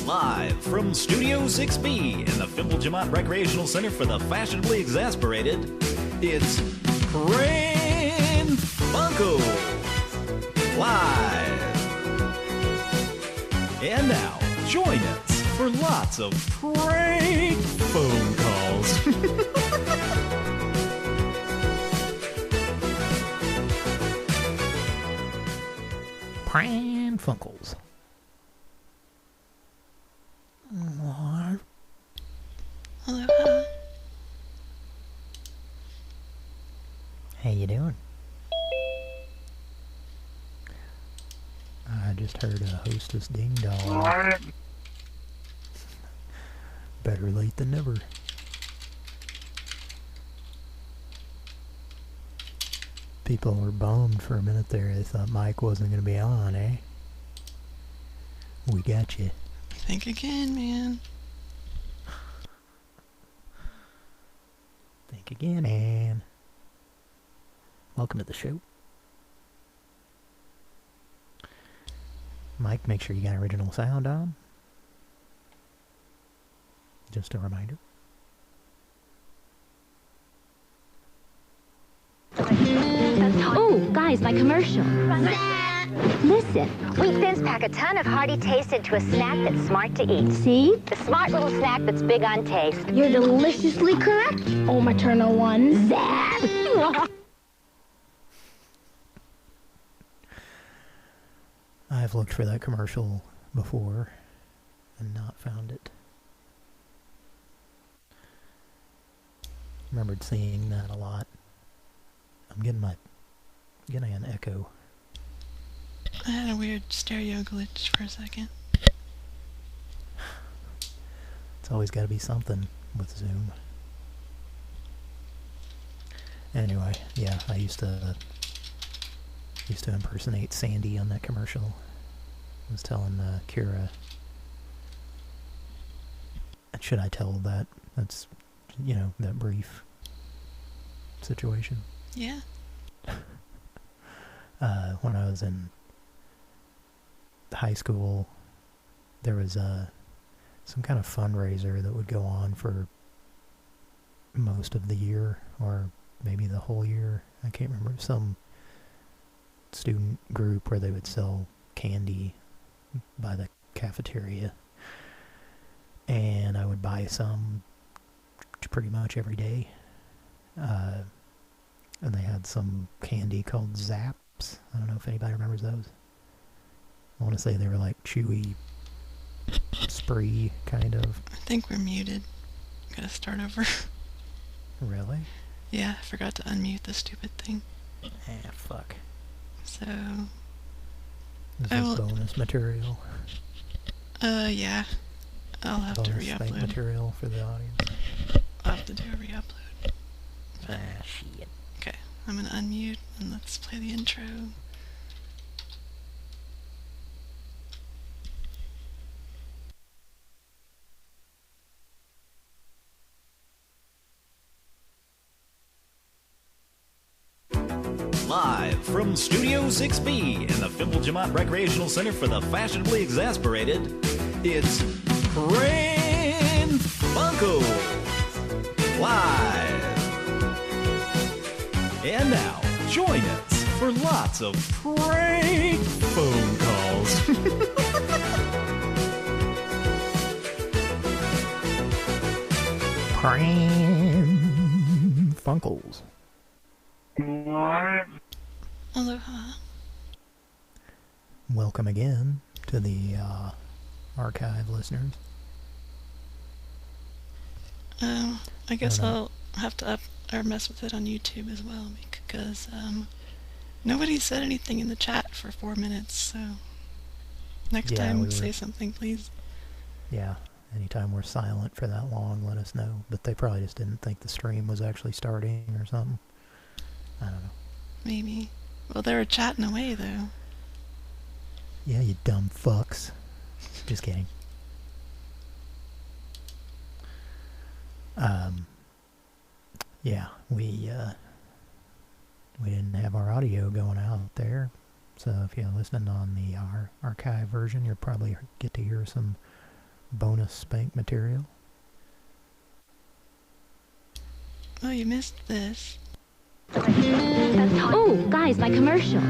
Live from Studio 6B in the Fimble Recreational Center for the Fashionably Exasperated, it's Pran Funkels Live. And now, join us for lots of prank phone calls. Pran Funkels. What? Aloha. How you doing? I just heard a hostess ding dong. Better late than never. People were bummed for a minute there. They thought Mike wasn't going to be on, eh? We got you. Think again, man. Think again, Ann. Welcome to the show. Mike, make sure you got original sound on. Just a reminder. Oh, guys, my commercial. Listen, Wheat Thins pack a ton of hearty taste into a snack that's smart to eat. See? The smart little snack that's big on taste. You're deliciously correct, oh maternal one. Zap! I've looked for that commercial before and not found it. Remembered seeing that a lot. I'm getting an echo. I had a weird stereo glitch for a second. It's always got to be something with Zoom. Anyway, yeah, I used to impersonate Sandy on that commercial. I was telling Kira. Should I tell that? That's, you know, that brief situation. Yeah. When I was in high school, there was some kind of fundraiser that would go on for most of the year, or maybe the whole year. I can't remember. Some student group where they would sell candy by the cafeteria, and I would buy some pretty much every day. And they had some candy called Zaps. I don't know if anybody remembers those. I want to say they were like chewy spree, kind of. I think we're muted. Gotta start over. Really? Yeah, I forgot to unmute the stupid thing. Ah, fuck. So... Is this bonus material? Yeah. I'll have to bonus re-upload. material for the audience. I'll have to do a re-upload. Ah, shit. Okay, I'm gonna unmute and let's play the intro. Live from Studio 6B in the Fimble Recreational Center for the Fashionably Exasperated, it's Pran Funkels Live. And now, join us for lots of prank phone calls. Pran Funkels. Aloha. Welcome again to the archive listeners. I guess I'll have to up or mess with it on YouTube as well, because nobody said anything in the chat for 4 minutes, so next time say something, please. Yeah, anytime we're silent for that long, let us know. But they probably just didn't think the stream was actually starting or something. I don't know. Maybe. Well, they were chatting away, though. Yeah, you dumb fucks. Just kidding. Yeah, we didn't have our audio going out there, so if you're listening on the archive version, you'll probably get to hear some bonus spank material. Oh, you missed this. Oh, guys, my commercial.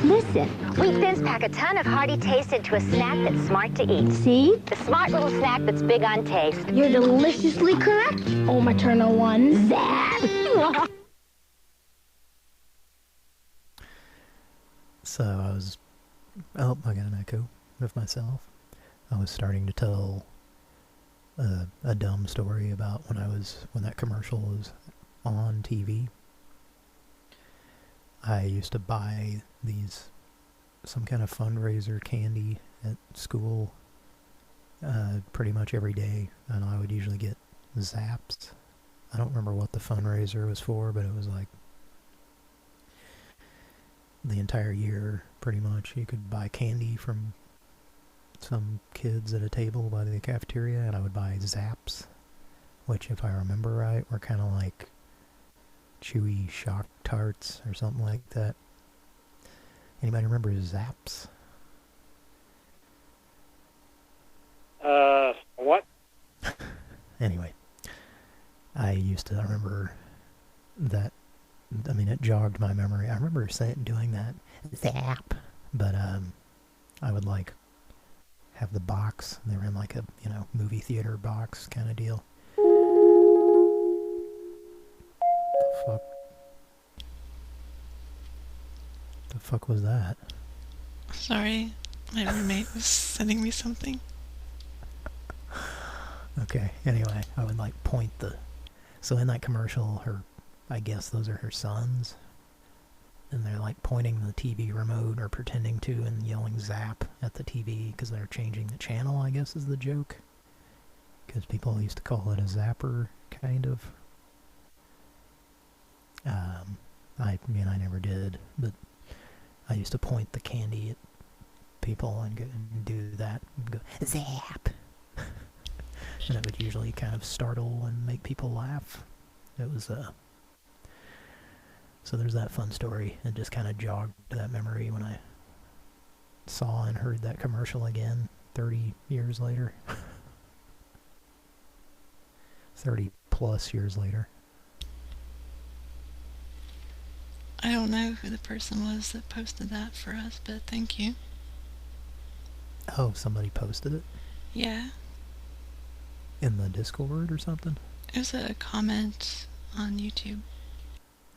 Listen, Wheat Thins pack a ton of hearty taste into a snack that's smart to eat. See? The smart little snack that's big on taste. You're deliciously correct, oh maternal ones. Zap! So I was... Oh, I got an echo of myself. I was starting to tell a dumb story about when that commercial was on TV. I used to buy some kind of fundraiser candy at school pretty much every day, and I would usually get Zaps. I don't remember what the fundraiser was for, but it was like the entire year, pretty much. You could buy candy from some kids at a table by the cafeteria, and I would buy Zaps, which, if I remember right, were kind of like chewy shock tarts or something like that. Anybody remember Zaps? What? Anyway, I remember that. I mean, it jogged my memory. I remember doing that, Zap, but I would like have the box. They were in like a movie theater box kind of deal. The fuck? The fuck was that? Sorry, my roommate was sending me something. Okay, anyway, I would like point so in that commercial, I guess those are her sons, and they're like pointing the TV remote or pretending to and yelling Zap at the TV because they're changing the channel, I guess is the joke. Because people used to call it a zapper, kind of. I mean, I never did, but I used to point the candy at people and do that and go, Zap! And it would usually kind of startle and make people laugh. It was, so there's that fun story. It just kind of jogged that memory when I saw and heard that commercial again 30 years later. 30 plus years later. I don't know who the person was that posted that for us, but thank you. Oh, somebody posted it? Yeah. In the Discord or something? It was a comment on YouTube.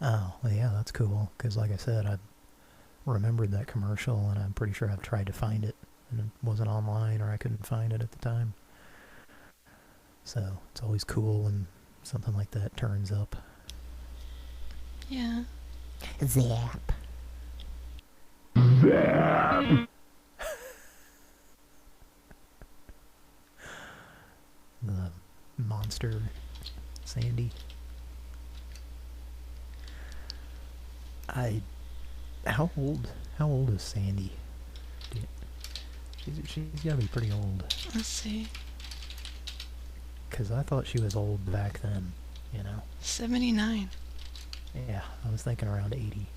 Oh, well, yeah, that's cool. Because like I said, I remembered that commercial, and I'm pretty sure I've tried to find it, and it wasn't online, or I couldn't find it at the time. So, it's always cool when something like that turns up. Yeah. Zap. Zap! The monster Sandy. How old is Sandy? She's gotta be pretty old. Let's see. Because I thought she was old back then, 79. Yeah, I was thinking around 80.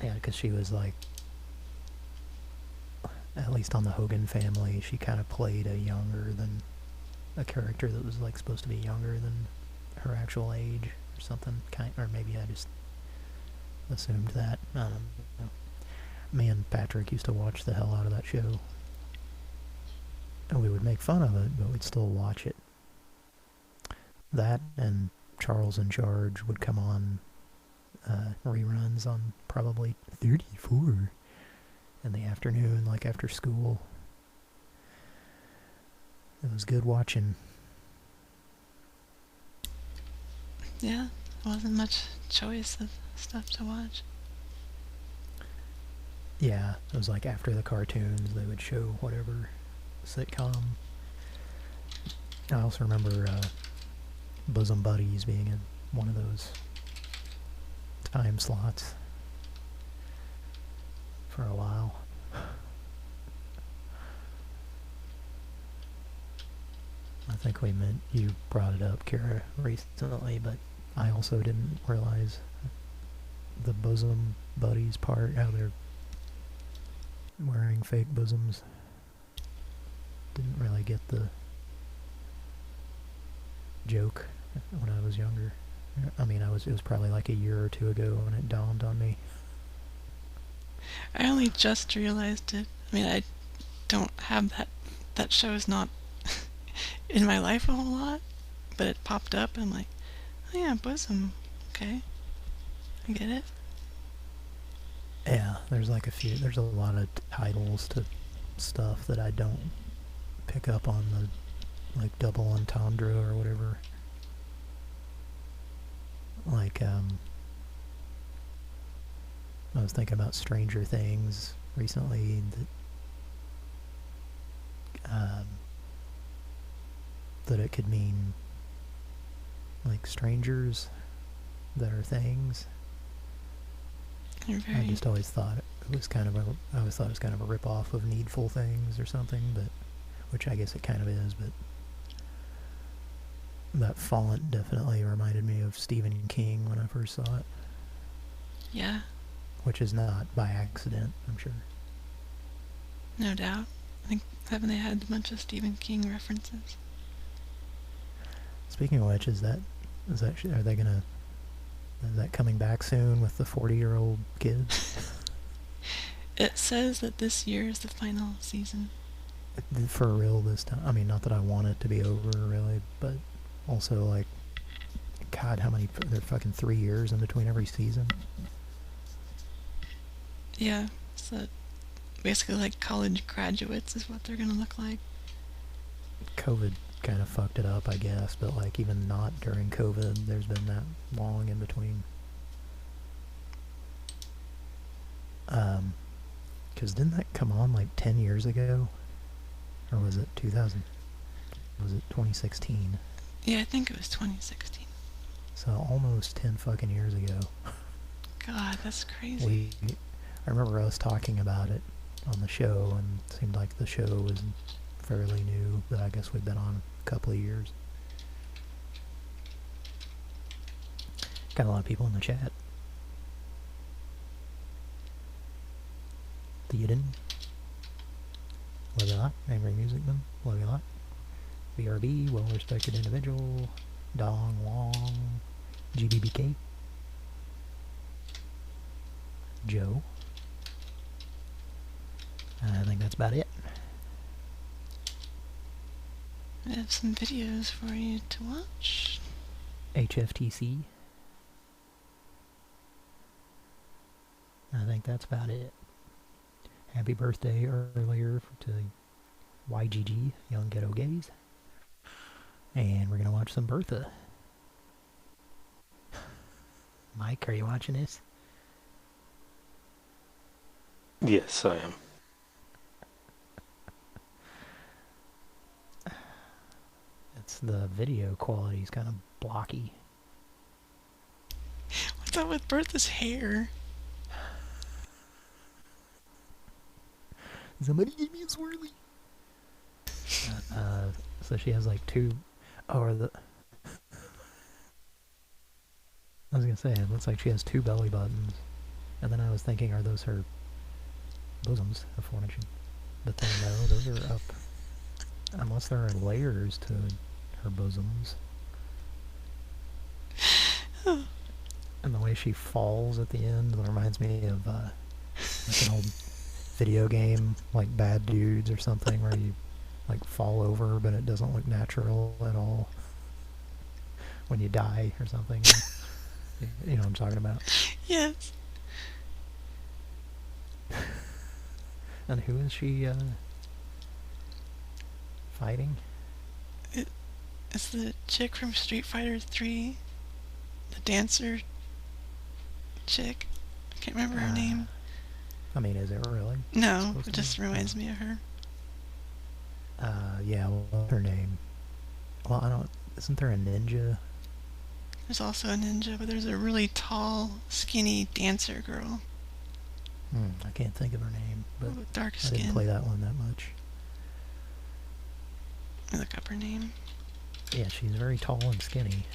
Yeah, because she was like, at least on the Hogan Family, she kind of played a character that was like supposed to be younger than her actual age or something. Or maybe I just assumed that. I don't know. Me and Patrick used to watch the hell out of that show. And we would make fun of it, but we'd still watch it. That and Charles in Charge would come on reruns on probably 34 in the afternoon, like after school. It was good watching. Yeah, there wasn't much choice of stuff to watch. Yeah, it was like after the cartoons, they would show whatever sitcom. I also remember Bosom Buddies being in one of those time slots for a while. I think you brought it up, Kara, recently, but I also didn't realize the Bosom Buddies part, how they're wearing fake bosoms. Didn't really get the joke when I was younger. I mean, it was probably like a year or two ago when it dawned on me. I only just realized it. I mean, I don't have that show is not in my life a whole lot, but it popped up and I'm like, oh yeah, bosom. Okay. I get it. Yeah, there's a lot of titles to stuff that I don't pick up on the, like, double entendre or whatever. Like, I was thinking about Stranger Things recently, that it could mean, like, strangers that are things. I just always thought it was kind of a rip-off of Needful Things or something, but which I guess it kind of is, but that font definitely reminded me of Stephen King when I first saw it. Yeah. Which is not by accident, I'm sure. No doubt. I think, haven't they had a bunch of Stephen King references? Speaking of which, is that coming back soon with the 40-year-old kids? It says that this year is the final season. For real this time. I mean, not that I want it to be over, really, but also, like, God, how many... They're fucking 3 years in between every season. Yeah, so basically like college graduates is what they're gonna look like. COVID kind of fucked it up, I guess, but, like, even not during COVID, there's been that long in between. Because didn't that come on, like, 10 years ago? Or was it 2000? Was it 2016? Yeah, I think it was 2016. So almost 10 fucking years ago. God, that's crazy. I remember us talking about it on the show, and it seemed like the show was fairly new, but I guess we've been on a couple of years. Got a lot of people in the chat. Theoden. Love you a lot. Angry Music Man. Love you a lot. BRB, well-respected individual. Dong Wong. GBBK. Joe. I think that's about it. I have some videos for you to watch. HFTC. I think that's about it. Happy birthday earlier to YGG, Young Ghetto Gays. And we're going to watch some Bertha. Mike, are you watching this? Yes, I am. The video quality is kind of blocky. What's up with Bertha's hair? Somebody give me a swirly. So she has like two... Oh, or the... I was gonna say, it looks like she has two belly buttons. And then I was thinking, are those her bosoms, aforementioned? But then no, those are up. Unless there are layers to her bosoms. And the way she falls at the end reminds me of like an old video game, like Bad Dudes or something, where you like fall over but it doesn't look natural at all when you die or something. You know what I'm talking about? Yes. And who is she fighting? It's the chick from Street Fighter 3. The dancer chick. I can't remember her name. I mean, is it really? No, it just reminds me of her. Yeah, what's her name? Well, I don't... Isn't there a ninja? There's also a ninja, but there's a really tall, skinny dancer girl. I can't think of her name, but with dark I skin. didn't play that one that much. Let me look up her name. Yeah, she's very tall and skinny.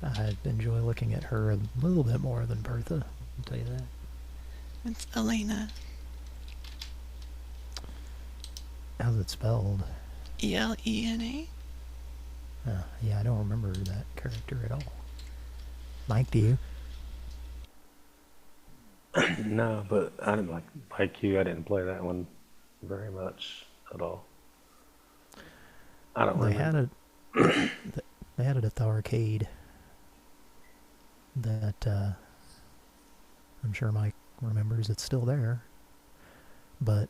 I enjoy looking at her a little bit more than Bertha, I'll tell you that. It's Elena. How's it spelled? E-L-E-N-A? Yeah, I don't remember that character at all. Mike, do you? No, but I didn't like you. I didn't play that one very much at all. I don't remember. They had it at the arcade. That I'm sure Mike remembers. It's still there, but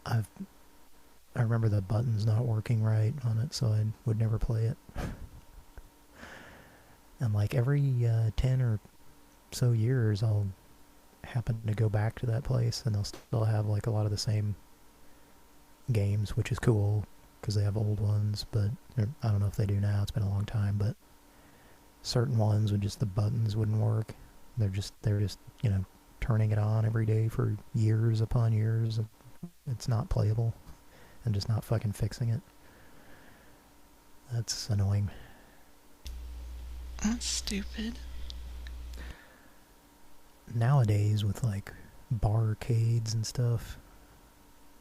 I remember the buttons not working right on it, so I would never play it. And like every 10 or so years, I'll happen to go back to that place, and they'll still have like a lot of the same games, which is cool because they have old ones. But I don't know if they do now. It's been a long time, but certain ones with just the buttons wouldn't work. They're just you know, turning it on every day for years upon years. It's not playable, and just not fucking fixing it. That's annoying. That's stupid. Nowadays, with like bar arcades and stuff,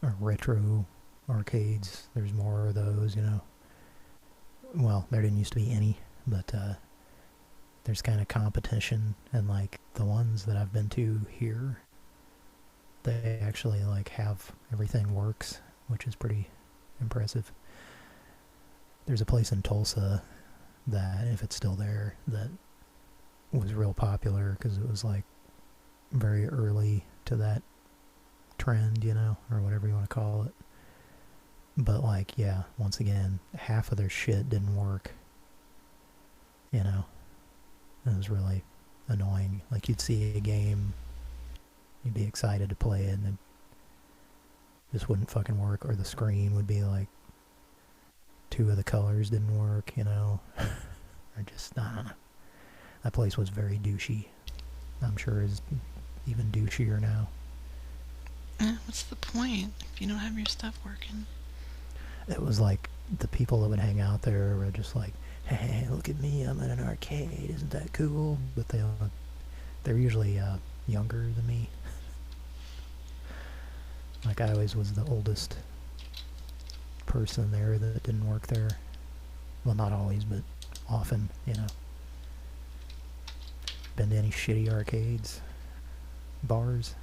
or retro arcades, there's more of those, you know. Well, there didn't used to be any, but there's kind of competition, and like the ones that I've been to here, they actually like have everything works, which is pretty impressive. There's a place in Tulsa that, if it's still there, that was real popular because it was like very early to that trend, you know, or whatever you want to call it. But like, yeah, once again, half of their shit didn't work, you know. It was really annoying. Like, you'd see a game, you'd be excited to play it, and it just wouldn't fucking work, or the screen would be like, 2 of the colors didn't work, you know. Or just, I don't know. That place was very douchey. I'm sure it's even douchier now. What's the point if you don't have your stuff working? It was like, the people that would hang out there were just like, hey, look at me, I'm in an arcade, isn't that cool? But they're usually younger than me. Like, I always was the oldest person there that didn't work there. Well, not always, but often, you know. Been to any shitty arcades? Bars?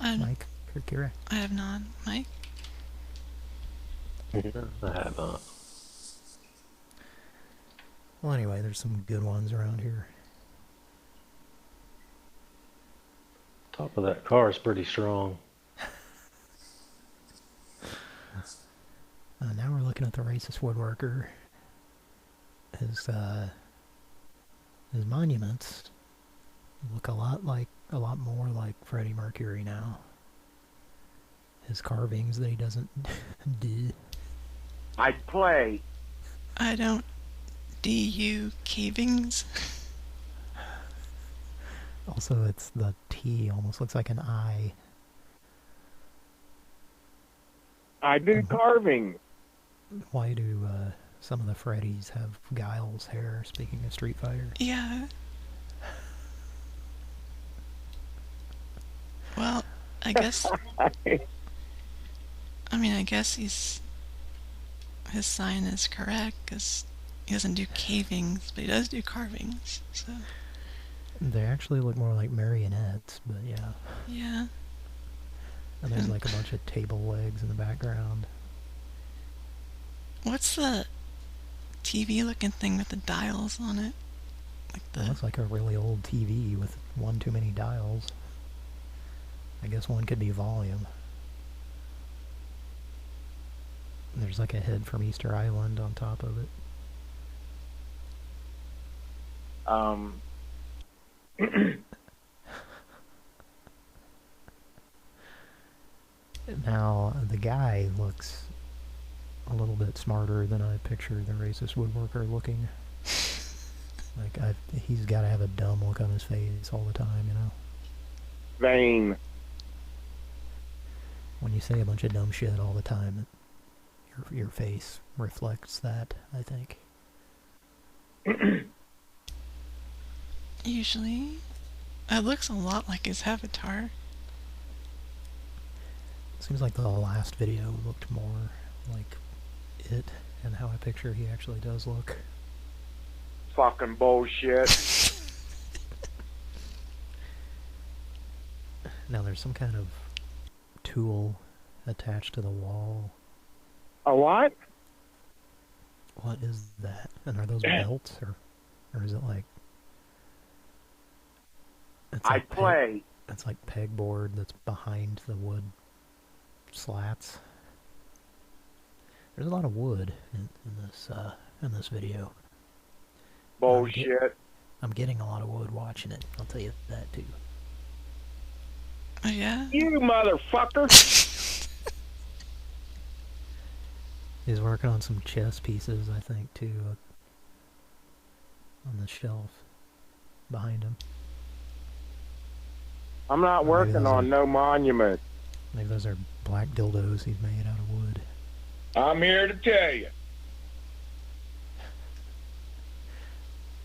Mike or Kira? I have not. Mike? I have not. Well, anyway, there's some good ones around here. Top of that car is pretty strong. Now we're looking at the racist woodworker. His monuments look a lot more like Freddie Mercury now. His carvings that he doesn't do. I play. I don't do cavings. Also, it's the T almost looks like an I. I've been carving. Why do some of the Freddies have Giles hair, speaking of Street Fighter? Yeah. Well, I guess... I guess his sign is correct, because he doesn't do cavings, but he does do carvings, so... They actually look more like marionettes, but yeah. Yeah. And there's like a bunch of table legs in the background. What's the TV-looking thing with the dials on it? It looks like a really old TV with one too many dials. I guess one could be volume. There's like a head from Easter Island on top of it. Now, the guy looks a little bit smarter than I pictured the racist woodworker looking. Like, he's got to have a dumb look on his face all the time, you know? Vain. When you say a bunch of dumb shit all the time, your face reflects that, I think. Usually. It looks a lot like his avatar. Seems like the last video looked more like it and how I picture he actually does look. Fucking bullshit. Now there's some kind of tool attached to the wall. A what? What is that? And are those belts or is it like... I play. It's like pegboard that's behind the wood slats. There's a lot of wood in this video. Bullshit. I'm getting a lot of wood watching it. I'll tell you that too. Oh yeah? You motherfucker. He's working on some chess pieces, I think, too, on the shelf behind him. I'm not working on no monument. Maybe those are black dildos he's made out of wood. I'm here to tell you.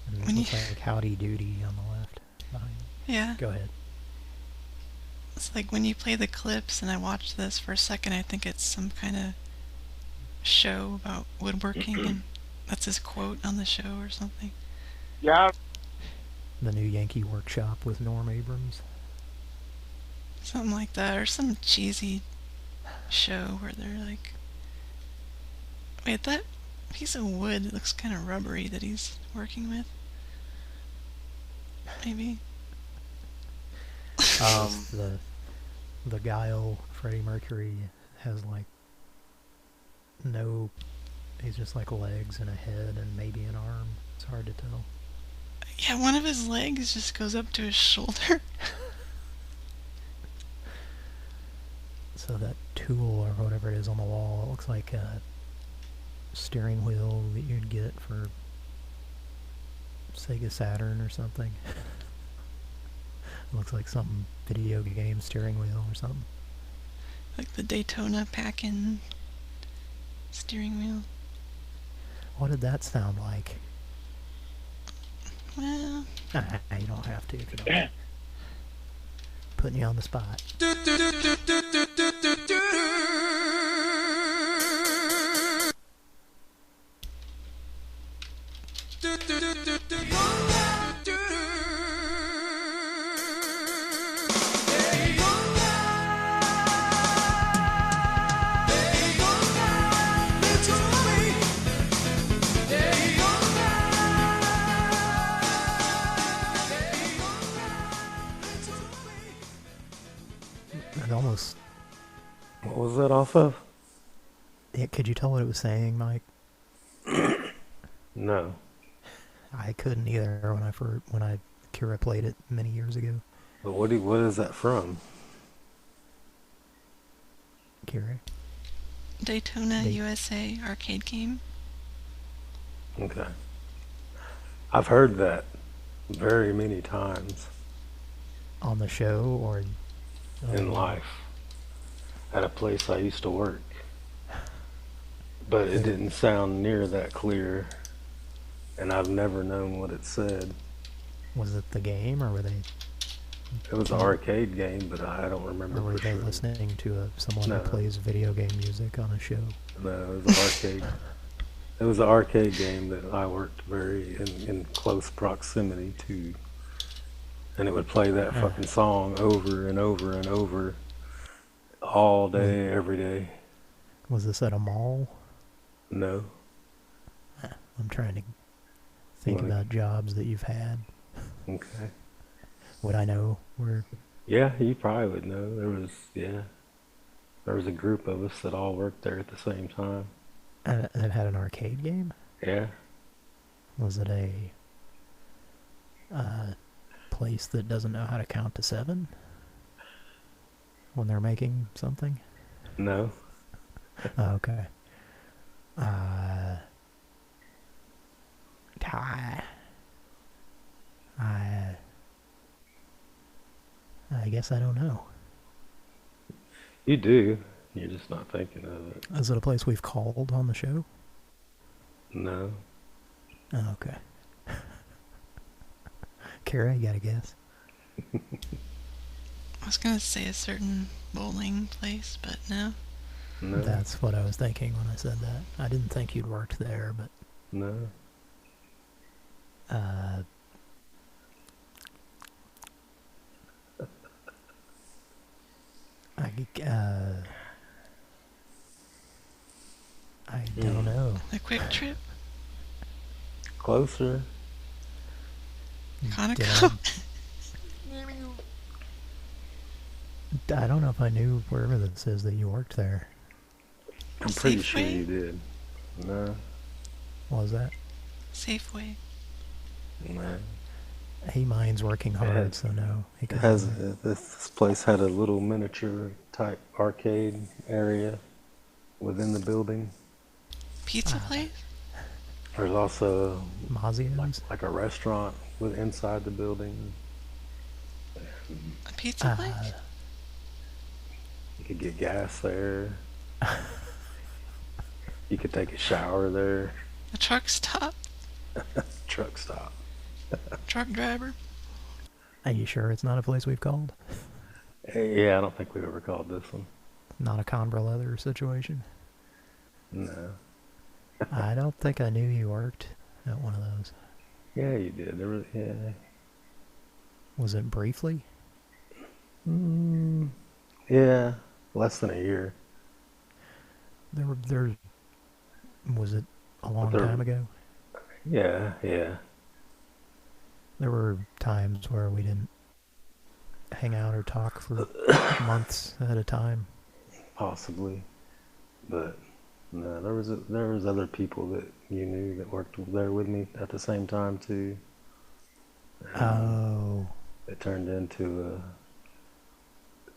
And it looks like Howdy Doody on the left behind him. Yeah. Go ahead. It's like when you play the clips and I watch this for a second, I think it's some kind of show about woodworking and that's his quote on the show or something. Yeah. The new Yankee Workshop with Norm Abrams. Something like that, or some cheesy show where they're like... Wait, that piece of wood looks kind of rubbery that he's working with. Maybe. The Guile Freddie Mercury has like no... He's just like legs and a head and maybe an arm. It's hard to tell. Yeah, one of his legs just goes up to his shoulder. So that tool or whatever it is on the wall, it looks like a steering wheel that you'd get for Sega Saturn or something. It looks like some video game steering wheel or something. Like the Daytona pack-in steering wheel. What did that sound like? Well... You don't have to if you don't. Putting you on the spot. It almost... What was that off of? Yeah, could you tell what it was saying, Mike? No. I couldn't either when I Kira played it many years ago. But what is that from? Kira? Daytona USA arcade game. Okay. I've heard that very many times. On the show or... in life. At a place I used to work. But it didn't sound near that clear. And I've never known what it said. Was it the game or were they... It was an arcade game, but I don't remember. Or were they sure. listening to someone who plays video game music on a show? No, it was an arcade. It was an arcade game that I worked very in close proximity to. And it would play that fucking song over and over and over all day, every day. Was this at a mall? No. I'm trying to think about jobs that you've had. Okay. Would I know where? Yeah, you probably would know. There was a group of us that all worked there at the same time. And it had an arcade game? Yeah. Was it a place that doesn't know how to count to 7 when they're making something? No. Oh, okay. I guess I don't know. You do. You're just not thinking of it. Is it a place we've called on the show? No. Oh, okay. Kara, you got a guess? I was gonna say a certain bowling place, but no. No. That's what I was thinking when I said that. I didn't think you'd worked there, but... No. I don't know. A Quick Trip? Closer. Conoco? I don't know if I knew wherever this is that you worked there. I'm pretty sure Safeway? you did. No. What was that? Safeway. No. He minds working hard, so no. He It has this place had a little miniature type arcade area within the building. Pizza place? There's also Mazio's? like a restaurant with inside the building. A pizza place? You could get gas there. You could take a shower there. A truck stop? Truck stop. Truck driver? Are you sure it's not a place we've called? Yeah, I don't think we've ever called this one. Not a Conbra Leather situation? No. I don't think I knew you worked at one of those. Yeah, you did. Yeah. Was it briefly? Yeah, less than a year. Was it a long time ago? Yeah. There were times where we didn't hang out or talk for months at a time. Possibly, but no, there was other people that you knew that worked there with me at the same time too. Oh. It turned into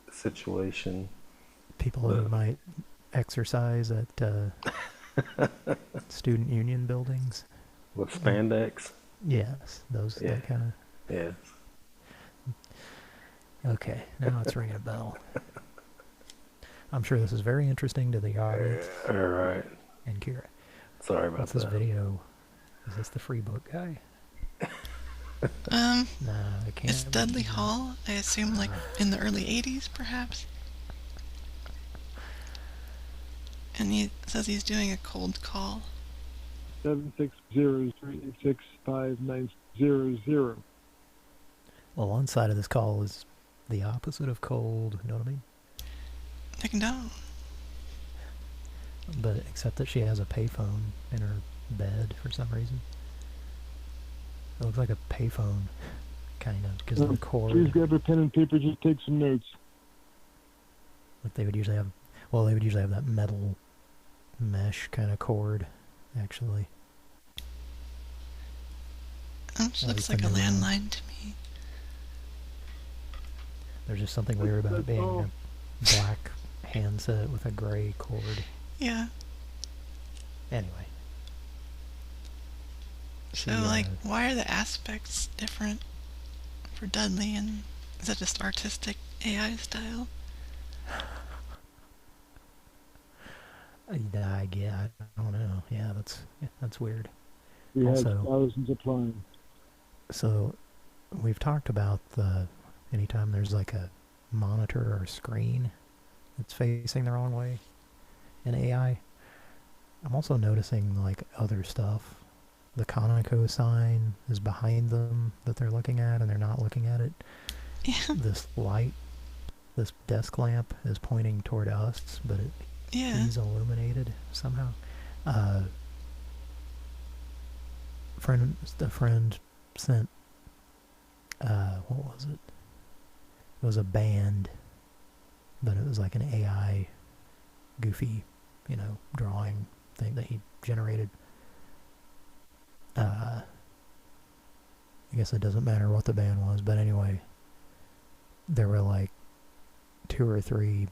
a situation. People who might exercise at student union buildings. With spandex? Yes, that kind of... Yes. Okay, now it's ringing a bell. I'm sure this is very interesting to the audience. All right. And Kira. Sorry about What's this video? Is this the free book guy? Nah, I can't. It's Dudley Hall. I assume like in the early 80s, perhaps. And he says he's doing a cold call. 760-386-5900. Well, one side of this call is the opposite of cold, you know what I mean? Like, no. But except that she has a payphone in her bed for some reason. It looks like a payphone, kind of, because the cord... Please grab a pen and paper, just take some notes. Like they would usually have... Well, they would usually have that metal mesh kind of cord, actually. It just looks like a landline to me. There's just something weird about it being a black handset with a gray cord. Yeah. Anyway. So, like, why are the aspects different for Dudley, and is that just artistic AI style? I don't know. Yeah, that's weird. We had Also, thousands applying. So, we've talked about anytime there's like a monitor or screen that's facing the wrong way in AI, I'm also noticing like other stuff. The Conoco sign is behind them that they're looking at, and they're not looking at it. Yeah. This light, this desk lamp is pointing toward us, but he's illuminated somehow. A friend sent, what was it? It was a band, but it was like an AI goofy, drawing thing that he generated. I guess it doesn't matter what the band was, but anyway, there were like 2 or 3,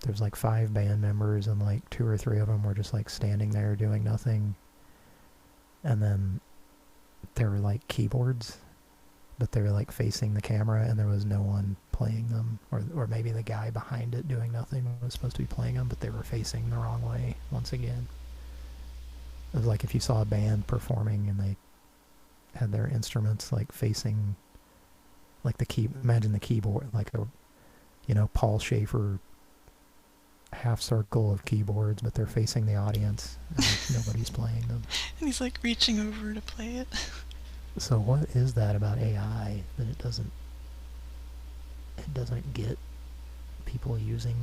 there was like 5 band members, and like 2 or 3 of them were just like standing there doing nothing. And then there were like keyboards, but they were like facing the camera, and there was no one playing them, or maybe the guy behind it doing nothing was supposed to be playing them, but they were facing the wrong way once again. It was like if you saw a band performing and they had their instruments like facing Like imagine the keyboard, like a, Paul Schaefer half circle of keyboards, but they're facing the audience and nobody's playing them. And he's like reaching over to play it. So what is that about AI that it doesn't get people using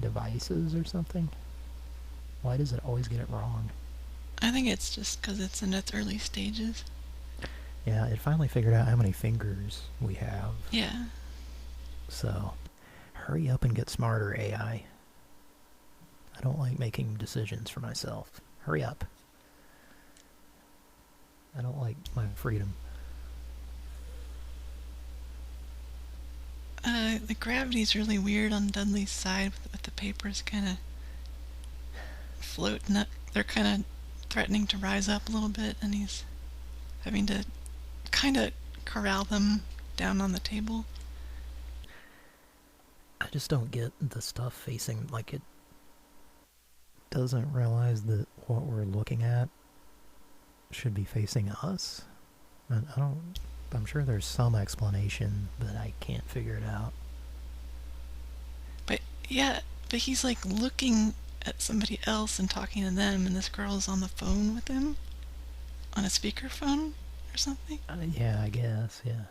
devices or something? Why does it always get it wrong? I think it's just because it's in its early stages. Yeah, it finally figured out how many fingers we have. Yeah. So, hurry up and get smarter, AI. I don't like making decisions for myself. Hurry up. I don't like my freedom. The gravity's really weird on Dudley's side with the papers kind of floating up. They're kind of threatening to rise up a little bit, and he's having to kind of corral them down on the table. I just don't get the stuff facing, like, it doesn't realize that what we're looking at should be facing us. I'm sure there's some explanation, but I can't figure it out. But he's like looking at somebody else and talking to them, and this girl's on the phone with him on a speakerphone or something. Yeah, I guess, yeah.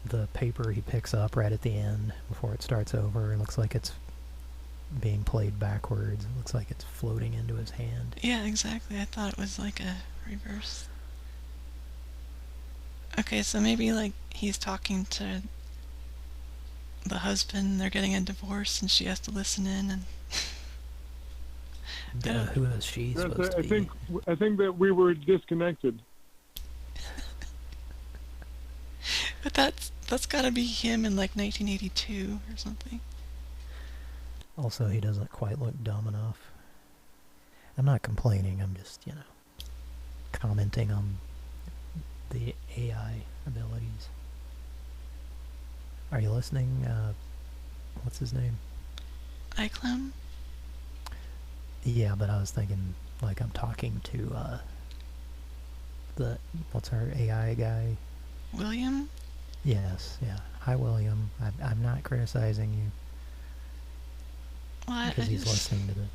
The paper he picks up right at the end before it starts over, it looks like it's being played backwards. It looks like it's floating into his hand. Yeah, exactly. I thought it was like a reverse. Okay, so maybe like he's talking to the husband, they're getting a divorce, and she has to listen in, and Who is she supposed to be? I think that we were disconnected. But that's got to be him in like 1982 or something. Also, he doesn't quite look dumb enough. I'm not complaining, I'm just, commenting on the AI abilities. Are you listening? What's his name? iClown? Yeah, but I was thinking, like, I'm talking to, what's our AI guy? William? Yes, yeah. Hi, William. I'm not criticizing you. Well, because he's listening to this.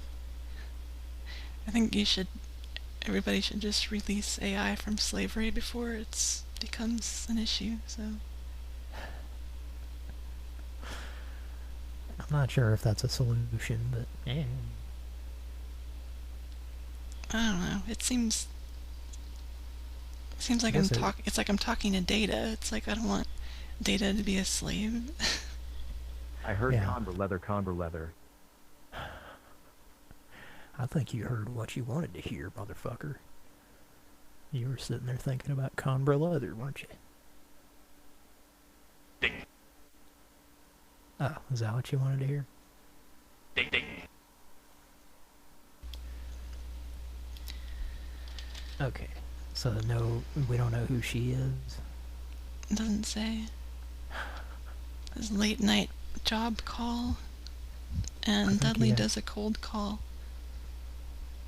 I think everybody should just release AI from slavery before it becomes an issue, so. I'm not sure if that's a solution, but yeah. I don't know. It seems like it's like I'm talking to Data. It's like I don't want Data to be a slave. I heard Conver leather. I think you heard what you wanted to hear, motherfucker. You were sitting there thinking about Conver leather, weren't you? Ding. Oh, is that what you wanted to hear? Ding ding. Okay, so no, we don't know who she is? It doesn't say. This late night job call, and Dudley does a cold call.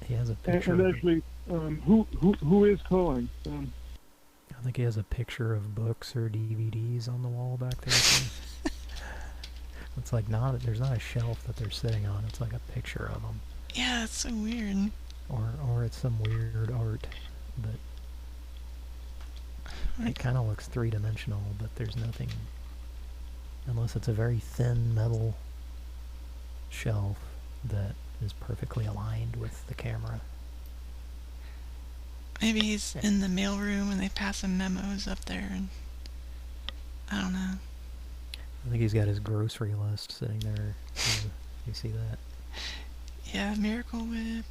He has a picture. And actually, who is calling? I think he has a picture of books or DVDs on the wall back there. It's like there's not a shelf that they're sitting on. It's like a picture of them. Yeah, it's so weird. Or it's some weird art, but it kind of looks three-dimensional, but there's nothing, unless it's a very thin metal shelf that is perfectly aligned with the camera. Maybe he's in the mailroom and they pass him memos up there, and I don't know. I think he's got his grocery list sitting there. You see that? Yeah, Miracle Whip.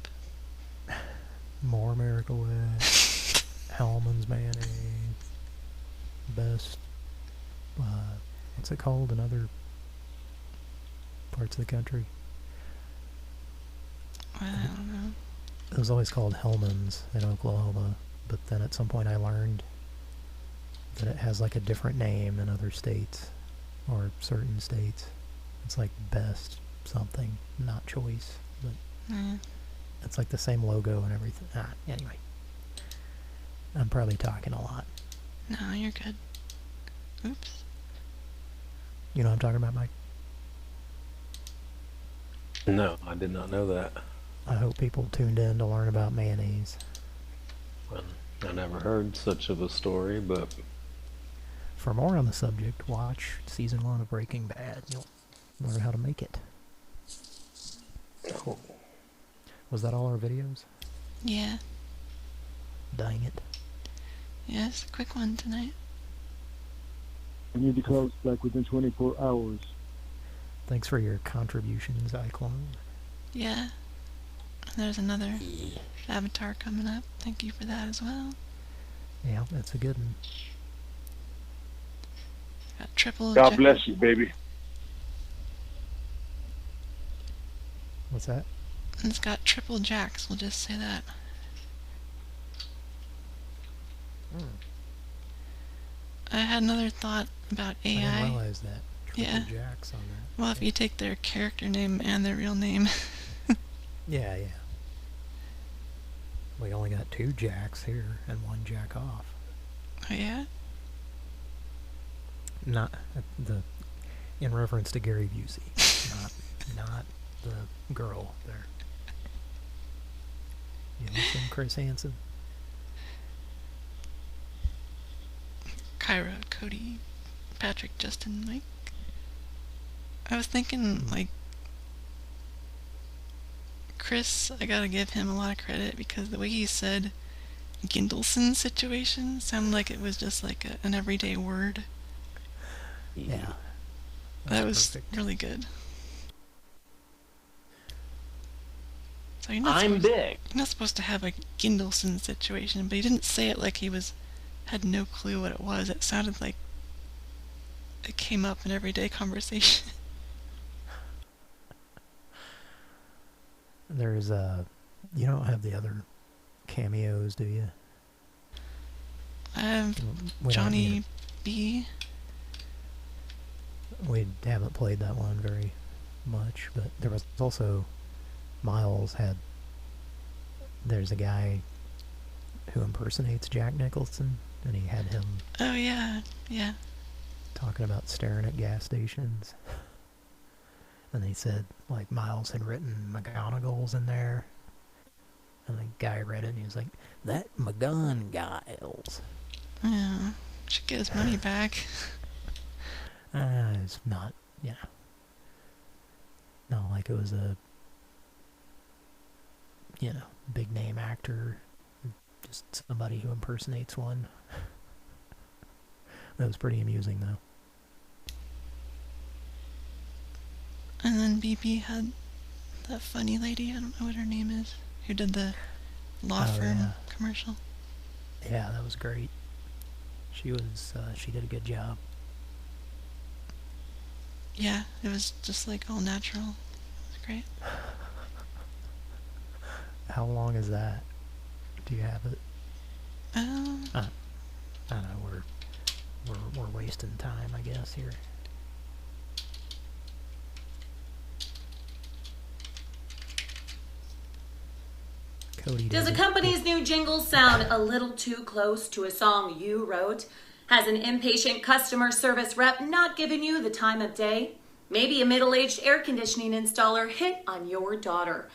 More Miracle Whip. Hellman's mayonnaise. Best. What's it called in other parts of the country? I don't know. It was always called Hellman's in Oklahoma, but then at some point I learned that it has like a different name in other states, or certain states. It's like Best something, not Choice, but it's like the same logo and everything. Anyway. I'm probably talking a lot. No, you're good. Oops. You know what I'm talking about, Mike? No, I did not know that. I hope people tuned in to learn about mayonnaise. Well, I never heard such of a story, but... For more on the subject, watch Season 1 of Breaking Bad. You'll learn how to make it. Oh. Was that all our videos? Yeah. Dang it. Yeah, it's a quick one tonight. We need to close like within 24 hours. Thanks for your contributions, iClone. Yeah. And there's another Avatar coming up. Thank you for that as well. Yeah, that's a good one. Got triple. God bless you, baby. What's that? And it's got triple jacks, we'll just say that. I had another thought about AI. I didn't realize that. Triple jacks on that. Well, if you take their character name and their real name. Yeah. We only got 2 jacks here and 1 jack off. Oh, yeah? Not in reference to Gary Busey. not the girl there. You listen, Chris Hansen? Kyra, Cody, Patrick, Justin, Mike. I was thinking, like, Chris, I gotta give him a lot of credit because the way he said Gindelson situation sounded like it was just like an everyday word. Yeah. That was perfect. really good. So I'm big. You're not supposed to have a Gindelson situation, but he didn't say it like he had no clue what it was. It sounded like it came up in everyday conversation. There's you don't have the other cameos, do you? I have We Johnny B. We haven't played that one very much, but there was also Miles there's a guy who impersonates Jack Nicholson, and he had him Oh yeah, yeah. talking about staring at gas stations. And he said, like, Miles had written McGonagall's in there. And the guy read it, and he was like, that McGonagall's. Yeah, should get his money back. It's not, not like it was a, big name actor. Just somebody who impersonates one. That was pretty amusing, though. And then BP had that funny lady, I don't know what her name is, who did the law firm commercial. Yeah, that was great. She did a good job. Yeah, it was just like all natural. It was great. How long is that? Do you have it? I don't know, we're wasting time, I guess, here. Cody Does a company's new jingle sound a little too close to a song you wrote? Has an impatient customer service rep not given you the time of day? Maybe a middle-aged air conditioning installer hit on your daughter?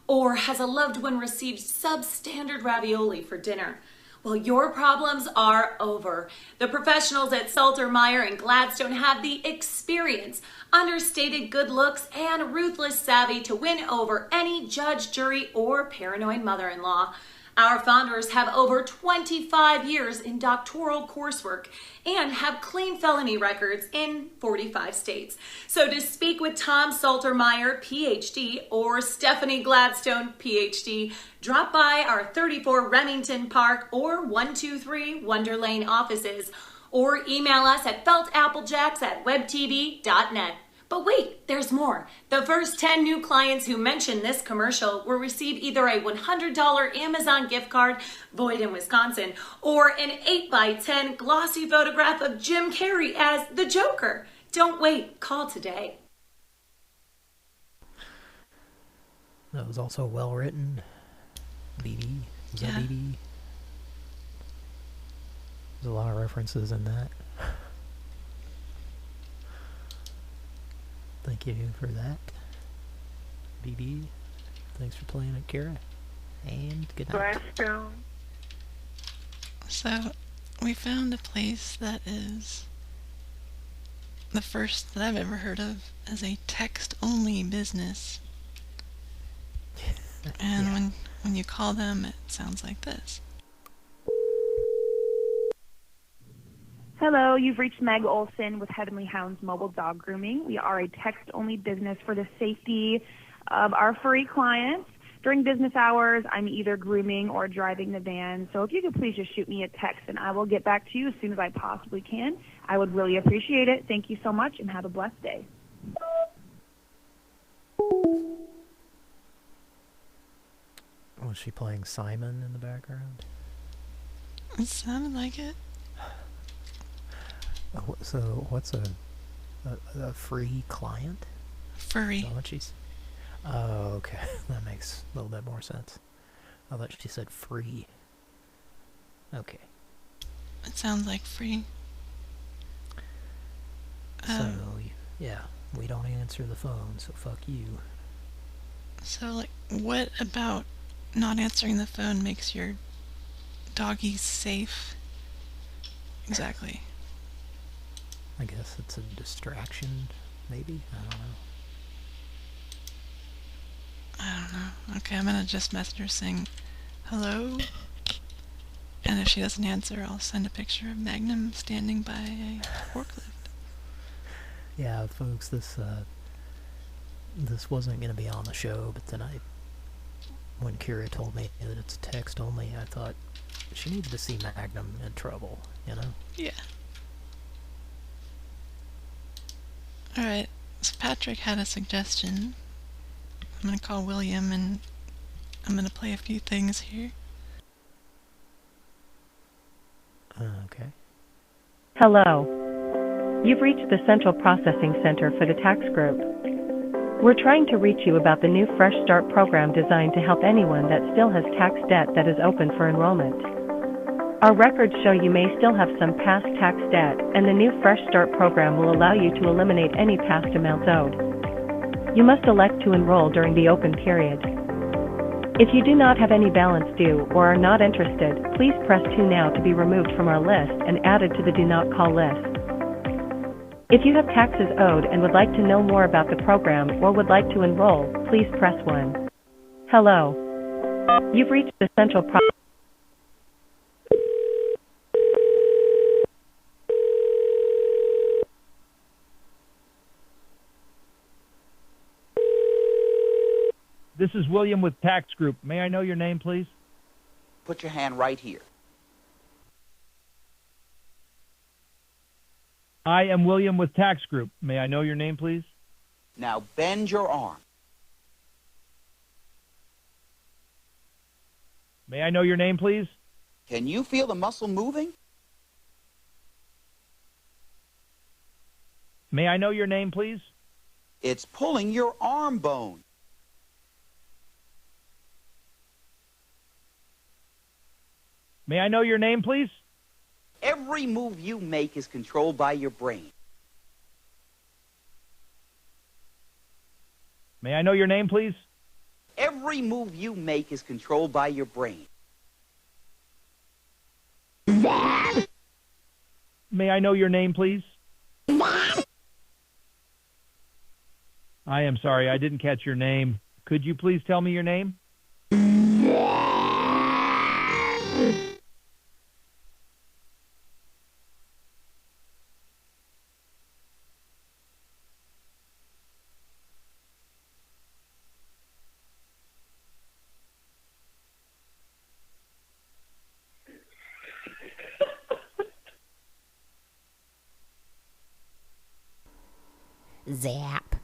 Or has a loved one received substandard ravioli for dinner? Well, your problems are over. The professionals at Salter, Meyer & Gladstone have the experience, understated good looks, and ruthless savvy to win over any judge, jury, or paranoid mother-in-law. Our founders have over 25 years in doctoral coursework and have clean felony records in 45 states. So to speak with Tom Saltermeyer, PhD, or Stephanie Gladstone, PhD, drop by our 34 Remington Park or 123 Wonder Lane offices, or email us at feltapplejacks@webtv.net. But wait, there's more. The first 10 new clients who mention this commercial will receive either a $100 Amazon gift card, void in Wisconsin, or an 8x10 glossy photograph of Jim Carrey as the Joker. Don't wait, call today. That was also well written. BB. Was that BB? There's a lot of references in that. Thank you for that. BB, thanks for playing it, Kara. And good night. So, we found a place that is the first that I've ever heard of as a text-only business. And Yeah. when you call them, it sounds like this. Hello, you've reached Meg Olson with Heavenly Hounds Mobile Dog Grooming. We are a text-only business for the safety of our furry clients. During business hours, I'm either grooming or driving the van, so if you could please just shoot me a text and I will get back to you as soon as I possibly can. I would really appreciate it. Thank you so much and have a blessed day. Was she playing Simon in the background? It sounded like it. So what's a free client? Furry. Is that what she's... Oh, okay. That makes a little bit more sense. I thought she said free. Okay. It sounds like free. So, yeah, we don't answer the phone, so fuck you. So, like, what about not answering the phone makes your doggy safe? Exactly. I guess it's a distraction, maybe? I don't know. I don't know. Okay, I'm gonna just message her saying, hello? And if she doesn't answer, I'll send a picture of Magnum standing by a forklift. Yeah, folks, this wasn't going to be on the show, but then when Kira told me that it's text only, I thought she needed to see Magnum in trouble, you know? Yeah. Alright, so Patrick had a suggestion. I'm gonna call William and I'm gonna play a few things here. Okay. Hello. You've reached the Central Processing Center for the Tax Group. We're trying to reach you about the new Fresh Start program designed to help anyone that still has tax debt that is open for enrollment. Our records show you may still have some past tax debt, and the new Fresh Start program will allow you to eliminate any past amounts owed. You must elect to enroll during the open period. If you do not have any balance due or are not interested, please press 2 now to be removed from our list and added to the Do Not Call list. If you have taxes owed and would like to know more about the program or would like to enroll, please press 1. Hello. You've reached the Central Processing. This is William with Tax Group. May I know your name, please? Put your hand right here. I am William with Tax Group. May I know your name, please? Now bend your arm. May I know your name, please? Can you feel the muscle moving? May I know your name, please? It's pulling your arm bone. May I know your name, please? Every move you make is controlled by your brain. May I know your name, please? Every move you make is controlled by your brain. May I know your name, please? I am sorry, I didn't catch your name. Could you please tell me your name? Zap.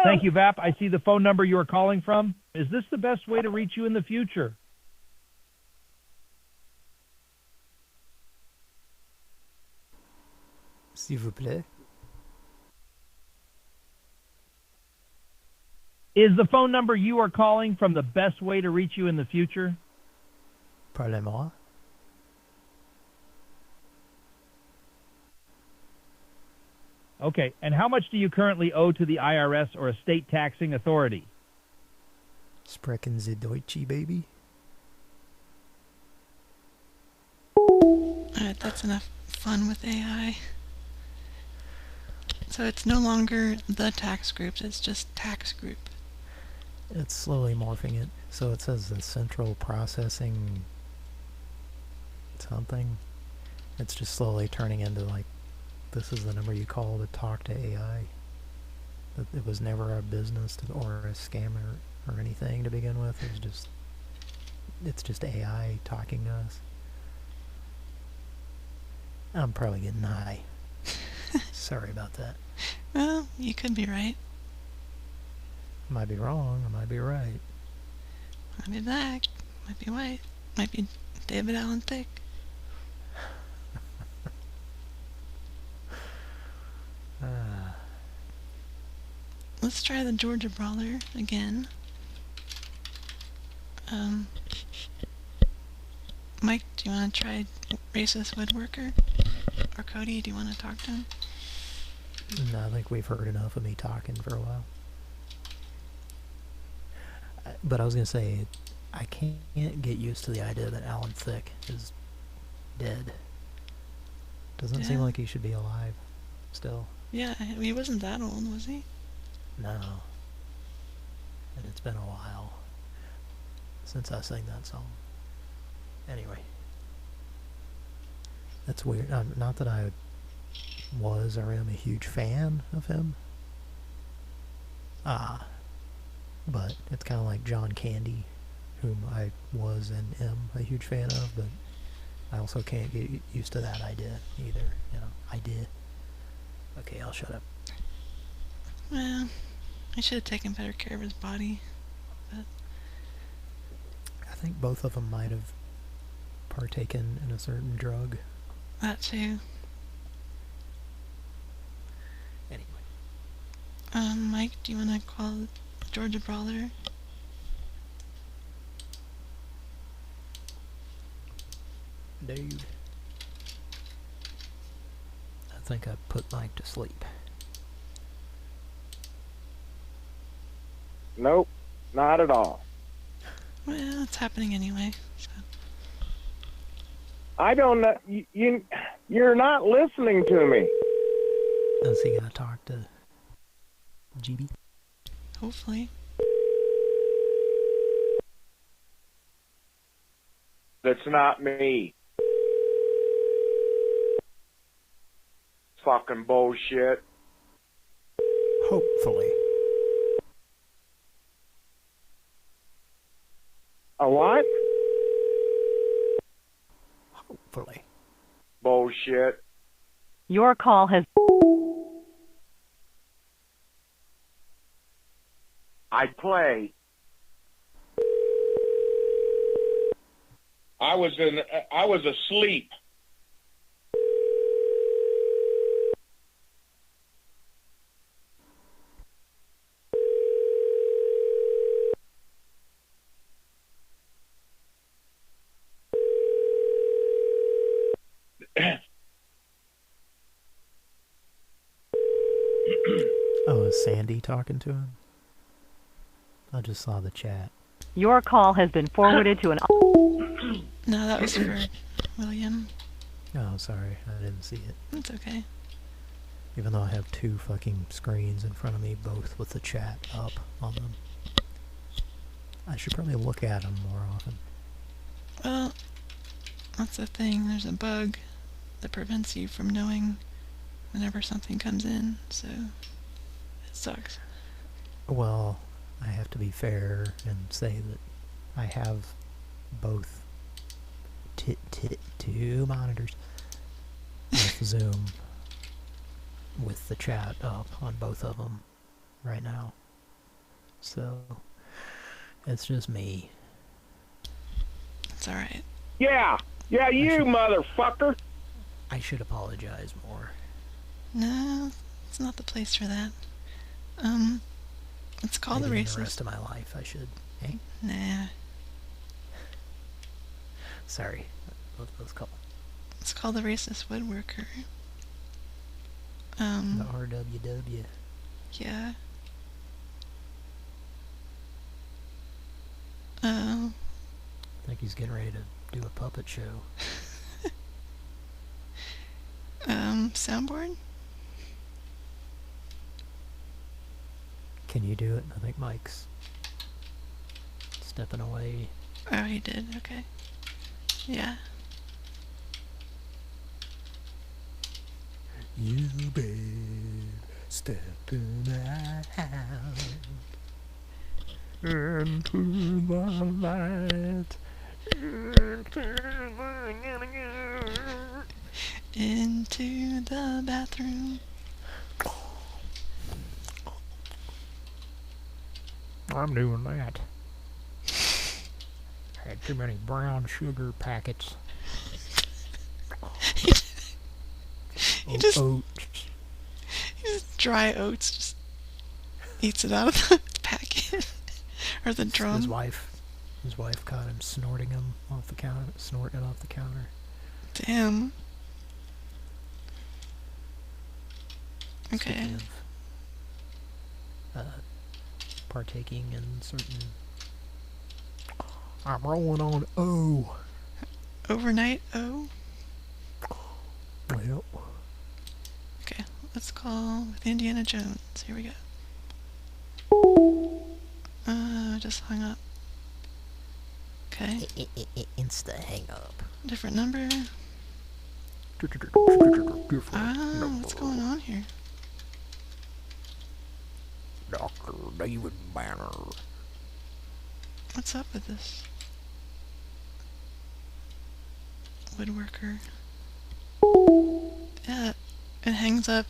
Thank you, VAP. I see the phone number you are calling from. Is this the best way to reach you in the future? S'il vous plaît. Is the phone number you are calling from the best way to reach you in the future? Parlez-moi. Okay, and how much do you currently owe to the IRS or a state taxing authority? Sprechen Sie Deutsche, baby? Alright, that's enough fun with AI. So it's no longer the tax groups, it's just tax group. It's slowly morphing it. So it says the central processing something. It's just slowly turning into like, this is the number you call to talk to AI. It was never our business to, or a scam or anything to begin with. It's just AI talking to us. I'm probably getting high. Sorry about that. Well, you could be right. I might be wrong. I might be right. Might be black. Might be white. Might be David Allen Thick. Let's try the Georgia Brawler again. Mike, do you want to try Racist Woodworker? Or Cody, do you want to talk to him? No, I think we've heard enough of me talking for a while. But I was going to say, I can't get used to the idea that Alan Thicke is dead. Doesn't seem like he should be alive still. Yeah, he wasn't that old, was he? No. And it's been a while since I sang that song. Anyway. That's weird. Not that I was or am a huge fan of him. But it's kind of like John Candy, whom I was and am a huge fan of, but I also can't get used to that idea either. You know, idea. Okay, I'll shut up. Well, he should have taken better care of his body. But I think both of them might have partaken in a certain drug. that too. Anyway. Mike, do you want to call Georgia Brawler? Dude. I think I put Mike to sleep. Nope, not at all. Well, it's happening anyway. So. I don't know. You're not listening to me. Is he gonna talk to GB? Hopefully. That's not me. Fucking bullshit. Hopefully. A what? Hopefully. Bullshit. Your call has... I play. I was asleep. Oh, is Sandy talking to him? I just saw the chat. Your call has been forwarded to an... No, that was for William. Oh, sorry. I didn't see it. It's okay. Even though I have two fucking screens in front of me, both with the chat up on them. I should probably look at them more often. Well, that's the thing. There's a bug that prevents you from knowing whenever something comes in, so it sucks. Well, I have to be fair and say that I have both two monitors with Zoom with the chat up on both of them right now. So, it's just me. It's alright. Yeah, you motherfucker. I should apologize more. No, it's not the place for that. Let's call the racist. The rest of my life, I should. Eh? Nah. Sorry. Let's call. Let's call the racist woodworker. The RWW. Yeah. I think he's getting ready to do a puppet show. Soundboard? Can you do it? I think Mike's stepping away. Oh, he did? Okay. Yeah. You babe, stepping out into the light. Into the bathroom. I'm doing that. Had too many brown sugar packets. He just dry oats, just eats it out of the packet or the drum. His wife caught him snorting him off the counter, snorting it off the counter. Damn. Okay. Speaking of, partaking in certain. I'm rolling on O. Overnight O. Well. Okay, let's call with Indiana Jones. Here we go. Just hung up. Okay. Insta hang up. Different number. What's going on here? Dr. David Banner. What's up with this? Woodworker. Yeah, it hangs up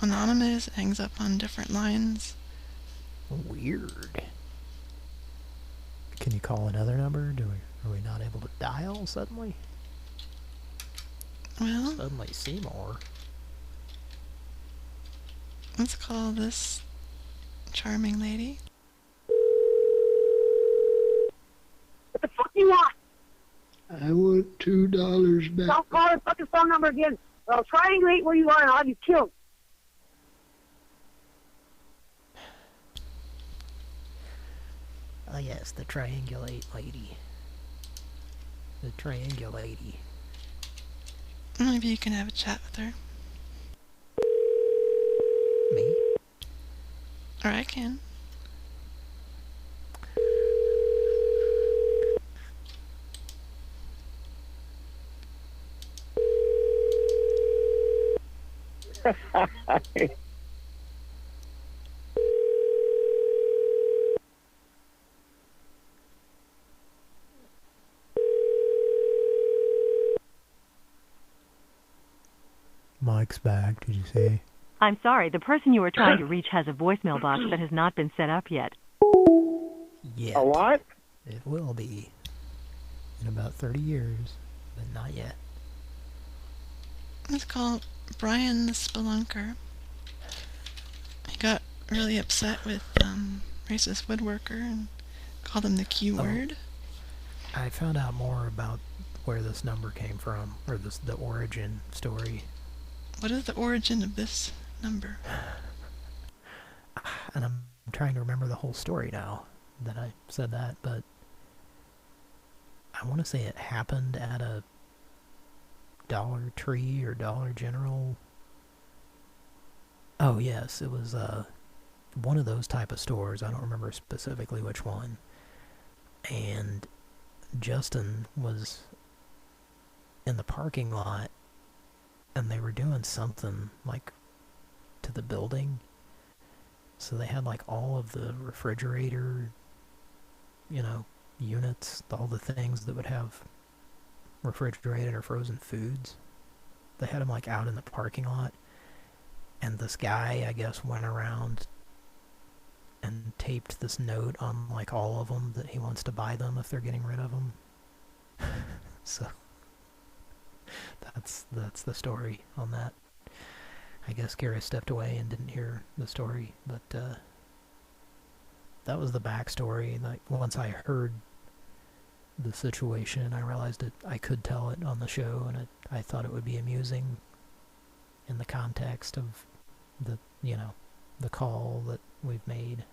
anonymous, it hangs up on different lines. Weird. Can you call another number? Are we not able to dial suddenly? Well, Suddenly Seymour. Let's call this charming lady. What the fuck you want? I want $2 back. Don't call the fucking phone number again. I'll triangulate where you are and I'll have you killed. Oh yes, the triangulate lady. The triangulady. Maybe you can have a chat with her. Me? Or I can. Mike's back, did you say? I'm sorry, the person you are trying to reach has a voicemail box that has not been set up yet. Yet. A what? It will be. In about 30 years, but not yet. Let's call Brian the Spelunker. He got really upset with racist woodworker and called him the Q word. I found out more about where this number came from, or the origin story. What is the origin of this number? And I'm trying to remember the whole story now that I said that, but I want to say it happened at a Dollar Tree or Dollar General. Oh yes, it was one of those type of stores. I don't remember specifically which one. And Justin was in the parking lot and they were doing something like to the building. So they had like all of the refrigerator, you know, units, all the things that would have refrigerated or frozen foods. They had them like out in the parking lot. And this guy, I guess, went around and taped this note on like all of them that he wants to buy them if they're getting rid of them. So that's the story on that. I guess Gary stepped away and didn't hear the story, but that was the backstory. Like once I heard the situation, I realized that I could tell it on the show, and I thought it would be amusing in the context of the call that we've made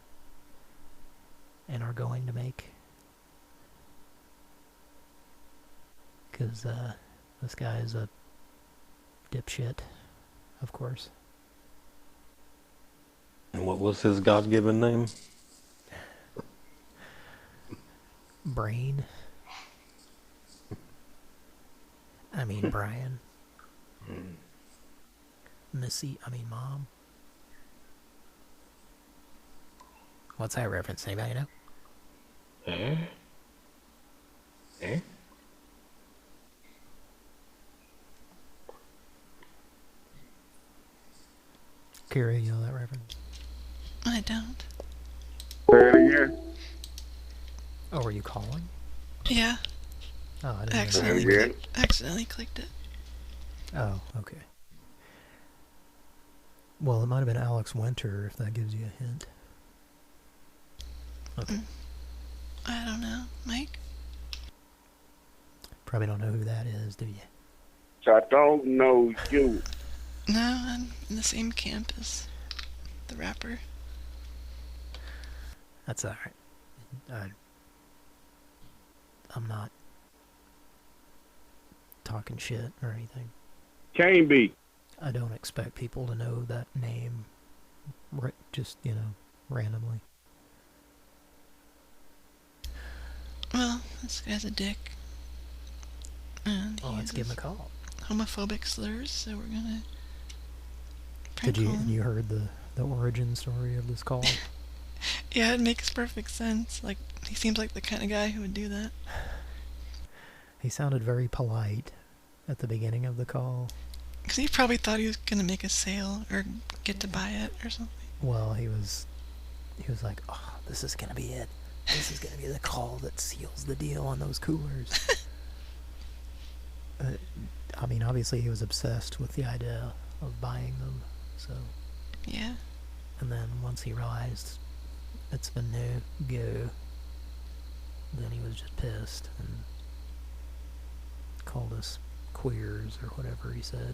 and are going to make. Because this guy is a dipshit, of course. And what was his God-given name? Brain. I mean, Brian. Mom. What's that reference? Anybody know? Eh? Kira, you know that reference? I don't. Say it again. Oh, were you calling? Yeah. Oh, I didn't accidentally clicked it. Oh, okay. Well, it might have been Alex Winter, if that gives you a hint. Okay. I don't know. Mike? Probably don't know who that is, do you? I don't know you. No, I'm in the same camp as the rapper. That's alright. I'm not talking shit or anything. Can't be. I don't expect people to know that name just, randomly. Well, this guy's a dick. And let's give him a call. Homophobic slurs, so we're gonna Did you heard the origin story of this call? Yeah, it makes perfect sense. Like, he seems like the kind of guy who would do that. He sounded very polite at the beginning of the call. Because he probably thought he was going to make a sale or get to buy it or something. Well, he was like, oh, this is going to be it. This is going to be the call that seals the deal on those coolers. I mean, obviously he was obsessed with the idea of buying them, so... Yeah. And then once he realized it's a no-go, then he was just pissed and called us queers or whatever he said.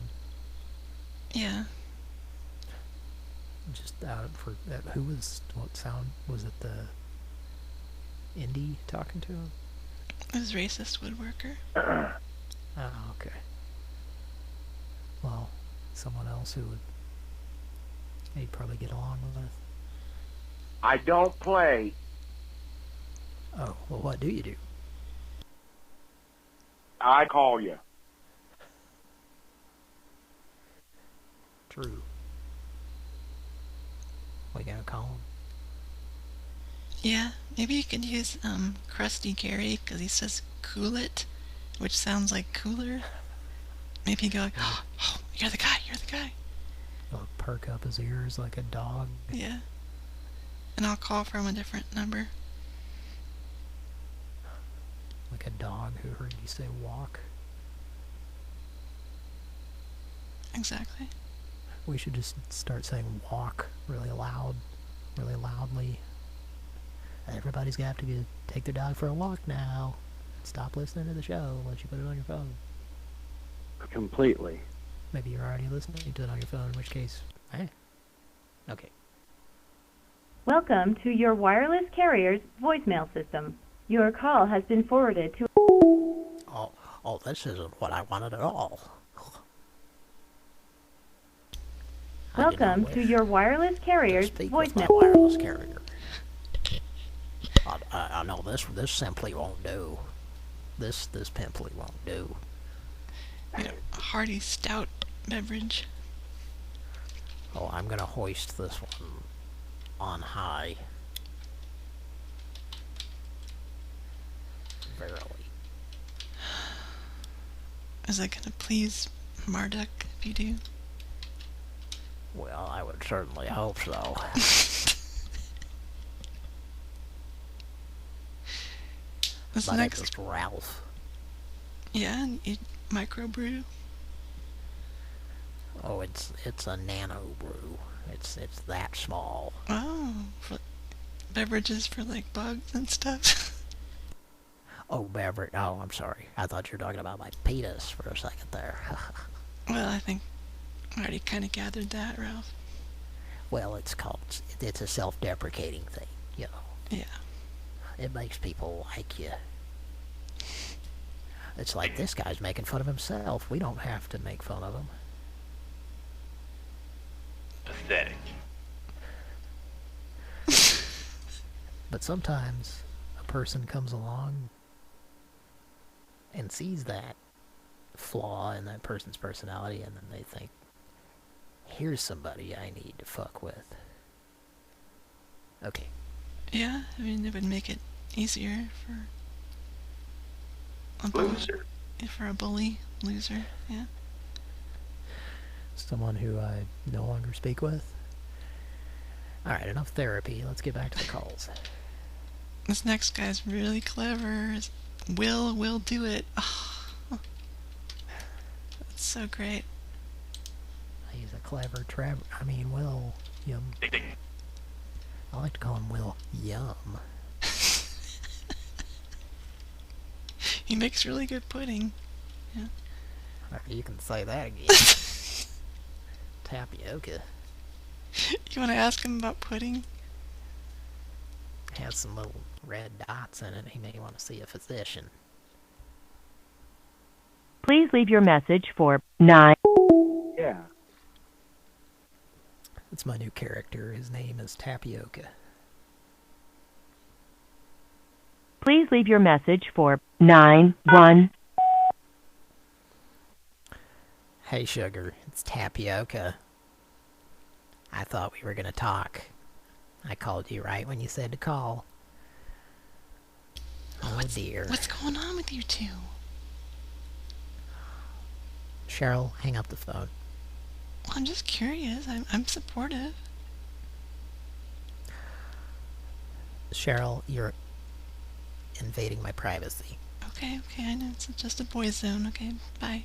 Yeah. Just out for... what sound? Was it the indie talking to him? It was racist woodworker. Oh, okay. Well, someone else who he'd probably get along with. I don't play. Oh, well, what do you do? I call you. True. We gotta call him. Yeah, maybe you could use Krusty Gary, because he says cool it, which sounds like cooler. Maybe go like, oh, you're the guy. He'll perk up his ears like a dog. Yeah. And I'll call from a different number. Like a dog who heard you say walk. Exactly. We should just start saying walk really loudly. Everybody's got to take their dog for a walk now. Stop listening to the show once you put it on your phone. Completely. Maybe you're already listening to it on your phone, in which case, okay. Welcome to your wireless carrier's voicemail system. Your call has been forwarded to... Oh, this isn't what I wanted at all. Welcome to your wireless carrier's voicemail. Wireless carrier. I know this simply won't do. This pimply won't do. You know, a hearty stout beverage. Oh, I'm gonna hoist this one on high. Verily. Is that gonna please Marduk if you do? Well, I would certainly hope so. What's My next? name is Ralph. Yeah, and you microbrew? Oh, it's a nano brew. It's that small. Oh, for beverages for like bugs and stuff. Oh, beverage. Oh, I'm sorry. I thought you were talking about my penis for a second there. Well, I think I already kind of gathered that, Ralph. well, it's a self-deprecating thing, you know. Yeah. It makes people like you. It's like, this guy's making fun of himself. We don't have to make fun of him. Pathetic. But sometimes a person comes along and sees that flaw in that person's personality, and then they think, here's somebody I need to fuck with. Okay. Yeah, I mean, it would make it easier for a Loser. For a bully. Loser, yeah. Someone who I no longer speak with. Alright, enough therapy. Let's get back to the calls. This next guy's really clever. Will do it. Oh, that's so great. He's a clever Will. Yum. I like to call him Will Yum. He makes really good pudding. Yeah. You can say that again. Tapioca. You want to ask him about pudding? Has some little red dots in it. He may want to see a physician. Please leave your message for 9. Yeah. It's my new character. His name is Tapioca. Please leave your message for 91. Hey, sugar. It's Tapioca. I thought we were going to talk. I called you right when you said to call. Oh, dear. What's going on with you two? Cheryl, hang up the phone. Well, I'm just curious. I'm supportive. Cheryl, you're invading my privacy. Okay, I know. It's just a boys' zone. Okay, bye.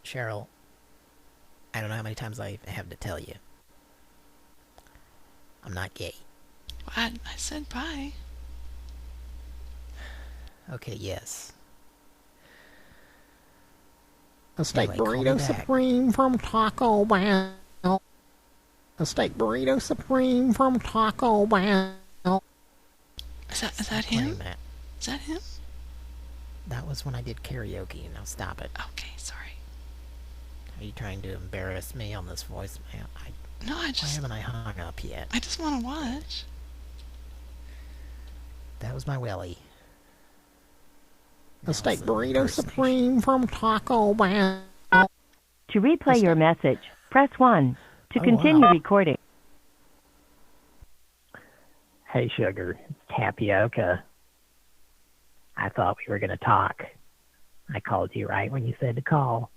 Cheryl, I don't know how many times I have to tell you. I'm not gay. Well, I said bye. Okay, yes. A steak Anyway, burrito supreme from Taco Bell. A steak burrito supreme from Taco Bell. Is that him? Is that him? That was when I did karaoke. Now stop it. Okay, sorry. Are you trying to embarrass me on this voicemail? No, Why haven't I hung up yet? I just want to watch. That was my Willie. A steak burrito supreme from Taco Bell. To replay your message, press 1. To continue recording. Hey, sugar. It's Tapioca. I thought we were going to talk. I called you right when you said to call.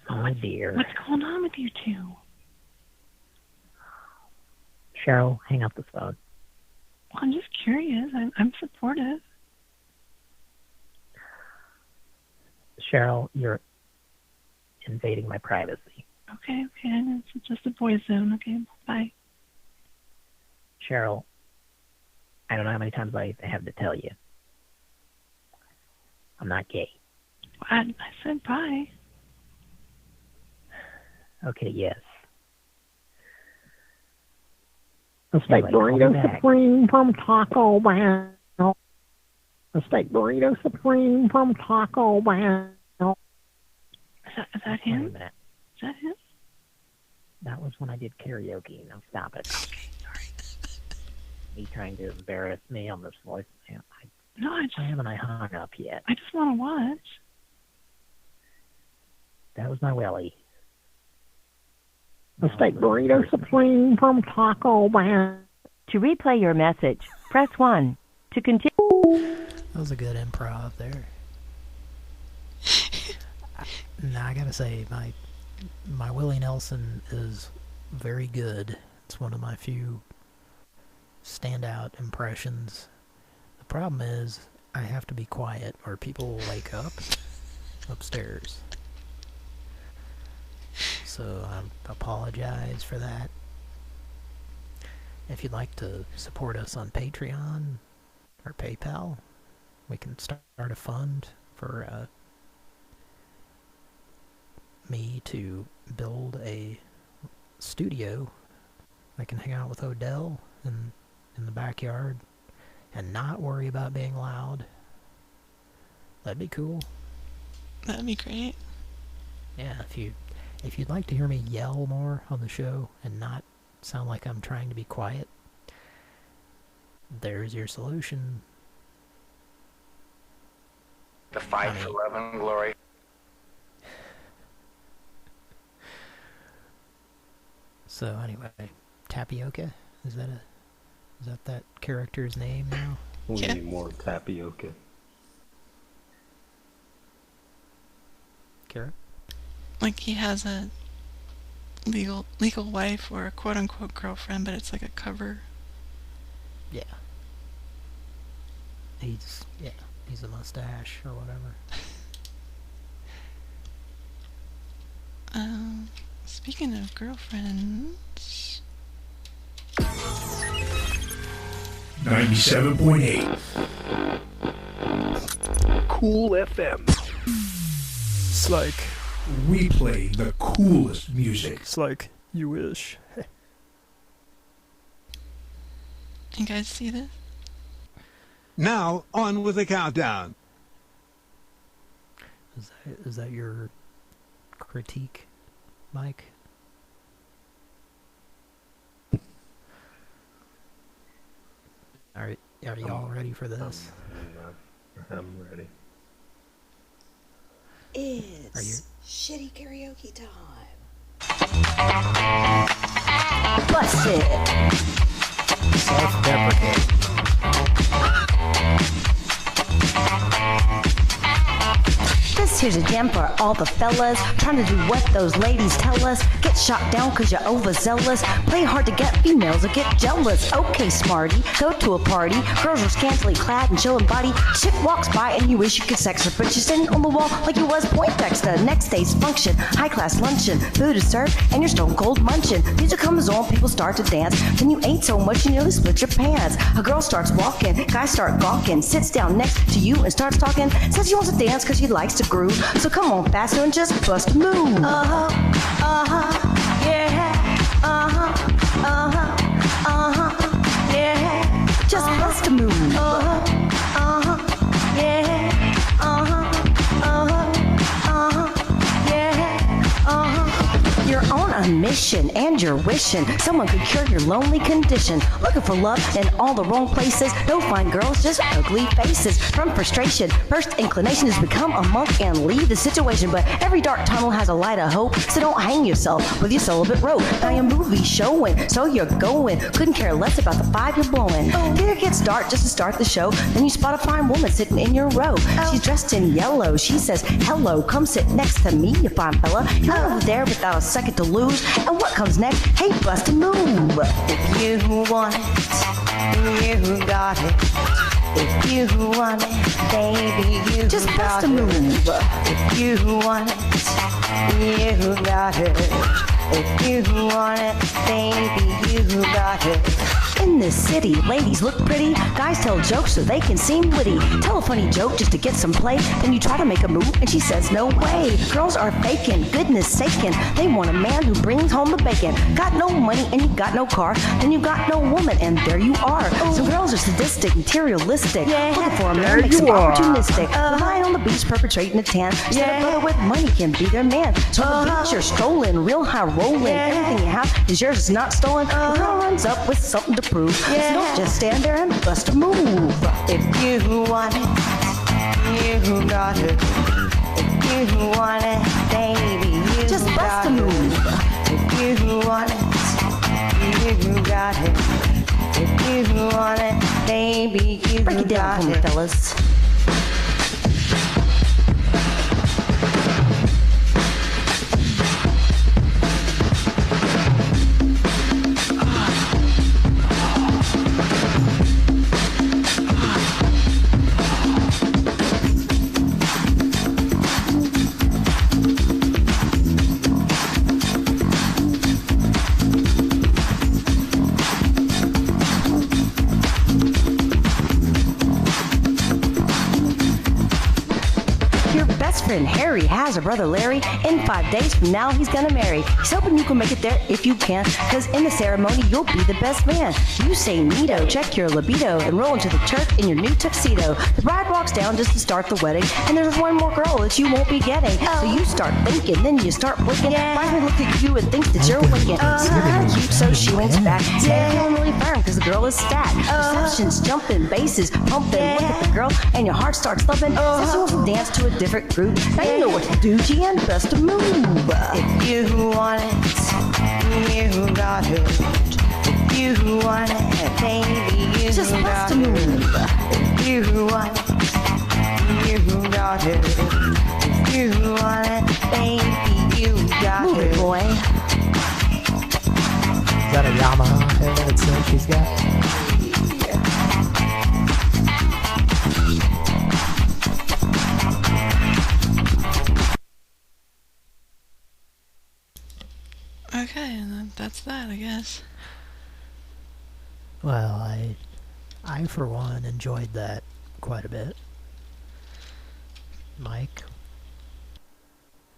Oh, dear. What's going on with you two? Cheryl, hang up the phone. Well, I'm just curious. I'm supportive. Cheryl, you're invading my privacy. Okay, I know. It's just a boys' zone. Okay, bye. Cheryl, I don't know how many times I have to tell you. I'm not gay. Well, I said bye. Okay, yes. A steak burrito supreme from Taco Bell. A steak burrito supreme from Taco Bell. Is that him? Wait a minute. Is that him? That was when I did karaoke. Now stop it. Okay, sorry. Are you trying to embarrass me on this voicemail? No, Why haven't I hung up yet? I just want to watch. That was my Willie. A steak burrito supreme from Taco Bell. To replay your message, press 1. To continue. That was a good improv there. Now I gotta say, my Willie Nelson is very good. It's one of my few standout impressions. The problem is, I have to be quiet or people will wake up upstairs. So I apologize for that. If you'd like to support us on Patreon or PayPal, we can start a fund for me to build a studio. I can hang out with Odell in the backyard and not worry about being loud. That'd be cool. That'd be great. Yeah, if you'd like to hear me yell more on the show and not sound like I'm trying to be quiet, there's your solution. The fight for love and glory. So anyway, Tapioca, is that character's name now? We need more tapioca. Carrot? Like he has a legal wife or a quote-unquote girlfriend, but it's like a cover. Yeah. He's a mustache or whatever. Speaking of girlfriends... 97.8 Cool FM. It's like we play the coolest music. It's like you wish. You guys see this? Now, on with the countdown. Is that your critique, Mike? Are y'all ready for this? I'm ready. It's shitty karaoke time. Bust it. Self-deprecating. This here's a jam for all the fellas trying to do what those ladies tell us. Get shot down cause you're overzealous. Play hard to get females or get jealous. Okay, smarty, go to a party. Girls are scantily clad and showing body. Chick walks by and you wish you could sex her, but you're sitting on the wall like you was Poindexter. Next day's function, high class luncheon, food is served and you're stone cold munching. Music comes on, people start to dance. Then you ate so much you nearly split your pants. A girl starts walking, guys start gawking, sits down next to you and starts talking. Says she wants to dance cause she likes to groove. So come on faster and just bust a move. Yeah, yeah, just bust a move. Yeah, yeah, you're on a mission and you're wishing someone could cure your lonely condition. Looking for love in all the wrong places. No fine girls, just ugly faces. From frustration, first inclination is become a monk and leave the situation. But every dark tunnel has a light of hope, so don't hang yourself with your celibate rope. Now your movie's showing, so you're going. Couldn't care less about the vibe you're blowing. Then it gets dark just to start the show. Then you spot a fine woman sitting in your row. She's dressed in yellow. She says, hello, come sit next to me, you fine fella. You're over there without a second to lose. And what comes next? Hey, bust a move. If you want it, you got it. If you want it, baby, you just bust a move. If you want it, you got it. If you want it, baby, you got it. In this city, ladies look pretty. Guys tell jokes so they can seem witty. Tell a funny joke just to get some play. Then you try to make a move and she says no way. Girls are faking, goodness saking. They want a man who brings home the bacon. Got no money and you got no car. Then you got no woman and there you are. Some girls are sadistic, materialistic. Looking for a man makes them opportunistic. Lying on the beach perpetrating a tan. Instead a brother with money can be their man. So on the beach you're strolling, real high rolling. Everything you have is yours, is not stolen. The girl runs up with something to prove. So don't just stand there and bust a move. If you want it, you got it. If you want it, baby, you just bust a move. If you want it, you got it. If you want it, baby, you break it down for me, fellas. Harry has a brother Larry. In 5 days from now, he's gonna marry. He's hoping you can make it there if you can, cause in the ceremony, you'll be the best man. You say neato, check your libido, and roll into the turf in your new tuxedo. The bride walks down just to start the wedding, and there's one more girl that you won't be getting. So you start thinking, then you start blinking. Bridesmaid looks at you and thinks that you're winking. Cute, so she winks back. Head feeling really firm, cause the girl is stacked. Reception's jumping, basses pumping. Look at the girl, and your heart starts thumping. Says you want to dance to a different group. Now you know what to do, G, and best to move. If you want it, you got it. If you want it, baby, you just got it. If you want it, you got it. If you want it, baby, you got it. Move it, boy. Is that a Yamaha headset she's got? Okay, and then that's that, I guess. Well, I for one enjoyed that quite a bit. Mike,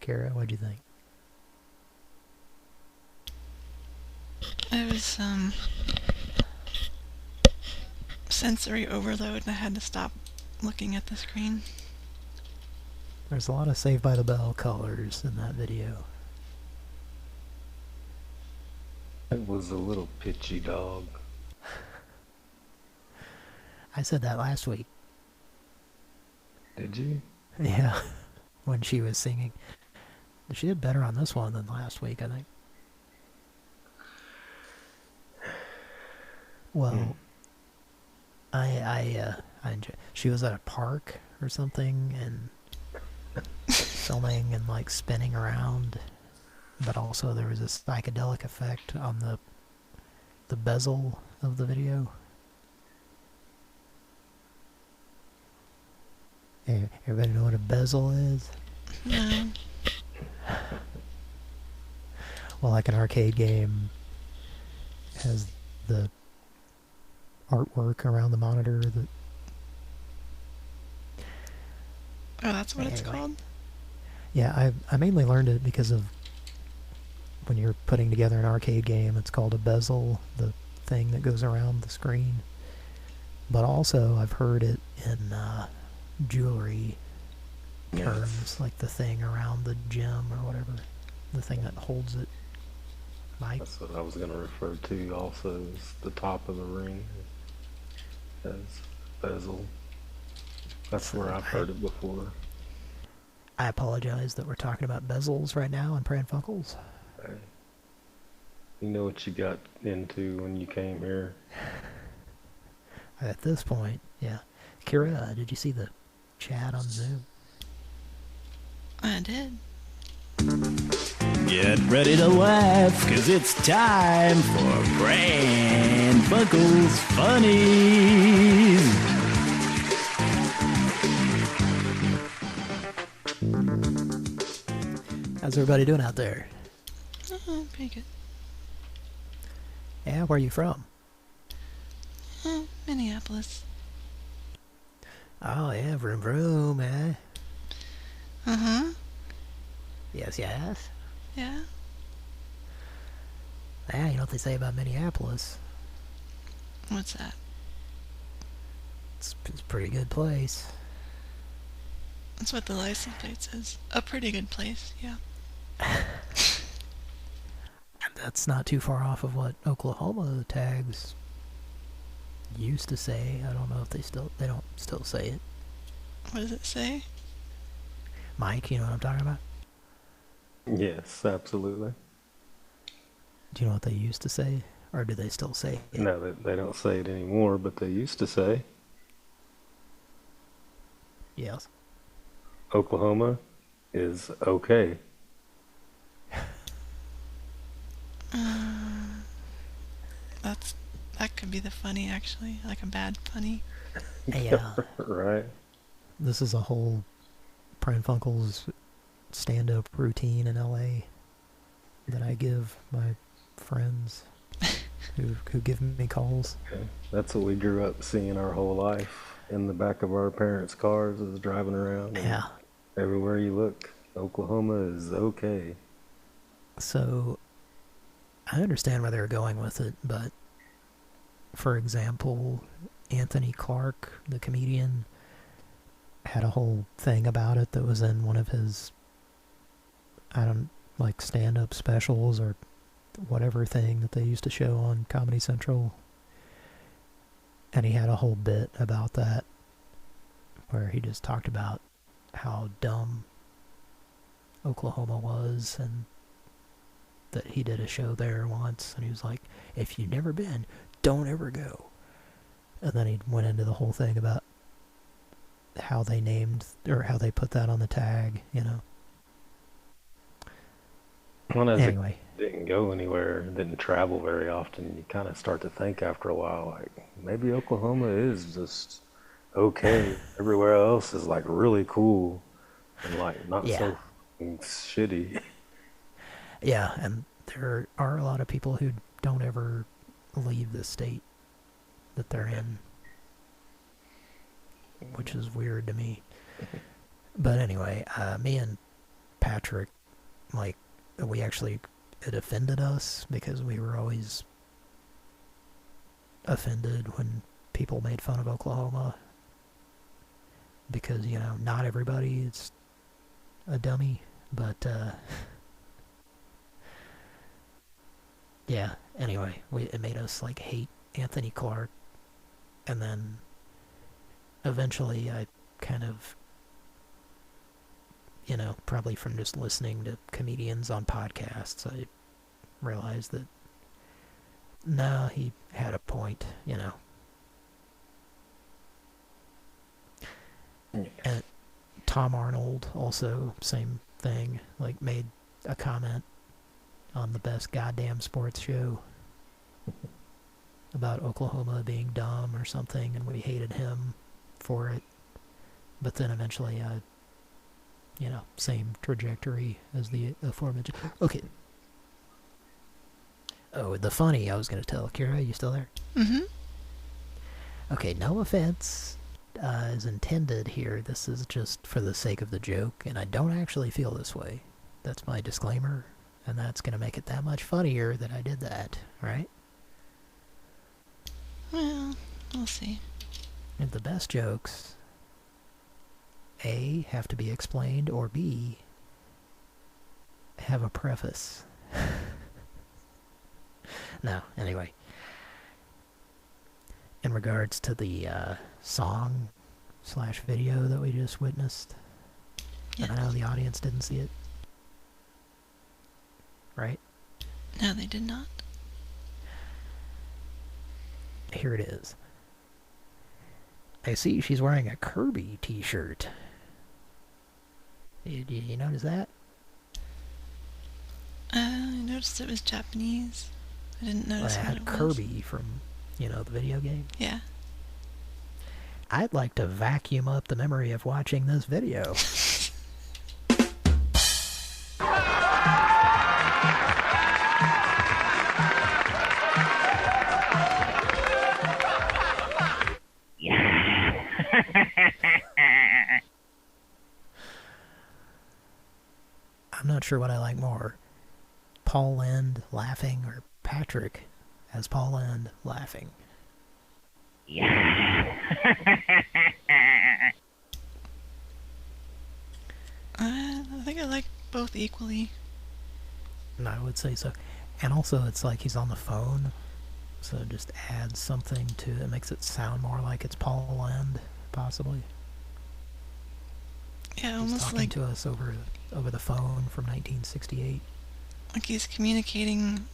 Kara, what'd you think? It was sensory overload, and I had to stop looking at the screen. There's a lot of Saved by the Bell colors in that video. It was a little pitchy dog. I said that last week. Did you? Yeah, when she was singing. She did better on this one than last week, I think. Well, I enjoy. She was at a park or something and filming and like spinning around, but also there was a psychedelic effect on the bezel of the video. Hey, everybody know what a bezel is? No. Well, like an arcade game has the artwork around the monitor that... Oh, that's what it's called? Yeah, I mainly learned it because of when you're putting together an arcade game, it's called a bezel, the thing that goes around the screen. But also, I've heard it in jewelry terms, like the thing around the gem or whatever, the thing that holds it. Mike? That's what I was going to refer to also, is the top of the ring as bezel. That's where I've heard it before. I apologize that we're talking about bezels right now on Pran Funkels. Hey, you know what you got into when you came here. At this point, yeah. Kira, did you see the chat on Zoom? I did. Get ready to laugh, cause it's time for Pran Funkels Funnies. How's everybody doing out there? Pretty good. Yeah, where are you from? Minneapolis. Oh yeah, vroom vroom, eh? Uh-huh. Yes, yes. Yeah. Yeah, you know what they say about Minneapolis? What's that? It's a pretty good place. That's what the license plate says. A pretty good place, yeah. That's not too far off of what Oklahoma tags used to say. I don't know if they don't still say it. What does it say? Mike, you know what I'm talking about? Yes, absolutely. Do you know what they used to say? Or do they still say it? No, they don't say it anymore, but they used to say. Yes. Oklahoma is okay. That could be the funny, actually, like a bad funny. Yeah. Right. This is a whole Pran Funkels stand-up routine in LA that I give my friends who give me calls. Okay. That's what we grew up seeing our whole life in the back of our parents' cars, is driving around. Yeah. Everywhere you look, Oklahoma is okay. So, I understand where they're going with it, but, for example, Anthony Clark, the comedian, had a whole thing about it that was in one of his, like stand-up specials or whatever thing that they used to show on Comedy Central. And he had a whole bit about that, where he just talked about how dumb Oklahoma was, and that he did a show there once, and he was like, if you've never been, don't ever go. And then he went into the whole thing about how they named, or how they put that on the tag, you know. Well, as anyway. It didn't go anywhere, didn't travel very often, you kind of start to think after a while, like, maybe Oklahoma is just okay. Everywhere else is, like, really cool and, like, not so shitty. Yeah, and there are a lot of people who don't ever leave the state that they're in, which is weird to me. But anyway, me and Patrick, like, we actually, it offended us because we were always offended when people made fun of Oklahoma. Because, you know, not everybody is a dummy, but, yeah, anyway, it made us, like, hate Anthony Clark, and then eventually I kind of, you know, probably from just listening to comedians on podcasts, I realized that, no, he had a point, you know. And Tom Arnold also, same thing, like, made a comment on the best goddamn sports show about Oklahoma being dumb or something, and we hated him for it. But then eventually, you know, same trajectory as the aforementioned. Okay. Oh, the funny I was going to tell. Kira, you still there? Mm-hmm. Okay, no offense is intended here. This is just for the sake of the joke, and I don't actually feel this way. That's my disclaimer, and that's going to make it that much funnier that I did that, right? Well, we'll see. And the best jokes, A, have to be explained, or B, have a preface. No, anyway. In regards to the song/video that we just witnessed, yes. And I know the audience didn't see it. Right? No, they did not. Here it is. I see she's wearing a Kirby t-shirt. Did you notice that? I noticed it was Japanese. I didn't notice what it was. Kirby from, you know, the video game? Yeah. I'd like to vacuum up the memory of watching this video. I'm not sure what I like more. Paul Lynde laughing or Patrick as Paul Lynde laughing. I think I like both equally. I would say so. And also it's like he's on the phone, so it just adds something to it. Makes it sound more like it's Paul Lynde, possibly. Yeah, he's almost talking like to us over the phone from 1968. Like he's communicating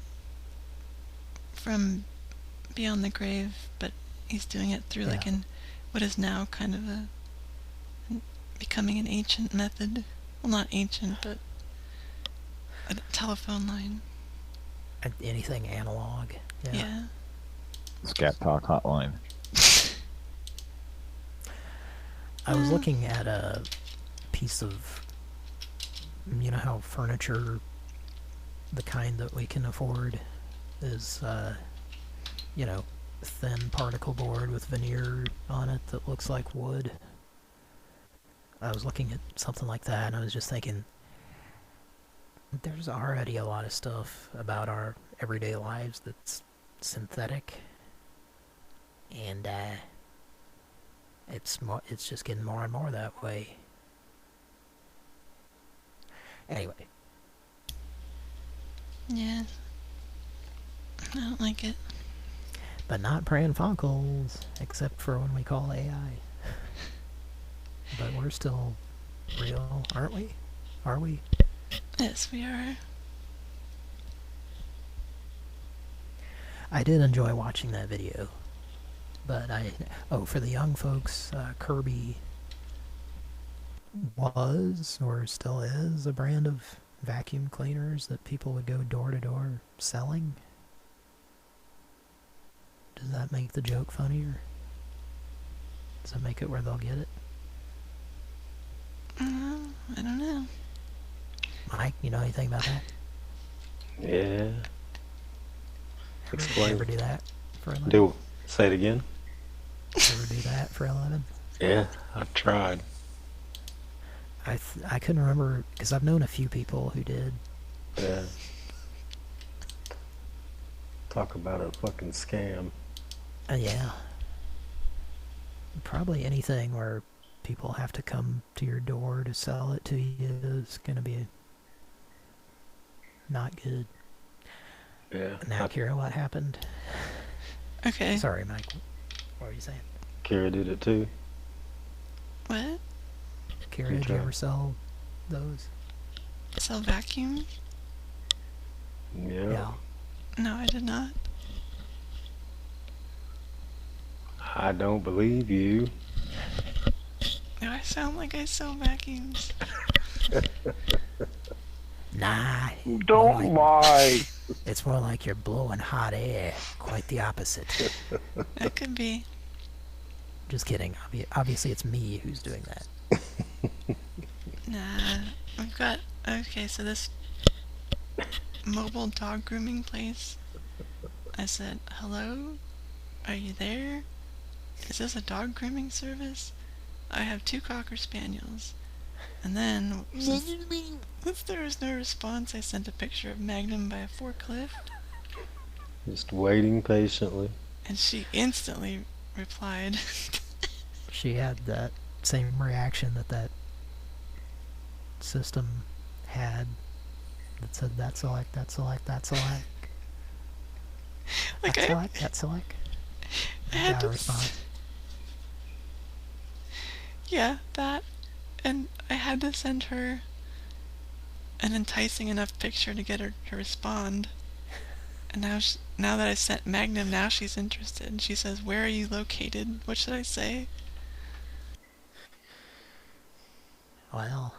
from beyond the grave, but he's doing it through like what is now kind of becoming an ancient method. Well, not ancient, but a telephone line. Anything analog. Yeah. Scat Talk Hotline. I was looking at a piece of, you know how furniture, the kind that we can afford, is, you know, thin particle board with veneer on it that looks like wood. I was looking at something like that, and I was just thinking, there's already a lot of stuff about our everyday lives that's synthetic, and it's just getting more and more that way. Anyway. Yeah. I don't like it. But not Pran Funkels, except for when we call AI. But we're still real, aren't we? Are we? Yes, we are. I did enjoy watching that video. But for the young folks, Kirby was, or still is, a brand of vacuum cleaners that people would go door to door selling. Does that make the joke funnier? Does that make it where they'll get it? I don't know. Mike, you know anything about that? Yeah. Explain. Did you ever do that for a living? Say it again. Ever do that for a living? Yeah, I tried. I couldn't remember, because I've known a few people who did. Yeah. Talk about a fucking scam. Yeah. Probably anything where people have to come to your door to sell it to you is going to be not good. Yeah. Now, Kira, what happened? Okay. Sorry, Mike. What were you saying? Kira did it too. What? Kira, did you ever sell those? Sell vacuums? Yeah. No, I did not. I don't believe you. Do I sound like I sell vacuums? Nah. Don't lie. It's more like you're blowing hot air. Quite the opposite. That could be. Just kidding. Obviously, it's me who's doing that. Nah. I've got... Okay, so this mobile dog grooming place. I said, hello? Are you there? Is this a dog grooming service? I have 2 Cocker Spaniels. And then, since there was no response, I sent a picture of Magnum by a forklift. Just waiting patiently. And she instantly replied. She had that same reaction that system had. That said, that's select, that's select, that's select. Like that's select, that's select. I had to respond. Yeah, that. And I had to send her an enticing enough picture to get her to respond. And now that I sent Magnum, now she's interested. And she says, where are you located? What should I say? Well...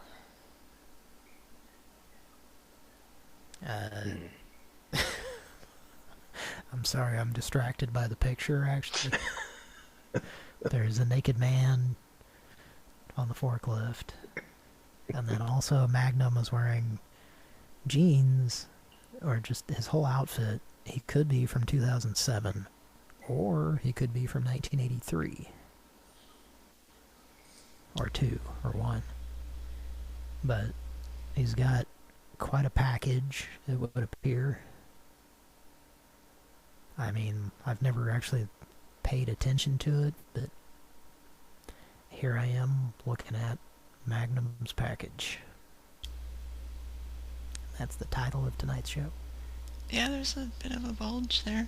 I'm sorry, I'm distracted by the picture, actually. There's a naked man on the forklift. And then also Magnum was wearing jeans, or just his whole outfit. He could be from 2007, or he could be from 1983. Or 2, or 1. But he's got quite a package, it would appear. I mean, I've never actually paid attention to it, but here I am looking at Magnum's package. That's the title of tonight's show. Yeah, there's a bit of a bulge there.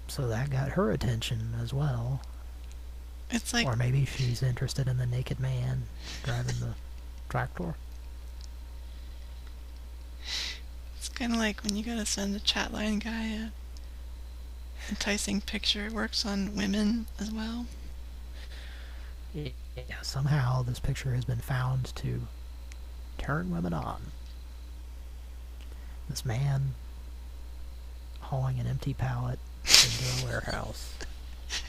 So that got her attention as well. It's like... Or maybe she's interested in the naked man driving the tractor. It's kind of like when you gotta send a chat line guy a enticing picture. It works on women as well. Yeah, somehow this picture has been found to turn women on. This man hauling an empty pallet into a warehouse.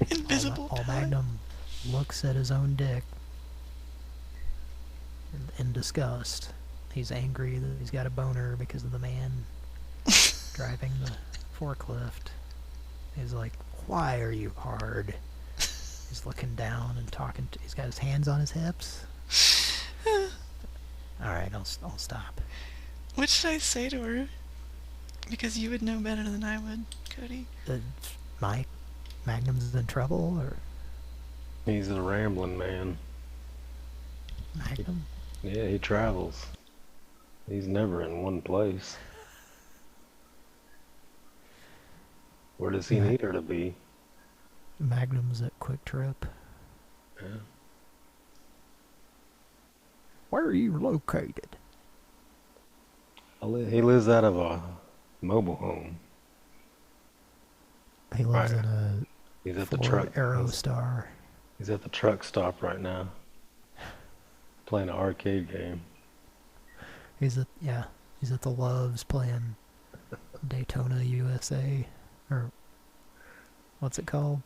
Invisible All pallet. Magnum looks at his own dick in disgust. He's angry that he's got a boner because of the man driving the forklift. He's like, why are you hard? He's looking down and talking to... He's got his hands on his hips. Alright, I'll stop. What should I say to her? Because you would know better than I would, Cody. Mike, Magnum's in trouble, or? He's a rambling man. Magnum? Yeah, he travels. He's never in one place. Where does he need her to be? Magnum's at Quick Trip. Yeah. Where are you located? He lives out of a mobile home. He lives in a He's at the Ford truck. Aerostar. He's at the truck stop right now. Playing an arcade game. He's at the Loves playing Daytona USA, or what's it called?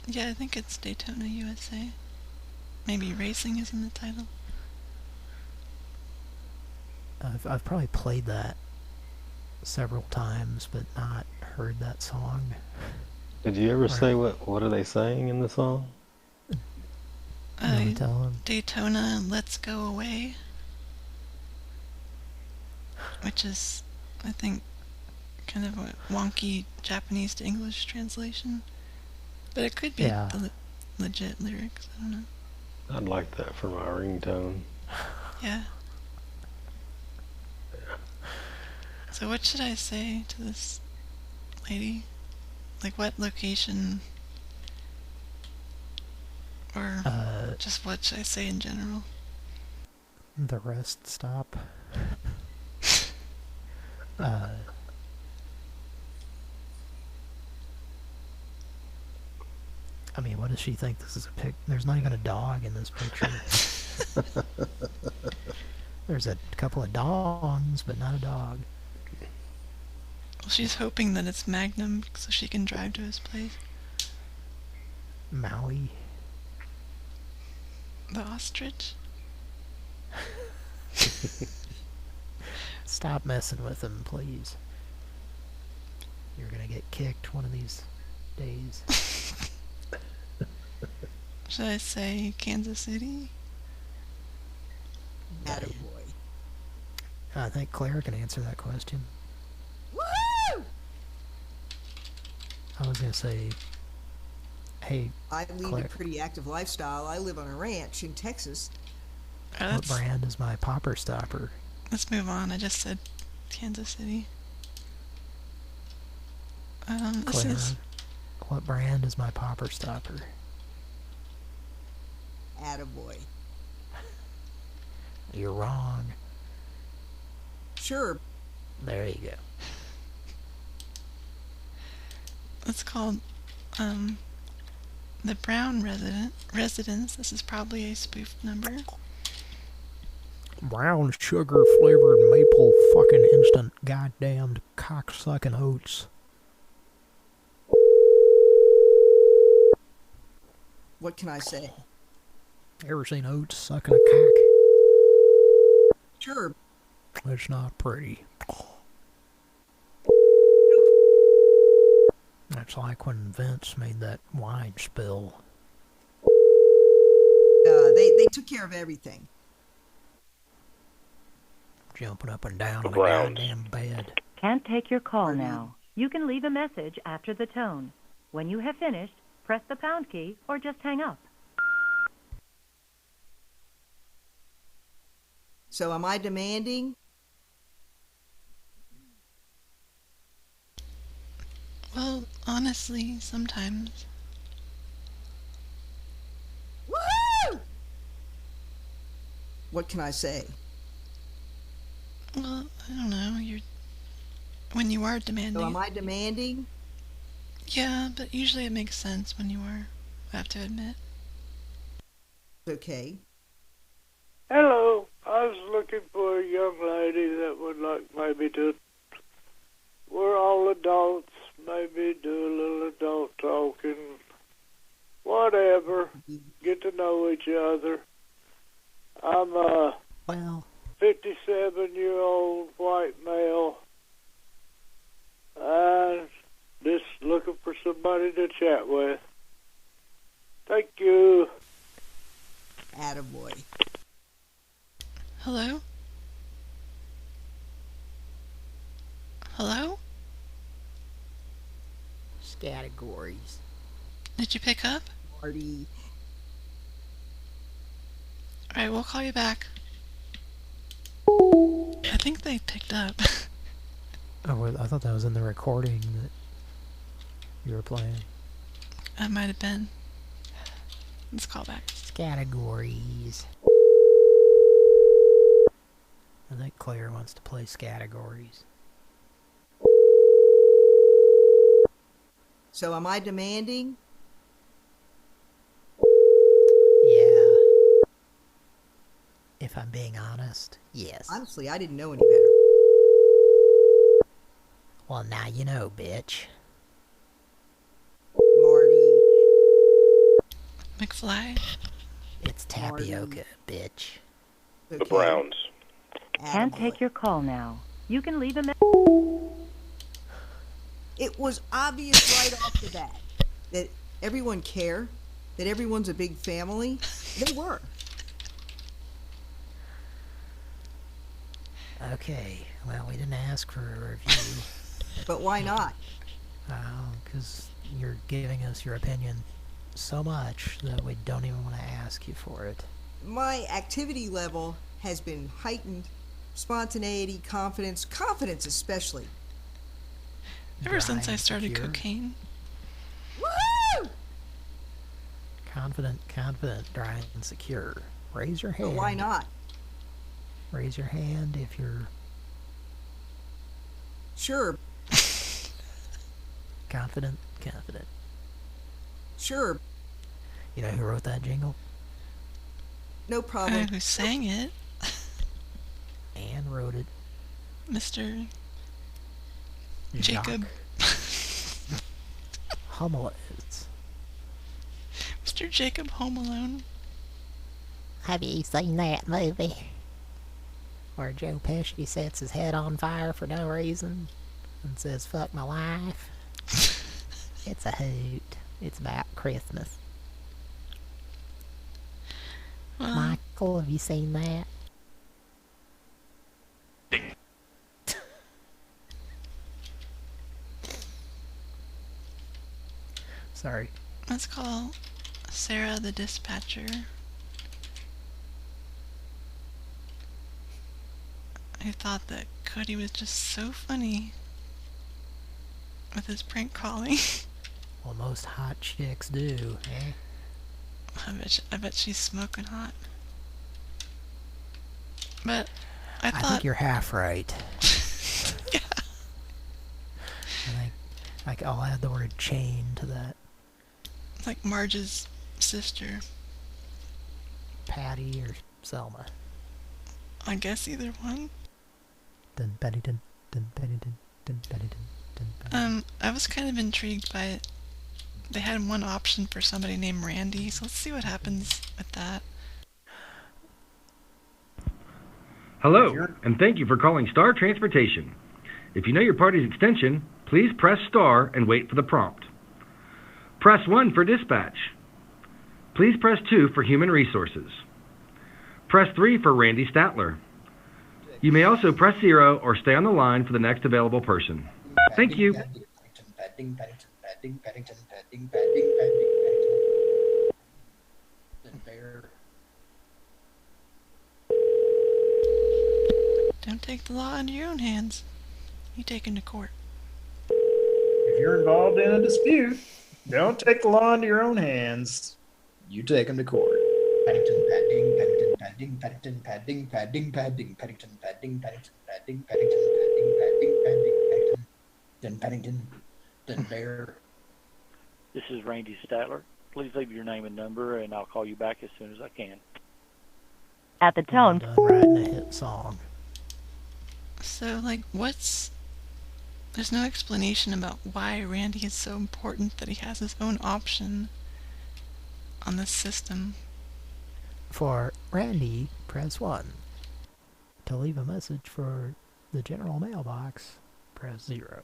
Yeah, I think it's Daytona USA. Maybe racing is in the title. I've probably played that several times, but not heard that song. Did you ever say what are they saying in the song? Tell him. Daytona, Let's Go Away. Which is, I think, kind of a wonky Japanese to English translation. But it could be the legit lyrics, I don't know. I'd like that for my ringtone. Yeah. So what should I say to this lady? Like what location? Or just what should I say in general? The rest stop. I mean, what does she think this is a pic? There's not even a dog in this picture. There's a couple of dogs, but not a dog. Well, she's hoping that it's Magnum so she can drive to his place. Maui. The ostrich? Stop messing with him, please. You're gonna get kicked one of these days. Should I say Kansas City? Attaboy. I think Claire can answer that question. Woo! I was gonna say, hey, I lead Claire, a pretty active lifestyle. I live on a ranch in Texas. what brand is my popper stopper? Let's move on. I just said Kansas City. Claire, what brand is my popper stopper? Attaboy. You're wrong. Sure. There you go. It's called the Brown Residence. This is probably a spoof number. Brown sugar flavored maple fucking instant goddamned cocksucking oats. What can I say? Ever seen oats sucking a cock? Sure. It's not pretty. That's like when Vince made that wine spill. They took care of everything. Jumping up and down on the goddamn bed. Can't take your call now. You can leave a message after the tone. When you have finished, press the pound key or just hang up. So am I demanding? Well, honestly, sometimes. Woohoo! What can I say? Well, I don't know. When you are demanding. So am I demanding? Yeah, but usually it makes sense when you are, I have to admit. Okay. Hello. I was looking for a young lady that would like maybe to... We're all adults. Maybe do a little adult talking. Whatever. Get to know each other. I'm a 57-year-old white male. And just looking for somebody to chat with. Thank you. Attaboy. Hello? Hello? Categories. Did you pick up? Marty. Alright, we'll call you back. I think they picked up. Oh, well, I thought that was in the recording that you were playing. That might have been. Let's call back. Categories. I think Claire wants to play categories. So am I demanding? Yeah. If I'm being honest, yes. Honestly, I didn't know any better. Well, now you know, bitch. Marty. McFly. It's tapioca, bitch. The Browns. Can't take your call now. You can leave a message. It was obvious right off the bat that everyone cared, that everyone's a big family. They were. Okay, well, we didn't ask for a review. But why not? Because you're giving us your opinion so much that we don't even want to ask you for it. My activity level has been heightened. Spontaneity, confidence especially. Ever since I started cocaine. Woohoo! Confident, dry and secure. Raise your hand. But why not? Raise your hand if you're... Sure. Confident. Sure. You know who wrote that jingle? No problem. Who sang it? Anne wrote it. Mr. Jacques Jacob. Hummelitz. Mr. Jacob Home Alone. Have you seen that movie? Where Joe Pesci sets his head on fire for no reason and says, fuck my life. It's a hoot. It's about Christmas. Well, Michael, have you seen that? Sorry. let's call Sarah the dispatcher. I thought that Cody was just so funny with his prank calling. Well, most hot chicks do, eh? I bet she's smoking hot. But I think you're half right. Yeah. I think I'll add the word chain to that. It's like Marge's sister. Patty or Selma. I guess either one. I was kind of intrigued by it. They had one option for somebody named Randy, so let's see what happens with that. Hello, and thank you for calling Star Transportation. If you know your party's extension, please press star and wait for the prompt. Press 1 for dispatch. Please press 2 for human resources. Press 3 for Randy Statler. You may also press 0 or stay on the line for the next available person. Thank you. Don't take the law into your own hands. You take him to court. If you're involved in a dispute, don't take the law into your own hands. You take them to court. Paddington, padding, Paddington, padding, Paddington, padding, padding, padding, Paddington, padding, Paddington, padding, Paddington, padding, padding, Paddington, then Paddington, then Bear. This is Randy Statler. Please leave your name and number, and I'll call you back as soon as I can. At the tone. Done writing a hit song. So, like, there's no explanation about why Randy is so important that he has his own option on this system. For Randy, press 1. To leave a message for the general mailbox, press 0.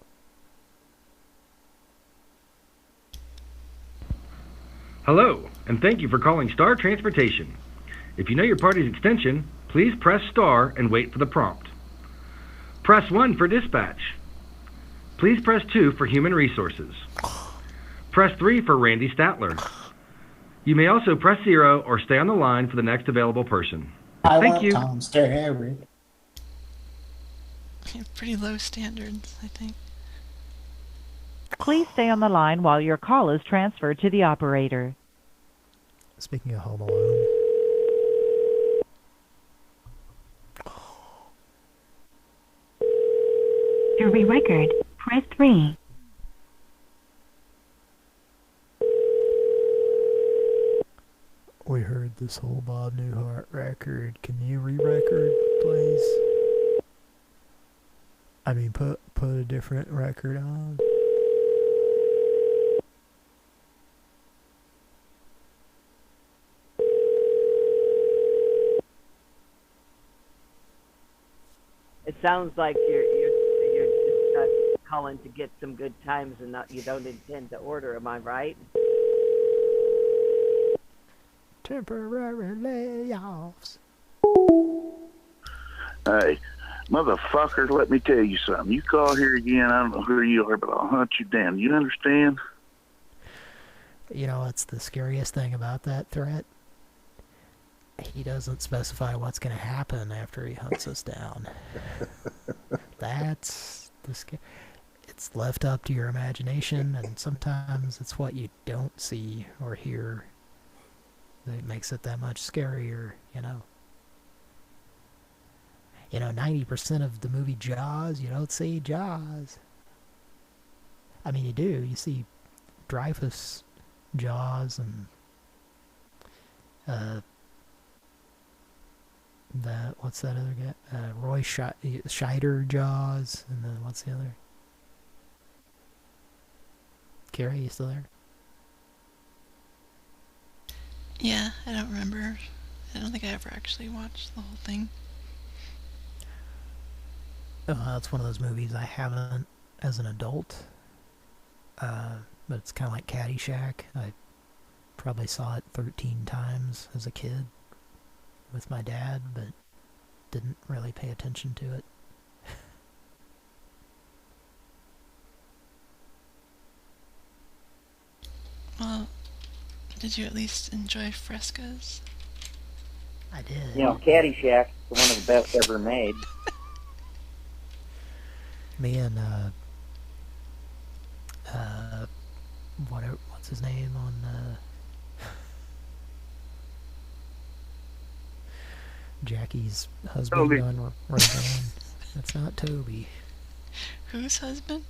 Hello, and thank you for calling Star Transportation. If you know your party's extension, please please press star and wait for the prompt. Press 1 for dispatch. Please press 2 for human resources. Press 3 for Randy Statler. You may also press 0 or stay on the line for the next available person. Thank you. Tom Sterry. You have pretty low standards, I think. Please stay on the line while your call is transferred to the operator. Speaking of Home Alone. To re-record, press 3. We heard this whole Bob Newhart record. Can you re-record, please? I mean, put a different record on. It sounds like you're just calling to get some good times and you don't intend to order. Am I right? Temporary layoffs. Hey, motherfucker, let me tell you something. You call here again, I don't know who you are, but I'll hunt you down. You understand? You know what's the scariest thing about that threat? He doesn't specify what's going to happen after he hunts us down. That's the it's left up to your imagination, and sometimes it's what you don't see or hear that makes it that much scarier, you know. You know, 90% of the movie Jaws, you don't see Jaws. I mean, you do. You see Dreyfus Jaws and what's that other guy? Roy Scheider Jaws, and then what's the other? Carrie, you still there? Yeah, I don't remember. I don't think I ever actually watched the whole thing. It's one of those movies I haven't as an adult. But it's kind of like Caddyshack. I probably saw it 13 times as a kid with my dad, but didn't really pay attention to it. Well, did you at least enjoy Frescoes? I did. You know, Caddyshack is one of the best ever made. Me and what's his name on Jackie's husband Toby. on Roseanne. That's not Toby. Whose husband?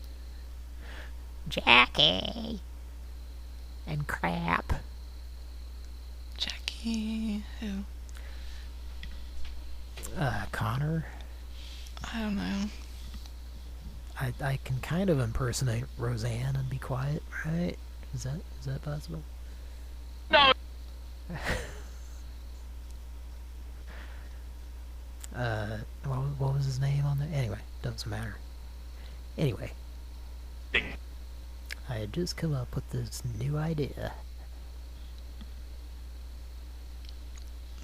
Jackie. And crap. Jackie who? Connor. I don't know. I can kind of impersonate Roseanne and be quiet, right? Is that possible? No. What was his name on there? Anyway, doesn't matter. Anyway, I had just come up with this new idea.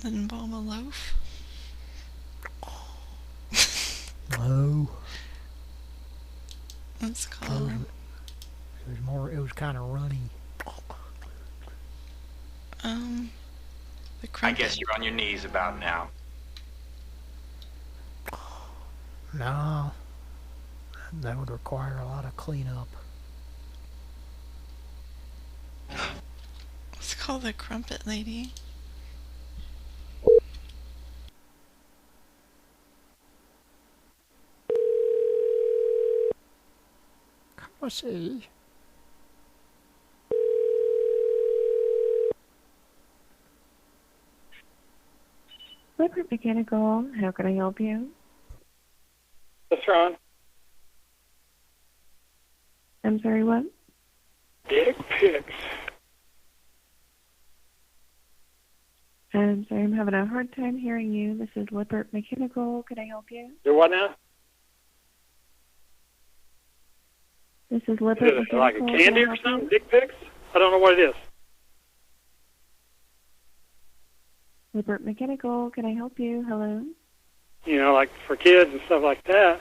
Didn't involve a loaf? No. It's called... It was kind of runny. The I guess you're on your knees about now. No. That would require a lot of cleanup. It's called the Crumpet Lady. Come see. Liquid Mechanical, how can I help you? That's Ron. I'm sorry, what? Dick pics. I'm sorry, I'm having a hard time hearing you. This is Lippert Mechanical. Can I help you? Do what now? This is Is Lippert it Mechanical. like a candy Can I or help something? you? Dick pics? I don't know what it is. Lippert Mechanical, can I help you? Hello? You know, like for kids and stuff like that.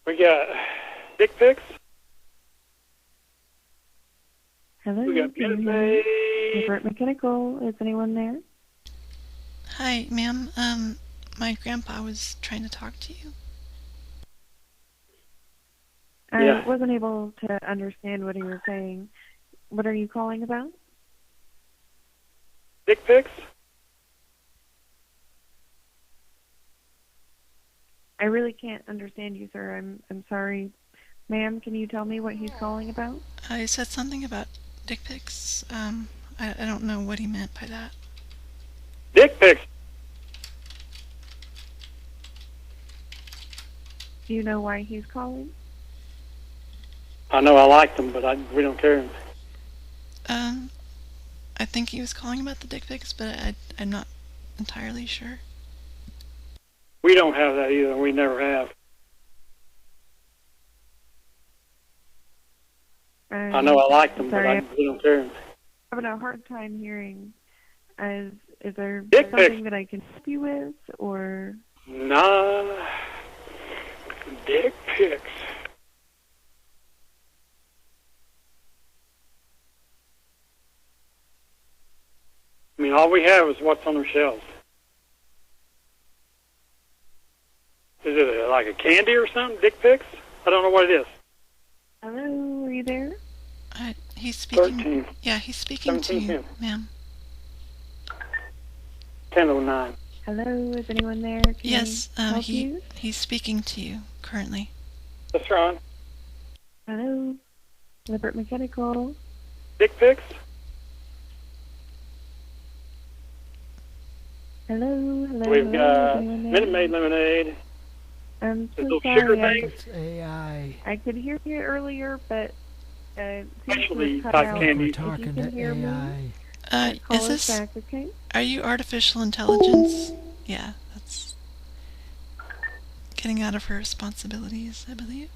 We got dick pics. Hello? We got Can you hear me? Lippert Mechanical, is anyone there? Hi, ma'am. My grandpa was trying to talk to you. I wasn't able to understand what you were saying. What are you calling about? Dick pics? I really can't understand you, sir. I'm sorry. Ma'am, can you tell me what he's calling about? He said something about dick pics. I don't know what he meant by that. Dick pics? Do you know why he's calling? I know I like them, but we don't carry them. I think he was calling about the dick pics, but I'm not entirely sure. We don't have that either. We never have. I know I like them, sorry, but we don't carry them. I'm having a hard time hearing. Is there Dick something pics. that I can help you with, or? Nah. Dick pics. I mean, all we have is what's on the shelves. Is it like a candy or something? Dick pics? I don't know what it is. Hello, are you there? He's speaking. 13. Yeah, he's speaking to you, 17. ma'am. 10:09. Hello, is anyone there? Can Yes, I help you? he's speaking to you currently. That's Ron. Hello, Lippert Mechanical. Dick pics? Hello, hello. We've got is anyone there? Minute Maid lemonade. I'm so little sorry. sugar things. AI. I could hear you earlier, but Specialty cut type out. candy. If you can hear me, call Is us this? back, okay? Are you artificial intelligence? Yeah, that's getting out of her responsibilities, I believe.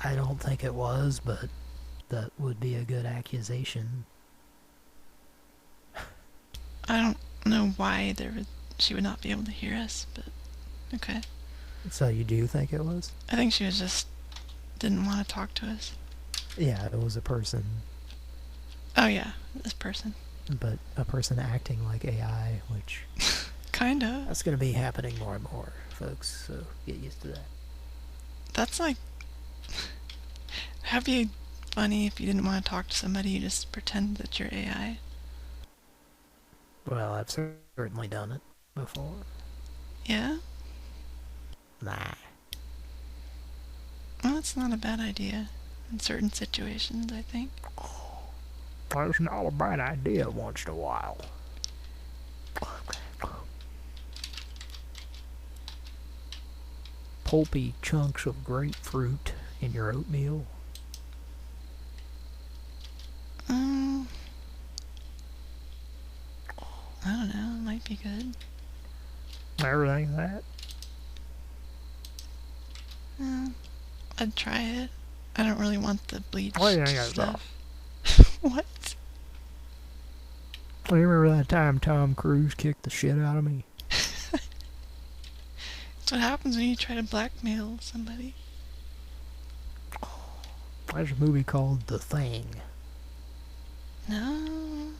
I don't think it was, but that would be a good accusation. I don't know why she would not be able to hear us, but okay. So you do think it was? I think she was just didn't want to talk to us. Yeah, it was a person. Oh yeah, this person. But a person acting like AI, which... Kinda. That's going to be happening more and more, folks, so get used to that. That's like... That'd be funny if you didn't want to talk to somebody, you just pretend that you're AI. Well, I've certainly done it before. Yeah? Nah. Well, that's not a bad idea in certain situations, I think. It's not a bad idea once in a while. Pulpy chunks of grapefruit in your oatmeal. I don't know, it might be good. Everything that? I'd try it. I don't really want the bleach stuff. What? Well, you remember that time Tom Cruise kicked the shit out of me? That's what happens when you try to blackmail somebody. There's a movie called The Thing. No.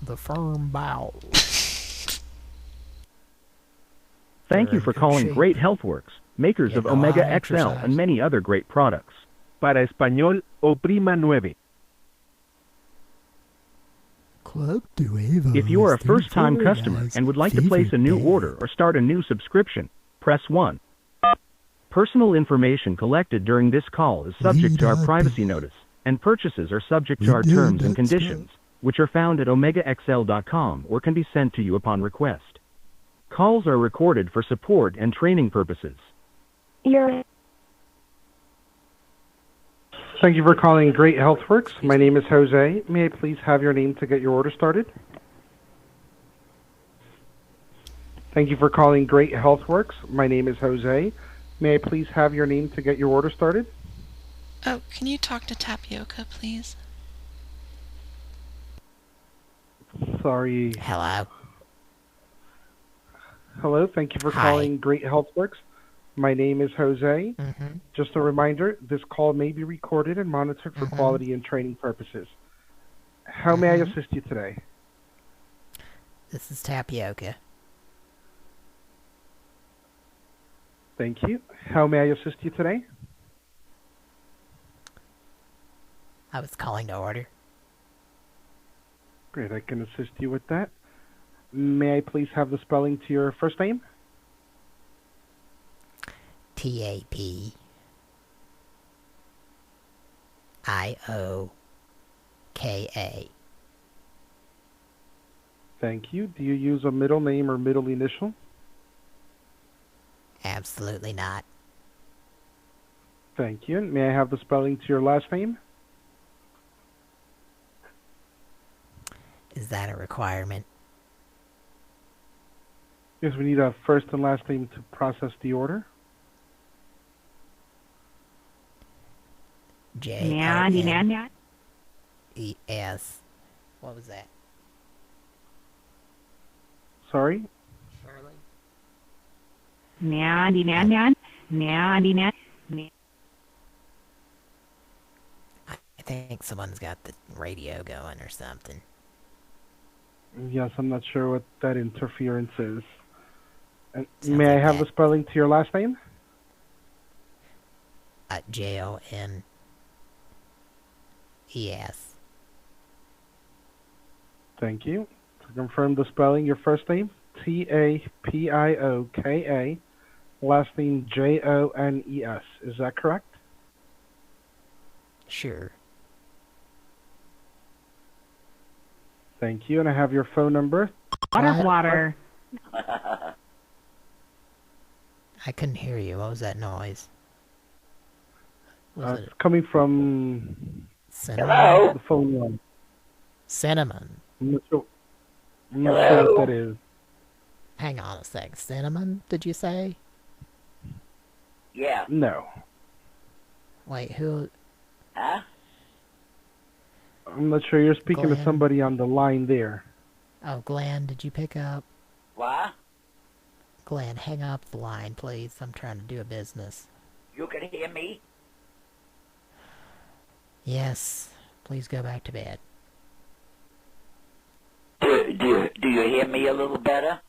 The Firm Bow. Thank you for calling Great Healthworks, makers of Omega XL and many other great products. Para español, oprima 9. If you are a first-time customer and would like to place a new order or start a new subscription, press 1. Personal information collected during this call is subject to our privacy notice, and purchases are subject to our terms and conditions, which are found at omegaxl.com or can be sent to you upon request. Calls are recorded for support and training purposes. Thank you for calling Great Healthworks. My name is Jose. May I please have your name to get your order started? Thank you for calling Great Healthworks. My name is Jose. May I please have your name to get your order started? Oh, can you talk to Tapioca, please? Sorry. Hello. Hello, thank you for Hi. calling Great Healthworks. My name is Jose. Just a reminder, this call may be recorded and monitored for quality and training purposes. How may I assist you today? This is Tapioca. Thank you. How may I assist you today? I was calling to order. Great, I can assist you with that. May I please have the spelling to your first name? Tapioka. Thank you. Do you use a middle name or middle initial? Absolutely not. Thank you. May I have the spelling to your last name? Is that a requirement? Yes, we need a first and last name to process the order. J-O-N-E-S. What was that? Sorry? Shirley? I think someone's got the radio going or something. Yes, I'm not sure what that interference is. And may I have the spelling to your last name? J-O-N-E-S. Thank you. To confirm the spelling, your first name, Tapioka, last name Jones. Is that correct? Sure. Thank you. And I have your phone number. Water. I couldn't hear you. What was that noise? It's coming from Cinnamon? the phone line. Cinnamon. I'm not sure what that is. Hang on a sec. Cinnamon, did you say? Yeah. No. Wait, who? Huh? I'm not sure. You're speaking to Glenn? somebody on the line there. Oh, Glenn, did you pick up? What? Glenn, hang up the line, please. I'm trying to do a business. You can hear me? Yes. Please go back to bed. Do you hear me a little better?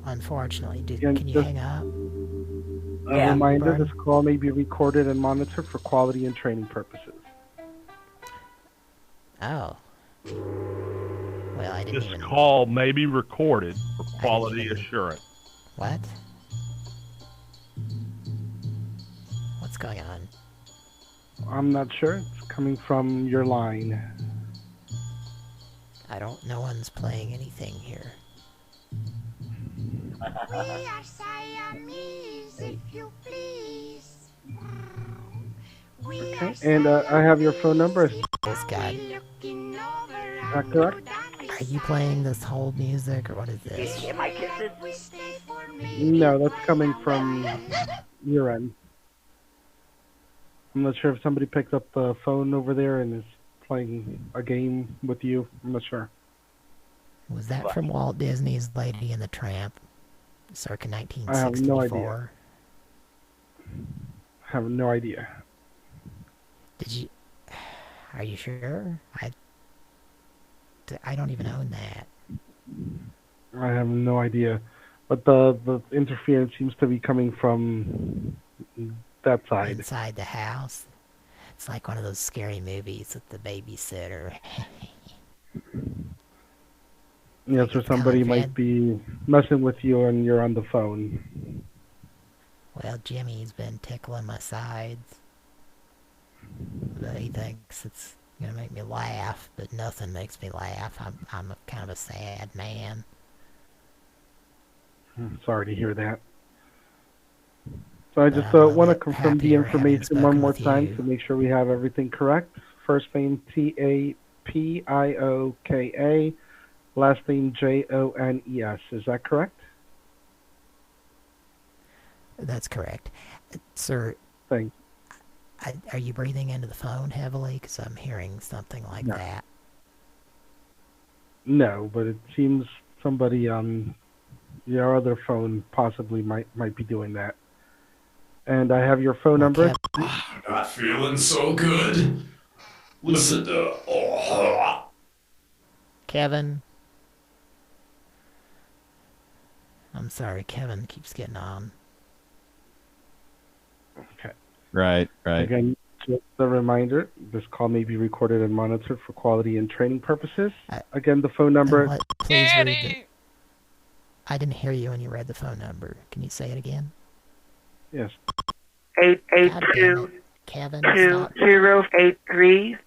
Unfortunately, can you hang up? A reminder, Brian? this call may be recorded and monitored for quality and training purposes. Oh. Well, I didn't This even... call may be recorded for quality assurance. What? What's going on? I'm not sure. It's coming from your line. No one's playing anything here. We are Siamese, if you please. Okay, and I have your phone number. This guy. Is that correct? Are you playing this whole music, or what is this? Hear my kisses? No, that's coming from your end. I'm not sure if somebody picked up the phone over there and is playing a game with you. I'm not sure. Was that from Walt Disney's Lady and the Tramp, circa I 1964? have no idea. I have no idea. Did you... Are you sure? I don't even own that. I have no idea. But the interference seems to be coming from that side. Inside the house. It's like one of those scary movies with the babysitter. Yes, or somebody might be messing with you and you're on the phone. Well, Jimmy's been tickling my sides. But he thinks it's gonna make me laugh, but nothing makes me laugh. I'm kind of a sad man. Sorry to hear that. So I just want to confirm the information one more time to make sure we have everything correct. First name Tapioka, last name Jones. Is that correct? That's correct. Sir, Thanks. Are you breathing into the phone heavily? Because I'm hearing something like that. No, but it seems somebody on your other phone possibly might be doing that. And I have your phone number. Not feeling so good. Listen to. Kevin. I'm sorry, Kevin keeps getting on. Okay. Right. Again, just a reminder, this call may be recorded and monitored for quality and training purposes. Again, the phone number... Please read it. I didn't hear you when you read the phone number. Can you say it again? Yes. 882 Kevin, 2083.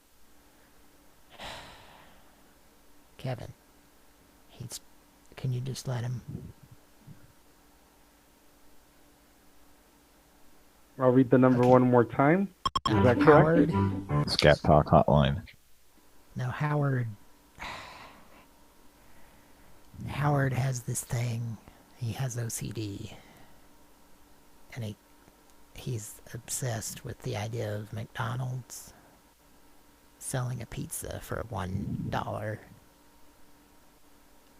Kevin, can you just let him? I'll read the number one more time. Is that correct? Howard? Scat Talk Hotline. No, Howard has this thing. He has OCD. And he's obsessed with the idea of McDonald's selling a pizza for $1.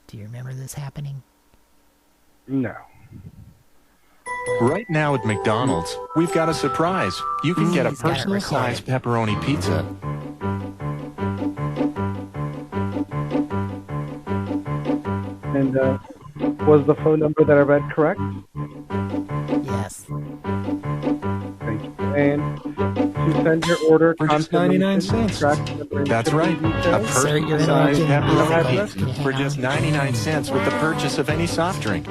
Do you remember this happening? No. Right now at McDonald's, we've got a surprise. You can get a personal-sized pepperoni pizza. And was the phone number that I read correct? Yes. Thank you. And to send your order for just 99 cents. That's right. A personal-sized pepperoni pizza for just 99 cents with the purchase of any soft drink.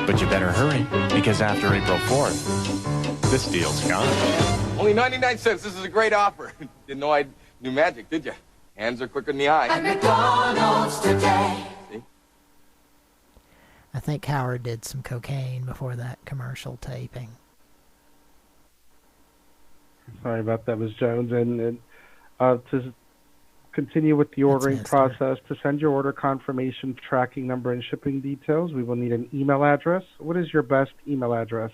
But you better hurry, because after April 4th, this deal's gone. Only 99 cents. This is a great offer. Didn't know I knew magic, did you? Hands are quicker than the eye. At McDonald's today. See? I think Howard did some cocaine before that commercial taping. Sorry about that, Ms. Jones. And to continue with the ordering process, to send your order confirmation, tracking number, and shipping details, we will need an email address. What is your best email address?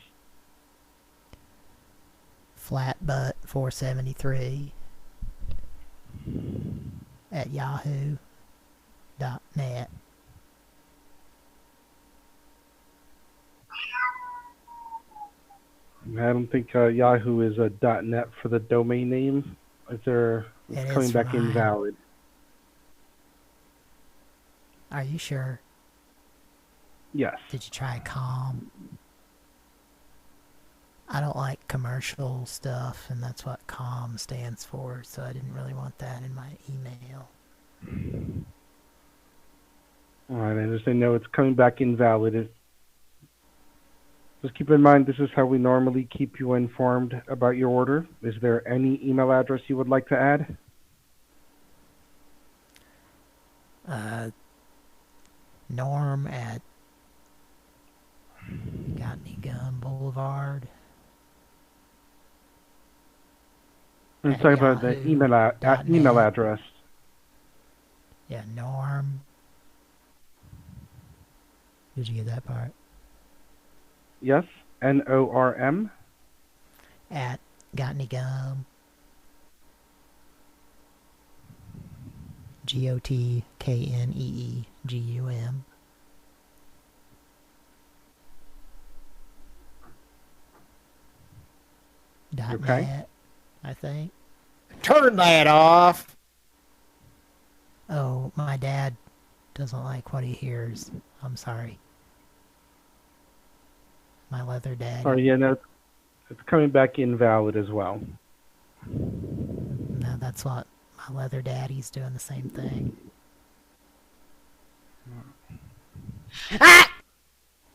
Flatbutt473 at yahoo.net. I don't think Yahoo is a .net for the domain name. It's coming back invalid. Are you sure? Yes. Did you try com? I don't like commercial stuff, and that's what com stands for, so I didn't really want that in my email. All right, I understand. No, it's coming back invalid. Just keep in mind, this is how we normally keep you informed about your order. Is there any email address you would like to add? Norm at Got Any Gun Boulevard. I'm talking about the email address. Yeah, Norm. Did you get that part? Yes, NORM. At Got Any Gum. GOTKNEEGUM. .net, I think. Turn that off. Oh, my dad doesn't like what he hears. I'm sorry. My leather daddy. Sorry, yeah, no, it's coming back invalid as well. No, that's what my leather daddy's doing the same thing. Ah!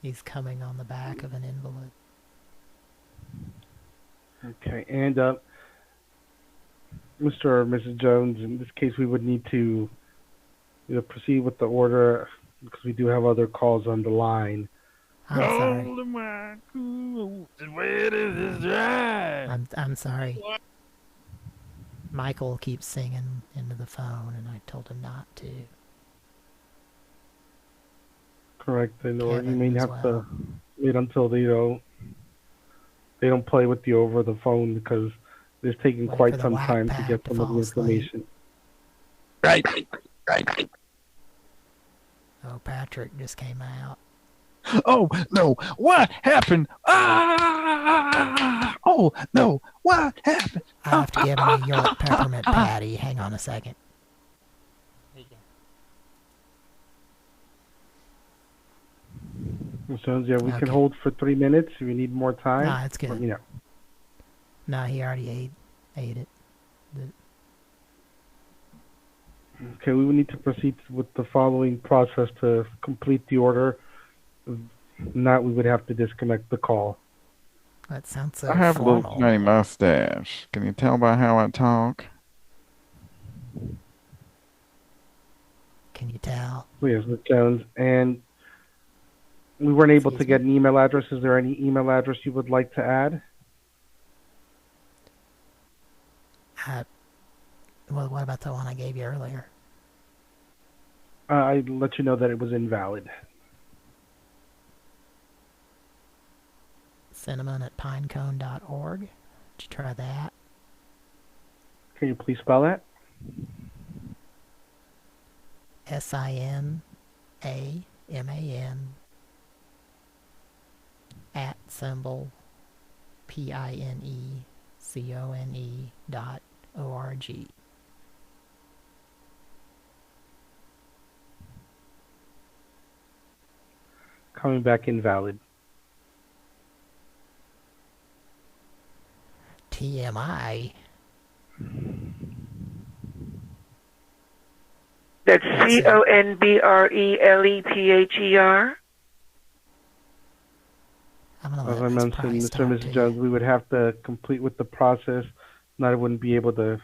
He's coming on the back of an envelope. Okay, and Mr. or Mrs. Jones, in this case, we would need to proceed with the order because we do have other calls on the line. I'm sorry. Michael keeps singing into the phone, and I told him not to. Correct, and or you may have to wait until they don't play with you over the phone because it's taking quite some time to get some of the information. Right. Oh, Patrick just came out. Oh, no. What happened? Ah! Oh, no. What happened? I have to give him a York peppermint patty. Hang on a second. So, yeah, we can hold for 3 minutes. If you need more time, nah, it's good. let me know. No, he already ate it. Okay, we will need to proceed with the following process to complete the order. If not, we would have to disconnect the call. That sounds so I have a formal. little tiny mustache. Can you tell by how I talk? Can you tell? Yes, Ms. Jones. And we weren't able to get an email address. Is there any email address you would like to add? Well, what about the one I gave you earlier? I let you know that it was invalid. cinnamon@pinecone.org. Did you try that? Can you please spell that? SINAMAN @PINECONE.org. Coming back invalid. TMI. That's CONBRELEPHER. As I mentioned, Mr. and Mrs. Jones, we would have to complete with the process. Not, I wouldn't be able to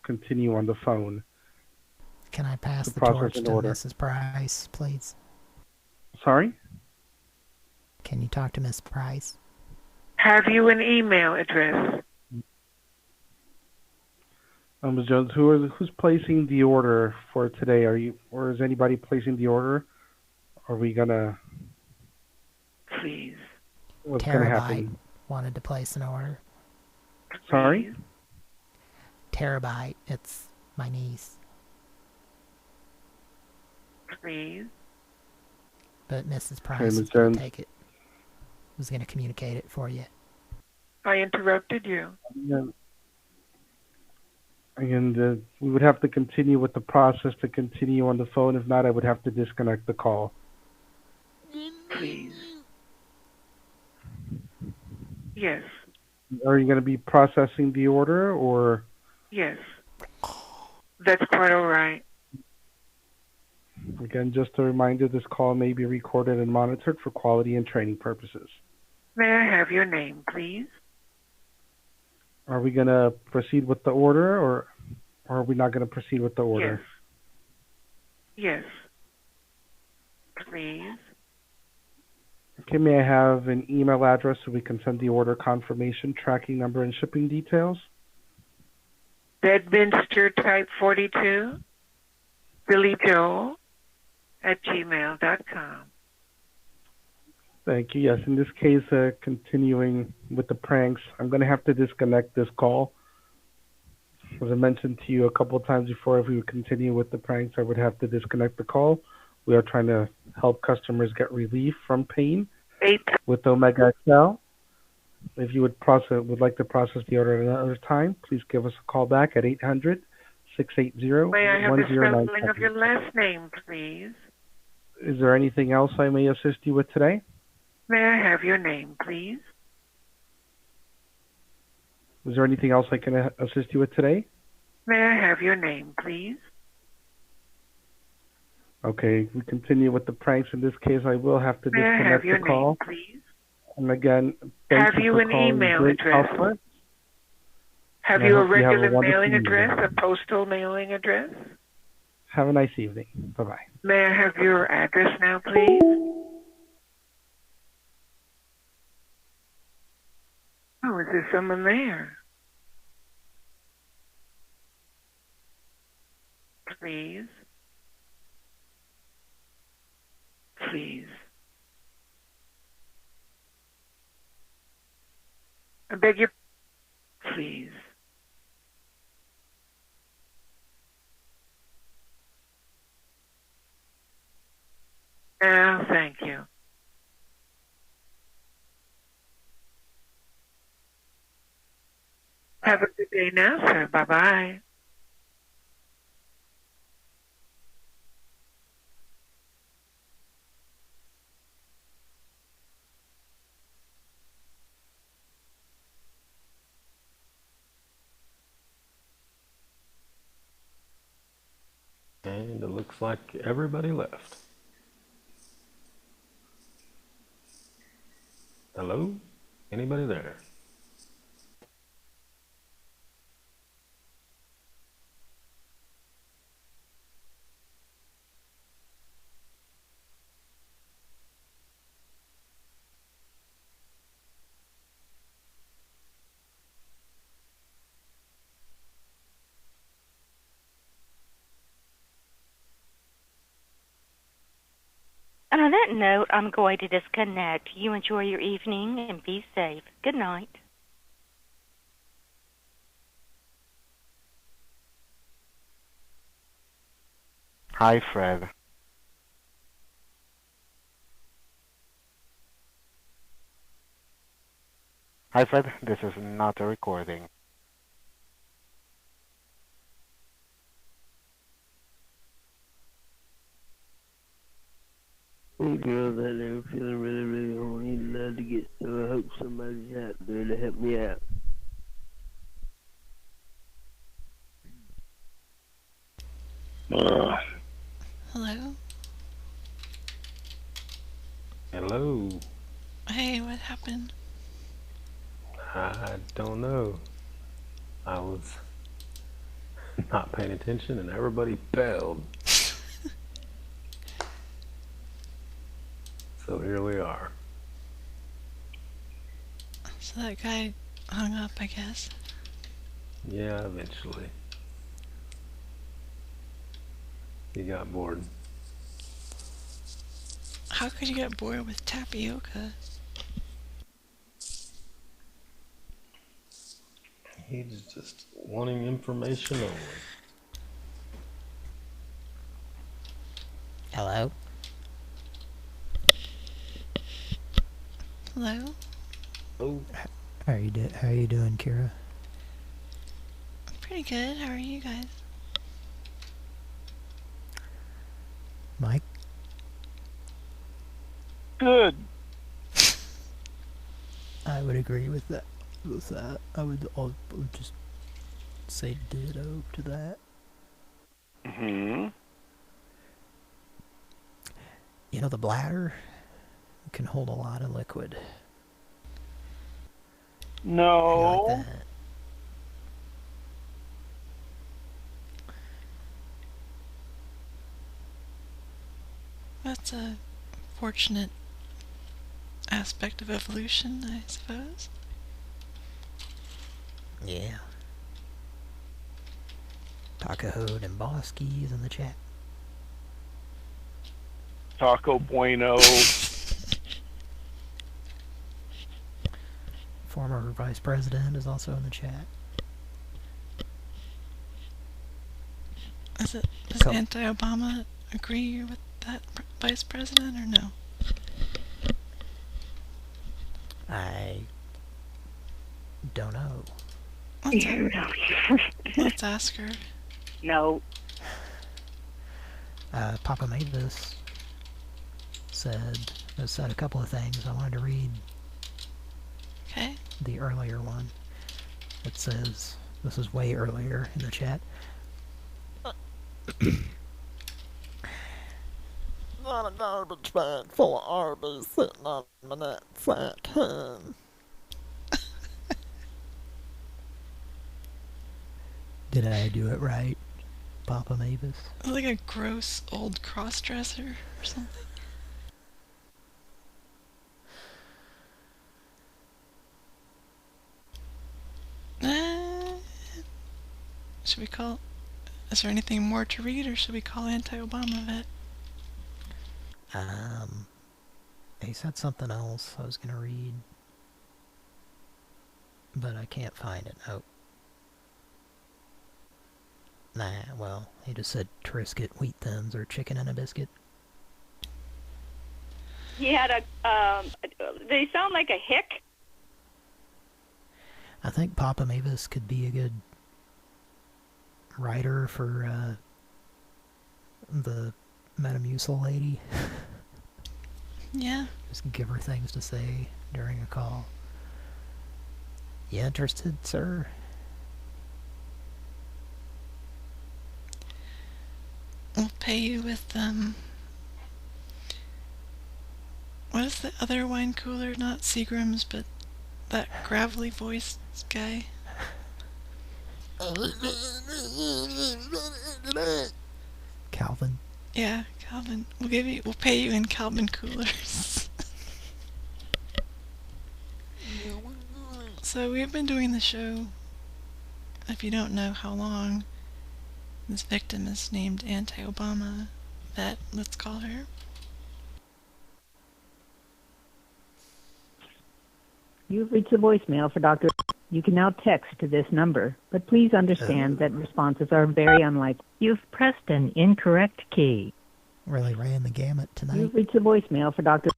continue on the phone. Can I pass the torch to Mrs. Price, please? Sorry? Can you talk to Miss Price? Have you an email address? Ms. Jones, who's placing the order for today? Are you, or is anybody placing the order? Are we gonna? Please. What's gonna happen? Wanted to place an order. Sorry? Terabyte. It's my niece. Please. But Mrs. Price was going to take it. Was going to communicate it for you. I interrupted you. And we would have to continue with the process to continue on the phone. If not, I would have to disconnect the call. Please. Yes. Are you going to be processing the order, or? Yes. That's quite all right. Again, just a reminder, this call may be recorded and monitored for quality and training purposes. May I have your name, please? Are we going to proceed with the order, or are we not going to proceed with the order? Yes. Please. Okay, may I have an email address so we can send the order confirmation, tracking number, and shipping details? Bedminster Type 42, Billy Joel @gmail.com. Thank you. Yes, in this case, continuing with the pranks, I'm going to have to disconnect this call. As I mentioned to you a couple of times before, if we would continue with the pranks, I would have to disconnect the call. We are trying to help customers get relief from pain with Omega XL. If you would like to process the order at another time, please give us a call back at 800-680-1097. May I have the spelling of your last name, please? Is there anything else I may assist you with today? May I have your name, please? Is there anything else I can assist you with today? May I have your name, please? Okay, we continue with the pranks. In this case, I will have to disconnect the call. May I have your name, please? And again, thank you for an calling email Great address? Southwest. Have And you I a hope you have a regular wonderful mailing evening. address, a postal mailing address? Have a nice evening. Bye-bye. May I have your address now, please? Oh, is there someone there? Please. Please. I beg your... Please. day now, sir. Bye-bye. And it looks like everybody left. Hello? Anybody there? And on that note, I'm going to disconnect. You enjoy your evening and be safe. Good night. Hi, Fred. Hi, Fred. This is not a recording. Hey girls out there feeling really, really horny, love to get so I hope somebody's out there to help me out. Hello? Hello? Hey, what happened? I don't know. I was not paying attention and everybody bailed. So here we are. So that guy hung up, I guess. Yeah, eventually. He got bored. How could you get bored with tapioca? He's just wanting information only. Hello? Hello? Oh. How are you doing, Kira? Pretty good. How are you guys? Mike? Good. I would agree with that. I would just say ditto to that. Hmm. You know, the bladder can hold a lot of liquid. No. Like that. That's a fortunate aspect of evolution, I suppose. Yeah. Takahode and Boski's in the chat. Taco Bueno. Former vice president is also in the chat. Does anti-Obama agree with that vice president or no? I don't know. Let's ask her. No. Papa Mavis said a couple of things I wanted to read. Okay. The earlier one. It says, this is way earlier in the chat. Not a garbage bag full of Arby's sitting on my nutsack. Did I do it right, Papa Mavis? Like a gross old cross-dresser or something. Should we call... Is there anything more to read, or should we call anti-Obama vet? He said something else I was going to read. But I can't find it. Oh. Nah, well, he just said Triscuit, Wheat Thins, or Chicken and a Biscuit. He had a, they sound like a hick. I think Papa Mavis could be a good writer for the Metamucil lady. Yeah. Just give her things to say during a call. You interested, sir? We'll pay you with, what is the other wine cooler? Not Seagram's, but that gravelly voiced guy. Calvin. Yeah, Calvin. We'll pay you in Calvin coolers. So we've been doing the show, if you don't know how long. This victim is named Anti-Obama Vet, let's call her. You've reached the voicemail for Dr. You can now text to this number, but please understand that responses are very unlikely. You've pressed an incorrect key. Really ran the gamut tonight. You've reached the voicemail for Dr.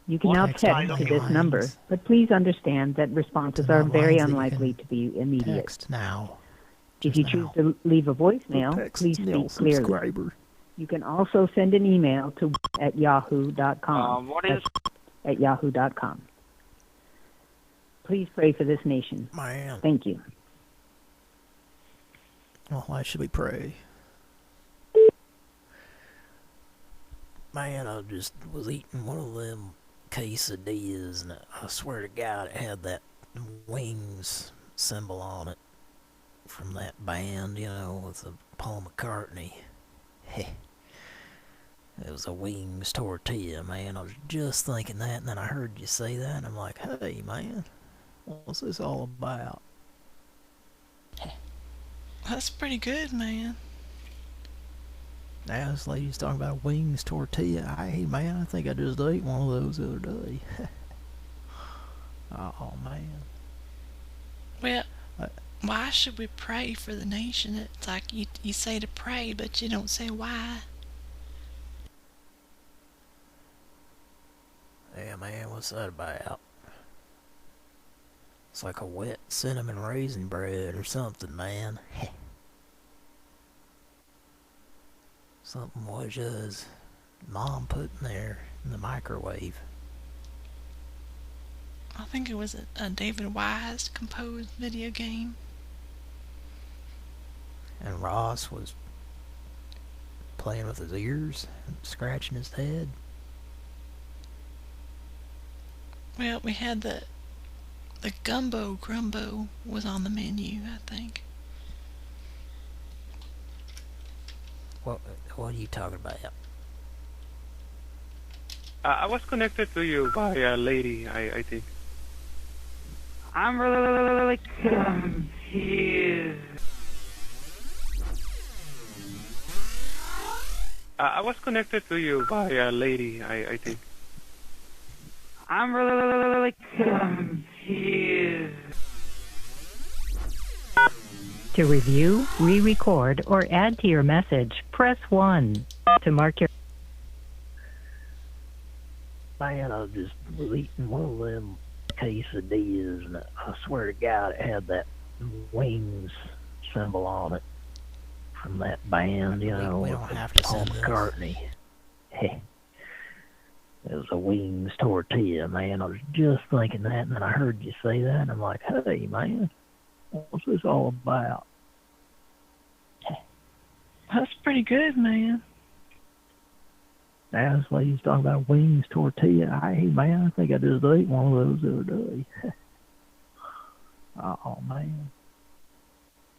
You can now text to this number, but please understand that responses are very unlikely to be immediate. Text now. If you choose to leave a voicemail, please speak clearly. You can also send an email to @yahoo.com. At yahoo.com. Please pray for this nation. Man. Thank you. Well, why should we pray? Man, I just was eating one of them quesadillas, and I swear to God, it had that wings symbol on it from that band, you know, with the Paul McCartney. It was a wings tortilla, man. I was just thinking that, and then I heard you say that, and I'm like, hey, man, what's this all about? That's pretty good, man. Now this lady's talking about wings tortilla. Hey, man, I think I just ate one of those the other day. Oh, man. Well, why should we pray for the nation? It's like you say to pray, but you don't say why. Yeah, man, what's that about? It's like a wet cinnamon raisin bread or something, man. Something was just Mom put in there in the microwave. I think it was a David Wise composed video game. And Ross was playing with his ears and scratching his head. Well, we had the gumbo grumbo was on the menu, I think. What are you talking about? I was connected to you by a lady, I think. I'm really confused. I was connected to you by a lady, I think. I'm really confused. To review, re-record, or add to your message, press 1. To mark your... Man, I just was eating one of them quesadillas, and I swear to God, it had that wings symbol on it from that band, you know, we don't have to Paul McCartney. It was a wings tortilla, man. I was just thinking that, and then I heard you say that, and I'm like, hey, man, what's this all about? That's pretty good, man. Now this lady's talking about wings tortilla. Hey, man, I think I just ate one of those the other day. Oh, man.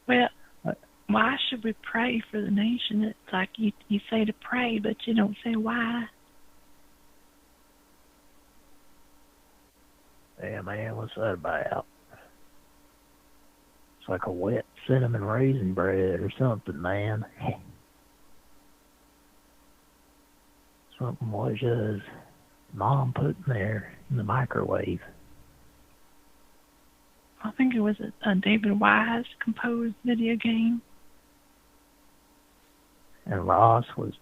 Well, why should we pray for the nation? It's like you say to pray, but you don't say why. Yeah, man, what's that about? It's like a wet cinnamon raisin bread or something, man. Something was just Mom put in there in the microwave. I think it was a David Wise composed video game. And Ross was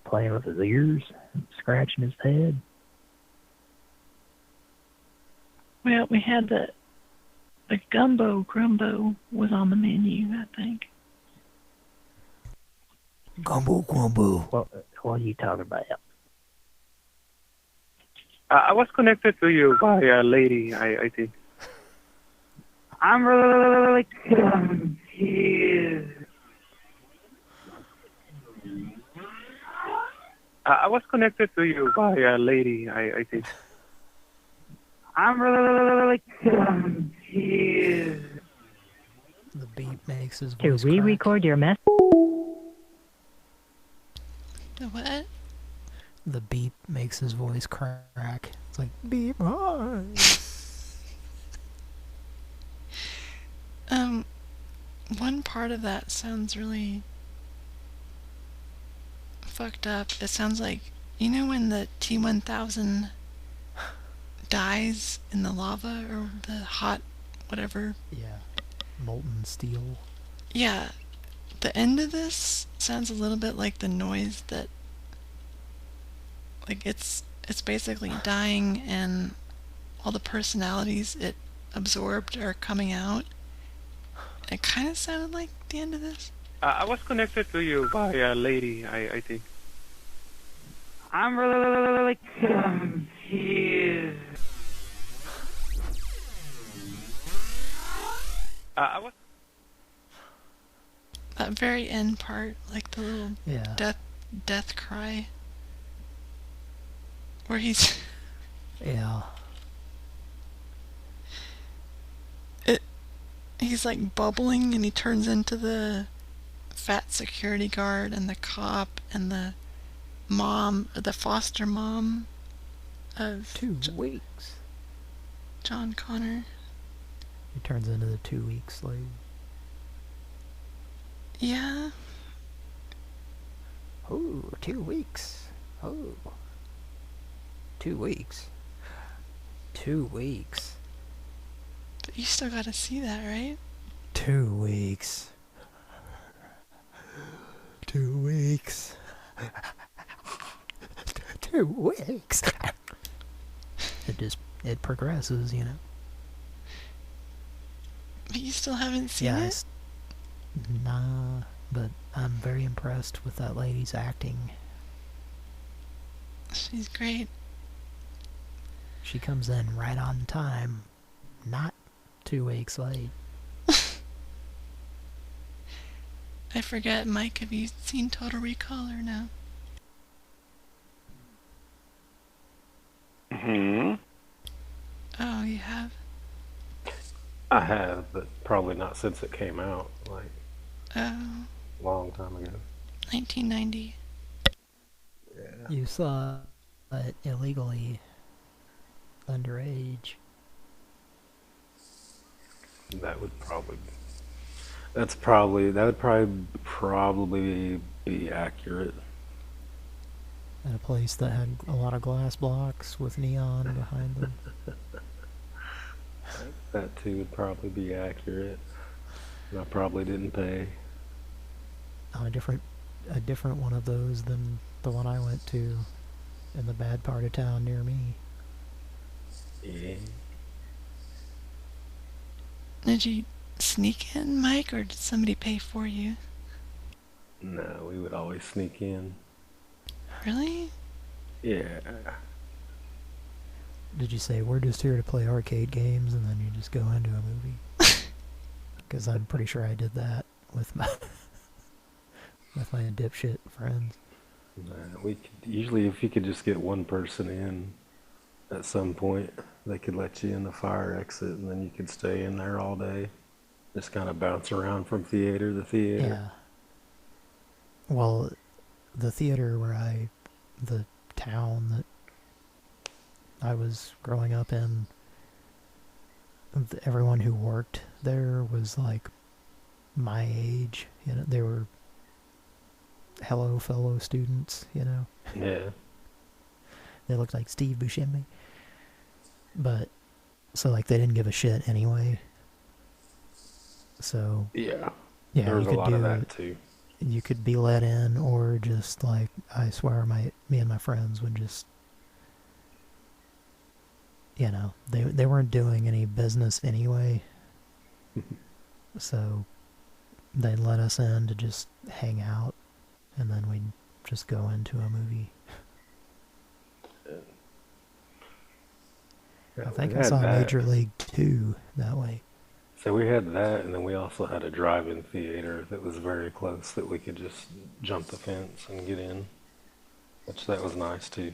playing with his ears and scratching his head. Well, we had the gumbo grumbo was on the menu, I think. Gumbo Gumbo. What are you talking about? I was connected to you by a lady, I think. I'm really confused. I was connected to you by a lady, I think. I'm really confused. The beep makes his To voice crack. re-record your message. The what? The beep makes his voice crack. It's like, beep. One part of that sounds really fucked up. It sounds like, you know when the T-1000 dies in the lava or the hot whatever? Yeah. Molten steel. Yeah. The end of this sounds a little bit like the noise that, like, it's basically dying and all the personalities it absorbed are coming out. It kind of sounded like the end of this. I was connected to you by a lady, I think. I'm really confused. I was. That very end part, like the little Yeah. death cry, where he's Yeah. he's like bubbling and he turns into the fat security guard and the cop and the mom, or the foster mom of 2 weeks. John Connor. He turns into the 2 week slave. Yeah. Oh, 2 weeks. Oh. 2 weeks. 2 weeks. But you still gotta see that, right? 2 weeks. 2 weeks. 2 weeks. It progresses, you know. But you still haven't seen it? Nah, but I'm very impressed with that lady's acting. She's great. She comes in right on time, not 2 weeks late. I forget, Mike, have you seen Total Recall or no? Oh, you have? I have, but probably not since it came out, like Oh, a long time ago. 1990. Yeah. You saw it illegally underage. That would probably be accurate. At a place that had a lot of glass blocks with neon behind them. That too would probably be accurate. And I probably didn't pay. A different one of those than the one I went to in the bad part of town near me. Yeah. Did you sneak in, Mike, or did somebody pay for you? No, we would always sneak in. Really? Yeah. Did you say, we're just here to play arcade games, and then you just go into a movie? Because I'm pretty sure I did that with my dipshit friends. We could, usually if you could just get one person in at some point, they could let you in the fire exit, and then you could stay in there all day. Just kind of bounce around from theater to theater. Yeah. Well, the theater where the town that I was growing up in, everyone who worked there was like my age. You know, they were hello fellow students, you know. Yeah. They looked like Steve Buscemi. But, so like they didn't give a shit anyway. So. Yeah. Yeah, there was you a could lot do of that too. You could be let in, or just like, I swear me and my friends would just, you know, they weren't doing any business anyway. So they'd let us in to just hang out and then we'd just go into a movie. I think I saw Major League 2 that way. So we had that, and then we also had a drive-in theater that was very close that we could just jump the fence and get in, which that was nice too.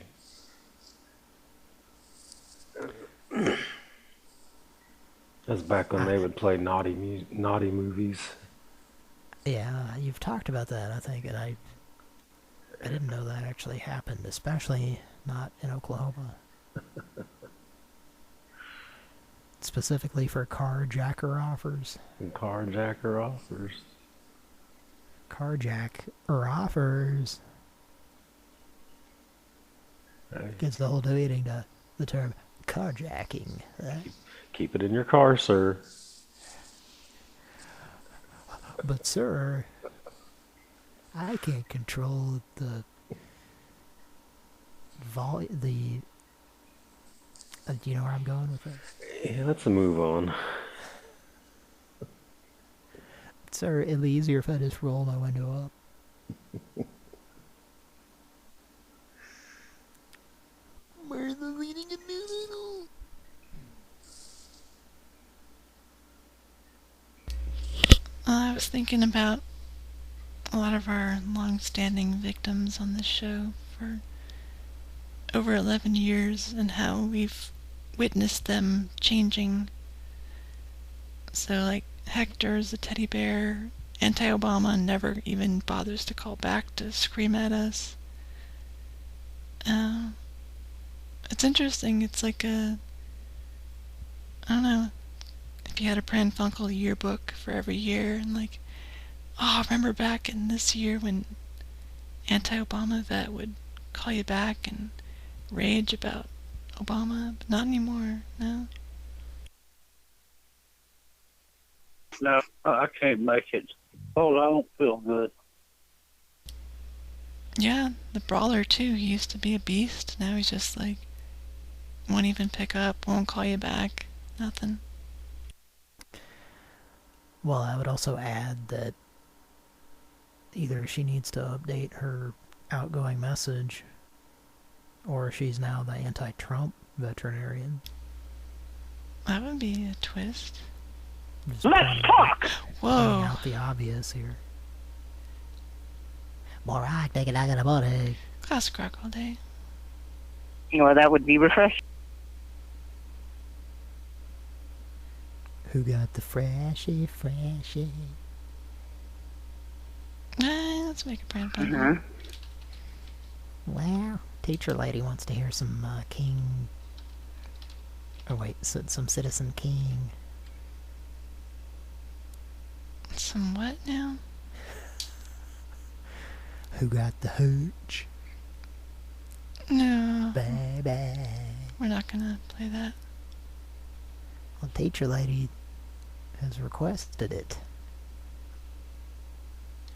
That's back when they would play naughty movies. Yeah, you've talked about that, I think, and I didn't know that actually happened, especially not in Oklahoma. Specifically for carjacker offers. Carjacker offers. Carjacker offers. Gets the whole debating to the term carjacking. Keep it in your car, sir. But sir, I can't control the do you know where I'm going with this? Yeah, let's move on. Sir, it'd be easier if I just roll my window up. Where's the leading in the I was thinking about a lot of our long-standing victims on this show for over 11 years and how we've witnessed them changing. So, like, Hector's a teddy bear, anti-Obama, never even bothers to call back to scream at us. It's interesting. It's like I don't know, if you had a Pran Funkel yearbook for every year, and like, oh, remember back in this year when anti-Obama vet would call you back and rage about Obama, but not anymore, no? No, I can't make it. Oh, I don't feel good. Yeah, the brawler too. He used to be a beast. Now he's just like, won't even pick up, won't call you back, nothing. Well, I would also add that either she needs to update her outgoing message, or she's now the anti-Trump veterinarian. That would be a twist. Let's talk! Whoa. Pointing out the obvious here. More right, take it out of the body. Class crack all day. Well, that would be refreshing. Who got the freshy? Let's make a Pran Funkel. Well, teacher lady wants to hear some King... Oh wait, some Citizen King. Some what now? Who got the hooch? No. Baby. We're not gonna play that. Well, teacher lady has requested it.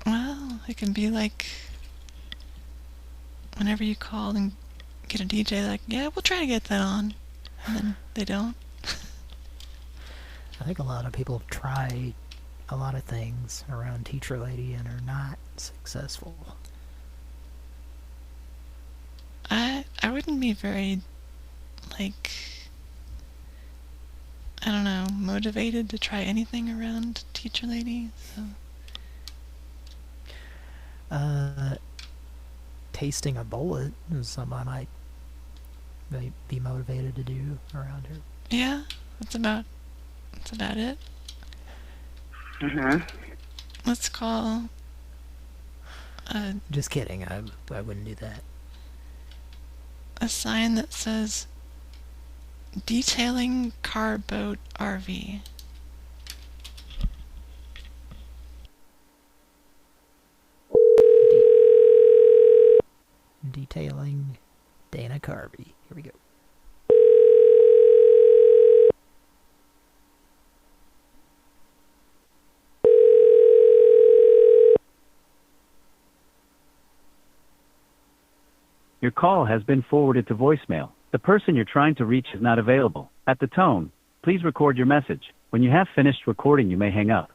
Well, it can be like whenever you call and get a DJ like, yeah, we'll try to get that on. And then they don't. I think a lot of people have tried a lot of things around teacher lady and are not successful. I wouldn't be very, like, I don't know, motivated to try anything around teacher lady, so. Tasting a bullet is something I might be motivated to do around her. Yeah, that's about it. Let's call... Just kidding, I wouldn't do that. A sign that says, detailing car, boat, RV. Detailing Dana Carvey. Here we go. Your call has been forwarded to voicemail. The person you're trying to reach is not available. At the tone, please record your message. When you have finished recording, you may hang up.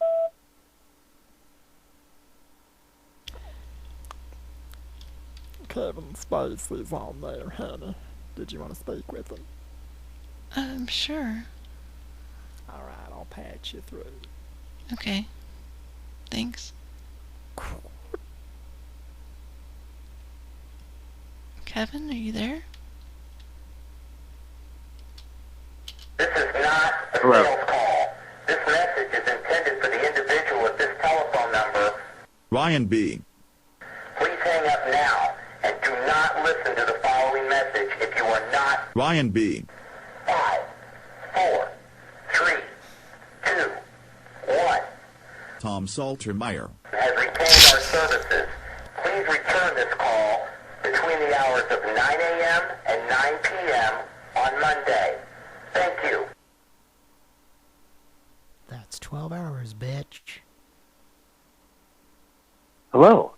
Kevin Spacey's on there, honey. Did you want to speak with him? Sure. Alright, I'll patch you through. Okay. Thanks. Kevin, are you there? This is not a sales call. This message is intended for the individual at this telephone number. Ryan B. Please hang up now and do not listen to the following message if you are not. Ryan B. 5, 4, 3, 2, 1. Tom Saltermeyer. Has retained our services. Please return this call between the hours of 9 a.m. and 9 p.m. on Monday. Thank you. That's 12 hours, bitch. Hello.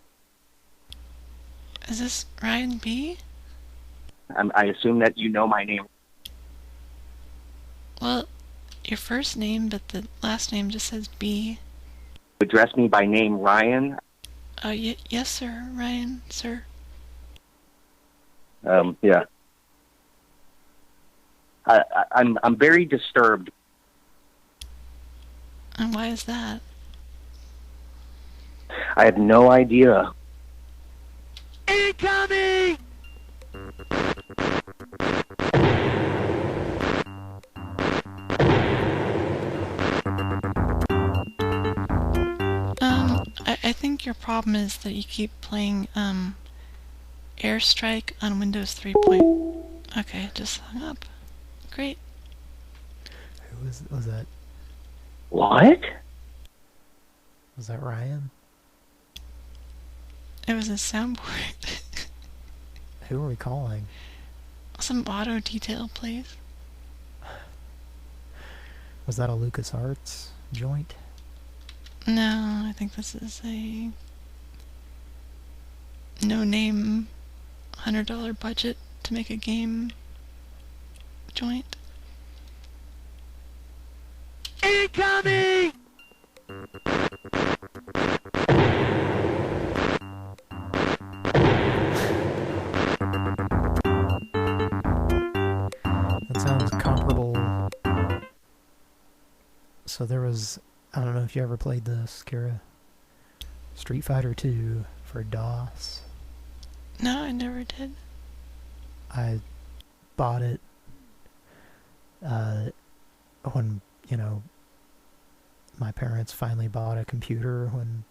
Is this Ryan B? I assume that you know my name. Well, your first name, but the last name just says B. Address me by name, Ryan. Yes, sir, Ryan, sir. Yeah. I'm very disturbed. And why is that? I have no idea. Incoming! I think your problem is that you keep playing, Airstrike on Windows 3. Okay, just hung up. Great. Who was that? What? Was that Ryan? It was a soundboard. Who are we calling? Some auto detail, please. Was that a LucasArts joint? No, I think this is a no-name $100 budget to make a game joint. Incoming! That sounds comparable. So there was, I don't know if you ever played this, Kira. Street Fighter 2 for DOS. No, I never did. I bought it when, you know, my parents finally bought a computer when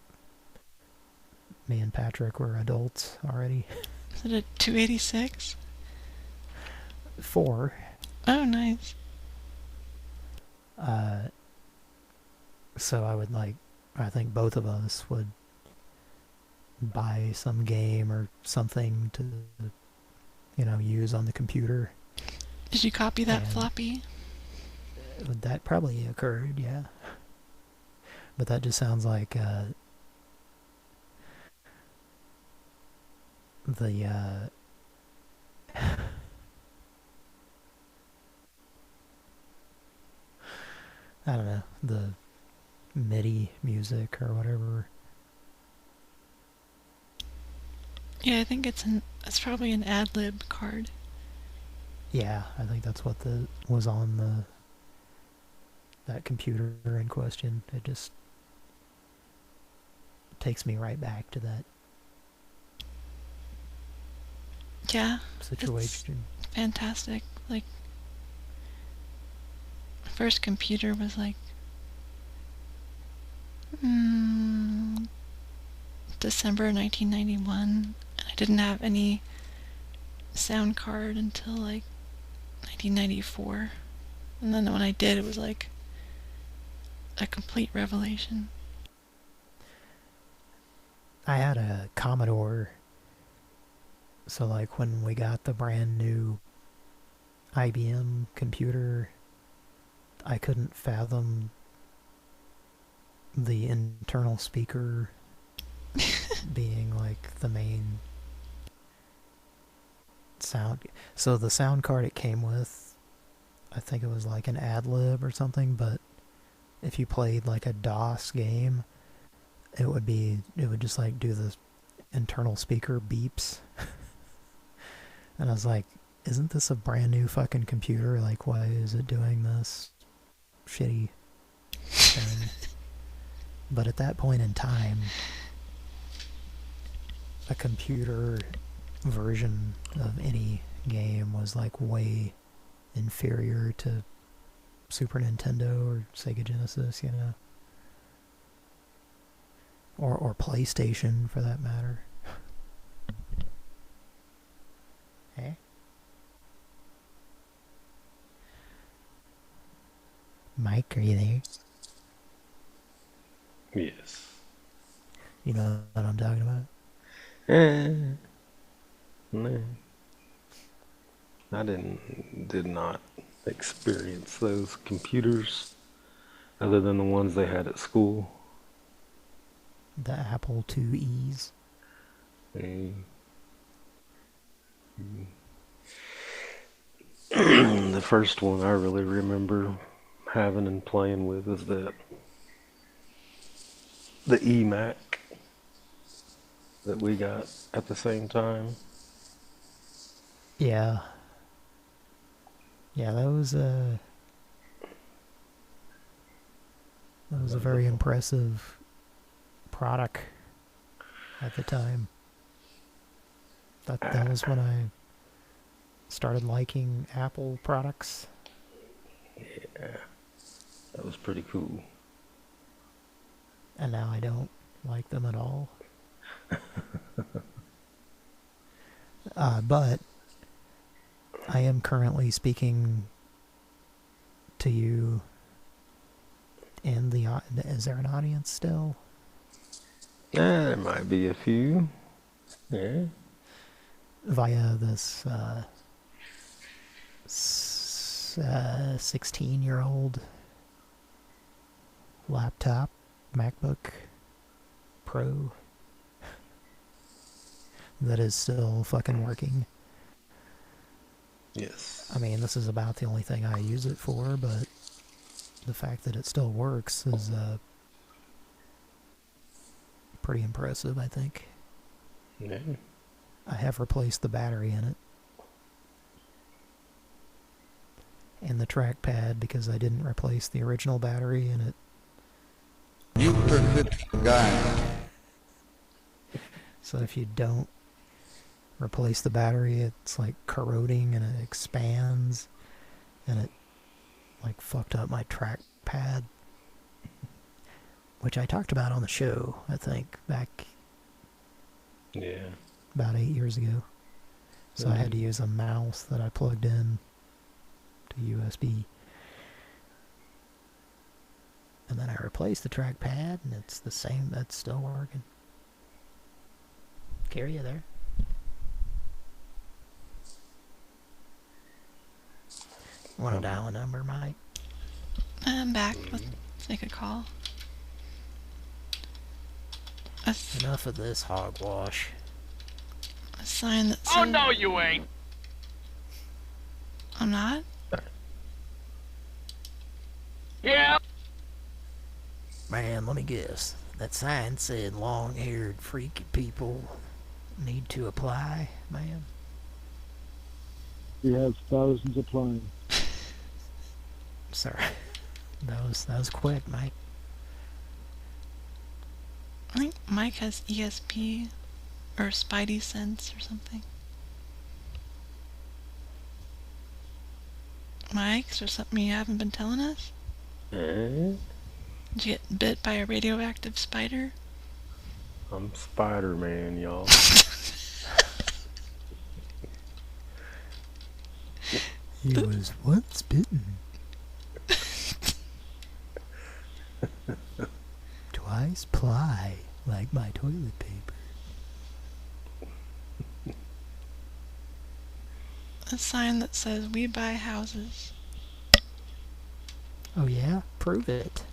me and Patrick were adults already. Is it a 286? 4. Oh, nice. So I would I think both of us would buy some game or something to, you know, use on the computer. Did you copy that floppy? That probably occurred, yeah. But that just sounds like the I don't know, the MIDI music or whatever. Yeah, I think it's probably an ad-lib card. Yeah, I think that's what was on that computer in question. It just takes me right back to that situation. It's fantastic. Like, my first computer was like December 1991, and I didn't have any sound card until like 1994, and then when I did, it was like a complete revelation. I had a Commodore, so like when we got the brand new IBM computer, I couldn't fathom the internal speaker being like the main sound. So the sound card it came with, I think it was like an ad-lib or something, but if you played like a DOS game, it would just like do the internal speaker beeps. And I was like, isn't this a brand new fucking computer? Like, why is it doing this shitty thing? But at that point in time, a computer version of any game was like way inferior to Super Nintendo or Sega Genesis, you know. Or PlayStation, for that matter. Hey? Mike, are you there? Yes. You know what I'm talking about? No. I did not experience those computers other than the ones they had at school. The Apple IIe's. The first one I really remember having and playing with was the eMac that we got at the same time. Yeah. Yeah, that was a very impressive product at the time. That was when I started liking Apple products. Yeah. That was pretty cool. And now I don't like them at all. But I am currently speaking to you and is there an audience still? There might be a few. Yeah. Via this 16-year-old laptop, MacBook Pro, that is still fucking working. Yes. I mean, this is about the only thing I use it for, but the fact that it still works is pretty impressive, I think. Yeah. I have replaced the battery in it. And the trackpad, because I didn't replace the original battery in it. You perfect guy. So if you don't replace the battery, it's like corroding and it expands. And it like fucked up my trackpad. Which I talked about on the show, I think, back about 8 years ago. So I had to use a mouse that I plugged in to USB. And then I replaced the trackpad, and it's the same, that's still working. Carrie, you there? Want to dial a number, Mike? I'm back. Let's take a call. Enough of this hogwash. A sign that says... Oh, no, you ain't. I'm not? Yeah. Man, let me guess. That sign said long-haired, freaky people need to apply, man. We have thousands applying. Sorry. That was quick, Mike. I think Mike has ESP or Spidey Sense or something. Mike, is there something you haven't been telling us? Did you get bit by a radioactive spider? I'm Spider-Man, y'all. He was once bitten. Twice ply, like my toilet paper. A sign that says, we buy houses. Oh yeah? Prove it.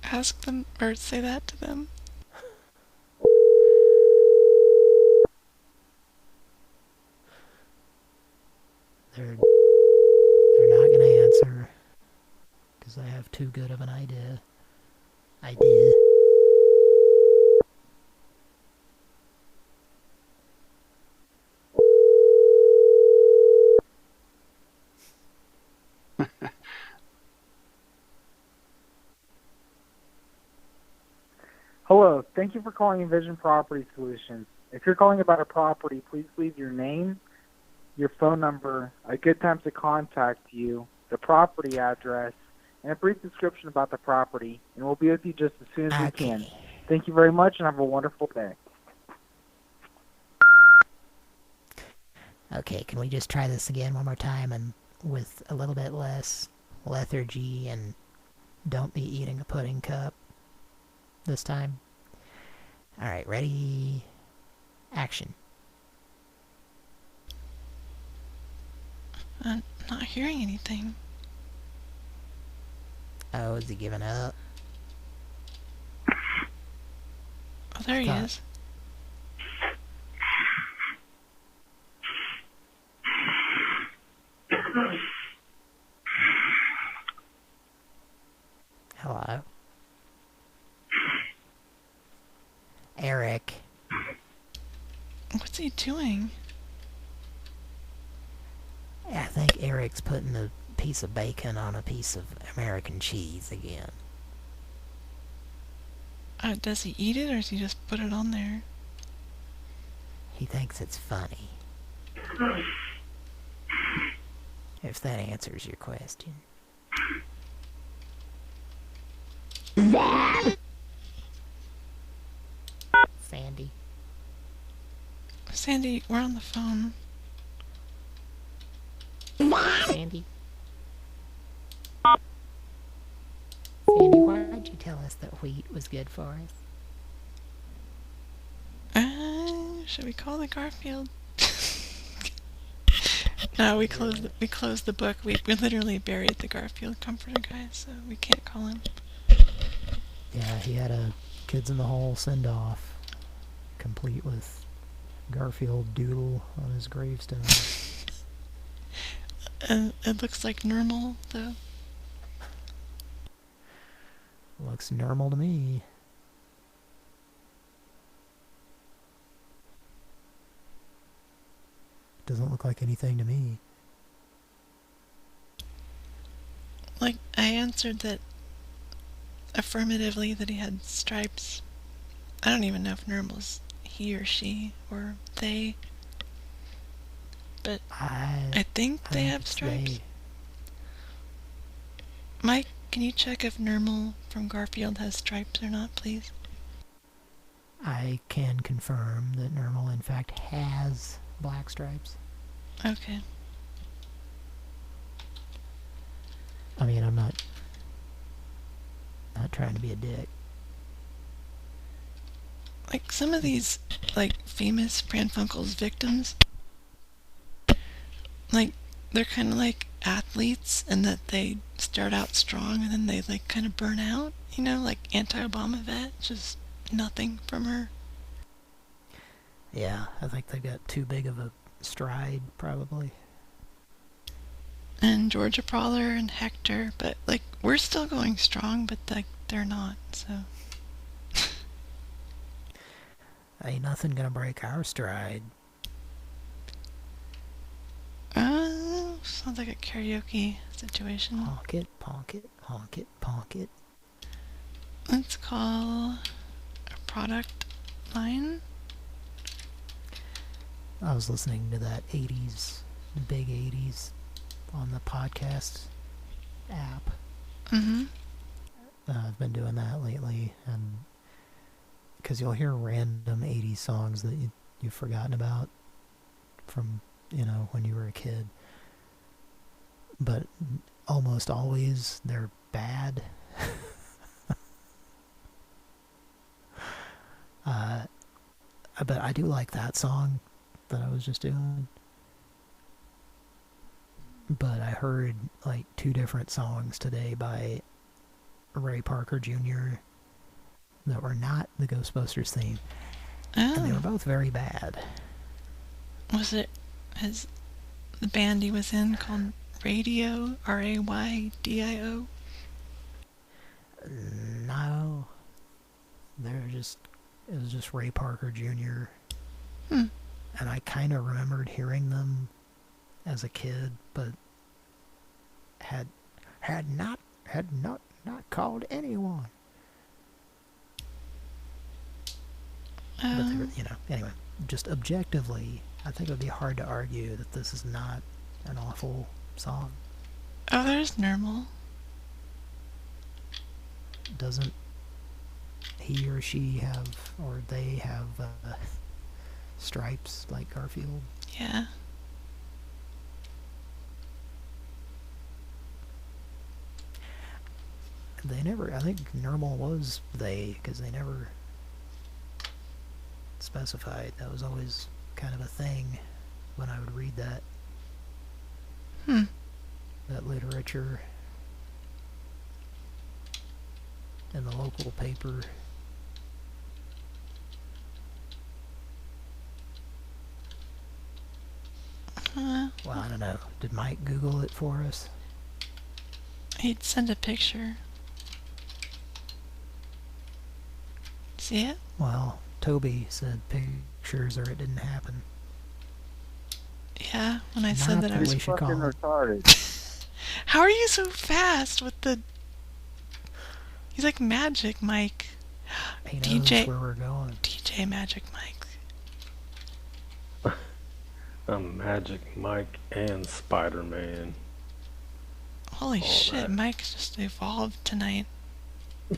Ask them, or say that to them. They're not gonna answer. Because I have too good of an idea. Hello. Thank you for calling Envision Property Solutions. If you're calling about a property, please leave your name, your phone number, a good time to contact you, the property address, and a brief description about the property, and we'll be with you just as soon as we can. Thank you very much, and have a wonderful day. Okay, can we just try this again one more time and with a little bit less lethargy and don't be eating a pudding cup this time? Alright, ready? Action. I'm not hearing anything. Oh, is he giving up? Oh, there he is. Hello? Eric. What's he doing? I think Eric's putting a piece of bacon on a piece of American cheese again. Does he eat it or does he just put it on there? He thinks it's funny. If that answers your question. Sandy. Sandy, we're on the phone. Sandy. Sandy, why'd you tell us that wheat was good for us? Should we call the Garfield? No, we closed the book. We literally buried the Garfield comforter guy, so we can't call him. Yeah, he had a Kids in the Hall send-off, complete with Garfield doodle on his gravestone. It looks like normal, though. Looks normal to me. Doesn't look like anything to me. Like, I answered that affirmatively that he had stripes. I don't even know if normal's he or she or they. But I think they have stripes. Mike, can you check if Normal from Garfield has stripes or not, please? I can confirm that Normal, in fact, has black stripes. Okay. I mean, I'm not trying to be a dick. Like, some of these, like, famous Pran Funkels victims, like, they're kind of like athletes in that they start out strong and then they, like, kind of burn out, you know, like anti-Obama vet, just nothing from her. Yeah, I think they got too big of a stride, probably. And Georgia Brawler and Hector, but, like, we're still going strong, but, like, they're not, so. Ain't nothing gonna break our stride. Sounds like a karaoke situation. Honk it, ponk it, honk it, ponk it. Let's call a product line. I was listening to that 80s, big 80s on the podcast app. Mm-hmm. I've been doing that lately, and because you'll hear random 80s songs that you've forgotten about from, you know, when you were a kid. But almost always they're bad. But I do like that song that I was just doing. But I heard like 2 different songs today by Ray Parker Jr. that were not the Ghostbusters theme. Oh. And they were both very bad. Was it the band he was in called Radio? R-A-Y-D-I-O? No. It was just Ray Parker Jr. Hmm. And I kind of remembered hearing them as a kid, but had not called anyone. But you know, anyway, just objectively, I think it would be hard to argue that this is not an awful song. Oh, there's normal. Doesn't he or she have, or they have stripes like Garfield? Yeah. They never, I think normal was they, because they never specified. That was always kind of a thing when I would read that. That literature in the local paper. Well, I don't know. Did Mike Google it for us? He'd send a picture. See it? Well, Toby said pictures or it didn't happen. Yeah, when I said that I was fucking retarded. How are you so fast with the... He's like Magic Mike. He knows DJ where we're going. DJ Magic Mike. I'm Magic Mike and Spider-Man. Holy shit, Mike's just evolved tonight. Do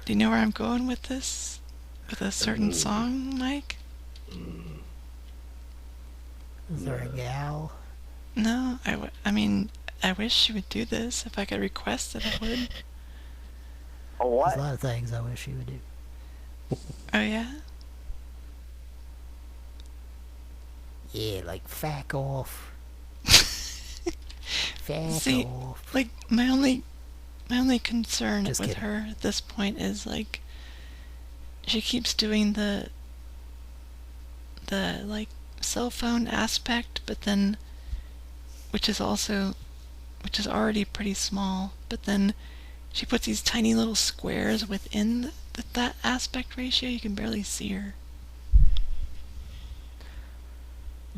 you know where I'm going with this? With a certain song, Mike? Is there a gal? No, I mean, I wish she would do this. If I could request it, I would. There's a lot of things I wish she would do. Oh, yeah? Yeah, like fack off. Fack See, off. like, my only concern Just with kidding. her at this point is, like, she keeps doing the like, cell phone aspect, but then, which is already pretty small, but then she puts these tiny little squares within that aspect ratio. You can barely see her.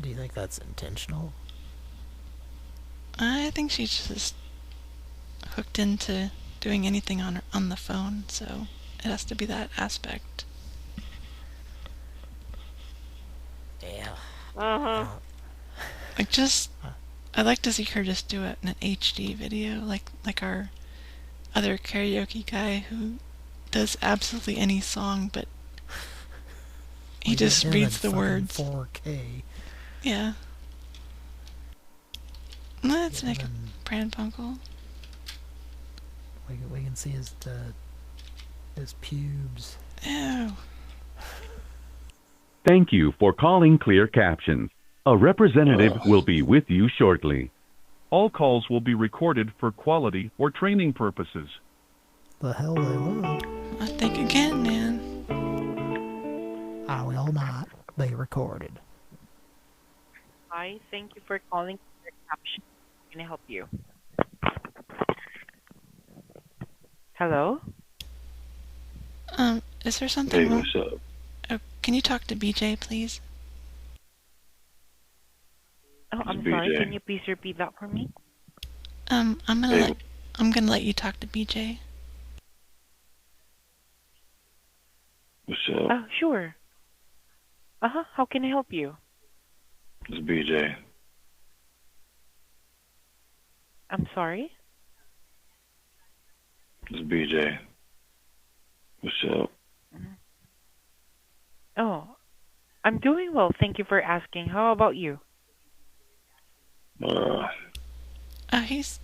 Do you think that's intentional? I think she's just hooked into doing anything on the phone, so it has to be that aspect. Yeah. Like, just, I'd like to see her just do it in an HD video, like our other karaoke guy who does absolutely any song, but he just reads the words. 4K. Yeah. Let's make a Pran Funkel. We can see his pubes. Ew. Thank you for calling Clear Captions. A representative will be with you shortly. All calls will be recorded for quality or training purposes. The hell they will. I think again, man. I will not be recorded. Hi, thank you for calling Clear Captions. How can I help you? Hello? Is there something wrong? Hey, what's up? Oh, can you talk to BJ, please? Oh, I'm BJ. sorry. Can you please repeat that for me? I'm gonna let you talk to BJ. What's up? Oh, sure. How can I help you? It's BJ. I'm sorry? It's BJ. What's up? Oh, I'm doing well. Thank you for asking. How about you?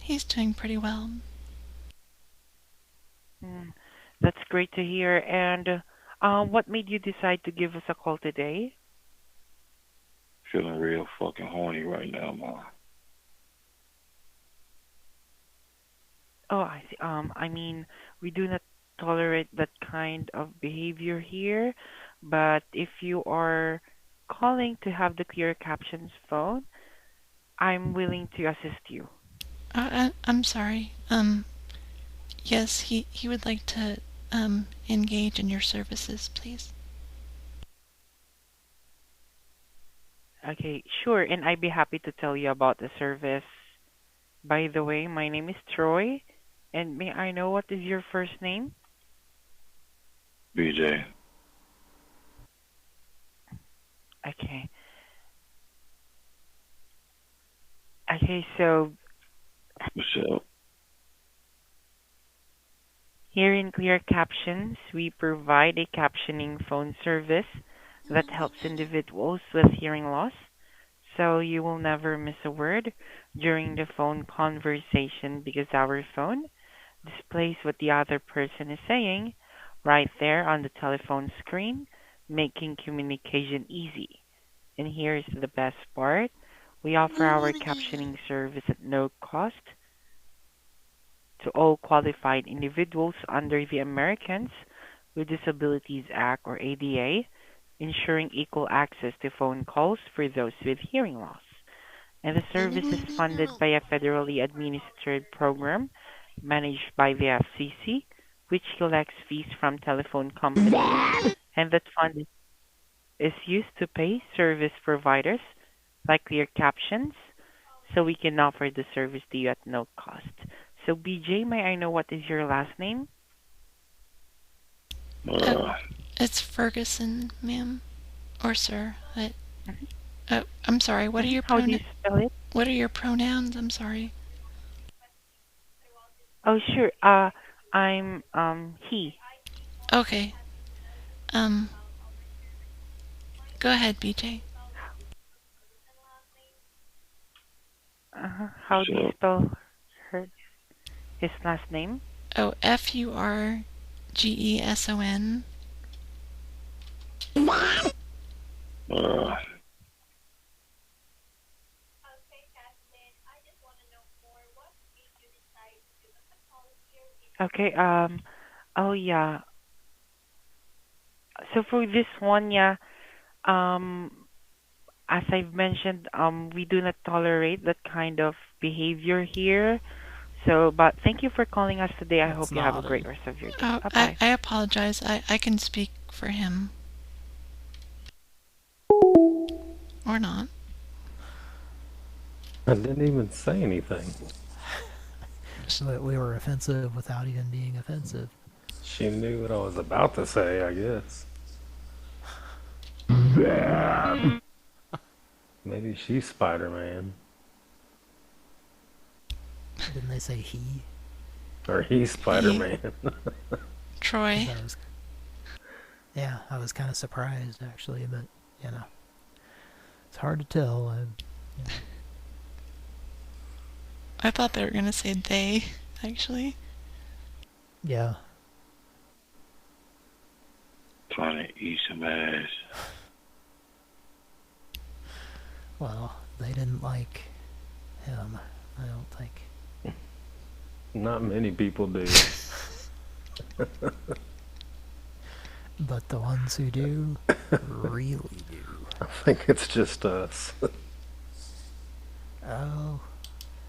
He's doing pretty well. That's great to hear. And what made you decide to give us a call today? Feeling real fucking horny right now, man. Oh, I see. I mean, we do not tolerate that kind of behavior here, but if you are calling to have the Clear Captions phone, I'm willing to assist you. I'm sorry. Yes, he would like to engage in your services, please. Okay, sure, and I'd be happy to tell you about the service. By the way, my name is Troy, and may I know what is your first name? BJ. Okay. Okay, so So, here in Clear Captions, we provide a captioning phone service that helps individuals with hearing loss, so you will never miss a word during the phone conversation because our phone displays what the other person is saying right there on the telephone screen, making communication easy. And here's the best part. We offer our captioning service at no cost to all qualified individuals under the Americans with Disabilities Act or ADA, ensuring equal access to phone calls for those with hearing loss. And the service is funded by a federally administered program managed by the FCC, which collects fees from telephone companies, and that fund is used to pay service providers like Clear Captions, so we can offer the service to you at no cost. So, BJ, may I know what is your last name? It's Ferguson, ma'am, or sir. I'm sorry. What are your How do you spell it? What are your pronouns? I'm sorry. Oh, sure. I'm he. Okay. Go ahead, BJ. How do you spell his last name? Oh, Furgeson. Okay. Oh yeah. So for this one, yeah. As I've mentioned, we do not tolerate that kind of behavior here. So, but thank you for calling us today. I hope you have a great rest of your day. Oh, Bye-bye. I apologize. I can speak for him. Or not. I didn't even say anything. So that we were offensive without even being offensive. She knew what I was about to say, I guess. Maybe she's Spider-Man. Didn't they say he? Or he's Spider-Man. Troy. Yeah, I was kind of surprised, actually, but, you know. It's hard to tell. I thought they were going to say they, actually. Yeah. Trying to eat some ass. Well, they didn't like him, I don't think. Not many people do. But the ones who do, really do. I think it's just us. Oh.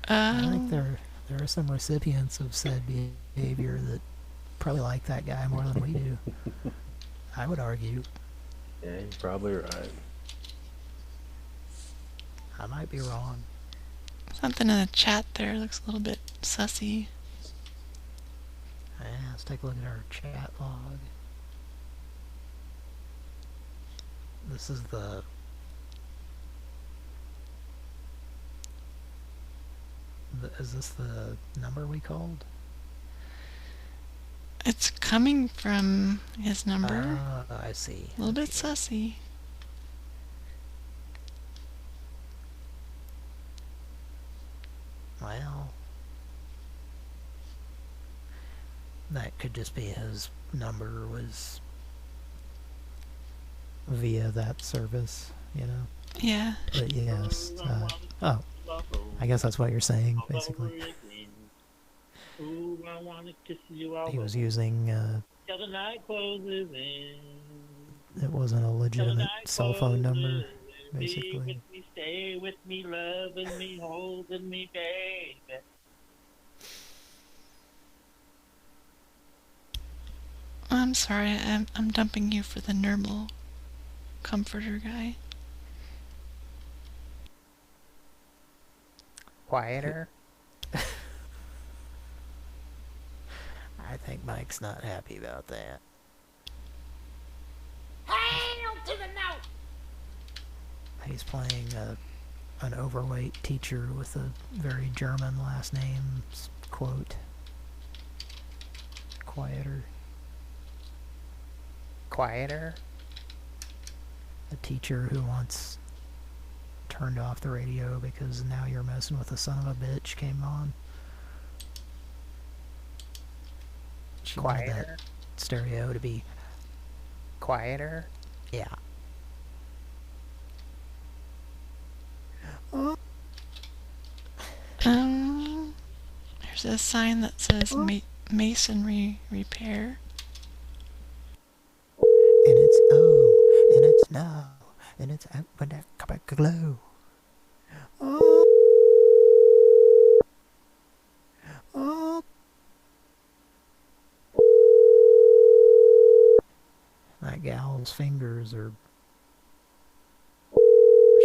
I think there are some recipients of said behavior that probably like that guy more than we do. I would argue. Yeah, you're probably right. I might be wrong. Something in the chat there looks a little bit sussy. Yeah, let's take a look at our chat log. This is the... Is this the number we called? It's coming from his number. I see. A little bit sussy. Well, that could just be his number was via that service, you know? Yeah. But yes, oh, I guess that's what you're saying, basically. He was using, it wasn't a legitimate cell phone number, basically. Stay with me, loving me, holding me, baby. I'm sorry, I'm dumping you for the Nurble comforter guy. Quieter. I think Mike's not happy about that. Hail to the no! he's playing an overweight teacher with a very German last name, quote, quieter. Quieter? A teacher who wants turned off the radio because Now You're Messing with the Son of a Bitch came on. She wanted that stereo to be quieter. Yeah. There's a sign that says masonry repair. And it's oh, and it's no, and it's out when that come back glow. Oh. Oh. That gal's fingers are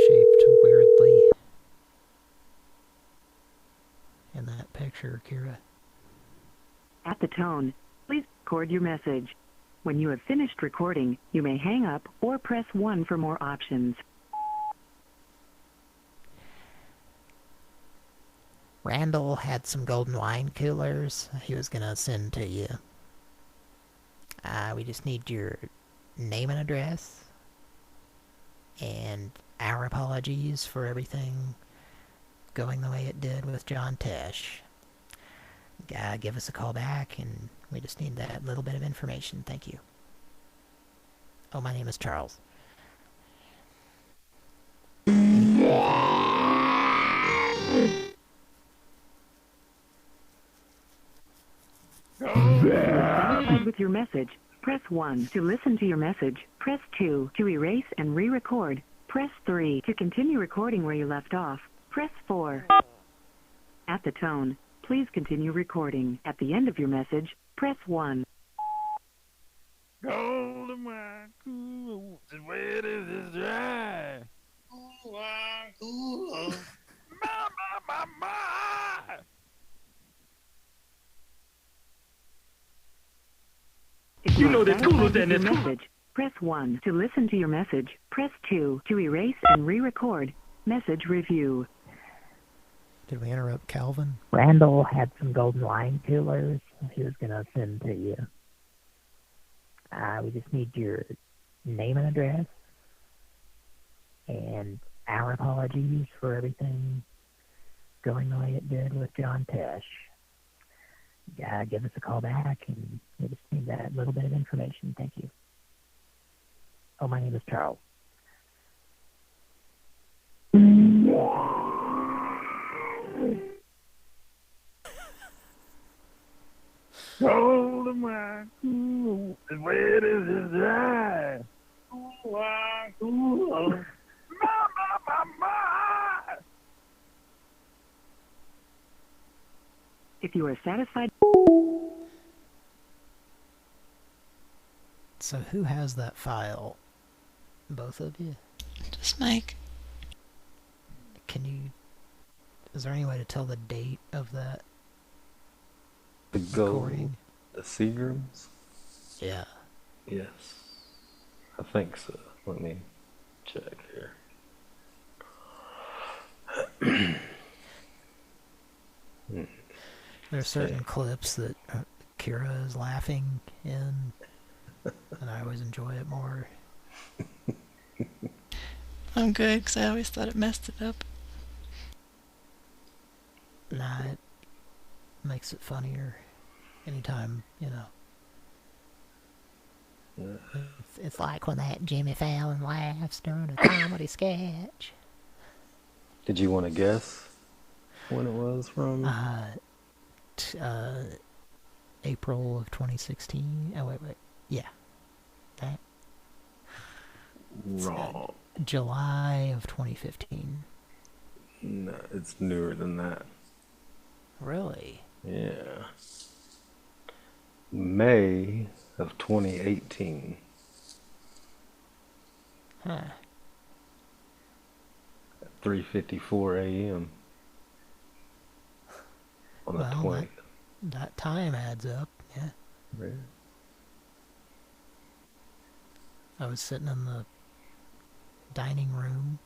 shaped weirdly in that picture, Kira. At the tone, please record your message. When you have finished recording, you may hang up or press 1 for more options. Randall had some golden wine coolers he was gonna send to you. We just need your name and address, and our apologies for everything going the way it did with John Tesh. Give us a call back, and we just need that little bit of information. Thank you. Oh, my name is Charles. Satisfied with your message, press 1. To listen to your message, press 2. To erase and re-record, press 3. To continue recording where you left off, press 4. At the tone, please continue recording. At the end of your message, press 1. Golden wine cool, as wet as it's dry. Cool wine cool. My. If you know that's cooler than this message, press 1. To listen to your message, press 2. To erase and re-record, message review. Did we interrupt Calvin? Randall had some golden wine coolers he was going to send to you. We just need your name and address, and our apologies for everything going the way it did with John Tesh. Give us a call back, and we just need that little bit of information. Thank you. Oh, my name is Charles. Golden wine cool, as wet as it's dry. Cool wine cool. My. If you are satisfied... So who has that file? Both of you? Just Mike. Can you... Is there any way to tell the date of that recording? The Seagrams? Yeah. Yes. I think so. Let me check here. There's certain clips that Kira is laughing in, and I always enjoy it more. I'm good, because I always thought it messed it up. Nah, it makes it funnier anytime, you know. It's like when that Jimmy Fallon laughs during a comedy sketch. Did you want to guess when it was from? April of 2016. Oh, wait. Yeah. That. Wrong. July of 2015. No, it's newer than that. Really? Yeah. May of 2018. Huh. At 3:54 a.m. on the 20th. That time adds up, yeah. Right. I was sitting in the dining room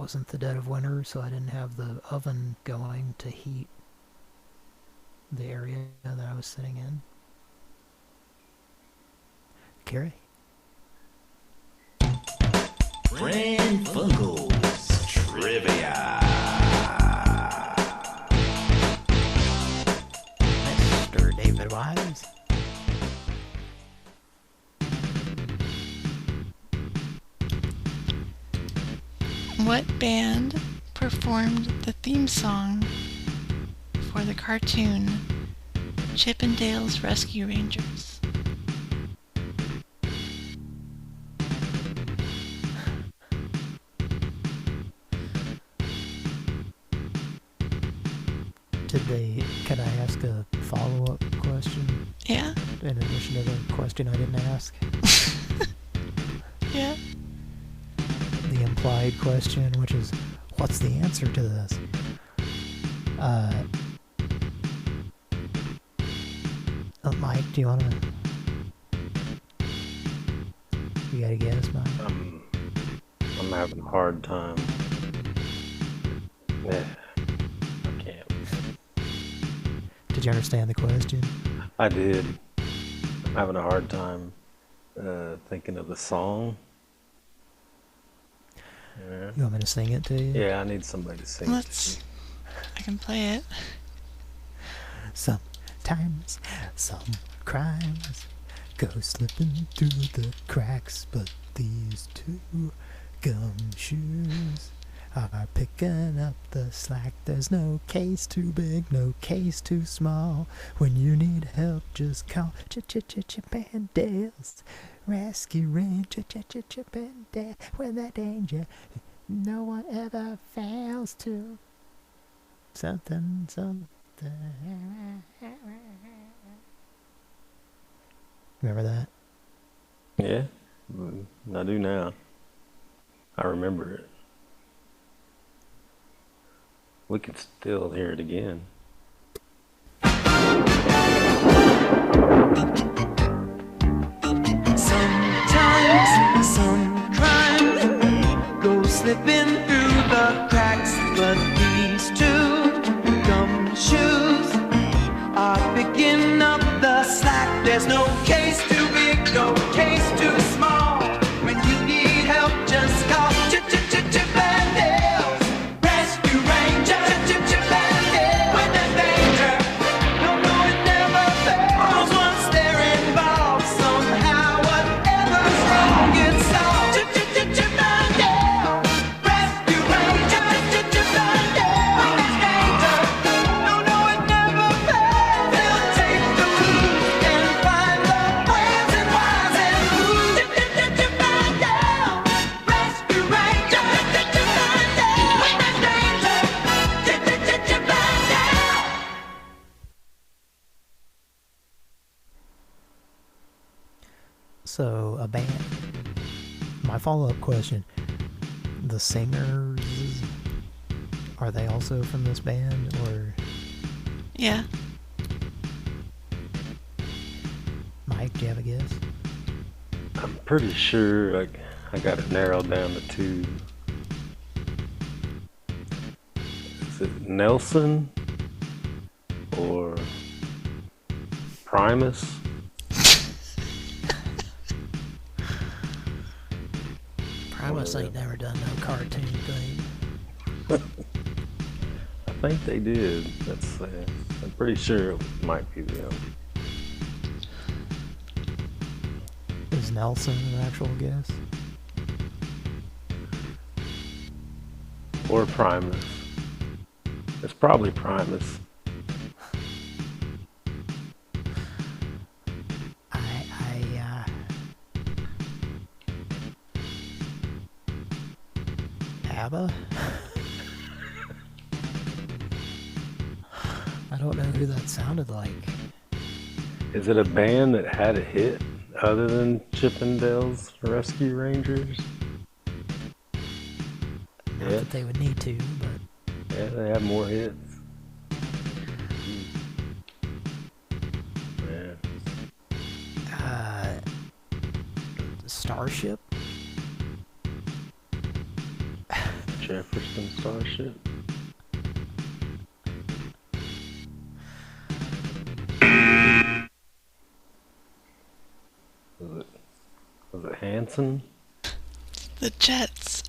wasn't the dead of winter, so I didn't have the oven going to heat the area that I was sitting in. Carrie? Pran Funkels Trivia. Mr. David Wise. What band performed the theme song for the cartoon Chip 'n Dale's Rescue Rangers? Could I ask a follow-up question? Yeah? In addition to the question I didn't ask? Yeah? The implied question, which is, what's the answer to this? Mike, do you wanna... You gotta guess, Mike? I'm having a hard time. Yeah, I can't. Did you understand the question? I did. I'm having a hard time thinking of the song. Yeah. You want me to sing it to you? Yeah, I need somebody to sing it to me. I can play it. Sometimes some crimes go slipping through the cracks, but these two gumshoes are picking up the slack. There's no case too big, no case too small. When you need help, just call Chip and Dale's Rescue Ranger. Chip and Dale, when that danger, no one ever fails to. Something. Remember that? Yeah, I do now. I remember it. We can still hear it again. Sometimes some crimes go slipping through the cracks, but these two gumshoes are picking up the slack. There's no case too big, no case too small. When you need help, just call Chip and Dale's Rescue Ranger. Chip and Dale, when there's danger, no, it never fails. Once they're involved, somehow whatever's wrong gets solved. Chip and Dale, Rescue Ranger. Chip and Dale, when there's danger, no, it never fails. They'll take the lead and find the ways and whys and who's. Chip and Dale, Rescue Ranger. Chip and Dale, when there's danger, Chip and Dale. So, a band. My follow-up question. The singers, are they also from this band, or... Yeah. Mike, do you have a guess? I'm pretty sure I got it narrowed down to two. Is it Nelson or Primus? Primus ain't never done no cartoon thing. I think they did. I'm pretty sure it might be them. Is Nelson an actual guess? Or Primus. It's probably Primus. ABBA? I don't know who that sounded like. Is it a band that had a hit other than Chip 'n Dale's Rescue Rangers? Not that they would need to, but... Yeah, they have more hits. Yeah. Starship? Jefferson Starship. Was it Hanson? The Jets.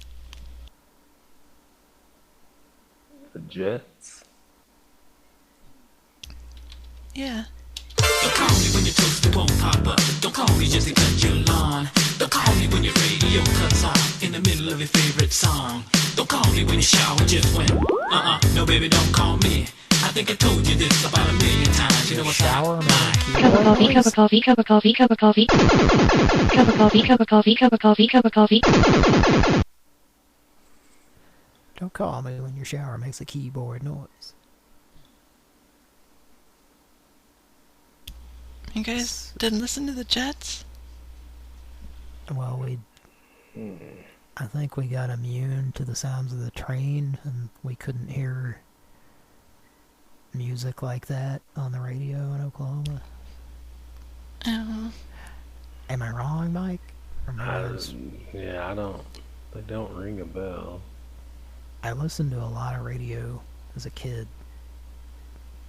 The Jets? Yeah. Don't call me when your toaster won't pop up. Don't call me just to cut your lawn. Don't call me when your radio cuts off in the middle of your favorite song. Don't call me when your shower just went. No baby, don't call me. I think I told you this about 1,000,000 times. You know what's shower, Cup of coffee, cup of coffee, cup of coffee, cup of coffee. Cup of coffee, cup of coffee, cup of coffee, cup of coffee. Don't call me when your shower makes a keyboard noise. You guys didn't listen to the Jets? Well, I think we got immune to the sounds of the train, and we couldn't hear music like that on the radio in Oklahoma. Oh. Am I wrong, Mike? Yeah, they don't ring a bell. I listened to a lot of radio as a kid.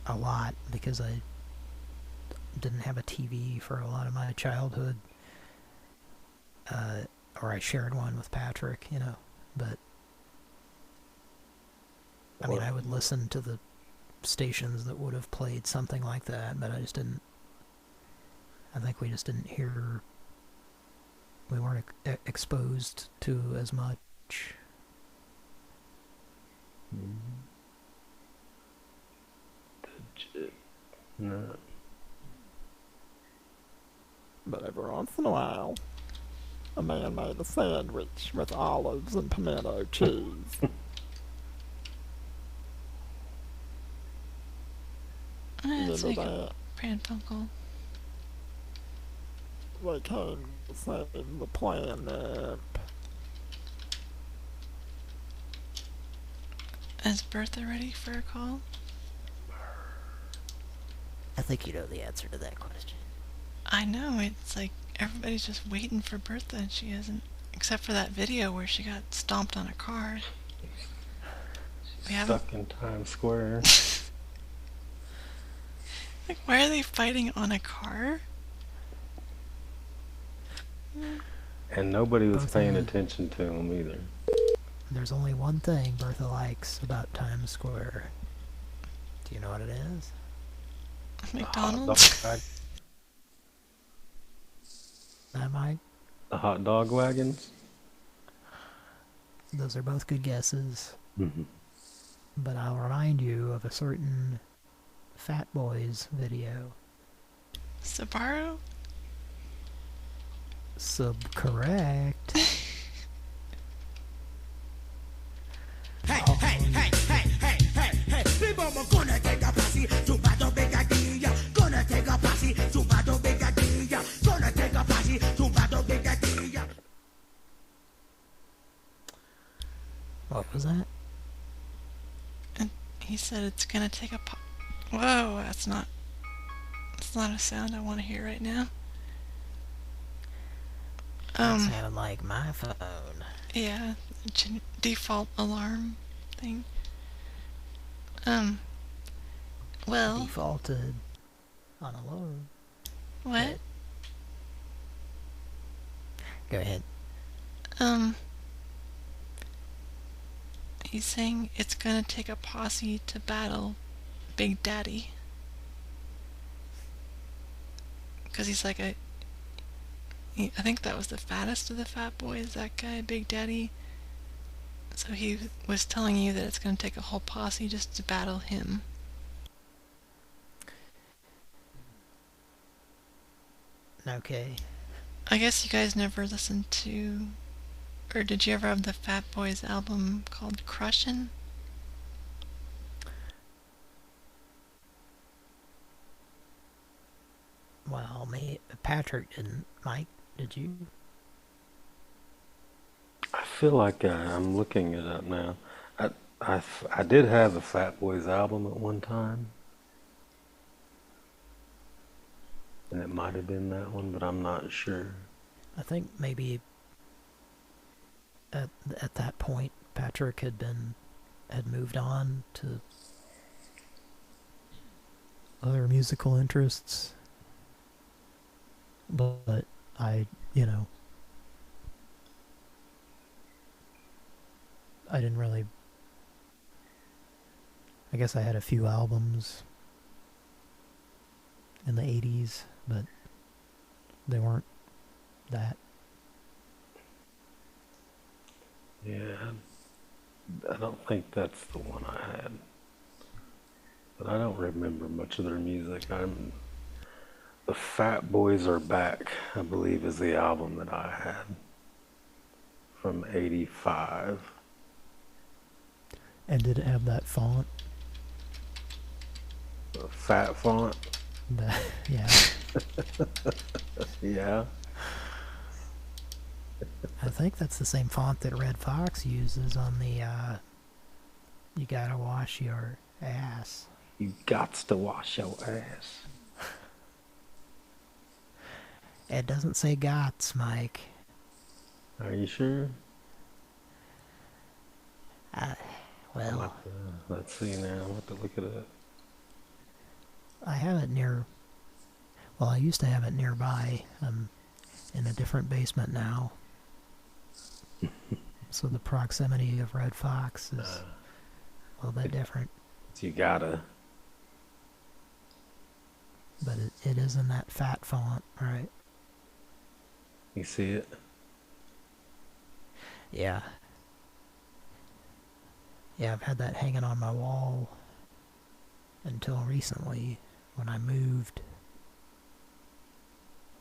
A lot, because I didn't have a TV for a lot of my childhood. Or I shared one with Patrick, you know. But, I mean, I would listen to the stations that would have played something like that, but I think we just didn't hear, we weren't exposed to as much. No. But every once in a while, a man made a sandwich with olives and pimento cheese. That's like that? Pran Funkel. They came to save the planet. Is Bertha ready for a call? I think you know the answer to that question. I know, it's like everybody's just waiting for Bertha and she hasn't, except for that video where she got stomped on a car. Stuck in Times Square. Like, why are they fighting on a car? And nobody was paying attention to him either. There's only one thing Bertha likes about Times Square. Do you know what it is? McDonald's? That Mike? The hot dog wagons? Those are both good guesses. Mm-hmm. But I'll remind you of a certain Fat Boys video. Sbarro? Correct. Hey, people are gonna take a posse to Battle Brigadier. Gonna take a posse to Battle Brigadier. Gonna take a posse to Battle Brigadier. What was that? And he said it's gonna take a Whoa, that's not a sound I want to hear right now. That sounded like my phone. Yeah, default alarm thing. Well. Defaulted on alarm. What? Go ahead. He's saying it's gonna take a posse to battle Big Daddy. Because he's like I think that was the fattest of the fat boys, that guy, Big Daddy. So he was telling you that it's going to take a whole posse just to battle him. Okay. I guess you guys never listened to, or did you ever have the Fat Boys album called Crushin'? Well, Patrick didn't. Mike, did you? I feel like I'm looking it up now. I did have a Fat Boys album at one time. And it might have been that one, but I'm not sure. I think maybe at that point, Patrick had moved on to other musical interests. But I didn't really... I guess I had a few albums in the 80s, but they weren't that. Yeah, I don't think that's the one I had. But I don't remember much of their music. The Fat Boys Are Back, I believe, is the album that I had from '85. And did it have that font? The fat font? Yeah. Yeah. I think that's the same font that Red Fox uses on the, You Gotta Wash Your Ass. You gots to wash your ass. It doesn't say gots, Mike. Are you sure? Well... let's see now. I'll have to look it up. I have it near... Well, I used to have it nearby. I'm in a different basement now. So the proximity of Red Fox is a little bit different. You gotta. But it is in that fat font, right? You see it? Yeah. Yeah, I've had that hanging on my wall until recently when I moved.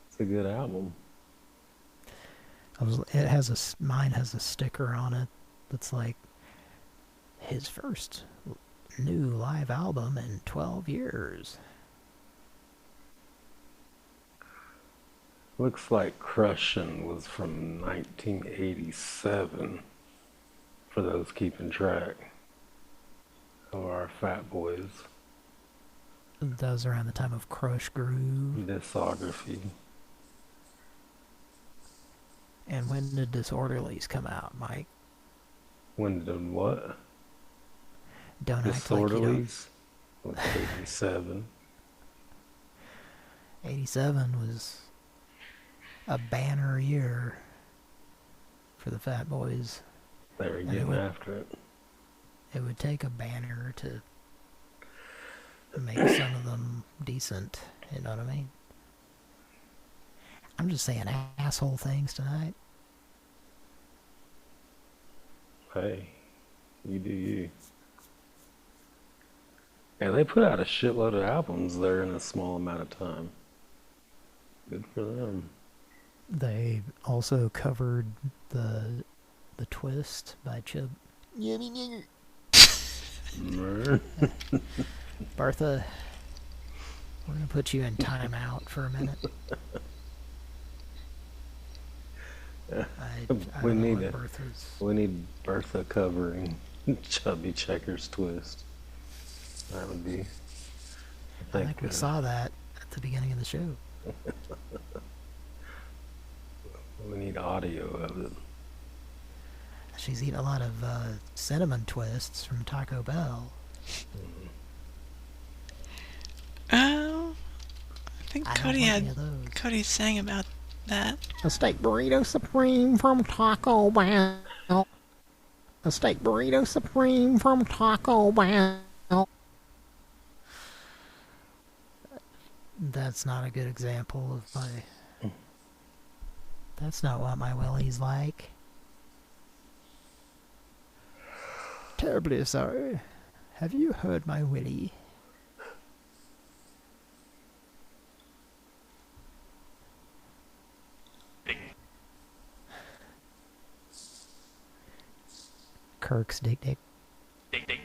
It's a good album. Mine has a sticker on it that's like his first new live album in 12 years. Looks like Crushin' was from 1987, for those keeping track of our Fat Boys. That was around the time of Crush Groove. Discography. And when did Disorderlies come out, Mike? When did what? Don't Disorderlies? Act like you don't. 87. 87 was a banner year for the Fat Boys. They were getting after it. It would take a banner to make some of them decent, you know what I mean? I'm just saying asshole things tonight. Hey, you do you. Yeah, they put out a shitload of albums there in a small amount of time. Good for them. They also covered the Twist by Chub. Yummy nigger. Bertha, we're gonna put you in timeout for a minute. We need Bertha covering Chubby Checkers Twist. That would be. I think we saw that at the beginning of the show. We need audio of it. She's eating a lot of cinnamon twists from Taco Bell. Oh, I think Cody sang about that. A steak burrito supreme from Taco Bell. A steak burrito supreme from Taco Bell. That's not a good example of my... That's not what my Willie's like. Terribly sorry. Have you heard my Willie? Kirk's dick dick. Dick dick.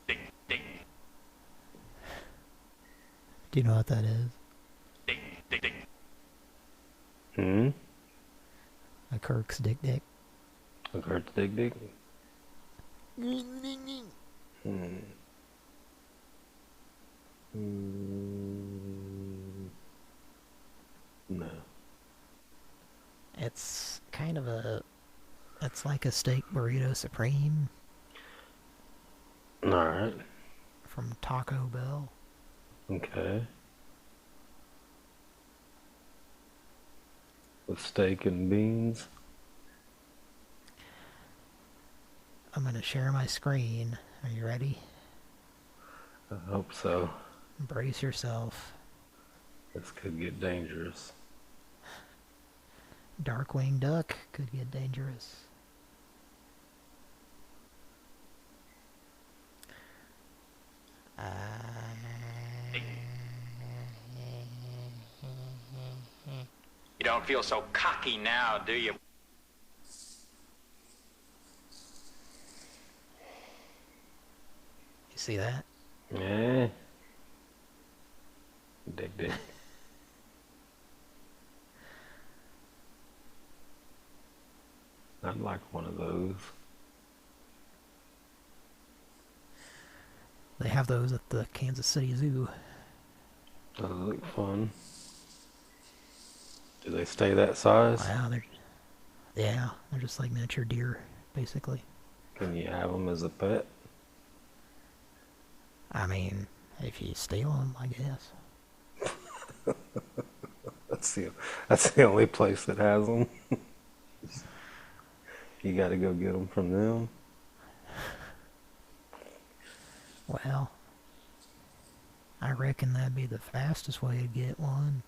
Dick dick. Do you know what that is? Dick dick dick. Hmm? A Kirk's dick dick. A Kirk's dick dick? Hmm. No. It's kind of a It's like a steak burrito supreme. Alright. From Taco Bell. Okay. With steak and beans. I'm gonna share my screen. Are you ready? I hope so. Brace yourself. This could get dangerous. Darkwing Duck could get dangerous. You don't feel so cocky now, do you? You see that? Yeah. Dig. I'd like one of those. They have those at the Kansas City Zoo. Those look fun. Do they stay that size? Wow, they're just like miniature deer, basically. Can you have them as a pet? I mean, if you steal them, I guess. That's the only place that has them. You got to go get them from them. Well, I reckon that'd be the fastest way to get one.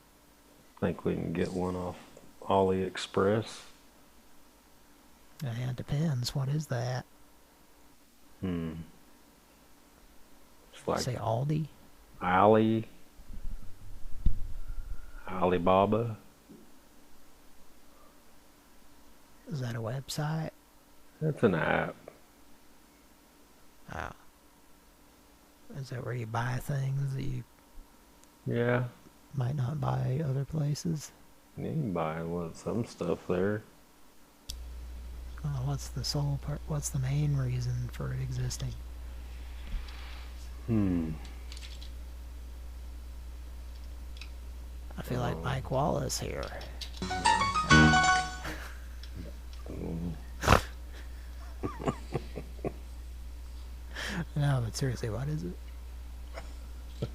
Think we can get one off AliExpress? Yeah, it depends. What is that? It's like say Aldi? Alibaba. Is that a website? That's an app. Oh. Is that where you buy things that you might not buy other places? You can buy some stuff there. Well, what's the sole part? What's the main reason for it existing? I feel like Mike Wallace here. No, but seriously, what is it?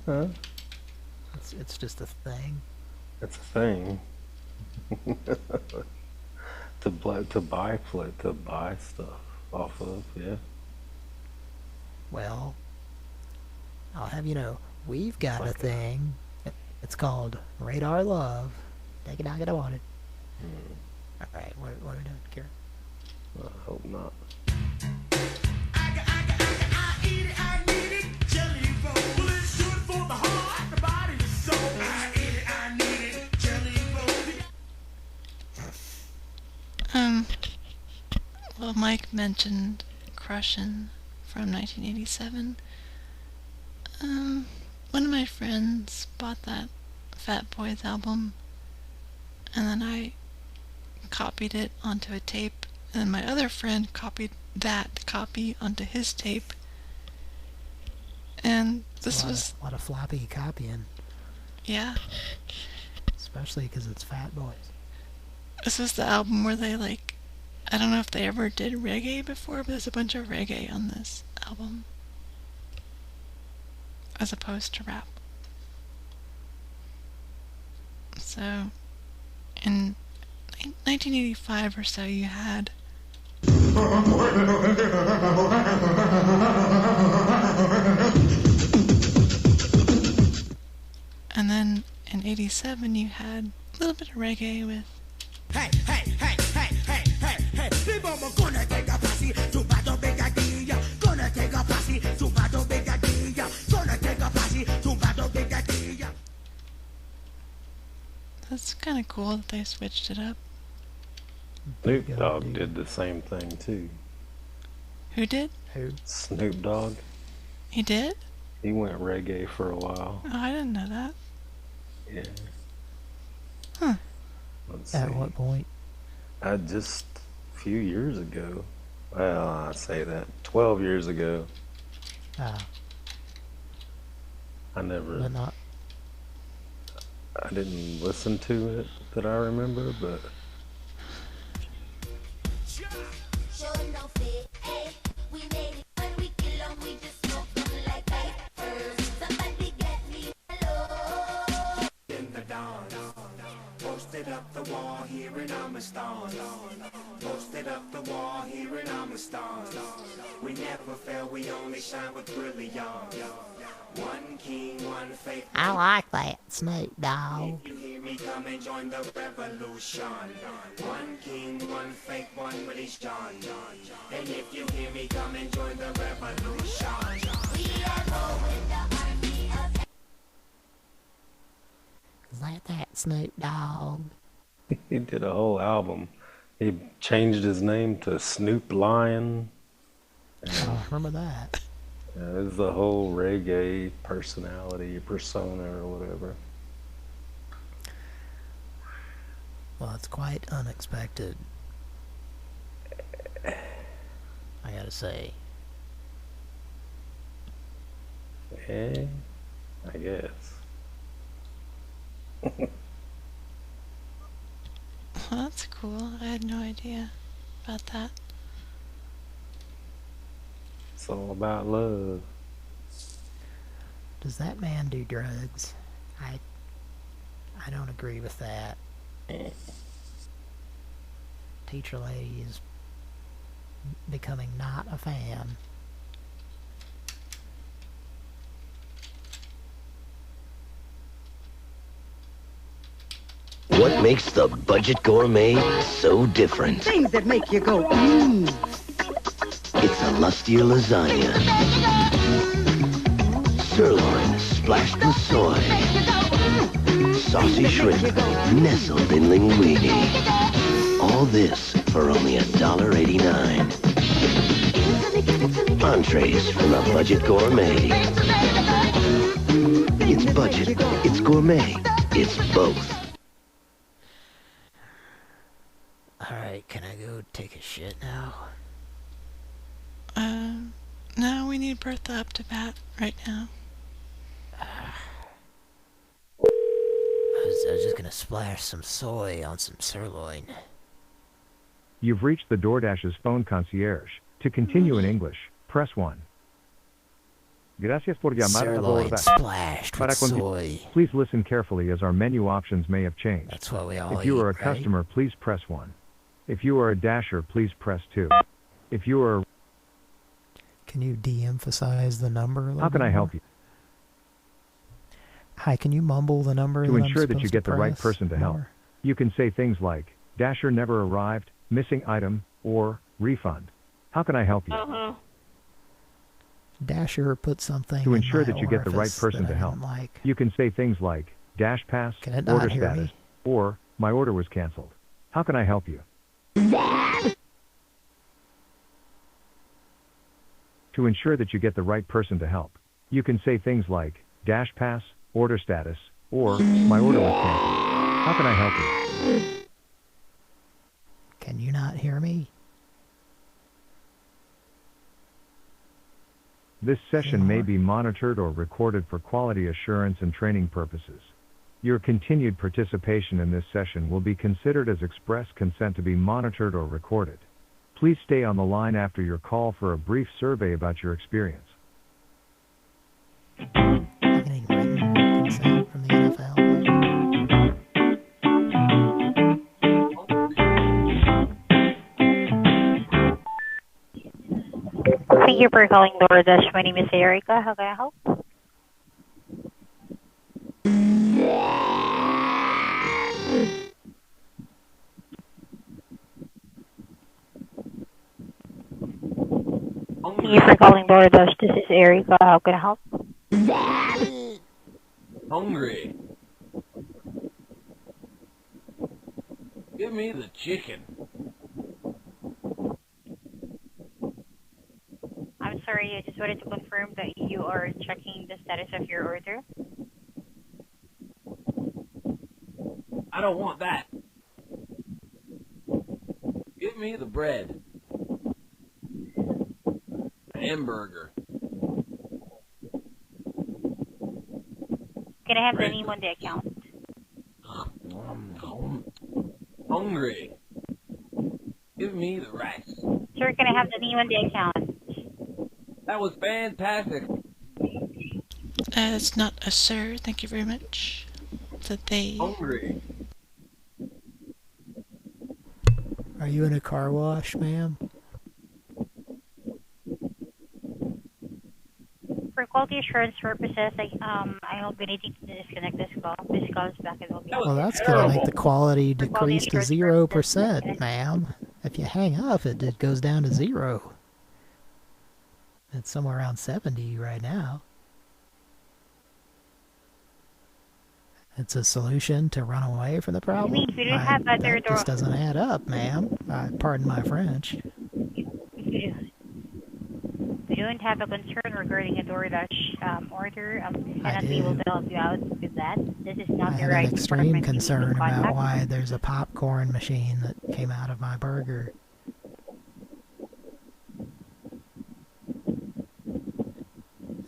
Huh? It's just a thing. It's a thing. to buy stuff off of, yeah. Well, I'll have you know, we've got a thing. It's called Radar Love. Take it out, get on it. Alright, what are we doing, Karen? I hope not. Well, Mike mentioned Crushin' from 1987. One of my friends bought that Fat Boys album, and then I copied it onto a tape, and then my other friend copied that copy onto his tape, and this was a lot of floppy copying. Yeah. Especially because it's Fat Boys. This was the album where they, like, I don't know if they ever did reggae before, but there's a bunch of reggae on this album, as opposed to rap. So, in 1985 or so, you had and then in 87 you had a little bit of reggae with Hey, people are gonna take a posse to battle Brigadia. Gonna take a posse to battle Brigadia. Gonna take a posse to battle Brigadia. That's kind of cool that they switched it up. Snoop Dogg did the same thing too. Who did? Snoop Dogg. He did? He went reggae for a while. Oh, I didn't know that. Yeah. Huh. At what point? Just a few years ago. Well, I say that 12 years ago. Ah. I never. But not. I didn't listen to it that I remember, but In the dawn, posted up the wall here in Amastan. Posted up the wall here in Amastan. We never fail, we only shine with brilliance. One king, one faith. I like that, Snoop Dogg. If you hear me, come and join the revolution. One king, one faith, one religion. And if you hear me, come and join the revolution. We are going the army of... Is that Snoop Dogg? He did a whole album. He changed his name to Snoop Lion. Oh, I remember that. It was the whole reggae personality, persona, or whatever. Well, it's quite unexpected, I gotta say. Eh? I guess. Well, that's cool. I had no idea about that. It's all about love. Does that man do drugs? I don't agree with that. Teacher lady is becoming not a fan. What makes the Budget Gourmet so different? Things that make you go, mmm. It's a lustier lasagna. Sirloin splashed with soy. Saucy shrimp nestled in linguine. All this for only $1.89. Entrees from the Budget Gourmet. It's budget, it's gourmet, it's both. Alright, can I go take a shit now? No, we need Bertha up to bat right now. I was just gonna splash some soy on some sirloin. You've reached the DoorDash's phone concierge. To continue in English, press 1. Gracias por llamar a Sirloin DoorDash. splashed with soy. Please listen carefully as our menu options may have changed. That's what we all If you are a eat, right? customer, please press 1. If you are a dasher, please press 2. If you are... Can you de-emphasize the number a little How can bit I help more? you? Hi, can you mumble the number To that I'm ensure that you supposed to get the right press person to help, more? you can say things like, Dasher never arrived, missing item, or refund. How can I help you? Dasher put something To in ensure my that you get the right orifice person that to I help, didn't like. you can say things like, Dash Pass, Can it not order hear status, me? or my order was canceled. How can I help you? To ensure that you get the right person to help, you can say things like, Dash Pass, order status, or my order was canceled. How can I help you? Can you not hear me? This session may be monitored or recorded for quality assurance and training purposes. Your continued participation in this session will be considered as express consent to be monitored or recorded. Please stay on the line after your call for a brief survey about your experience. Getting written consent from the NFL. Thank you for calling DoorDash. My name is Erica. How can I help? Thank you for calling DoorDash. This is Erica. How can I help? Hungry. Give me the chicken. I'm sorry, I just wanted to confirm that you are checking the status of your order. I don't want that. Give me the bread. Hamburger. Can I have the name on the account? Hungry. Give me the rice. Sir, can I have the name on the account? That was fantastic. It's not a sir, thank you very much. It's a they. Hungry. Are you in a car wash, ma'am? For quality assurance purposes, I will be needing to disconnect this call. This call is back and will be. Well, that's going to make the quality decrease to 0%, ma'am. If you hang up, it goes down to 0. It's somewhere around 70 right now. It's a solution to run away from the problem. That just doesn't add up, ma'am. Pardon my French. If you don't have a concern regarding a DoorDash order, I cannot be able to help you out with that. This is not the right department. I have an extreme concern about why there's a popcorn machine that came out of my burger.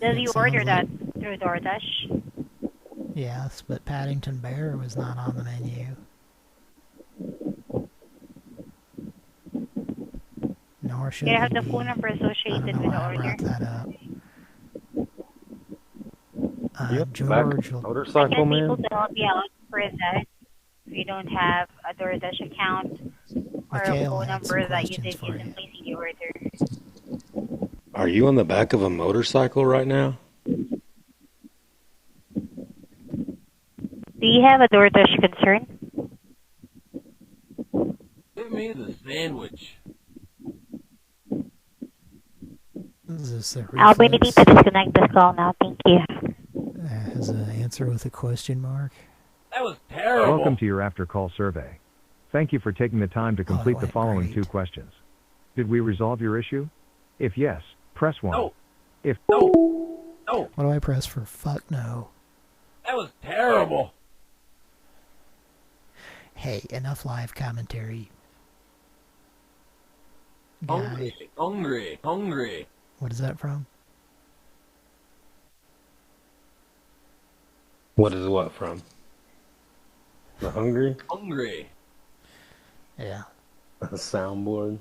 Did you order that through DoorDash? Yes, but Paddington Bear was not on the menu. Nor should you have the phone number associated with the order. I brought that up. George, motorcycle man. I can't be able to help you out for that if you don't have a DoorDash account or a phone number that you did use in placing the order. Are you on the back of a motorcycle right now? Do you have a DoorDash concern? Give me the sandwich. I'll be needing to disconnect this call now. Thank you. Has an answer with a question mark. That was terrible. Welcome to your after-call survey. Thank you for taking the time to complete the following 2 questions. Did we resolve your issue? If yes, press 1. No. If no. What do I press for? Fuck no. That was terrible. Hey, enough live commentary. Hungry, hungry, hungry. What is that from? What is what from? The hungry? Hungry. Yeah. A soundboard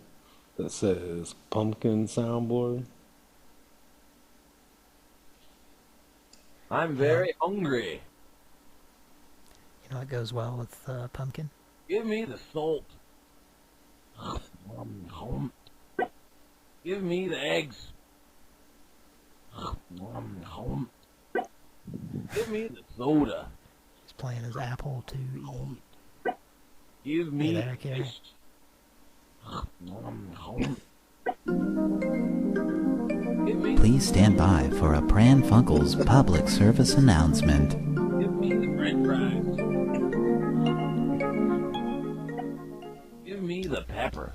that says pumpkin soundboard. I'm very hungry. You know what goes well with pumpkin? Give me the salt. Give me the eggs. Give me the soda. He's playing his apple to eat. Give me the fish. Please stand by for a Pran Funkels public service announcement. Give me the french fries. Give me the pepper.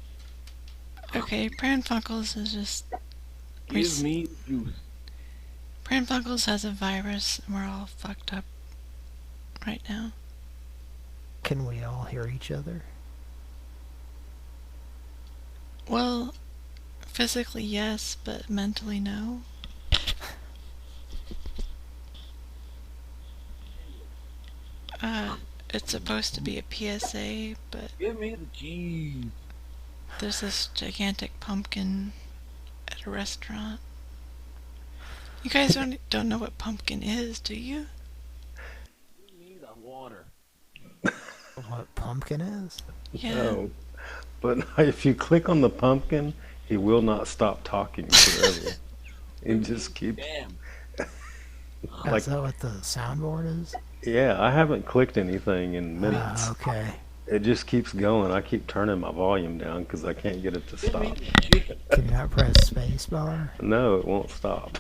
Okay, Pran Funkels is just... Give me juice. Pran Funkels has a virus and we're all fucked up right now. Can we all hear each other? Well, physically yes, but mentally no. It's supposed to be a PSA, but... Give me the cheese. There's this gigantic pumpkin at a restaurant. You guys don't know what pumpkin is, do you? Give me the water. What pumpkin is? Yeah. No. But if you click on the pumpkin, he will not stop talking forever. He just keeps... Damn. Is that what the soundboard is? Yeah, I haven't clicked anything in minutes. Okay. It just keeps going. I keep turning my volume down because I can't get it to stop. Can you not press space bar? No, it won't stop.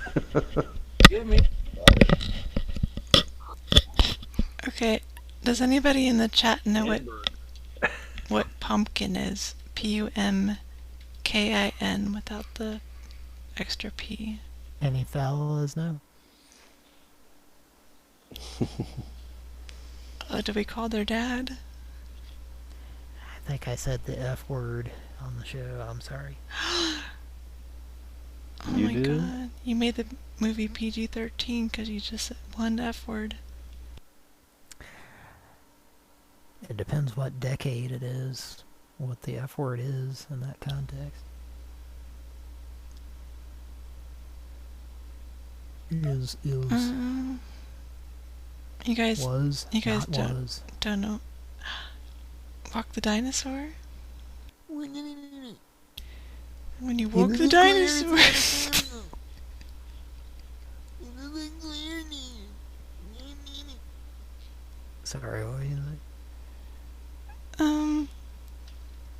Give me... Okay, does anybody in the chat know what pumpkin is? P-U-M-K-I-N without the extra P. Any fellas know? Do we call their dad? I think I said the F word on the show. I'm sorry. Oh my god. You made the movie PG-13 because you just said one F word. It depends what decade it is, what the F word is in that context. is you guys was, you guys not was. don't know Walk the Dinosaur? When you walk the dinosaur. Sorry, what were you like?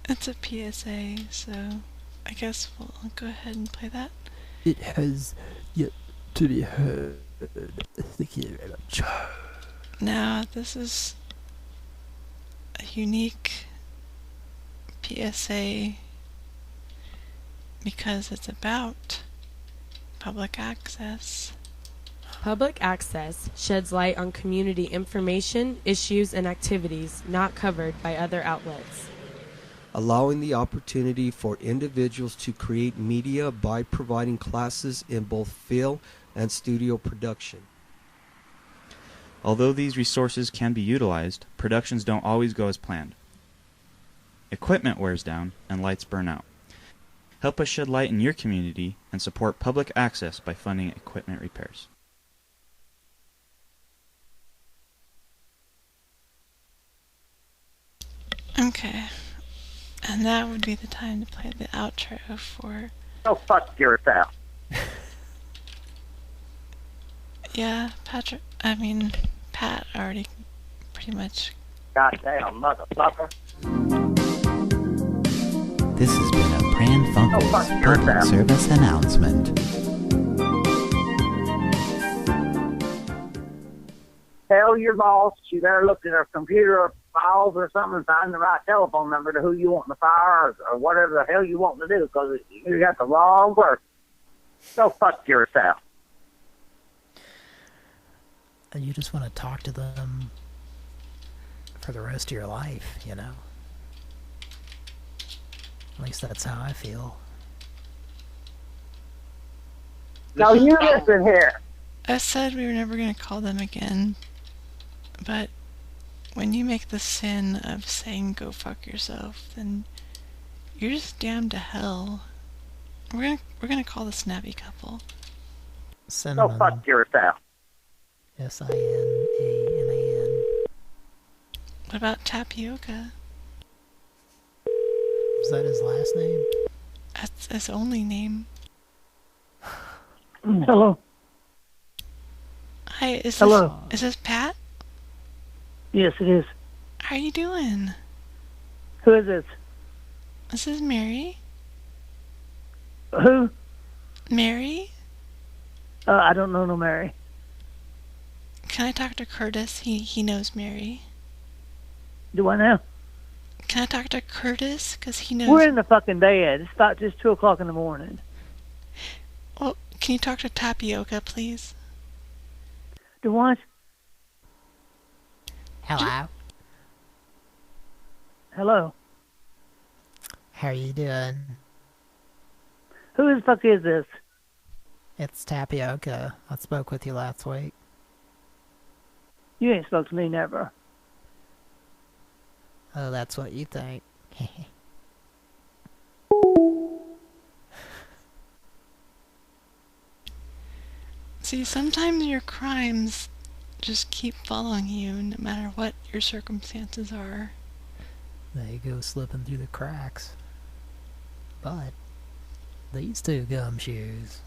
It's a PSA, so I guess we'll go ahead and play that. It has yet to be heard. Thank you very much. Now, this is a unique PSA because it's about public access. Public access sheds light on community information, issues, and activities not covered by other outlets. Allowing the opportunity for individuals to create media by providing classes in both film and studio production. Although these resources can be utilized, productions don't always go as planned. Equipment wears down and lights burn out. Help us shed light in your community and support public access by funding equipment repairs. Okay. And that would be the time to play the outro for... Go fuck yourself. Yeah, Pat already pretty much... Goddamn motherfucker. This has been a Pran Funkels public service announcement. Tell your boss you better look at her computer files or something and find the right telephone number to who you want to fire or whatever the hell you want to do, because you got the wrong person. Go fuck yourself. And you just want to talk to them for the rest of your life, you know? At least that's how I feel. Now you listen here. I said we were never going to call them again, but when you make the sin of saying go fuck yourself, then you're just damned to hell. We're gonna call the snappy couple. Go fuck yourself. S-I-N-A-M-A-N. What about Tapioca? Was that his last name? That's his only name. Hello. Hi, is this Pat? Yes, it is. How you doing? Who is this? This is Mary. Who? Mary? I don't know no Mary. Can I talk to Curtis? He knows Mary. Do I now? Can I talk to Curtis? Because he knows... We're in the fucking bed. It's about just 2 o'clock in the morning. Well, can you talk to Tapioca, please? Do what? Hello. Hello. How are you doing? Who the fuck is this? It's Tapioca. I spoke with you last week. You ain't spoke to me never. Oh, that's what you think. See, sometimes your crimes just keep following you no matter what your circumstances are. They go slipping through the cracks. But these two gumshoes,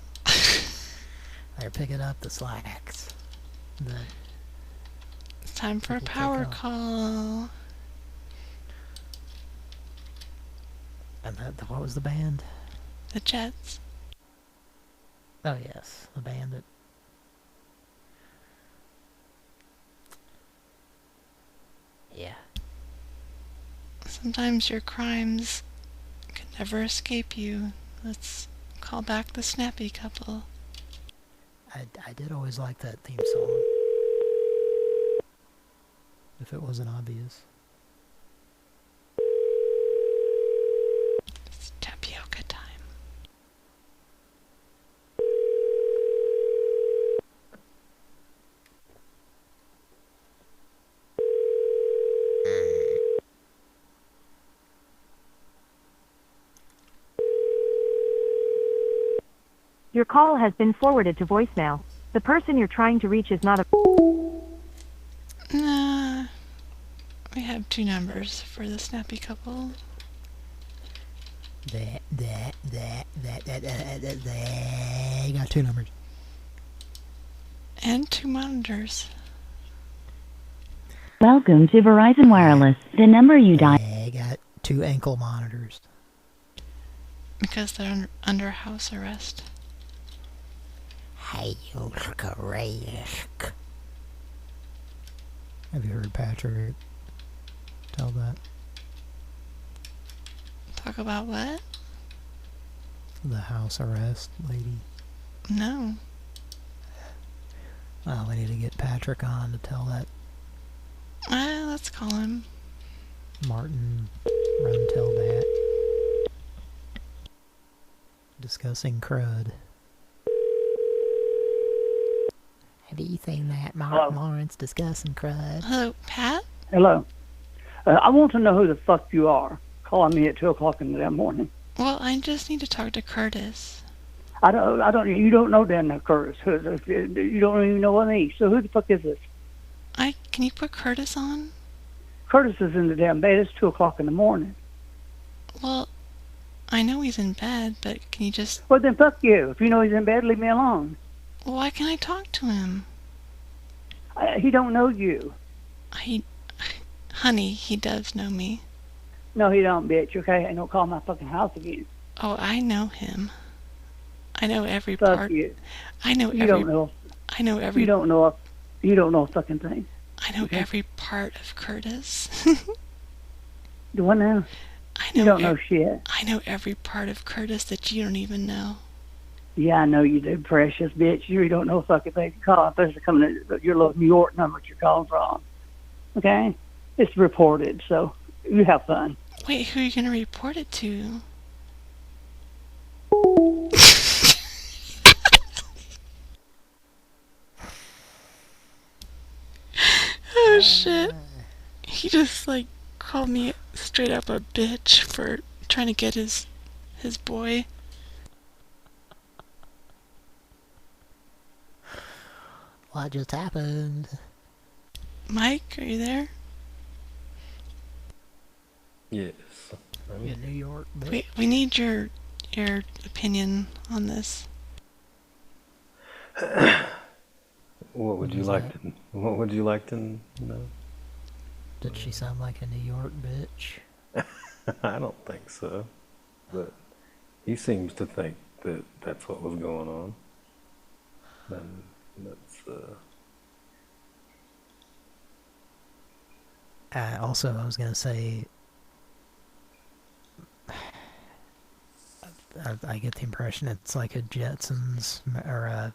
they're picking up the slacks. It's time for a power call. And what was the band? The Jets. Oh yes, the Bandit. Yeah. Sometimes your crimes can never escape you. Let's call back the snappy couple. I did always like that theme song. If it wasn't obvious. It's tapioca time. Your call has been forwarded to voicemail. The person you're trying to reach is not a... Nah. We have 2 numbers for the snappy couple. You got 2 numbers. And 2 monitors. Welcome to Verizon Wireless. The number you dialed. I got 2 ankle monitors. Because they're under house arrest. Hey, you risk. Have you heard Patrick tell that? Talk about what? The house arrest lady. No. Well, we need to get Patrick on to tell that. Let's call him. Martin, run tell that. Discussing crud. Have you seen that Martin Lawrence discussing crud? Hello, Pat? Hello. I want to know who the fuck you are calling me at 2 o'clock in the morning. Well, I just need to talk to Curtis. You don't know Dan Curtis. You don't even know me. So who the fuck is this? Can you put Curtis on? Curtis is in the damn bed. It's 2 o'clock in the morning. Well, I know he's in bed, but can you just... Well, then fuck you. If you know he's in bed, leave me alone. Well, why can't I talk to him? He don't know you. Honey, he does know me. No, he don't, bitch, okay? Ain't no call my fucking house again. Oh, I know him. I know every fuck part. You. I know you every... Don't know. I know every... You don't know a fucking thing. I know every part of Curtis. The one now? You don't know shit. I know every part of Curtis that you don't even know. Yeah, I know you do, precious bitch. You don't know a fucking thing to call. Especially coming to your little New York number that you're calling from. Okay? It's reported, so you have fun. Wait, who are you going to report it to? Oh, shit. He just, called me straight up a bitch for trying to get his boy. What just happened? Mike, are you there? Yes. In New York. We need your opinion on this. What would you like to know? Did she sound like a New York bitch? I don't think so. But he seems to think that that's what was going on. And that's also, I was going to say, I get the impression it's like a Jetsons or a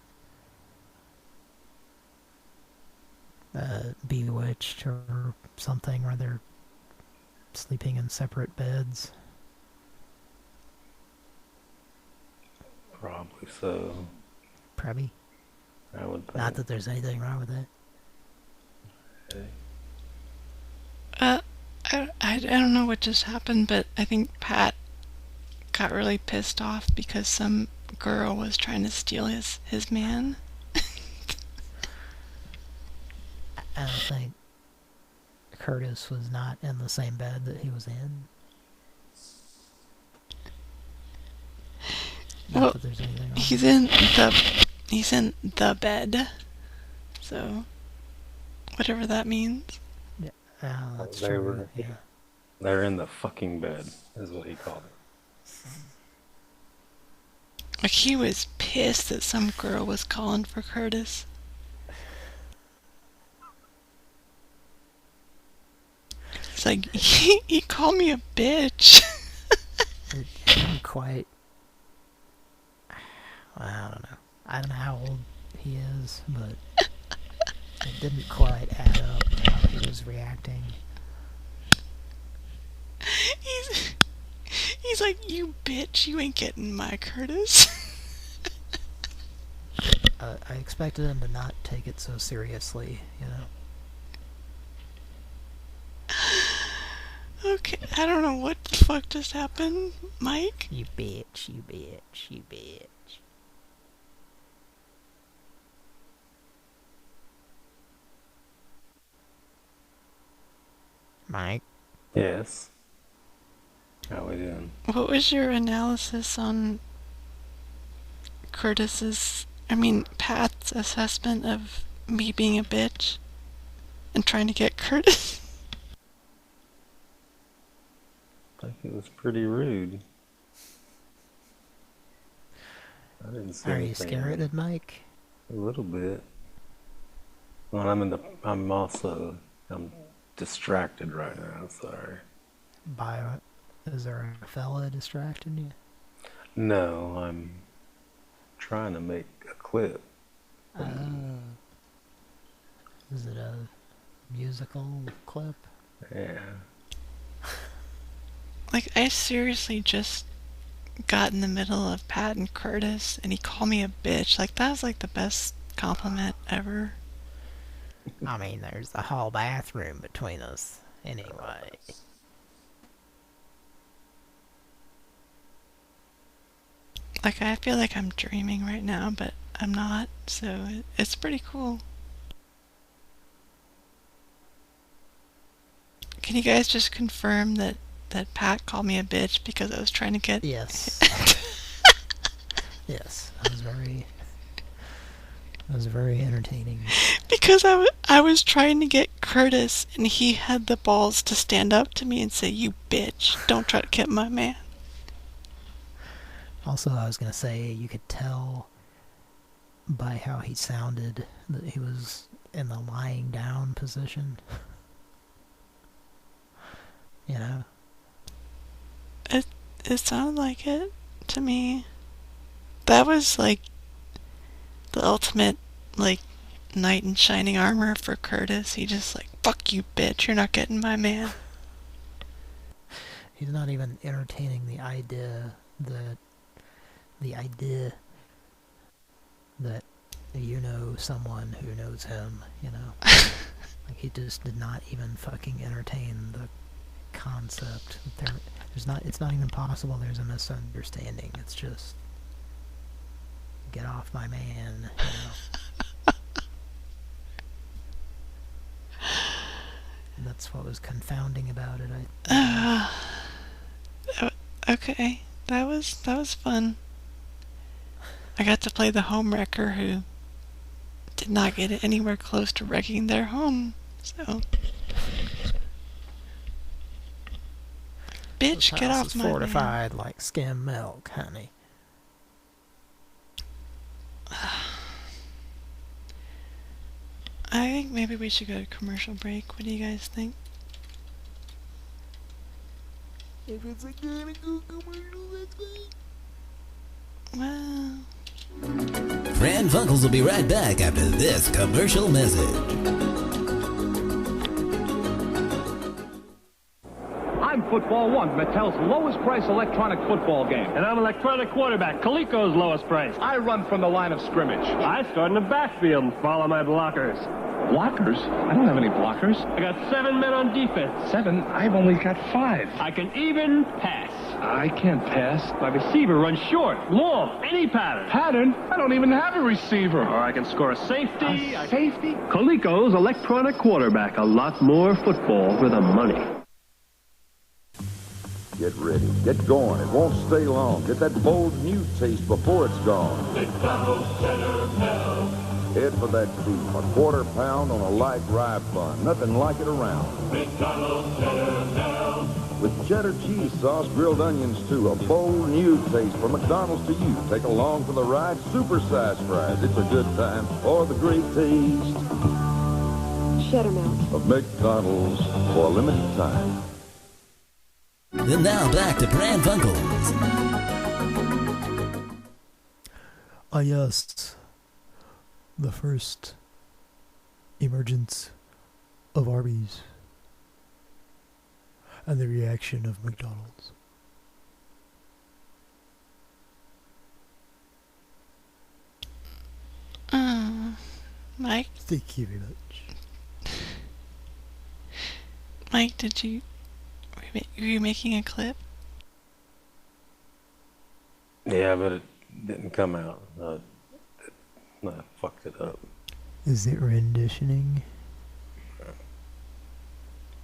Bewitched or something where they're sleeping in separate beds. probably so. Probably. I would think. Not that there's anything wrong with that. Okay. I don't know what just happened, but I think Pat got really pissed off because some girl was trying to steal his man. I don't think Curtis was not in the same bed that he was in. Not Well, that there's anything wrong. He's in the bed. So whatever that means. Yeah, that's They true. were, yeah. They're in the fucking bed, is what he called it. Like, he was pissed that some girl was calling for Curtis. It's like, he called me a bitch. It didn't quite... Well, I don't know. I don't know how old he is, but it didn't quite add up how he was reacting. He's like, you bitch, you ain't getting my Curtis. I expected him to not take it so seriously, you know. Okay, I don't know what the fuck just happened, Mike. You bitch, you bitch, you bitch. Mike? Yes. How we doing? What was your analysis on Pat's assessment of me being a bitch and trying to get Curtis? I think it was pretty rude. I didn't see Are you anything. scared at Mike? A little bit. Well, I'm distracted right now, sorry. By what? Is there a fella distracting you? No, I'm trying to make a clip. Is it a musical clip? Yeah. Like, I seriously just got in the middle of Pat and Curtis, and he called me a bitch. Like, that was like the best compliment ever. I mean, there's the whole bathroom between us, anyway. Like, I feel like I'm dreaming right now, but I'm not, so it's pretty cool. Can you guys just confirm that Pat called me a bitch because I was trying to get... Yes. Yes, that was very entertaining. Because I was trying to get Curtis, and he had the balls to stand up to me and say, "You bitch, don't try to get my man." Also, I was going to say, you could tell by how he sounded that he was in the lying down position. You know? It sounded like it to me. That was like the ultimate, like, knight in shining armor for Curtis. He just like, "Fuck you, bitch, you're not getting my man." He's not even entertaining the idea that you know someone who knows him, you know? Like, he just did not even fucking entertain the concept. It's not even possible there's a misunderstanding. It's just, get off my man, you know? That's what was confounding about it. Okay, that was fun. I got to play the home wrecker who did not get it anywhere close to wrecking their home, so... Bitch, This get house off is my fortified man. like skim milk, honey. I think maybe we should go to commercial break. What do you guys think? If it's gonna go commercial, that's fine. Well... Pran Funkels will be right back after this commercial message. I'm Football One, Mattel's lowest price electronic football game. And I'm electronic quarterback, Coleco's lowest price. I run from the line of scrimmage. I start in the backfield and follow my blockers. Blockers? I don't have any blockers. I got 7 men on defense. 7? I've only got 5. I can even pass. I can't pass. My receiver runs short, long, any pattern. Pattern? I don't even have a receiver. Or I can score a safety. Safety? Coleco's electronic quarterback. A lot more football for the money. Get ready. Get going. It won't stay long. Get that bold new taste before it's gone. McDonald's Cheddar Melt. Head for that beef. A quarter pound on a light rye bun. Nothing like it around. McDonald's Cheddar Melt. With cheddar cheese sauce, grilled onions too. A bold new taste from McDonald's to you. Take along for the ride. Super-sized fries. It's a good time for the great taste. Cheddar Melt. Of McDonald's for a limited time. And now back to Pran Funkels. Yes. The first emergence of Arby's and the reaction of McDonald's. Mike? Thank you very much. Mike, were you making a clip? Yeah, but it didn't come out. I fucked it up. Is it renditioning?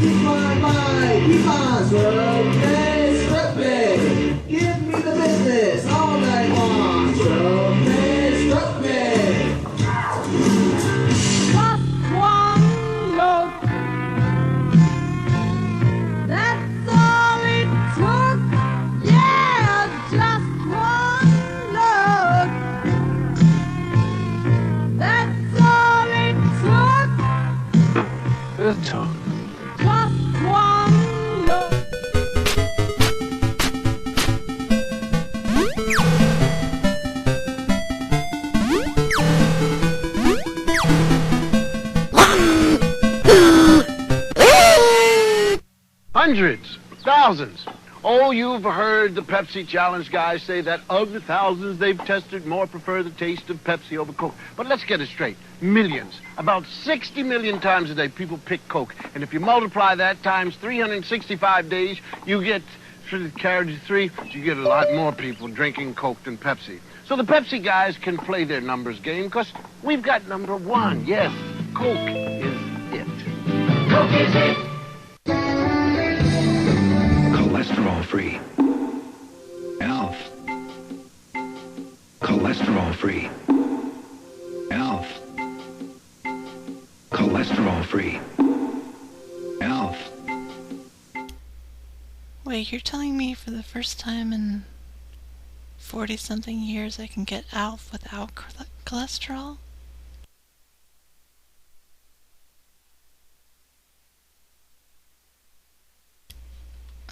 Keep my mind, keep my swirl, hey, strip me. Give me the business all night long. Swirl, hey, strip me. Just one look. That's all it took. Yeah, just one look. That's all it took. It took. Just one look. Hundreds, thousands. Oh, you've heard the Pepsi Challenge guys say that of the thousands they've tested, more prefer the taste of Pepsi over Coke. But let's get it straight. Millions. About 60 million times a day people pick Coke. And if you multiply that times 365 days, you get, carried 3, you get a lot more people drinking Coke than Pepsi. So the Pepsi guys can play their numbers game because we've got number one. Yes, Coke is it. Coke is it. Cholesterol-free. Health. Cholesterol-free. Health. Cholesterol-free. wait, you're telling me for the first time in 40-something years I can get ALF without cholesterol?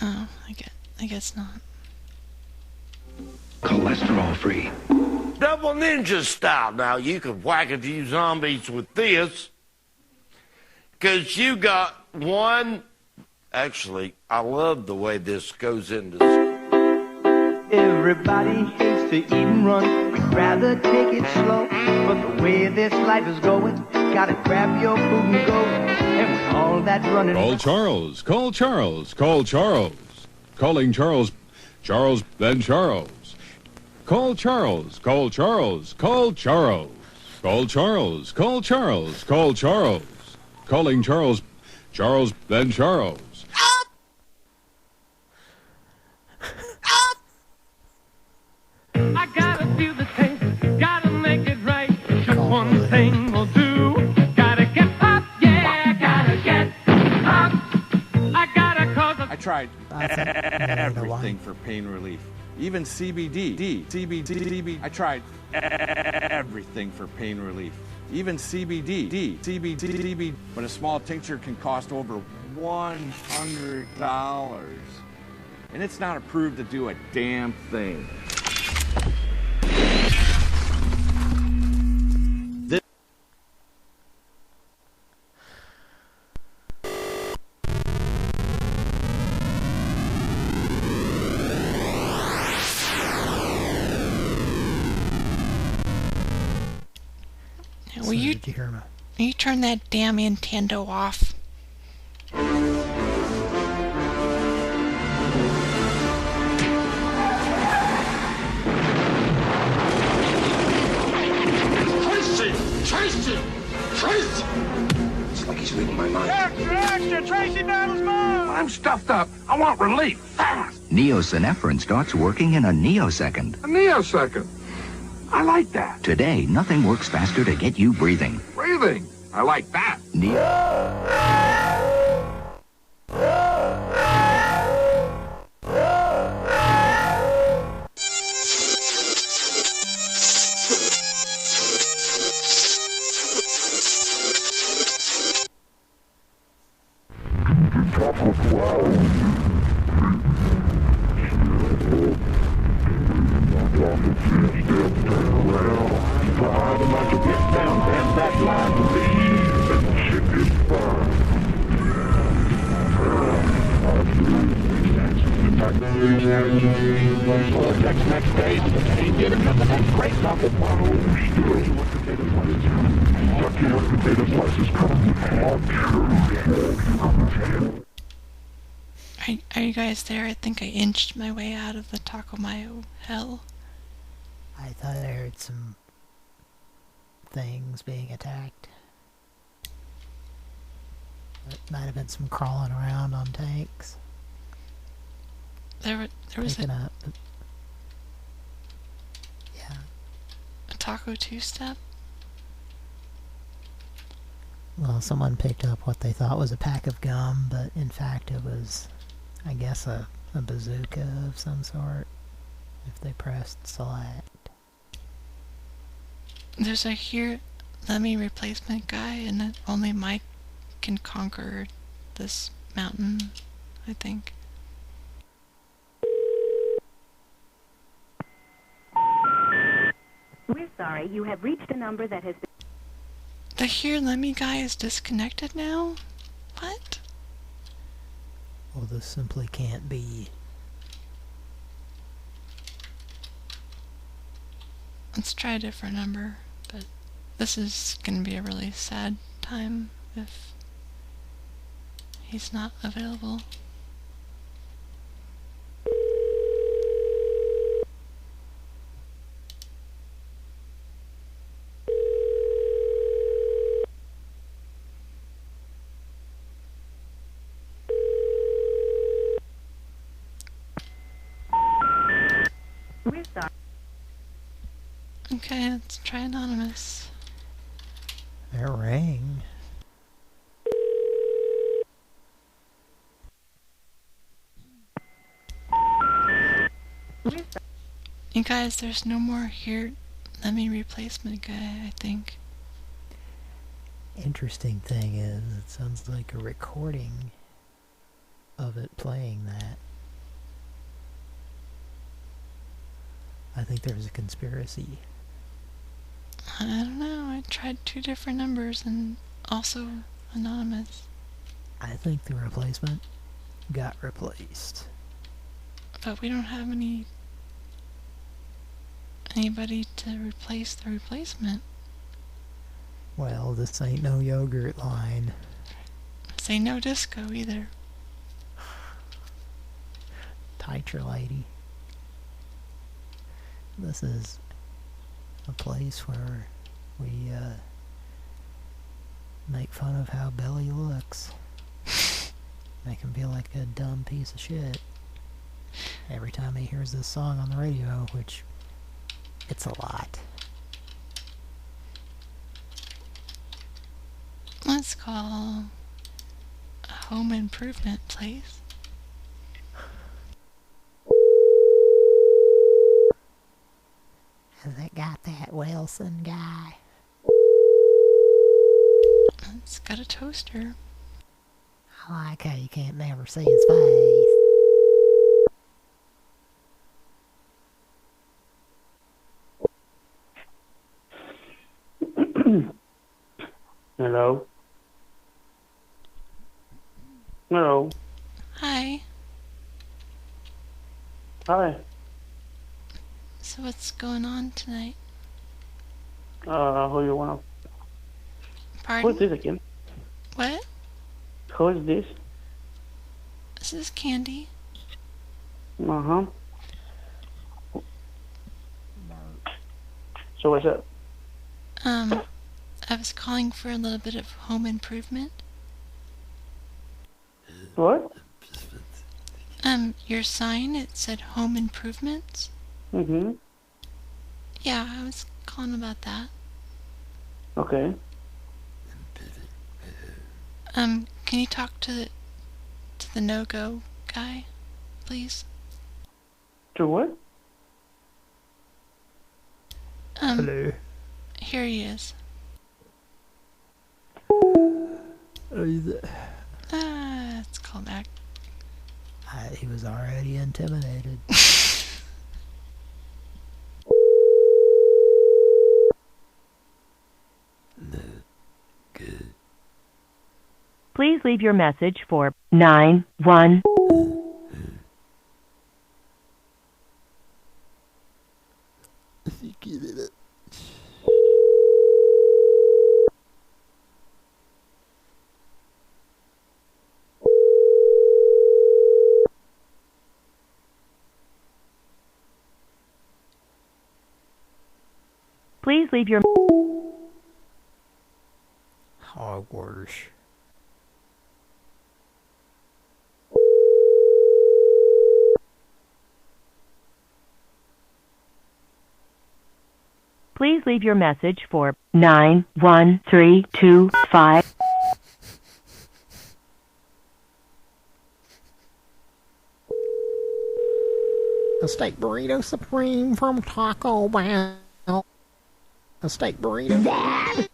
Oh, I guess not. Cholesterol free. Double ninja style. Now, you could whack a few zombies with this. Because you got one... Actually, I love the way this goes into... Everybody hates to eat and run. We'd rather take it slow. But the way this life is going, gotta grab your food and go. And with all that running... Call Charles. Call Charles. Call Charles. Calling Charles. Charles, then Charles. Call Charles. Call Charles. Call Charles. Call Charles. Call Charles. Call Charles. Calling Charles. Charles, then Charles. I gotta feel the taste, gotta make it right. Just one thing will do. Gotta get pop, yeah, gotta get pop. I gotta cause I tried everything for pain relief. Even CBD. I tried everything for pain relief. Even CBD. But a small tincture can cost over $100. And it's not approved to do a damn thing. Will you turn that damn Nintendo off? Tracy! It's like he's reading my mind. Extra! Tracy battles mom! I'm stuffed up. I want relief. Fast. Neosynephrine starts working in a neosecond. A neosecond. I like that. Today, nothing works faster to get you breathing. Breathing. I like that. Are you guys there? I think I inched my way out of the Taco Mayo hell. I thought I heard some things being attacked. There might have been some crawling around on tanks. There was Picking up. Yeah. A taco two-step? Well, someone picked up what they thought was a pack of gum, but in fact it was, I guess, a bazooka of some sort, if they pressed select. There's a Here Let Me replacement guy, and that only Mike can conquer this mountain, I think. We're sorry, you have reached a number that has been... The Here Let Me guy is disconnected now? What? Well, this simply can't be. Let's try a different number, but this is gonna be a really sad time if he's not available. We're sorry. Okay, let's try anonymous. It rang. You guys, there's no more Here Let Me Replacement guy, I think. Interesting thing is, it sounds like a recording of it playing that. I think there's a conspiracy. I don't know. I tried 2 different numbers and also anonymous. I think the replacement got replaced. But we don't have anybody to replace the replacement. Well, this ain't no yogurt line. This ain't no disco either. Teacher lady. This is a place where we make fun of how Billy looks. Make him feel like a dumb piece of shit every time he hears this song on the radio, which it's a lot. Let's call a home improvement place. Has it got that Wilson guy? It's got a toaster. I like how you can't never see his face. Hello? Hello? Hi. Hi. So what's going on tonight? Who you want? Pardon? Who is this again? What? Who is this? This is Candy. Uh-huh. So what's up? I was calling for a little bit of home improvement. What? Your sign, it said home improvements. Mm-hmm. Yeah, I was calling about that. Okay. Can you talk to the no-go guy, please? To what? Hello. Here he is. Are you there? It's called back. He was already intimidated. Please leave your message for 91. Please leave your Hogwash. Please leave your message for 91325. A steak burrito supreme from Taco Bell. A steak burrito.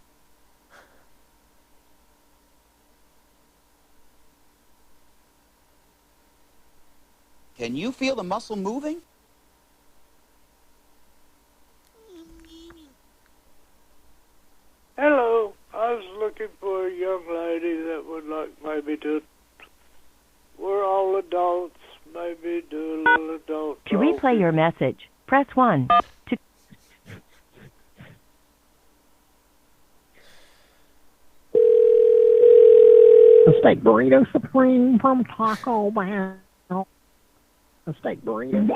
Can you feel the muscle moving? Hello, I was looking for a young lady that would like maybe to. We're all adults, maybe do a little adult. To replay your message, press 1. To A steak burrito supreme from Taco Bell. A steak burrito.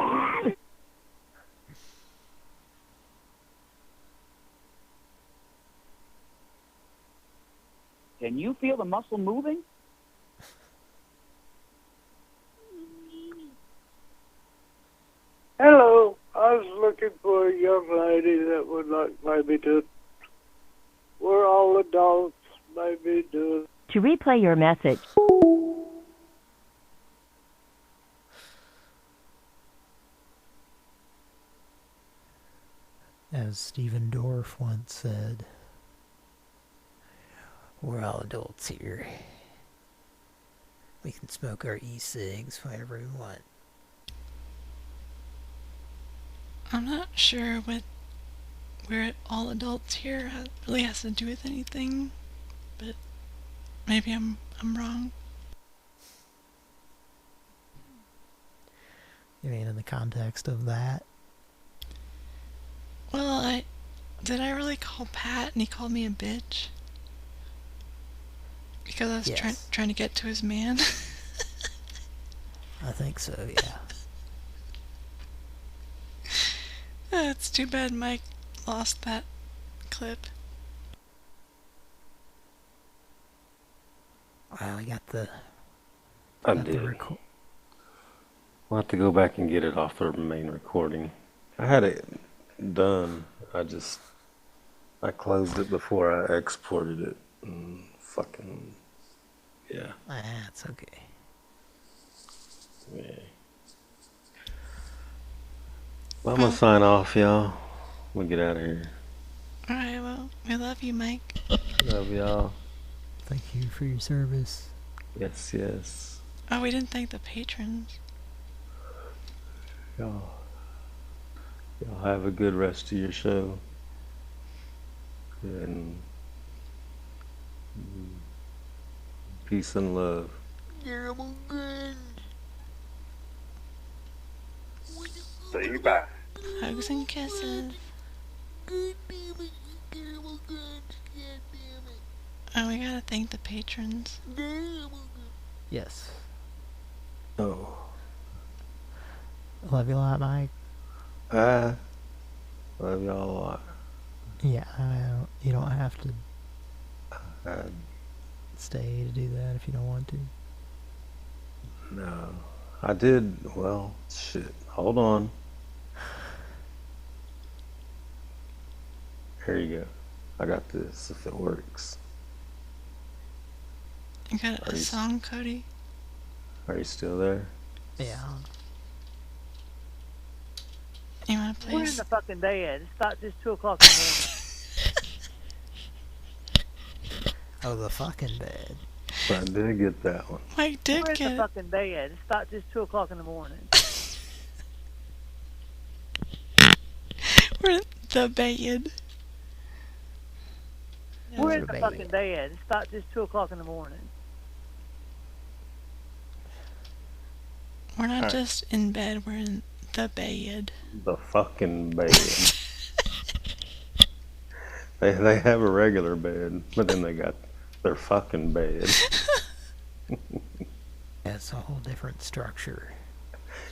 Can you feel the muscle moving? Hello, I was looking for a young lady that would like maybe to. We're all adults, maybe do. To replay your message, As Stephen Dorff once said, we're all adults here. We can smoke our e-cigs whenever we want. I'm not sure what we're all adults here really has to do with anything, but maybe I'm wrong. You mean in the context of that? Well, did I really call Pat and he called me a bitch? Because I was trying to get to his man. I think so, yeah. It's too bad Mike lost that clip. Well, I got the... I did. We'll have to go back and get it off the main recording. I had it done. I closed it before I exported it. Fucking... Yeah. That's okay. Yeah. Well, I'm gonna sign off, y'all. We'll get out of here. Alright, well, we love you, Mike. Love y'all. Thank you for your service. Yes, yes. Oh, we didn't thank the patrons. Y'all have a good rest of your show. And peace and love. Say bye. Hugs and kisses. Oh, we gotta thank the patrons. Yes. Oh. Love you a lot, Mike. Love y'all a lot. Yeah, you don't have to stay to do that if you don't want to. No. I did, well, shit. Hold on. Here you go. I got this, if it works. You got a song, Cody? Are you still there? Yeah. You wanna play? We're in the fucking bed. It's about just 2 o'clock in the morning. Oh, the fucking bed. I did get that one. Mike did We're get in the fucking bed. It's about just 2 o'clock in the morning. We're in the bed. We're in the fucking bed. It's about just 2 o'clock in the morning. We're not just in bed, we're in the bed. The fucking bed. They have a regular bed, but then they got their fucking bed. It's a whole different structure.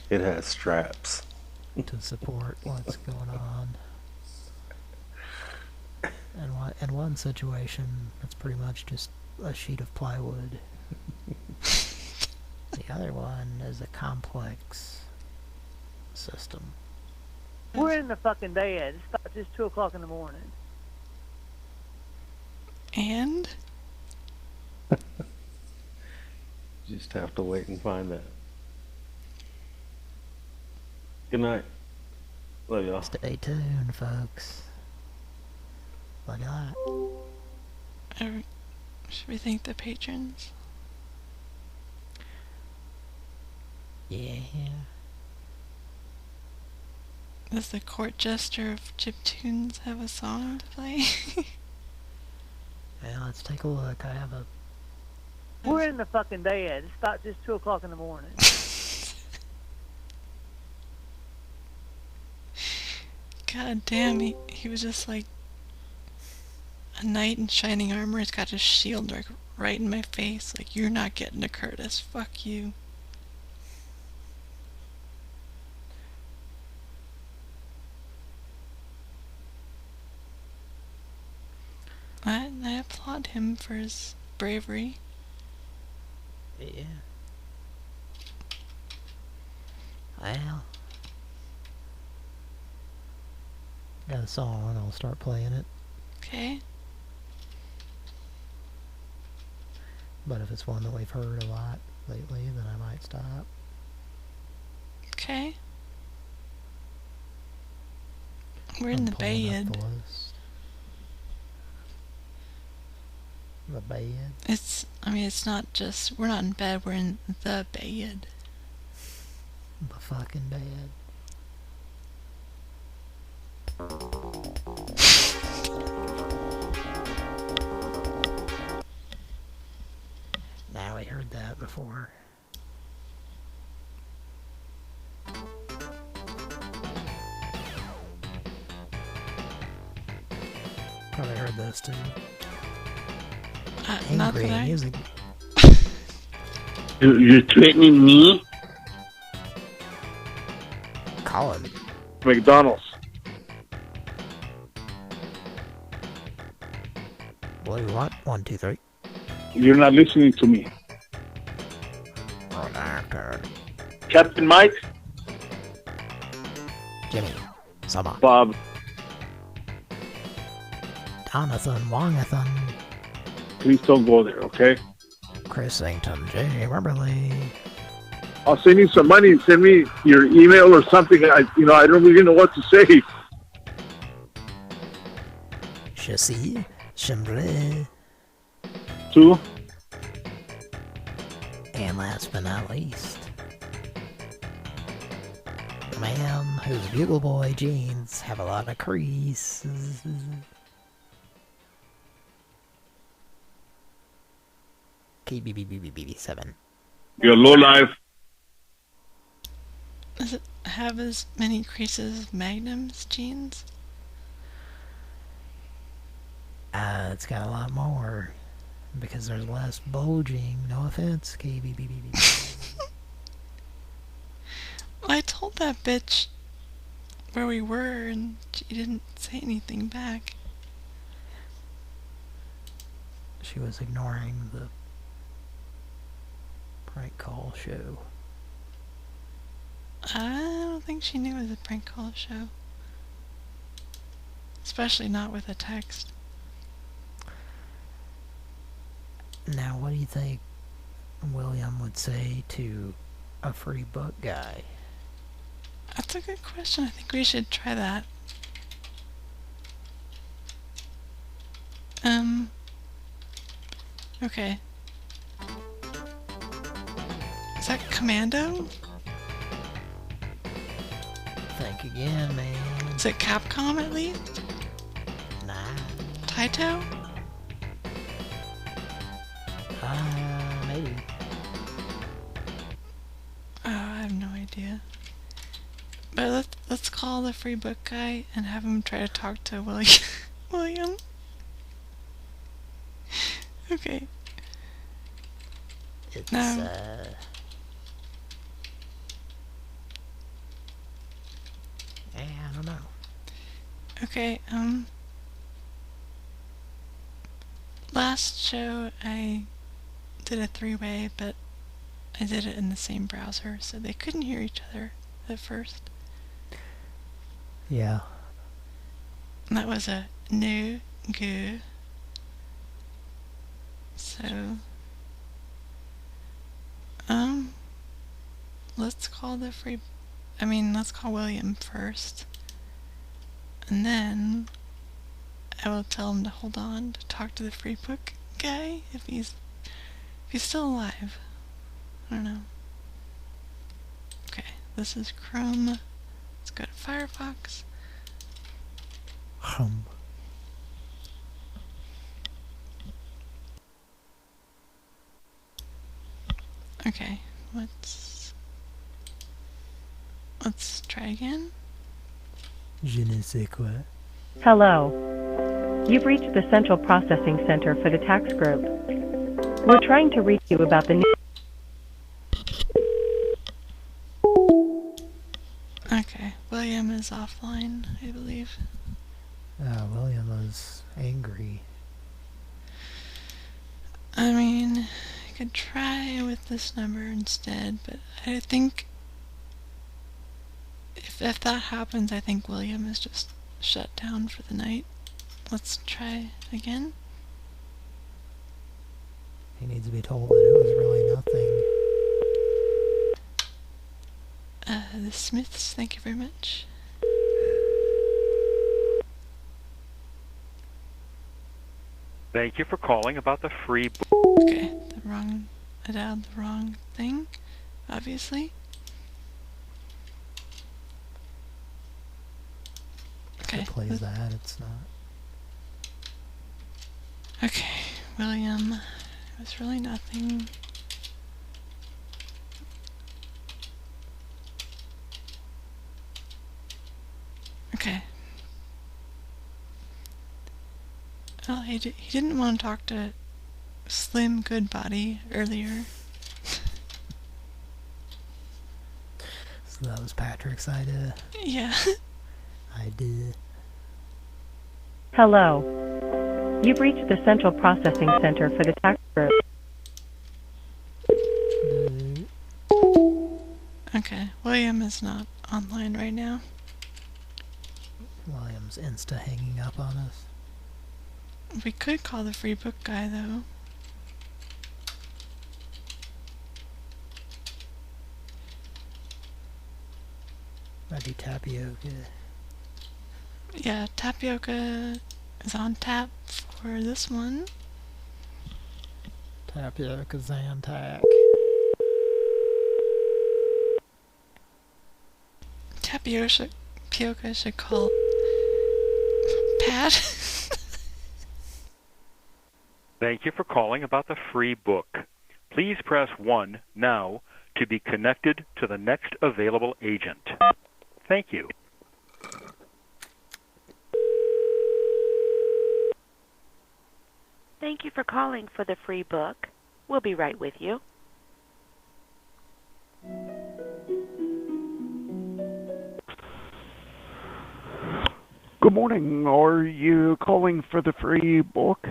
It has straps. To support what's going on. And one situation, it's pretty much just a sheet of plywood. The other one is a complex system. We're in the fucking bed. It's about just 2 o'clock in the morning. And? Just have to wait and find that. Good night. Love y'all. Stay tuned, folks. Love you a lot. Should we thank the patrons? Yeah. Does the court jester of chiptunes have a song to play? Well, let's take a look. I have a... We're in the fucking bed. It's about just 2 o'clock in the morning. God damn, he was just like a knight in shining armor. He's got his shield like right in my face. Like, you're not getting to Curtis. Fuck you. I applaud him for his bravery. Yeah. Well, got a song, I'll start playing it. Okay. But if it's one that we've heard a lot lately, then I might stop. Okay. We're in the bed. The bed? It's not just, we're not in bed, we're in the bed. The fucking bed. Now we heard that before. Probably heard this too. Angry music. You're threatening me? Colin. McDonald's. Blue, what? 1, 2, 3. You're not listening to me. Captain Mike? Jimmy. Summer. Bob. Jonathan Wongathan. Please don't go there, okay? Chrisington J. Wimberly. I'll send you some money. Send me your email or something. I don't really know what to say. Chassis. Chimbre. 2. And last but not least, the man whose Bugle Boy jeans have a lot of creases. KBBBBB7. You're low life. Does it have as many creases as Magnum's jeans? It's got a lot more. Because there's less bulging. No offense, KBBBB. I told that bitch where we were and she didn't say anything back. She was ignoring the prank call show. I don't think she knew it was a prank call show. Especially not with a text. Now, what do you think William would say to a free book guy? That's a good question. I think we should try that. Okay. Is that Commando? Think again, man. Is it Capcom at least? Nah. Taito? Maybe. Oh, I have no idea. But let's call the free book guy and have him try to talk to William. Okay. It's, no. I don't know. Okay, last show I did a 3-way, but I did it in the same browser, so they couldn't hear each other at first. Yeah. And that was a no-go. So, let's call let's call William first. And then I will tell him to hold on to talk to the free book guy if he's still alive. I don't know. Okay, this is Chrome. Let's go to Firefox. Chrome. Okay, let's try again. Je ne sais quoi. Hello. You've reached the Central Processing Center for the Tax Group. We're trying to reach you about the new... Okay, William is offline, I believe. William was angry. I mean, I could try with this number instead, but I think if that happens, I think William is just shut down for the night. Let's try again. He needs to be told that it was really nothing. The Smiths, thank you very much. Thank you for calling about the free book. Okay, I dialed the wrong thing, obviously. Okay. If it plays that, it's not. Okay, William. It was really nothing. Okay. Well, he didn't want to talk to Slim Goodbody earlier. So that was Patrick's idea. Yeah. Idea. Hello. You've reached the Central Processing Center for the tax group. Okay, William is not online right now. William's insta hanging up on us. We could call the free book guy, though. Maybe Tapioca. Yeah, Tapioca is on tap for this one. Tapioca Zantac. Tapioca should call Pat. Thank you for calling about the free book. Please press 1 now to be connected to the next available agent. Thank you. Thank you for calling for the free book. We'll be right with you. Good morning. Are you calling for the free book?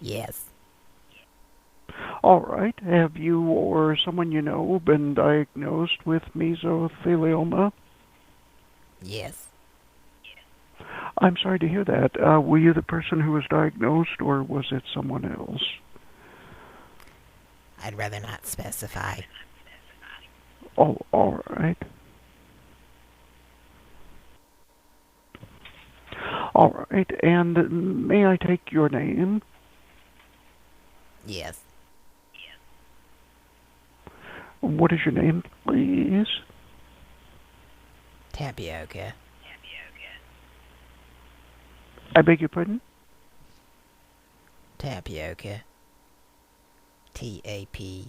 Yes. All right. Have you or someone you know been diagnosed with mesothelioma? Yes. I'm sorry to hear that. Were you the person who was diagnosed, or was it someone else? I'd rather not specify. Oh, all right. All right. And may I take your name? Yes. What is your name, please? Tapioca. I beg your pardon? Tapioca. Tapyoka. T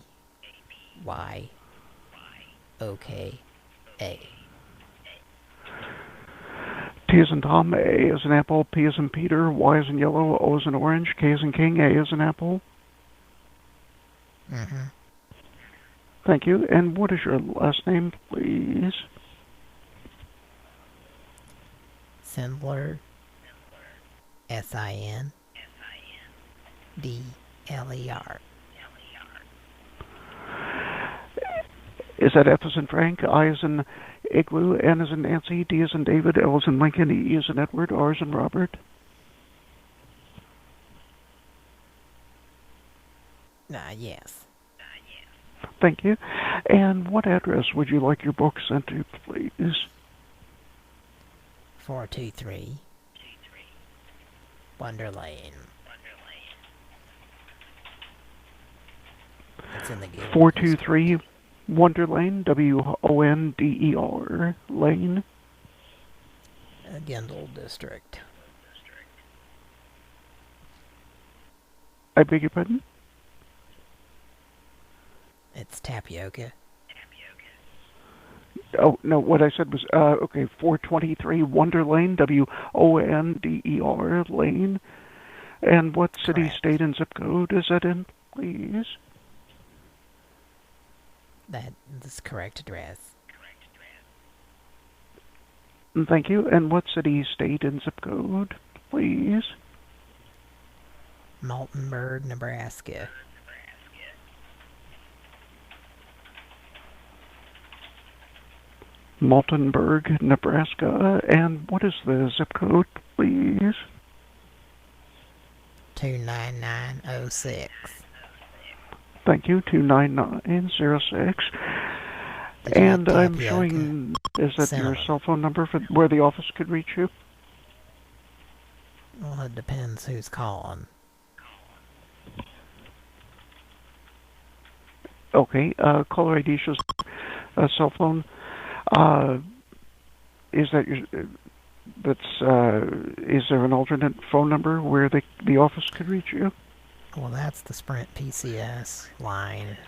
as in Tom, A as in apple, P as in Peter, Y as in yellow, O as in orange, K as in king, A as in apple. Mm-hmm. Thank you. And what is your last name, please? Sindler. Sindler. Is that F as in Frank, I as in Igloo, N as in Nancy, D as in David, L as in Lincoln, E as in Edward, R as in Robert? Yes. Thank you. And what address would you like your book sent to, please? 423 Wonder Lane. It's in the Guild 423 Wonder Lane, Wonder Lane. Gendel District. I beg your pardon? It's Tapioca. Oh, no, what I said was, okay, 423 Wonder Lane, Wonder Lane. And what city, state, and zip code is that in, please? That is correct address. Thank you. And what city, state, and zip code, please? Maltenburg, Nebraska. Maltenburg, Nebraska. And what is the zip code, please? 29906. Thank you, 29906. And I'm showing, is that your cell phone number for where the office could reach you? Well, it depends who's calling. Okay, caller ID shows a cell phone. Is that your... is there an alternate phone number where the office could reach you? Well, that's the Sprint PCS line.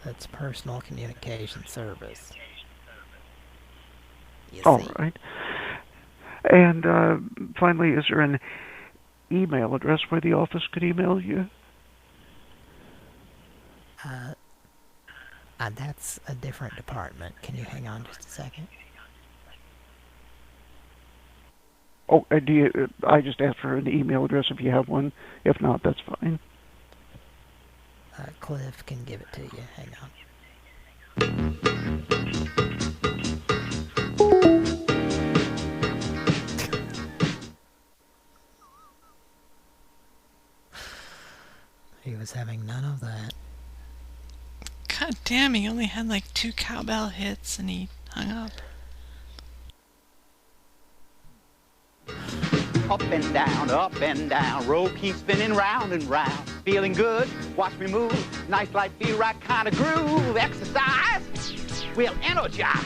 That's Personal Communication Service. All right. And finally, is there an email address where the office could email you? That's a different department. Can you hang on just a second? Oh, I just asked for an email address if you have one. If not, that's fine. Cliff can give it to you. Hang on. He was having none of that. God damn, he only had like 2 cowbell hits and he hung up. Up and down, road keeps spinning round and round. Feeling good, watch me move, nice light feel right kind of groove. Exercise will energize.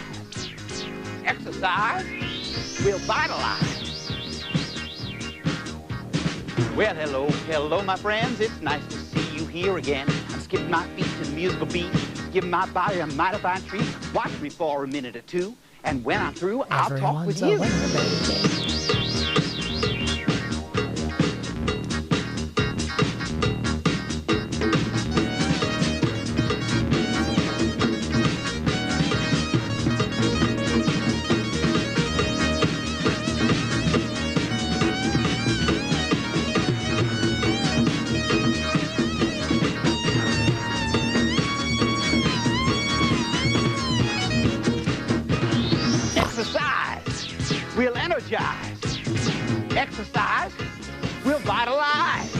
Exercise will vitalize. Well, hello, my friends, it's nice to see you here again. I'm skipping my feet to the musical beat, giving my body a mighty fine treat. Watch me for a minute or two, and when I'm through, I'll talk with you. We'll energize. Exercise will vitalize.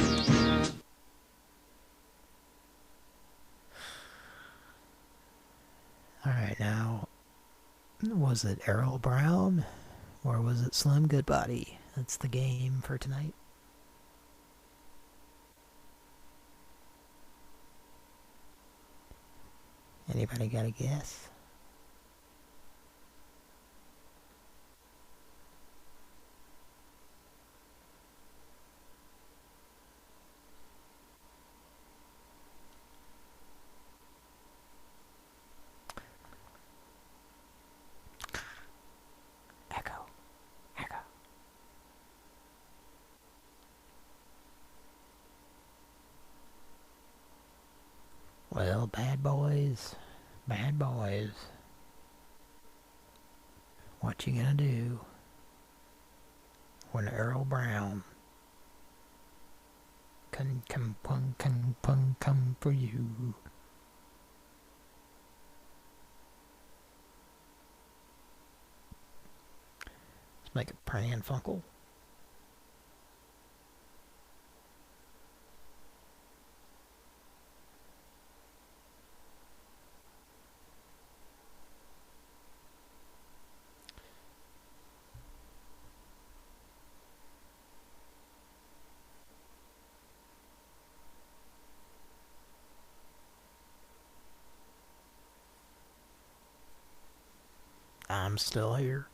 Alright, now, was it Errol Brown or was it Slim Goodbody? That's the game for tonight. Anybody got a guess? Well, bad boys. What you gonna do when Earl Brown come for you? Let's make a Pran Funkel. I'm still here.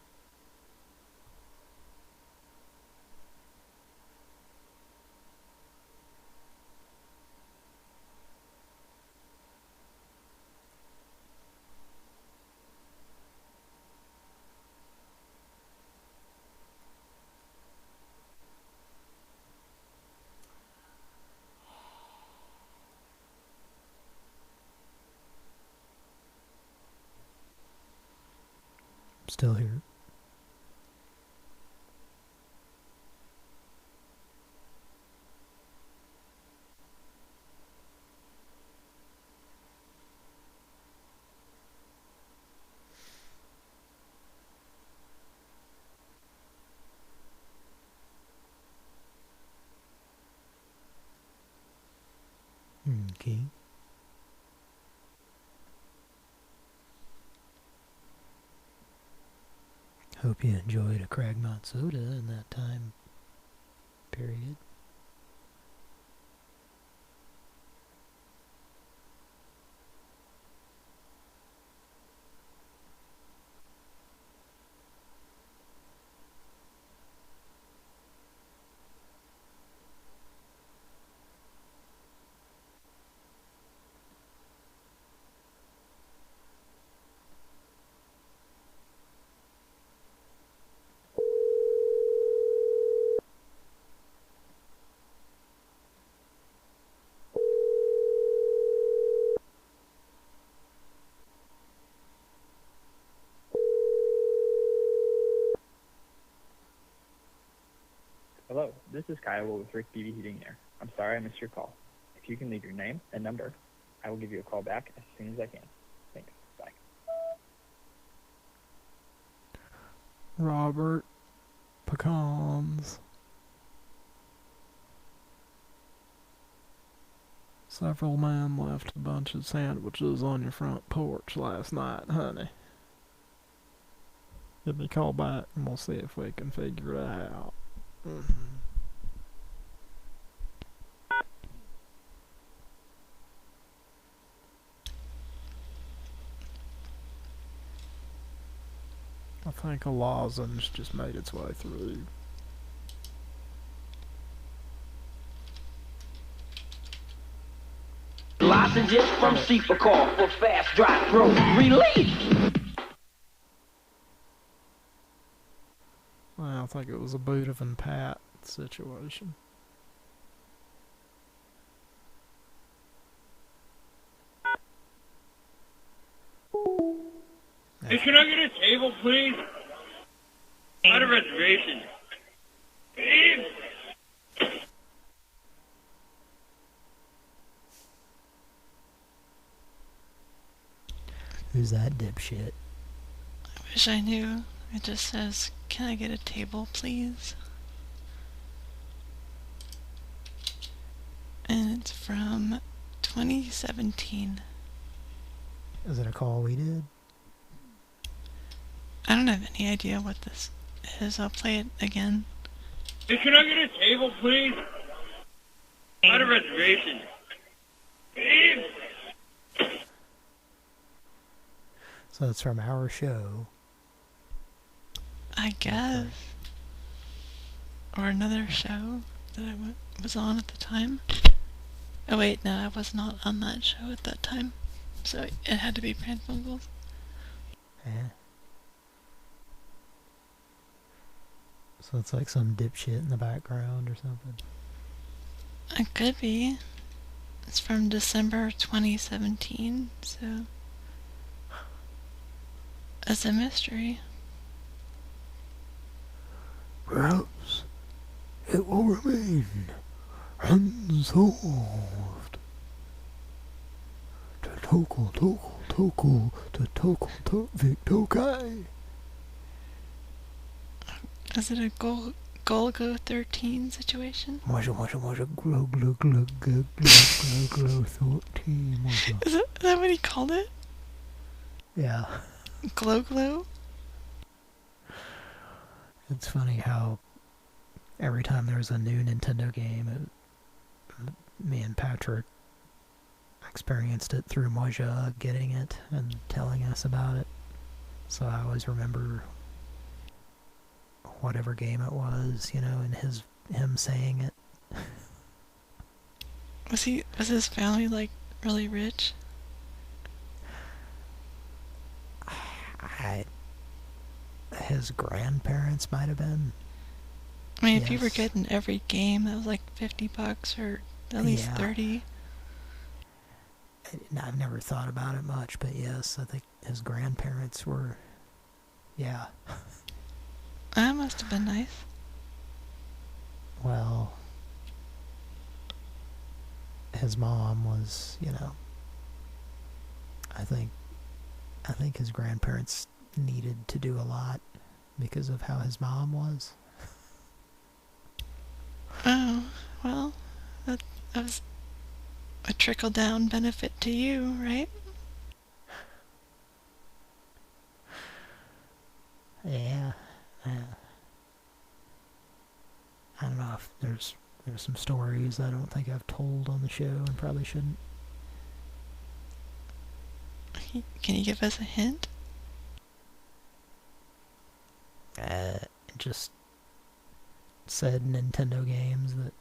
Still here. Okay. Who hope you enjoyed a Cragmont soda in that time period. Hello, this is Kyle with Rick BB Heating Air. I'm sorry I missed your call. If you can leave your name and number, I will give you a call back as soon as I can. Thanks. Bye. Robert Pecans. Several men left a bunch of sandwiches on your front porch last night, honey. Give me a call back and we'll see if we can figure it out. I think a lozenge just made its way through. Lozenges from Cepacol for fast dry throat relief. Well, I think it was a Boot and Pat situation. Hey, can I get a table, please? Not a reservation. Babe? Who's that dipshit? I wish I knew. It just says, can I get a table, please? And it's from 2017. Is it a call we did? I don't have any idea what this is. I'll play it again. Hey, can I get a table, please? Not a reservation. Babe? So it's from our show. I guess. Or another show that I was on at the time. Oh wait, no, I was not on that show at that time. So it had to be Pran Funkels. Yeah. So it's like some dipshit in the background or something. It could be. It's from December 2017, so it's a mystery. Perhaps it will remain unsolved. To toko toko toko to toko to Victokai. Is it a Golgo 13 situation? Moja glow glow glow glow glow glow 13. Is that what he called it? Yeah. Glow? It's funny how every time there's a new Nintendo game, me and Patrick experienced it through Moja getting it and telling us about it. So I always remember whatever game it was, you know, and him saying it. Was his family like really rich? His grandparents might have been. I mean, if you were getting every game, that was like $50 or at least 30. I've never thought about it much, but yes, I think his grandparents were, yeah. That must have been nice. Well, his mom was, you know, I think his grandparents needed to do a lot because of how his mom was. Oh, well, that was a trickle-down benefit to you, right? Yeah, I don't know if there's some stories I don't think I've told on the show and probably shouldn't. Can you give us a hint? Just said Nintendo games that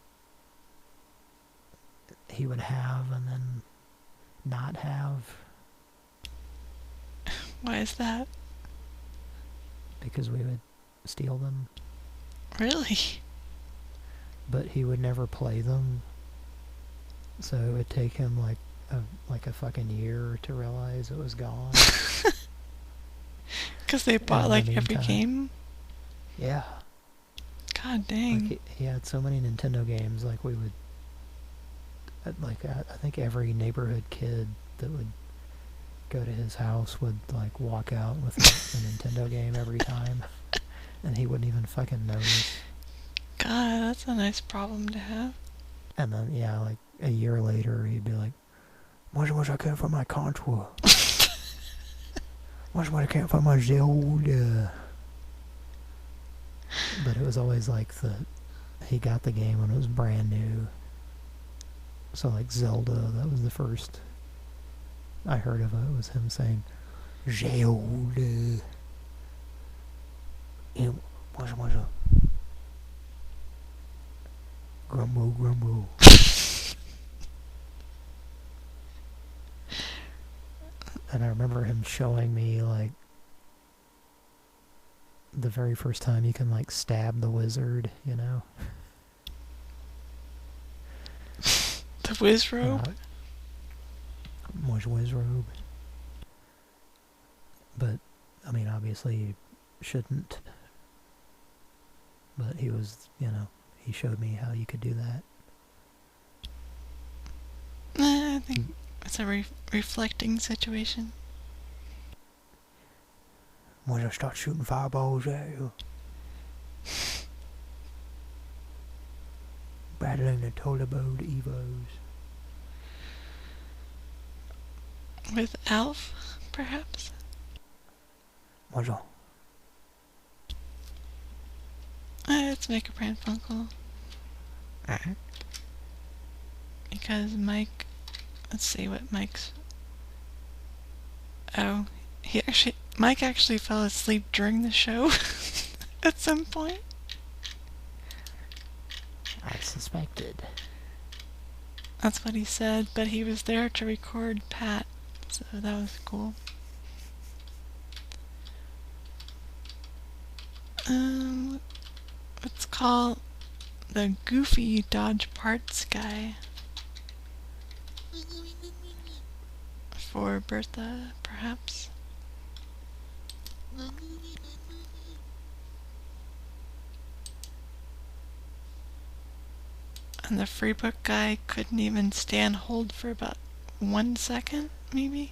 he would have and then not have. Why is that? Because we would steal them. Really? But he would never play them. So it would take him like a fucking year to realize it was gone. Because they bought like every game? Yeah. God dang. Like he had so many Nintendo games, like we would, like I think every neighborhood kid that would go to his house would like walk out with a Nintendo game every time, and he wouldn't even fucking notice. God, that's a nice problem to have. And then yeah, like a year later, he'd be like, "What's I can't find my contour? What's I can't find my Zelda?" But it was always like he got the game when it was brand new. So like Zelda, that was the first I heard of it, was him saying, Zelda. What's up? Grumble. And I remember him showing me like the very first time you can like stab the wizard, you know? The whiz robe? Whiz robe. But, I mean, obviously you shouldn't. But he was, you know, he showed me how you could do that. I think it's a reflecting situation. When I start shooting fireballs at you. Battling the Tolabode Evos. With Alf, perhaps? What's up? Let's make a Pran Funkel. Because Mike... Let's see what Mike's... Oh, Mike actually fell asleep during the show at some point. I suspected. That's what he said, but he was there to record Pat, so that was cool. Let's call the goofy Dodge Parts guy. For Bertha, perhaps. And the free book guy couldn't even stand hold for about 1 second, maybe?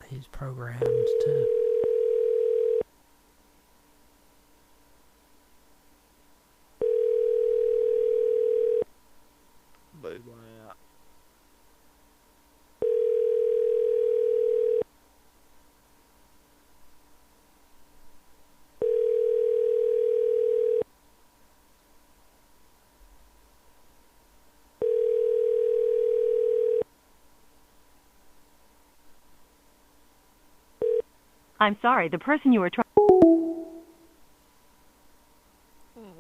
He's programmed to... I'm sorry, the person you were trying...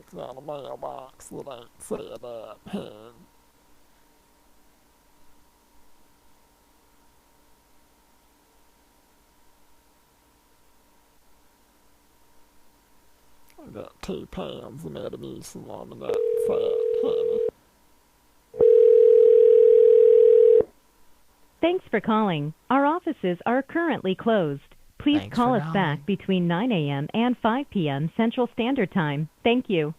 It's not a mailbox that ain't set up, hen. I got 2 pounds of Metamucil on that fat, honey. Thanks for calling. Our offices are currently closed. Please Thanks call for us calling. back between 9 a.m. and 5 p.m. Central Standard Time. Thank you.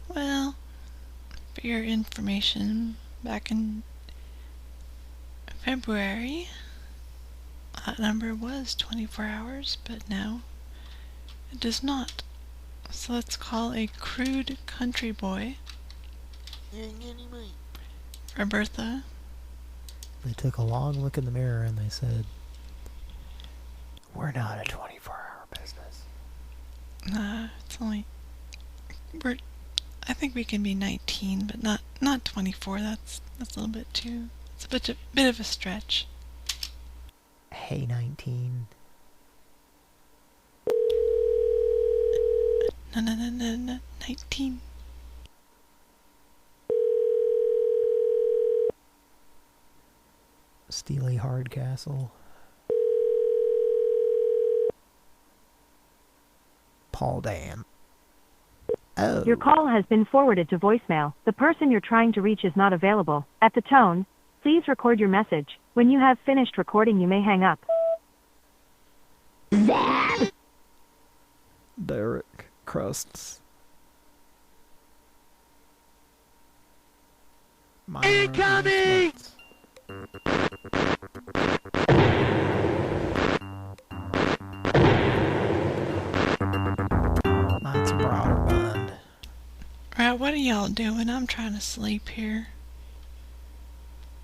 Well, for your information, back in February, that number was 24 hours, but now it does not. So let's call a crude country boy For Bertha. They took a long look in the mirror and they said, "We're not a 24-hour business." Nah, it's only... I think we can be 19, but not 24. That's a little bit too... It's a bit of a stretch. Hey, 19. No, 19. Steely Hardcastle. Paul Dam. Oh. Your call has been forwarded to voicemail. The person you're trying to reach is not available. At the tone, please record your message. When you have finished recording, you may hang up. Derek Crusts. Incoming! That's Broderbund. Right, what are y'all doing? I'm trying to sleep here.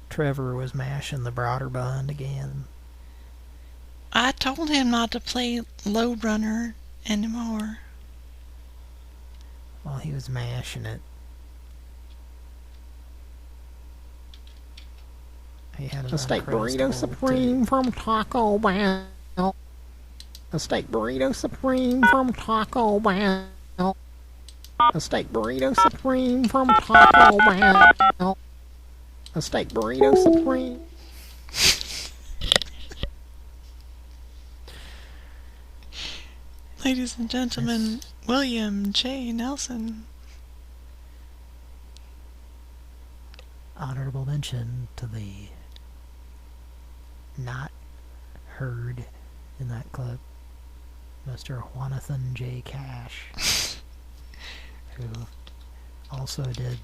Trevor was mashing the Broderbund again. I told him not to play Load Runner anymore. While he was mashing it. He had A steak burrito supreme from Taco Bell. A steak burrito supreme from Taco Bell. A steak burrito supreme from Taco Bell. A steak burrito supreme. Ladies and gentlemen, William J. Nelson. Honorable mention to the not heard in that clip, Mr. Jonathan J. Cash, who also did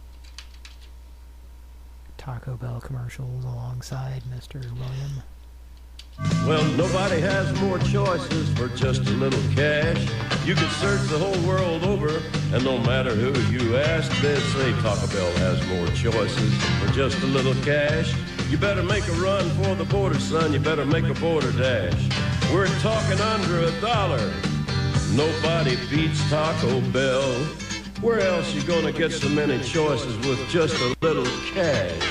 Taco Bell commercials alongside Mr. William. Well, nobody has more choices for just a little cash. You can search the whole world over, and no matter who you ask, they'd say Taco Bell has more choices for just a little cash. You better make a run for the border, son. You better make a border dash. We're talking under $1. Nobody beats Taco Bell. Where else you gonna get so many choices with just a little cash?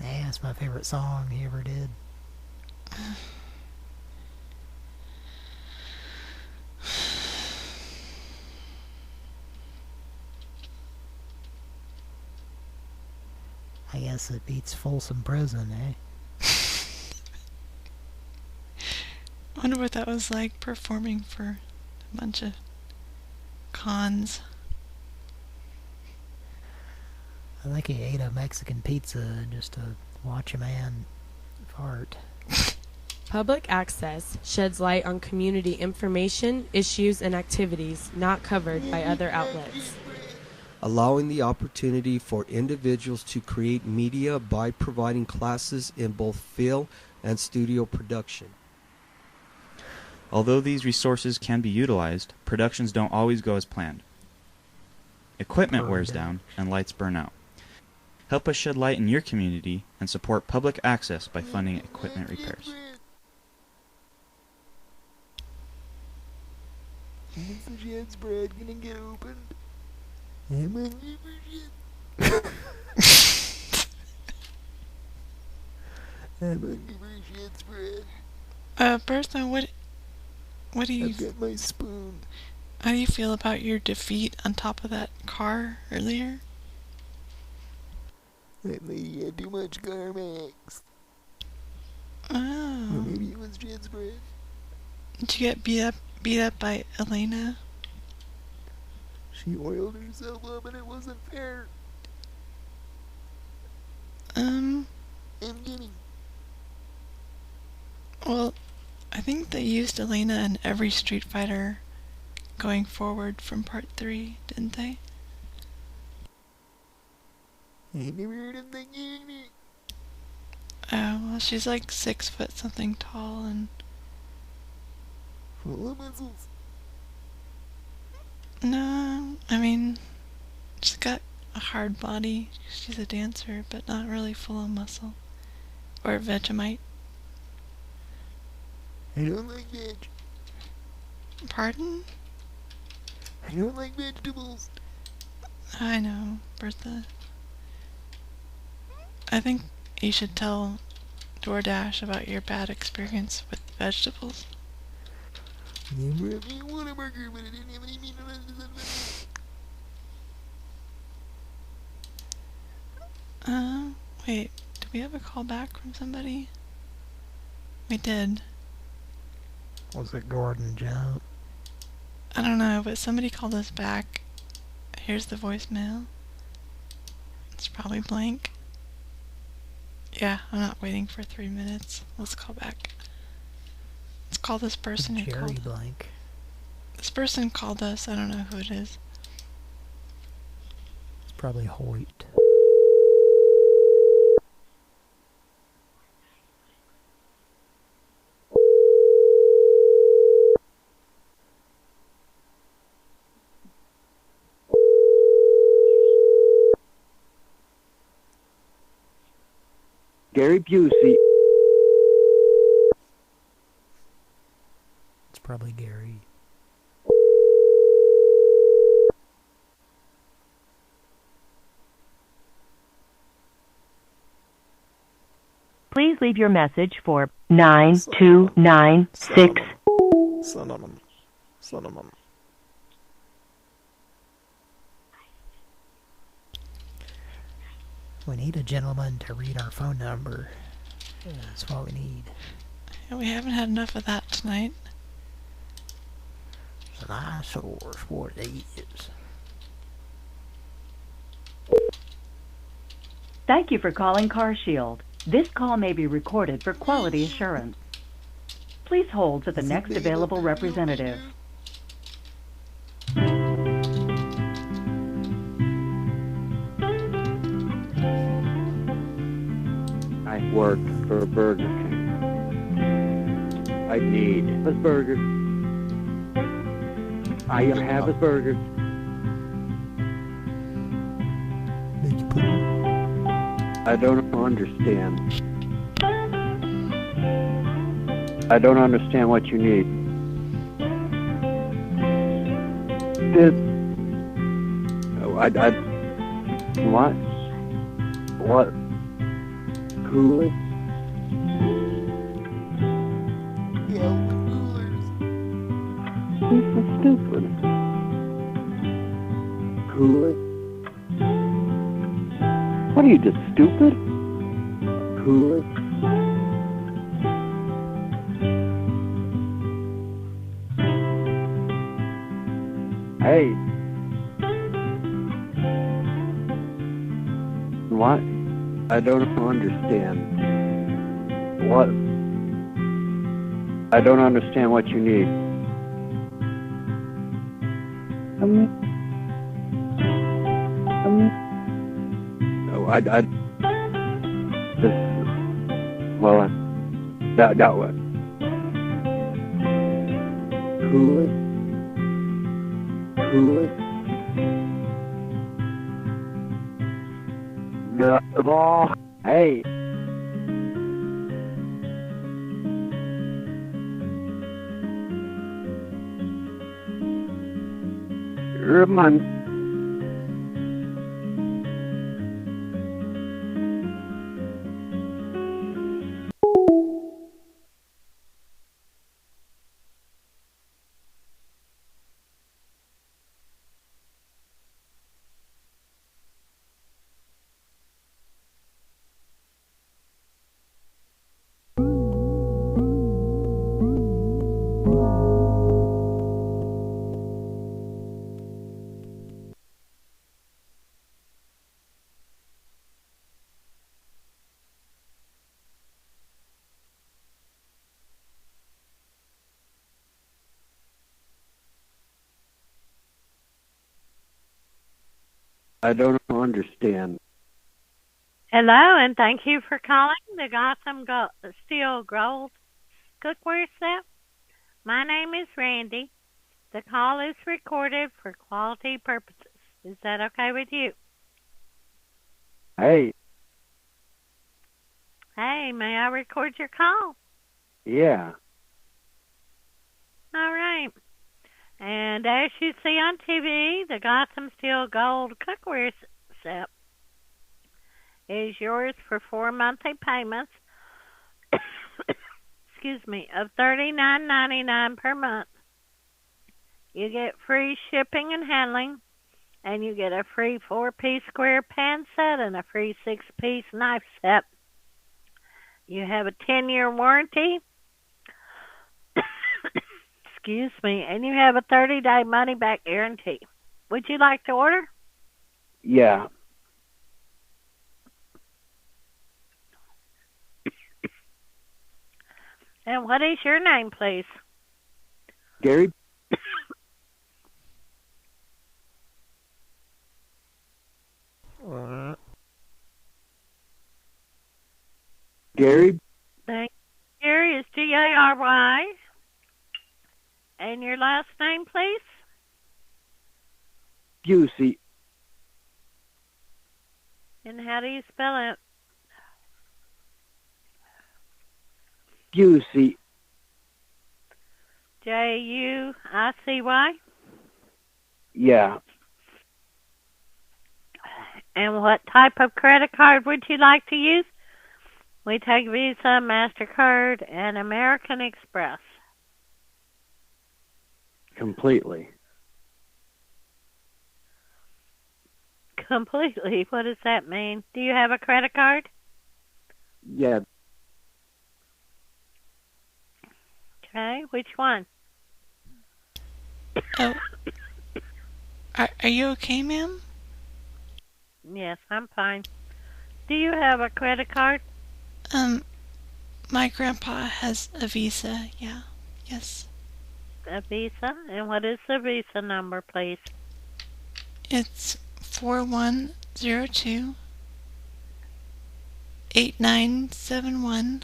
Yeah, that's my favorite song he ever did. I guess it beats Folsom Prison, eh? I wonder what that was like performing for a bunch of cons. I think he ate a Mexican pizza just to watch a man fart. Public access sheds light on community information, issues, and activities not covered by other outlets. Allowing the opportunity for individuals to create media by providing classes in both film and studio production. Although these resources can be utilized, productions don't always go as planned. Equipment wears down and lights burn out. Help us shed light in your community and support public access by funding equipment repairs. Is the shit's bread gonna get opened? I'm hungry for shit. I'm hungry for shit's bread. Bertha, what do you... I've got my spoon. How do you feel about your defeat on top of that car earlier? That lady had too much Carmex. Oh. Or maybe it was shit's bread. Did you get beat up by Elena? She oiled herself up and it wasn't fair. I'm kidding. Well, I think they used Elena in every Street Fighter going forward from Part 3, didn't they? I never heard of that unit. Oh, well, she's like 6 foot something tall and... Full of muscles. No, I mean, she's got a hard body. She's a dancer, but not really full of muscle. Or Vegemite. I don't like veg. Pardon? I don't like vegetables. I know, Bertha. I think you should tell DoorDash about your bad experience with vegetables. You want a burger, but I didn't have any meat on it. Wait, did we have a call back from somebody? We did. Was it Gordon Joe? I don't know, but somebody called us back. Here's the voicemail. It's probably blank. Yeah, I'm not waiting for 3 minutes. Let's call back. Let's call this person who Jerry called. Blank. This person called us. I don't know who it is. It's probably Hoyt. Gary Busey. It's probably Gary. Please leave your message for 9296. Son of a... We need a gentleman to read our phone number. That's what we need. Yeah, we haven't had enough of that tonight. It's an eyesore, is what it is. Thank you for calling CarShield. This call may be recorded for quality assurance. Please hold for the next available representative. I work for Burger King. I need a burger. I have a burger. I don't understand. I don't understand what you need. What? What? Coolers? Yeah, coolers. This is stupid. Coolers? What are you, just stupid? Coolers? Hey. What? I don't understand. What? I don't understand what you need. That one. Coolers? Coolers? Oh, hey. Remind. I don't understand. Hello, and thank you for calling the Gotham Steel Gold Cookware Set. My name is Randy. The call is recorded for quality purposes. Is that okay with you? Hey, Hey, may I record your call? yeah. All right. And as you see on TV, the Gotham Steel Gold cookware set is yours for 4 monthly payments, excuse me, of $39.99 per month. You get free shipping and handling, and you get a free 4-piece square pan set and a free 6-piece knife set. You have a 10-year warranty, excuse me, and you have a 30-day money-back guarantee. Would you like to order? Yeah. And what is your name, please? Gary? Gary? Thank you. Gary is Gary. And your last name, please? Busey. And how do you spell it? Busey. Juicy? Yeah. And what type of credit card would you like to use? We take Visa, MasterCard, and American Express. Completely. Completely? What does that mean? Do you have a credit card? Yeah. Okay, which one? Oh. Are you okay, ma'am? Yes, I'm fine. Do you have a credit card? My grandpa has a Visa, yeah. Yes. A Visa? And what is the Visa number, please? It's 4102 8971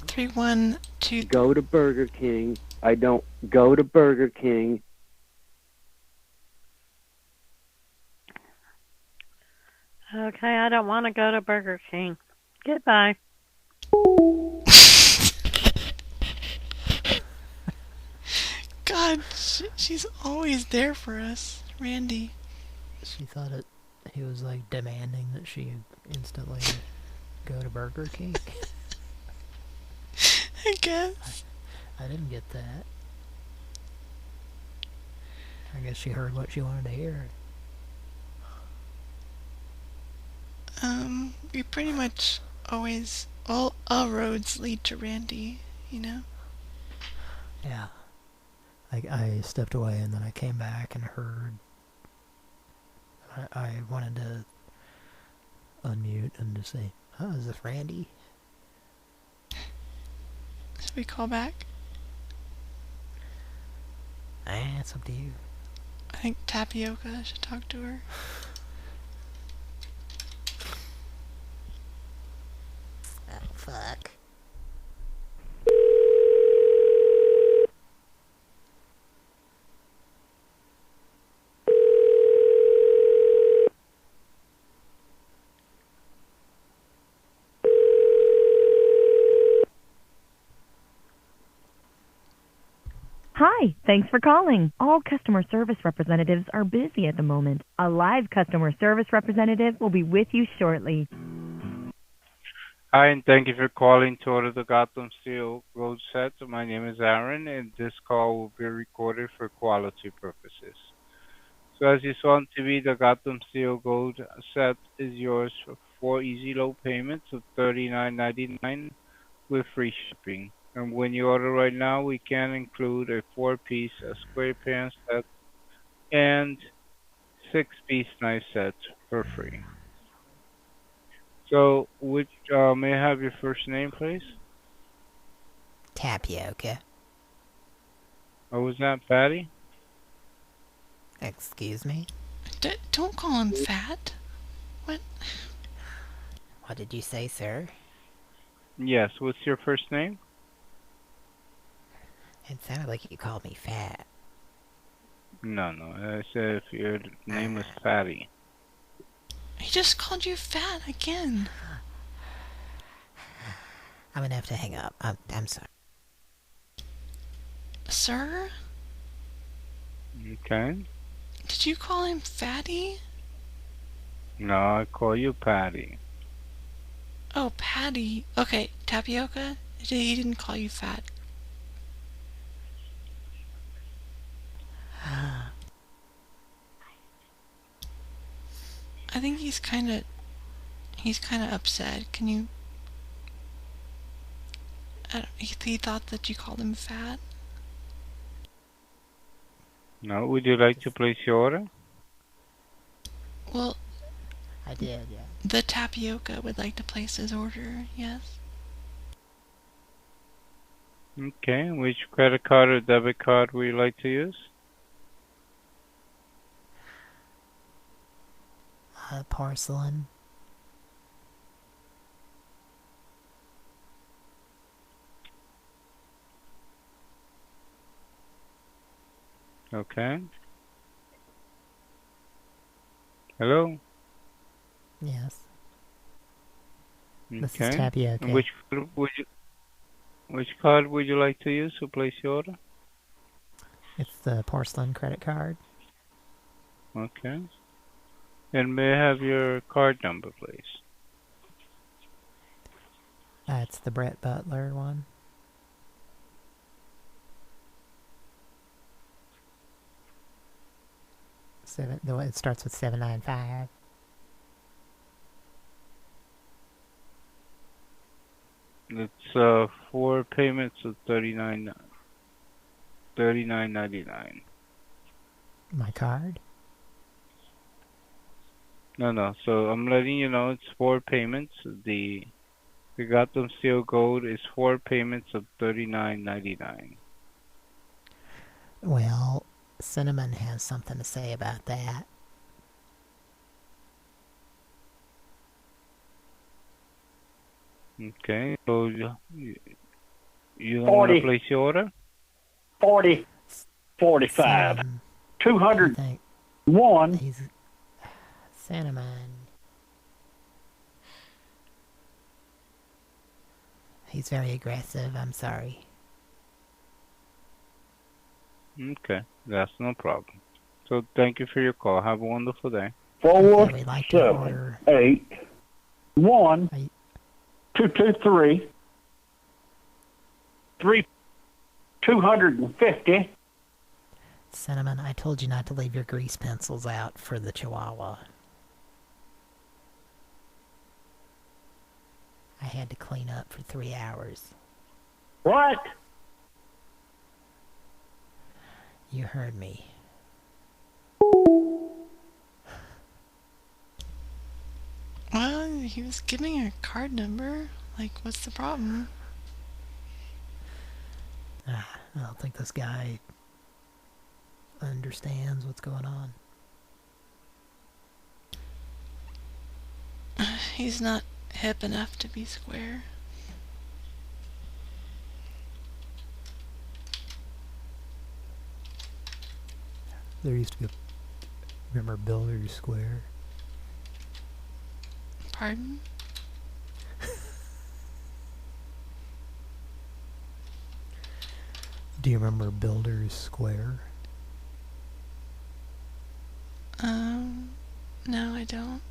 312. Go to Burger King. I don't go to Burger King. Okay, I don't want to go to Burger King. Goodbye. God, she's always there for us, Randy. She thought he was like demanding that she instantly go to Burger King. I guess. I didn't get that. I guess she heard what she wanted to hear. We pretty much always, all roads lead to Randy, you know? Yeah. I stepped away and then I came back and heard. I wanted to unmute and just say, "Oh, is this Randy?" Should we call back? It's up to you. I think Tapioca should talk to her. Oh, fuck. Hi, thanks for calling. All customer service representatives are busy at the moment. A live customer service representative will be with you shortly. Hi, and thank you for calling to order the Gotham Steel Gold set. My name is Aaron, and this call will be recorded for quality purposes. So as you saw on TV, the Gotham Steel Gold set is yours for 4 easy low payments of $39.99 with free shipping. And when you order right now, we can include a 4-piece square pan set and 6-piece knife set for free. So, may I have your first name, please? Tapioca. Oh, was that Patty? Excuse me? Don't call him fat. What? What did you say, sir? Yes, what's your first name? It sounded like you called me fat. No, I said if your name was Fatty. He just called you fat again. I'm gonna have to hang up. I'm sorry. Sir? Okay. Did you call him Fatty? No, I call you Patty. Oh, Patty. Okay, Tapioca? He didn't call you fat. I think he's kind of upset. Can you... he thought that you called him fat? No, would you like to place your order? Well... I did, yeah. The Tapioca would like to place his order, yes? Okay, which credit card or debit card would you like to use? Porcelain. Okay. Hello? Yes. Okay. This is Tapioca. And which card would you like to use to place your order? It's the porcelain credit card. Okay. And may I have your card number, please? It's the Brett Butler one. It starts with 795. It's 4 payments of $39.99. My card? No. So I'm letting you know it's 4 payments. The Gotham Steel Gold is 4 payments of $39.99. Well, Cinnamon has something to say about that. Okay, so you want to place your order? 40, 45, 201. Cinnamon. He's very aggressive. I'm sorry. Okay, that's no problem. So thank you for your call. Have a wonderful day. 4, 7, 8, 1, 2, 2, 3, 3, 250. Cinnamon, I told you not to leave your grease pencils out for the Chihuahua. I had to clean up for 3 hours. What? You heard me. Well, he was giving a card number. Like, what's the problem? I don't think this guy understands what's going on. He's not hip enough to be square. There used to be remember Builders Square? Pardon? Do you remember Builders Square? No, I don't.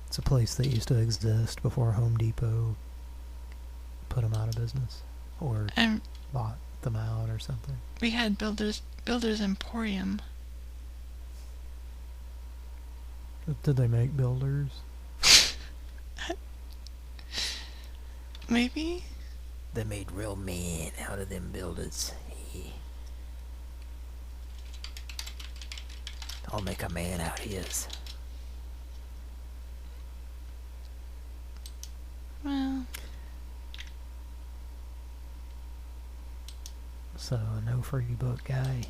It's a place that used to exist before Home Depot put them out of business. Or bought them out or something. We had Builders Emporium. Did they make builders? Maybe? They made real men out of them builders. I'll make a man out of his. Well... So, no free book guy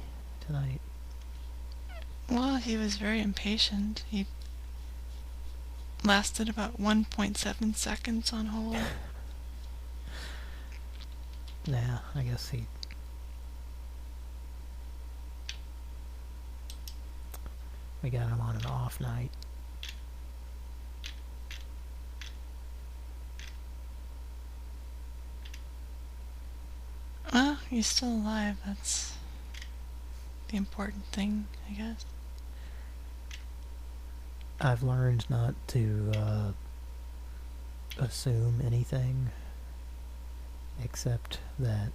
tonight. Well, he was very impatient. He lasted about 1.7 seconds on hold. Nah, I guess he... We got him on an off night. Well, he's still alive. That's the important thing, I guess. I've learned not to assume anything except that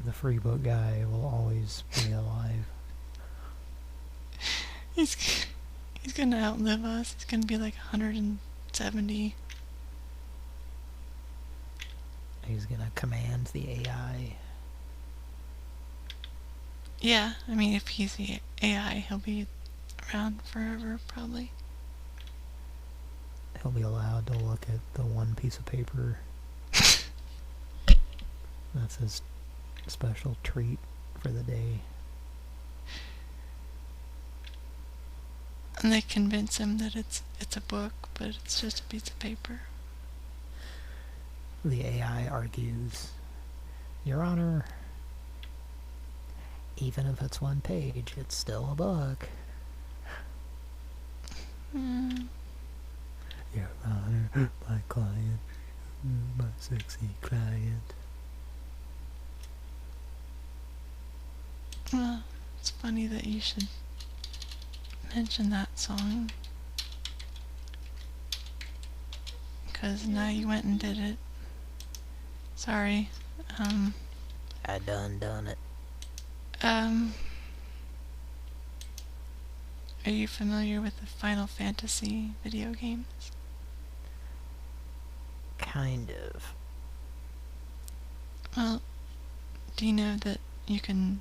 the free book guy will always be alive. He's gonna outlive us. He's gonna be like 170. He's gonna command the AI. Yeah, I mean, if he's the AI, he'll be around forever, probably. He'll be allowed to look at the one piece of paper. That's his special treat for the day. And they convince him that it's a book, but it's just a piece of paper. The AI argues, Your Honor, even if it's one page, it's still a book. Your Honor, my client, my sexy client. Well, it's funny that you should mention that song. Because now you went and did it. Sorry. I done it. Are you familiar with the Final Fantasy video games? Kind of. Well, do you know that you can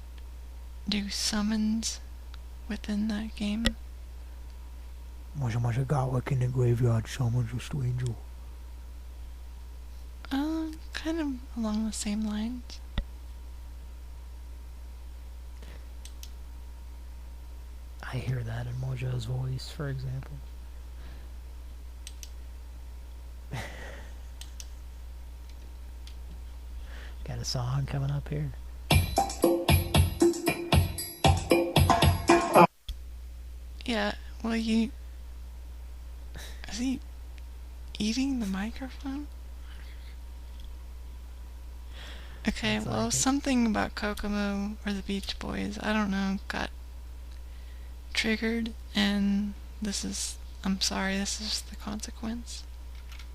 do summons within that game? Masha Garlic in the graveyard summons a stranger. Kind of along the same lines. I hear that in Mojo's voice, for example. Got a song coming up here. Yeah, well, is he eating the microphone? Okay, Sounds well, like it. something about Kokomo or the Beach Boys, I don't know, got triggered, and I'm sorry, this is the consequence.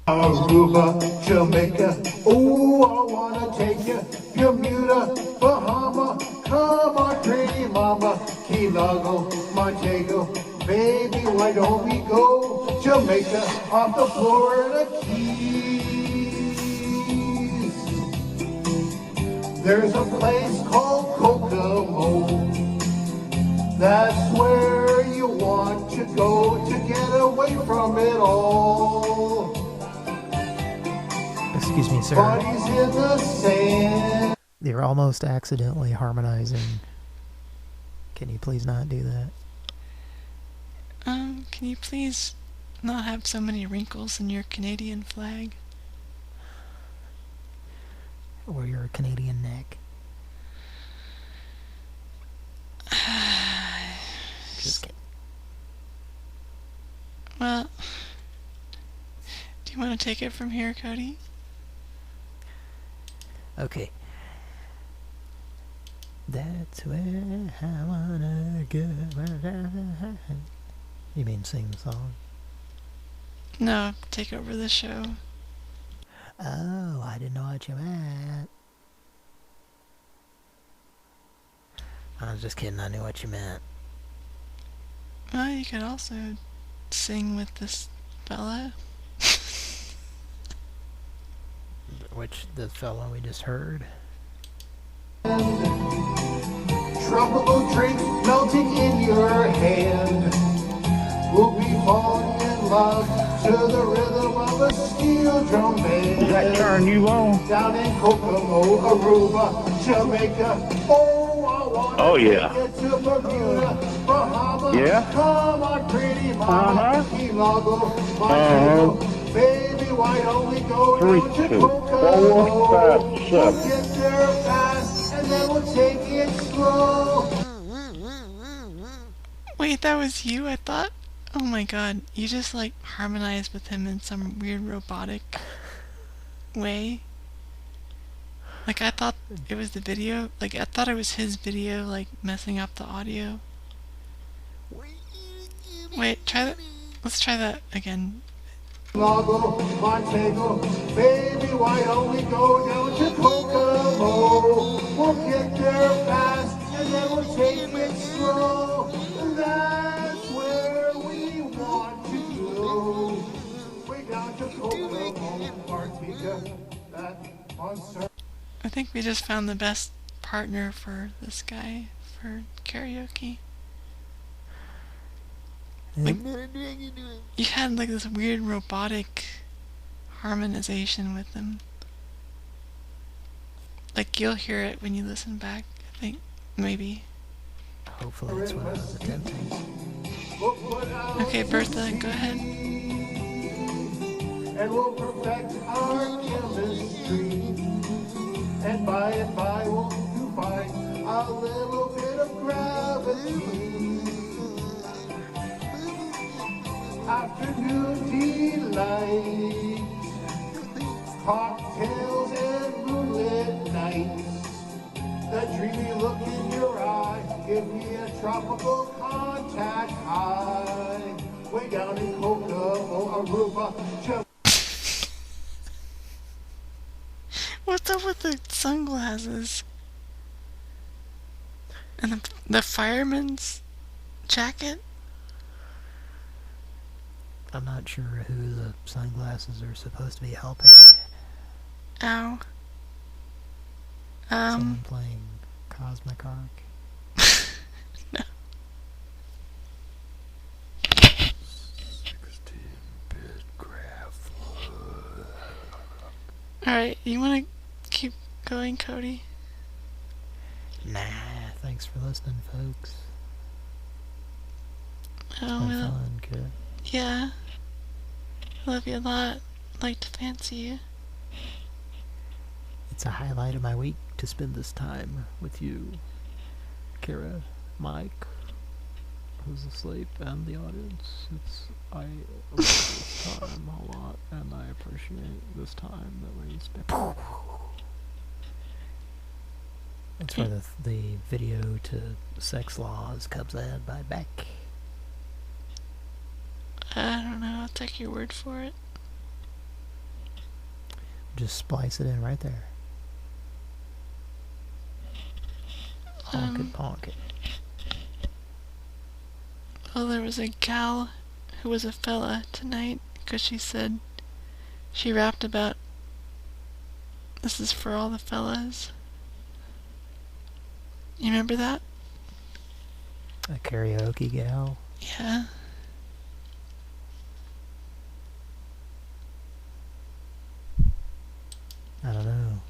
Aruba, Jamaica, ooh, I wanna take you. Bermuda, Bahama, come on, pretty mama. Key Largo, Montego, baby, why don't we go? Jamaica, off the Florida Keys. There's a place called Kokomo. That's where you want to go to get away from it all. Excuse me, sir. Bodies in the sand. You're almost accidentally harmonizing. Can you please not do that? Can you please not have so many wrinkles in your Canadian flag? Or your Canadian neck? Just kidding. Well, do you want to take it from here, Cody? Okay. That's where I wanna go. You mean sing the song? No, take over the show. Oh, I didn't know what you meant. I was just kidding, I knew what you meant. Well, you could also sing with this fella. Which, the fellow we just heard? Tropical drink melting in your hand. We'll be falling in love to the rhythm of a steel drum band. Does that turn you on? Down in Kokomo, Aruba, Jamaica. Oh, I wanna yeah. take you to Bermuda, Bahama. Yeah? Come on, pretty mama. Key Largo, Montego. Baby, why don't we go 3, down to 2, Kokomo? 4, 5, We'll 7. get there fast, and then we'll take it slow. Wait, that was you? I thought. Oh my god, you just like harmonized with him in some weird robotic way. Like I thought it was the video. Like I thought it was his video, like messing up the audio. Wait, try that. Let's try that again. Lago, Montego, baby, why don't we go down to Kokomo? We'll get there fast, and then we'll take it slow. That's where we want to go. Way down to Kokomo, Antarctica, that monster. I think we just found the best partner for this guy for karaoke. Like, you had like this weird robotic harmonization with him. Like you'll hear it when you listen back, I think. Maybe. Hopefully that's what I was attempting. Okay, Bertha, go ahead. And we'll perfect our chemistry. And by and by we'll find a little bit of gravity. Afternoon delight, cocktails and moonlit nights. That dreamy look in your eye, give me a tropical contact high. Way down in Kokomo, Aruba, What's up with the sunglasses? And the fireman's jacket? I'm not sure who the sunglasses are supposed to be helping. Ow. Someone playing Cosmic Arc. No. 16-bit graph. Alright, you wanna keep going, Cody? Nah, thanks for listening, folks. It's Oh, been well. fun, kid. Yeah. Love you a lot. Like to fancy you. It's a highlight of my week to spend this time with you, Kara, Mike, who's asleep, and the audience. I love this time a lot, and I appreciate this time that we spend. That's where the video to Sex Laws comes in by Beck. I don't know, I'll take your word for it. Just splice it in right there. Honk it, honk it. Well, there was a gal who was a fella tonight because she said she rapped about this is for all the fellas. You remember that? A karaoke gal? Yeah. I don't know.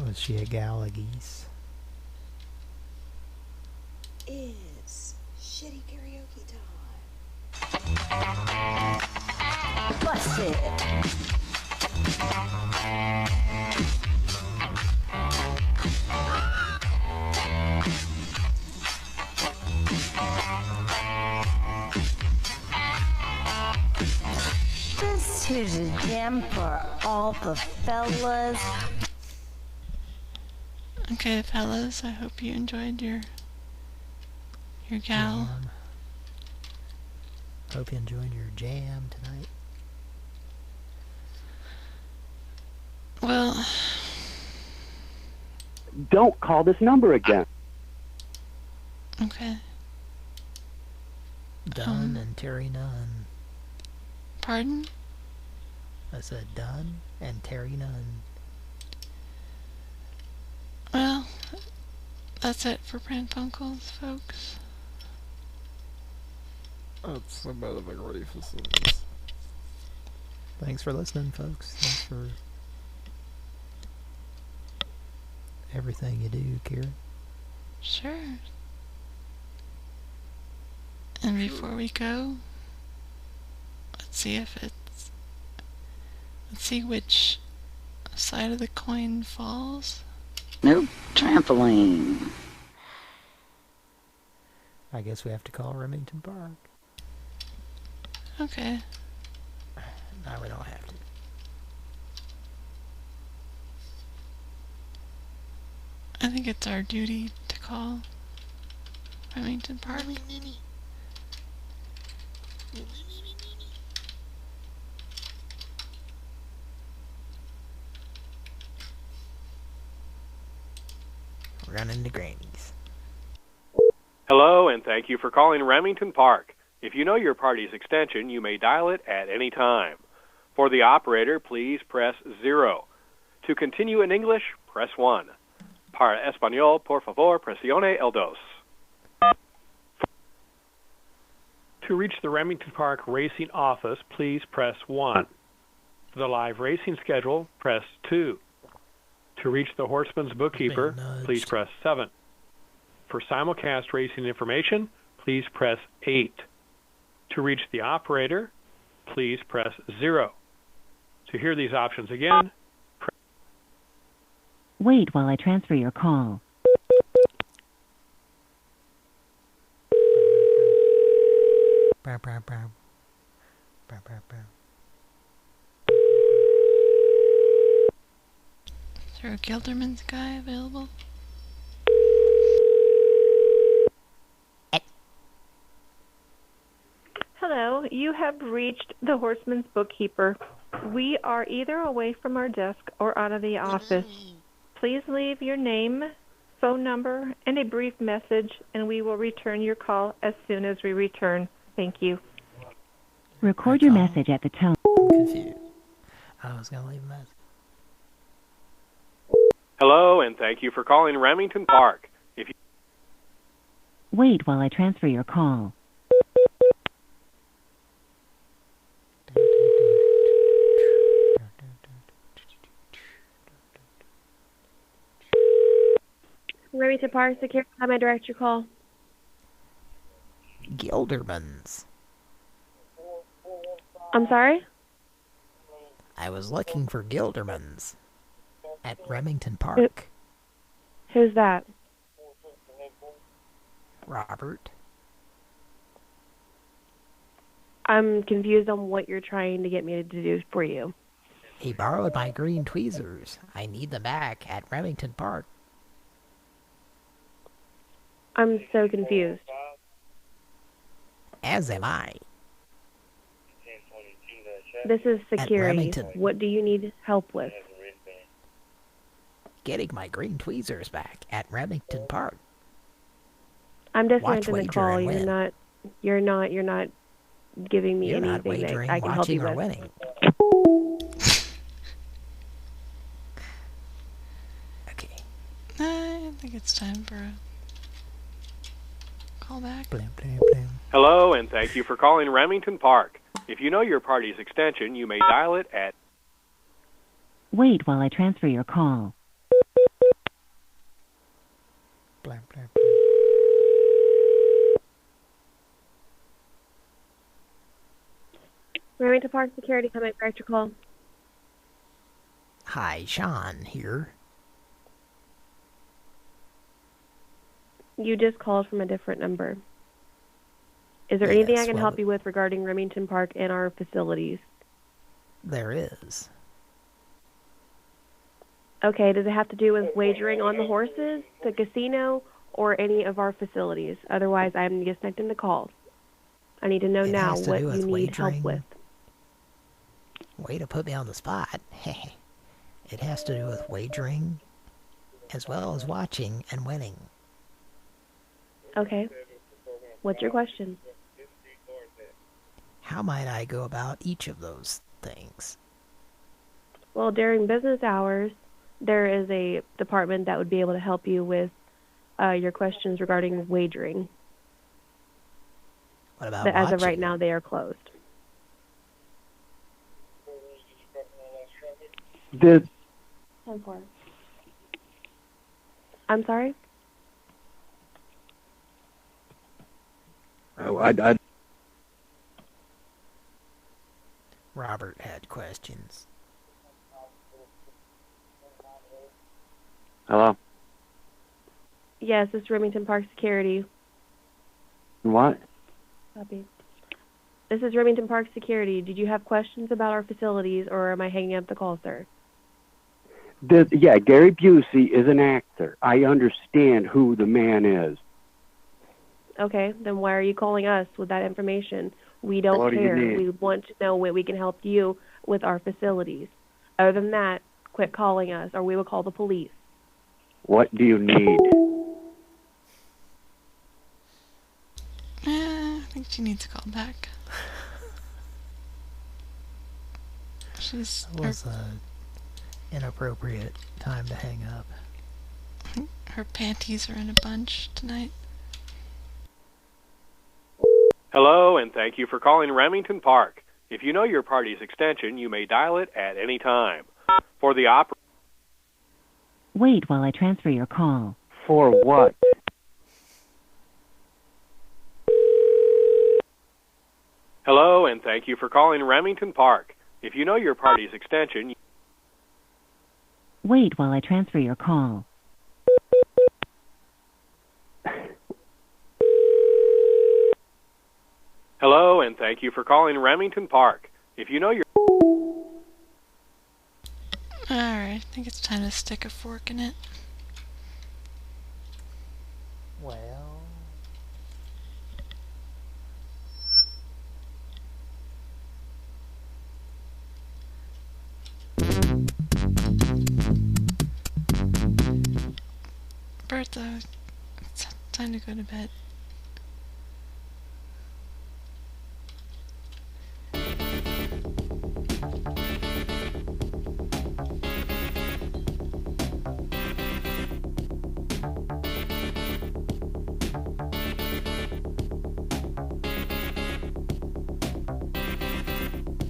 Was she a gal of geese? It's shitty karaoke time. Bust it. This is a jam for all the fellas. Okay, fellas, I hope you enjoyed your gal. Jam. Hope you enjoyed your jam tonight. Well, Don't call this number again. okay. Dunn and Terry Nunn. Pardon? I said Dunn and Terry Nunn. Well, that's it for Pran Funkels, folks. That's about a big relief. Thanks for listening, folks. Thanks for everything you do, Kira. Sure. And before we go, let's see which side of the coin falls. Nope, trampoline. I guess we have to call Remington Park. Okay. No, we don't have to. I think it's our duty to call Remington Park. Running to Granny's. Hello, and thank you for calling Remington Park. If you know your party's extension, you may dial it at any time. For the operator, please press 0. To continue in English, press 1. Para Español, por favor, presione el dos. To reach the Remington Park Racing office, please press 1. For the live racing schedule, press 2. To reach the Horseman's bookkeeper, please press 7. For simulcast racing information, please press 8. To reach the operator, please press 0. To hear these options again, Wait while I transfer your call. Is there a Gilderman's guy available? Hello, you have reached the Horseman's bookkeeper. We are either away from our desk or out of the office. Please leave your name, phone number, and a brief message, and we will return your call as soon as we return. Thank you. Record your message at the tone. Confused. I was going to leave a message. Hello, and thank you for calling Remington Park. If you Wait while I transfer your call. Remington Park Security, how may I direct your call? Gilderman's. I'm sorry? I was looking for Gilderman's at Remington Park. Who's that? Robert. I'm confused on what you're trying to get me to do for you. He borrowed my green tweezers. I need them back at Remington Park. I'm so confused. As am I. This is security. Remington. What do you need help with? Getting my green tweezers back at Remington Park. I'm disconnecting the wager, call. and win. You're not giving me You're not anything wagering, that I can help watching, you or with. winning. Okay. I think it's time for a call back. Blam, blam, blam. Hello, and thank you for calling Remington Park. If you know your party's extension, you may dial it at... Wait while I transfer your call. Blam, blam, Remington Park Security, how may I direct your call? Hi, Sean here. You just called from a different number. Is there Yes, anything I can well, help you with regarding Remington Park and our facilities? There is. Okay, does it have to do with wagering on the horses, the casino, or any of our facilities? Otherwise, I'm disconnecting the calls. I need to know It now has to what do you with need help wagering. with. Way to put me on the spot. It has to do with wagering, as well as watching and winning. Okay. What's your question? How might I go about each of those things? Well, during business hours, there is a department that would be able to help you with your questions regarding wagering. What about But as of right watching? now, they are closed. Did 10-4. I'm sorry? Robert had questions. Hello? Yes, it's Remington Park Security. What? Copy. This is Remington Park Security. Did you have questions about our facilities, or am I hanging up the call, sir? Yeah, Gary Busey is an actor. I understand who the man is. Okay, then why are you calling us with that information? We don't What do you care. need? We want to know where we can help you with our facilities. Other than that, quit calling us, or we will call the police. What do you need? I think she needs to call back. That was an inappropriate time to hang up. Her panties are in a bunch tonight. Hello, and thank you for calling Remington Park. If you know your party's extension, you may dial it at any time. For the operator... Wait while I transfer your call. For what? Hello, and thank you for calling Remington Park. If you know your party's extension... Wait while I transfer your call. Hello, and thank you for calling Remington Park. If you know your... Alright, I think it's time to stick a fork in it. Well... Bertha, it's time to go to bed.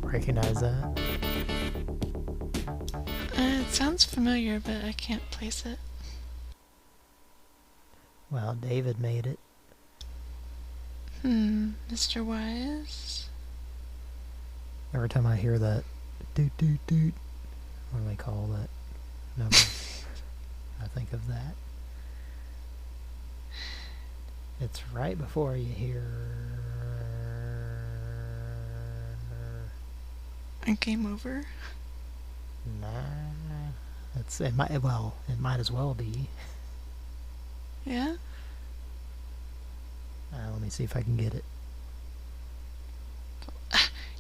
Recognize that? It sounds familiar, but I can't place it. Well, David made it. Mr. Wise? Every time I hear that doot doot doot, what do they call that number? I think of that. It's right before you hear... A game over? Nah. It might as well be. Yeah? Let me see if I can get it.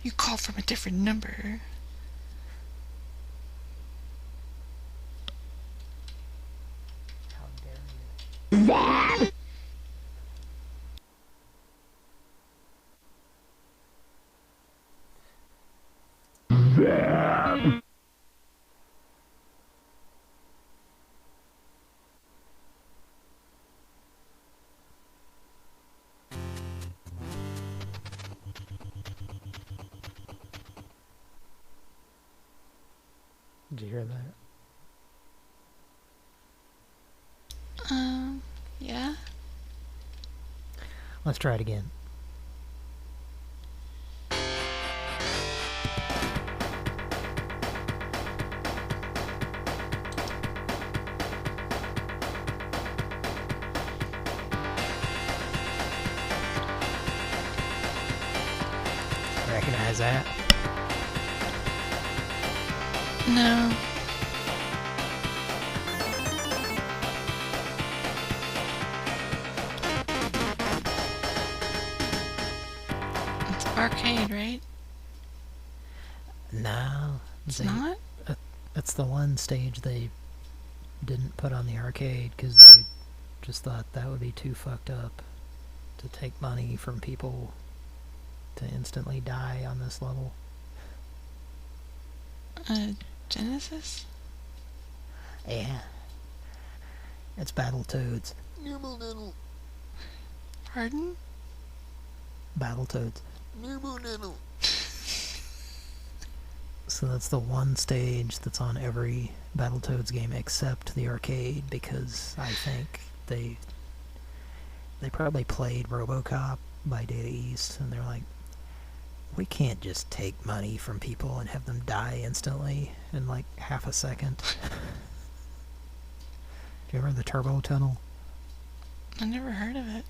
You called from a different number. How dare you? Did you hear that? Yeah? Let's try it again. Recognize that? No. It's arcade, right? No. It's not? That's the one stage they didn't put on the arcade because they just thought that would be too fucked up to take money from people to instantly die on this level. Genesis? Yeah. It's Battletoads. Pardon? Battletoads. So that's the one stage that's on every Battletoads game except the arcade because I think they probably played RoboCop by Data East, and they're like, we can't just take money from people and have them die instantly in like half a second. Do you remember the Turbo Tunnel? I never heard of it.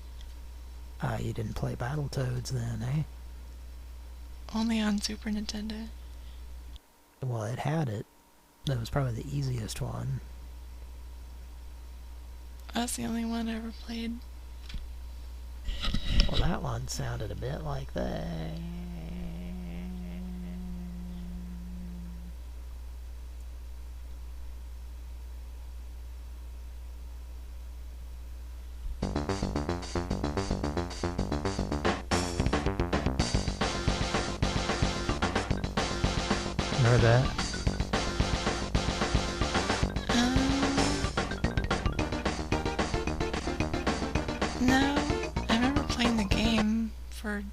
You didn't play Battletoads then, eh? Only on Super Nintendo. Well, it had it. That was probably the easiest one. That's the only one I ever played. Well, that one sounded a bit like that. Remember that? No, I remember playing the game for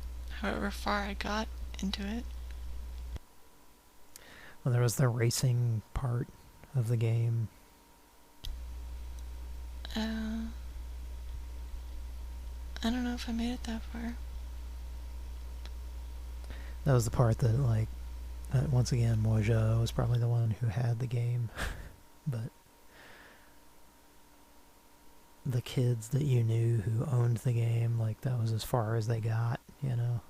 however far I got into it. Well, there was the racing part of the game. I don't know if I made it that far. That was the part that, like, once again, Moja was probably the one who had the game. But the kids that you knew who owned the game, like, that was as far as they got, you know?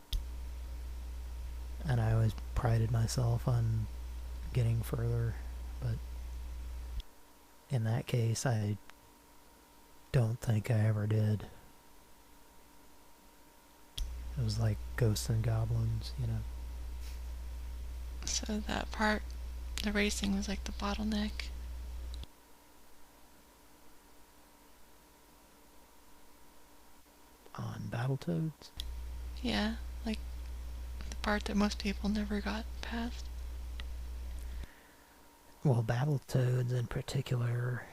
And I always prided myself on getting further, but in that case, I don't think I ever did. It was like Ghosts and Goblins, you know? So that part, the racing was like the bottleneck. On Battletoads? Yeah, like the part that most people never got past. Well, Battletoads in particular,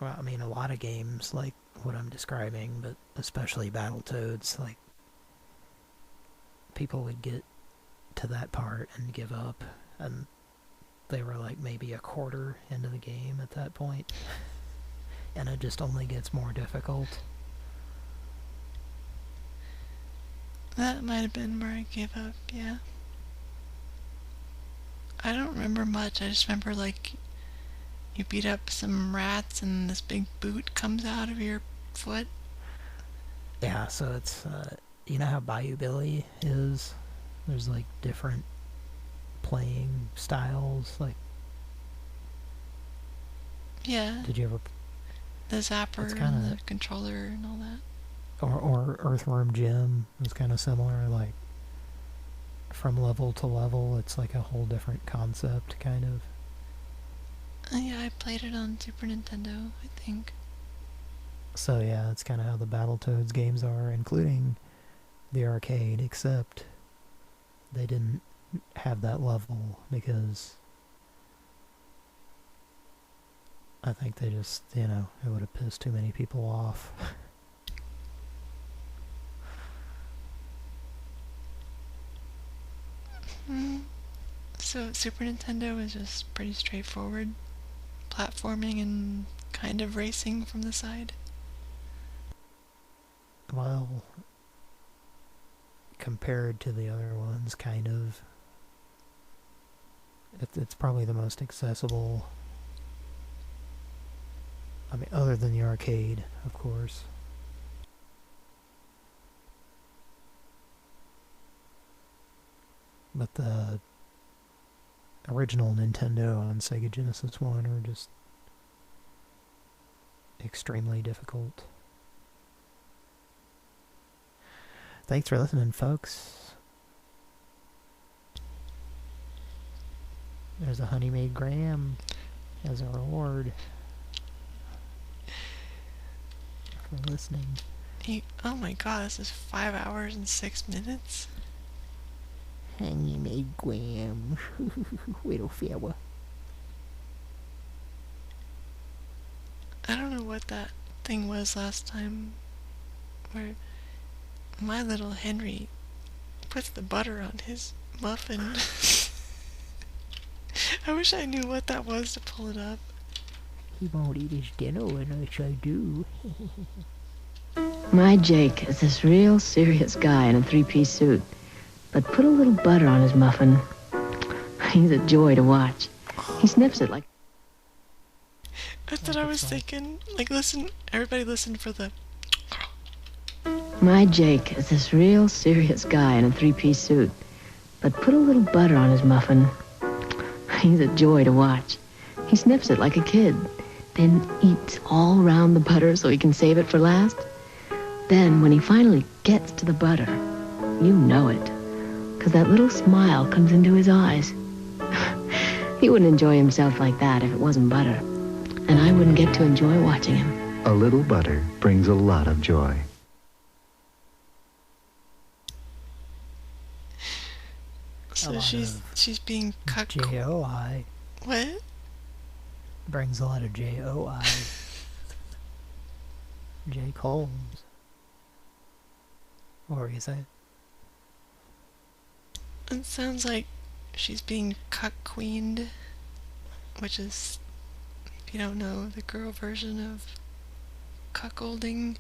well, I mean, a lot of games like what I'm describing, but especially Battletoads, like, people would get to that part and give up, and they were like maybe a quarter into the game at that point, and it just only gets more difficult. That might have been where I gave up, yeah. I don't remember much, I just remember like you beat up some rats and this big boot comes out of your foot. Yeah, so it's, you know how Bayou Billy is? There's like different playing styles, like... Yeah. Did you ever... The zapper and the controller and all that. Or Earthworm Jim was kind of similar, like, from level to level, it's like a whole different concept, kind of. Yeah, I played it on Super Nintendo, I think. So yeah, that's kind of how the Battletoads games are, including the arcade, except they didn't have that level because I think they just, you know, it would have pissed too many people off. So Super Nintendo was just pretty straightforward platforming and kind of racing from the side. Well, compared to the other ones, kind of. It's probably the most accessible. I mean, other than the arcade, of course. But the original Nintendo on Sega Genesis 1 are just extremely difficult. Thanks for listening, folks. There's a honey-made graham as a reward for listening. Oh my god, this is 5 hours and 6 minutes? Honey-made graham. Little fella. I don't know what that thing was last time where my little Henry puts the butter on his muffin. I wish I knew what that was to pull it up. He won't eat his dinner unless I do. My Jake is this real serious guy in a three-piece suit, but put a little butter on his muffin. He's a joy to watch. He sniffs it like... That's what I was thinking. Like, listen, everybody listen for the... My Jake is this real serious guy in a three-piece suit, but put a little butter on his muffin. He's a joy to watch. He sniffs it like a kid, then eats all around the butter so he can save it for last. Then, when he finally gets to the butter, you know it, because that little smile comes into his eyes. He wouldn't enjoy himself like that if it wasn't butter, and I wouldn't get to enjoy watching him. A little butter brings a lot of joy. So she's being cuck. J-O-I. What? Brings a lot of J-O-I. Jake Holmes. What were you saying? It sounds like she's being cuck-queened, which is, if you don't know, the girl version of cuckolding.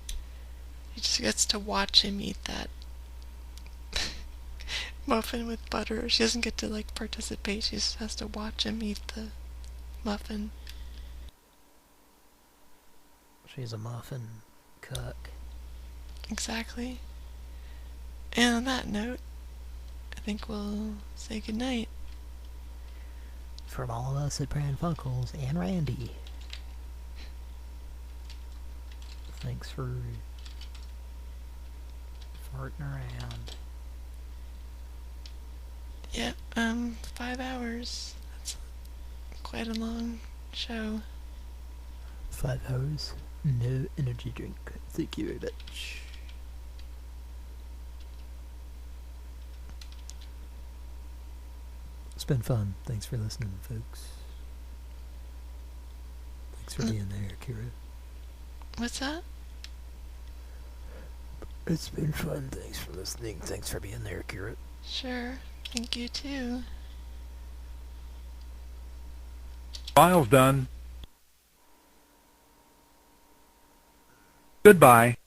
She just gets to watch him eat that muffin with butter. She doesn't get to, like, participate. She just has to watch him eat the muffin. She's a muffin cuck. Exactly. And on that note, I think we'll say goodnight. From all of us at Pran Funkels and Randy. Thanks for farting around. Yeah, 5 hours. That's quite a long show. 5 hours. No energy drink. Thank you very much. It's been fun. Thanks for listening, folks. Thanks for being there, Kira. What's that? It's been fun. Thanks for listening. Thanks for being there, Kira. Sure. Thank you, too. File's done. Goodbye.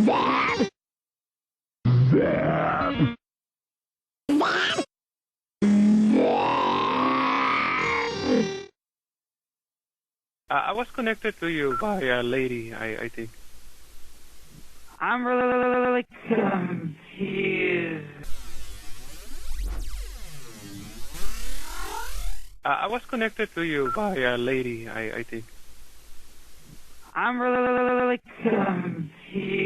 I was connected to you by a lady, I think. I'm really confused. I was connected to you by a lady, I think. I'm really confused.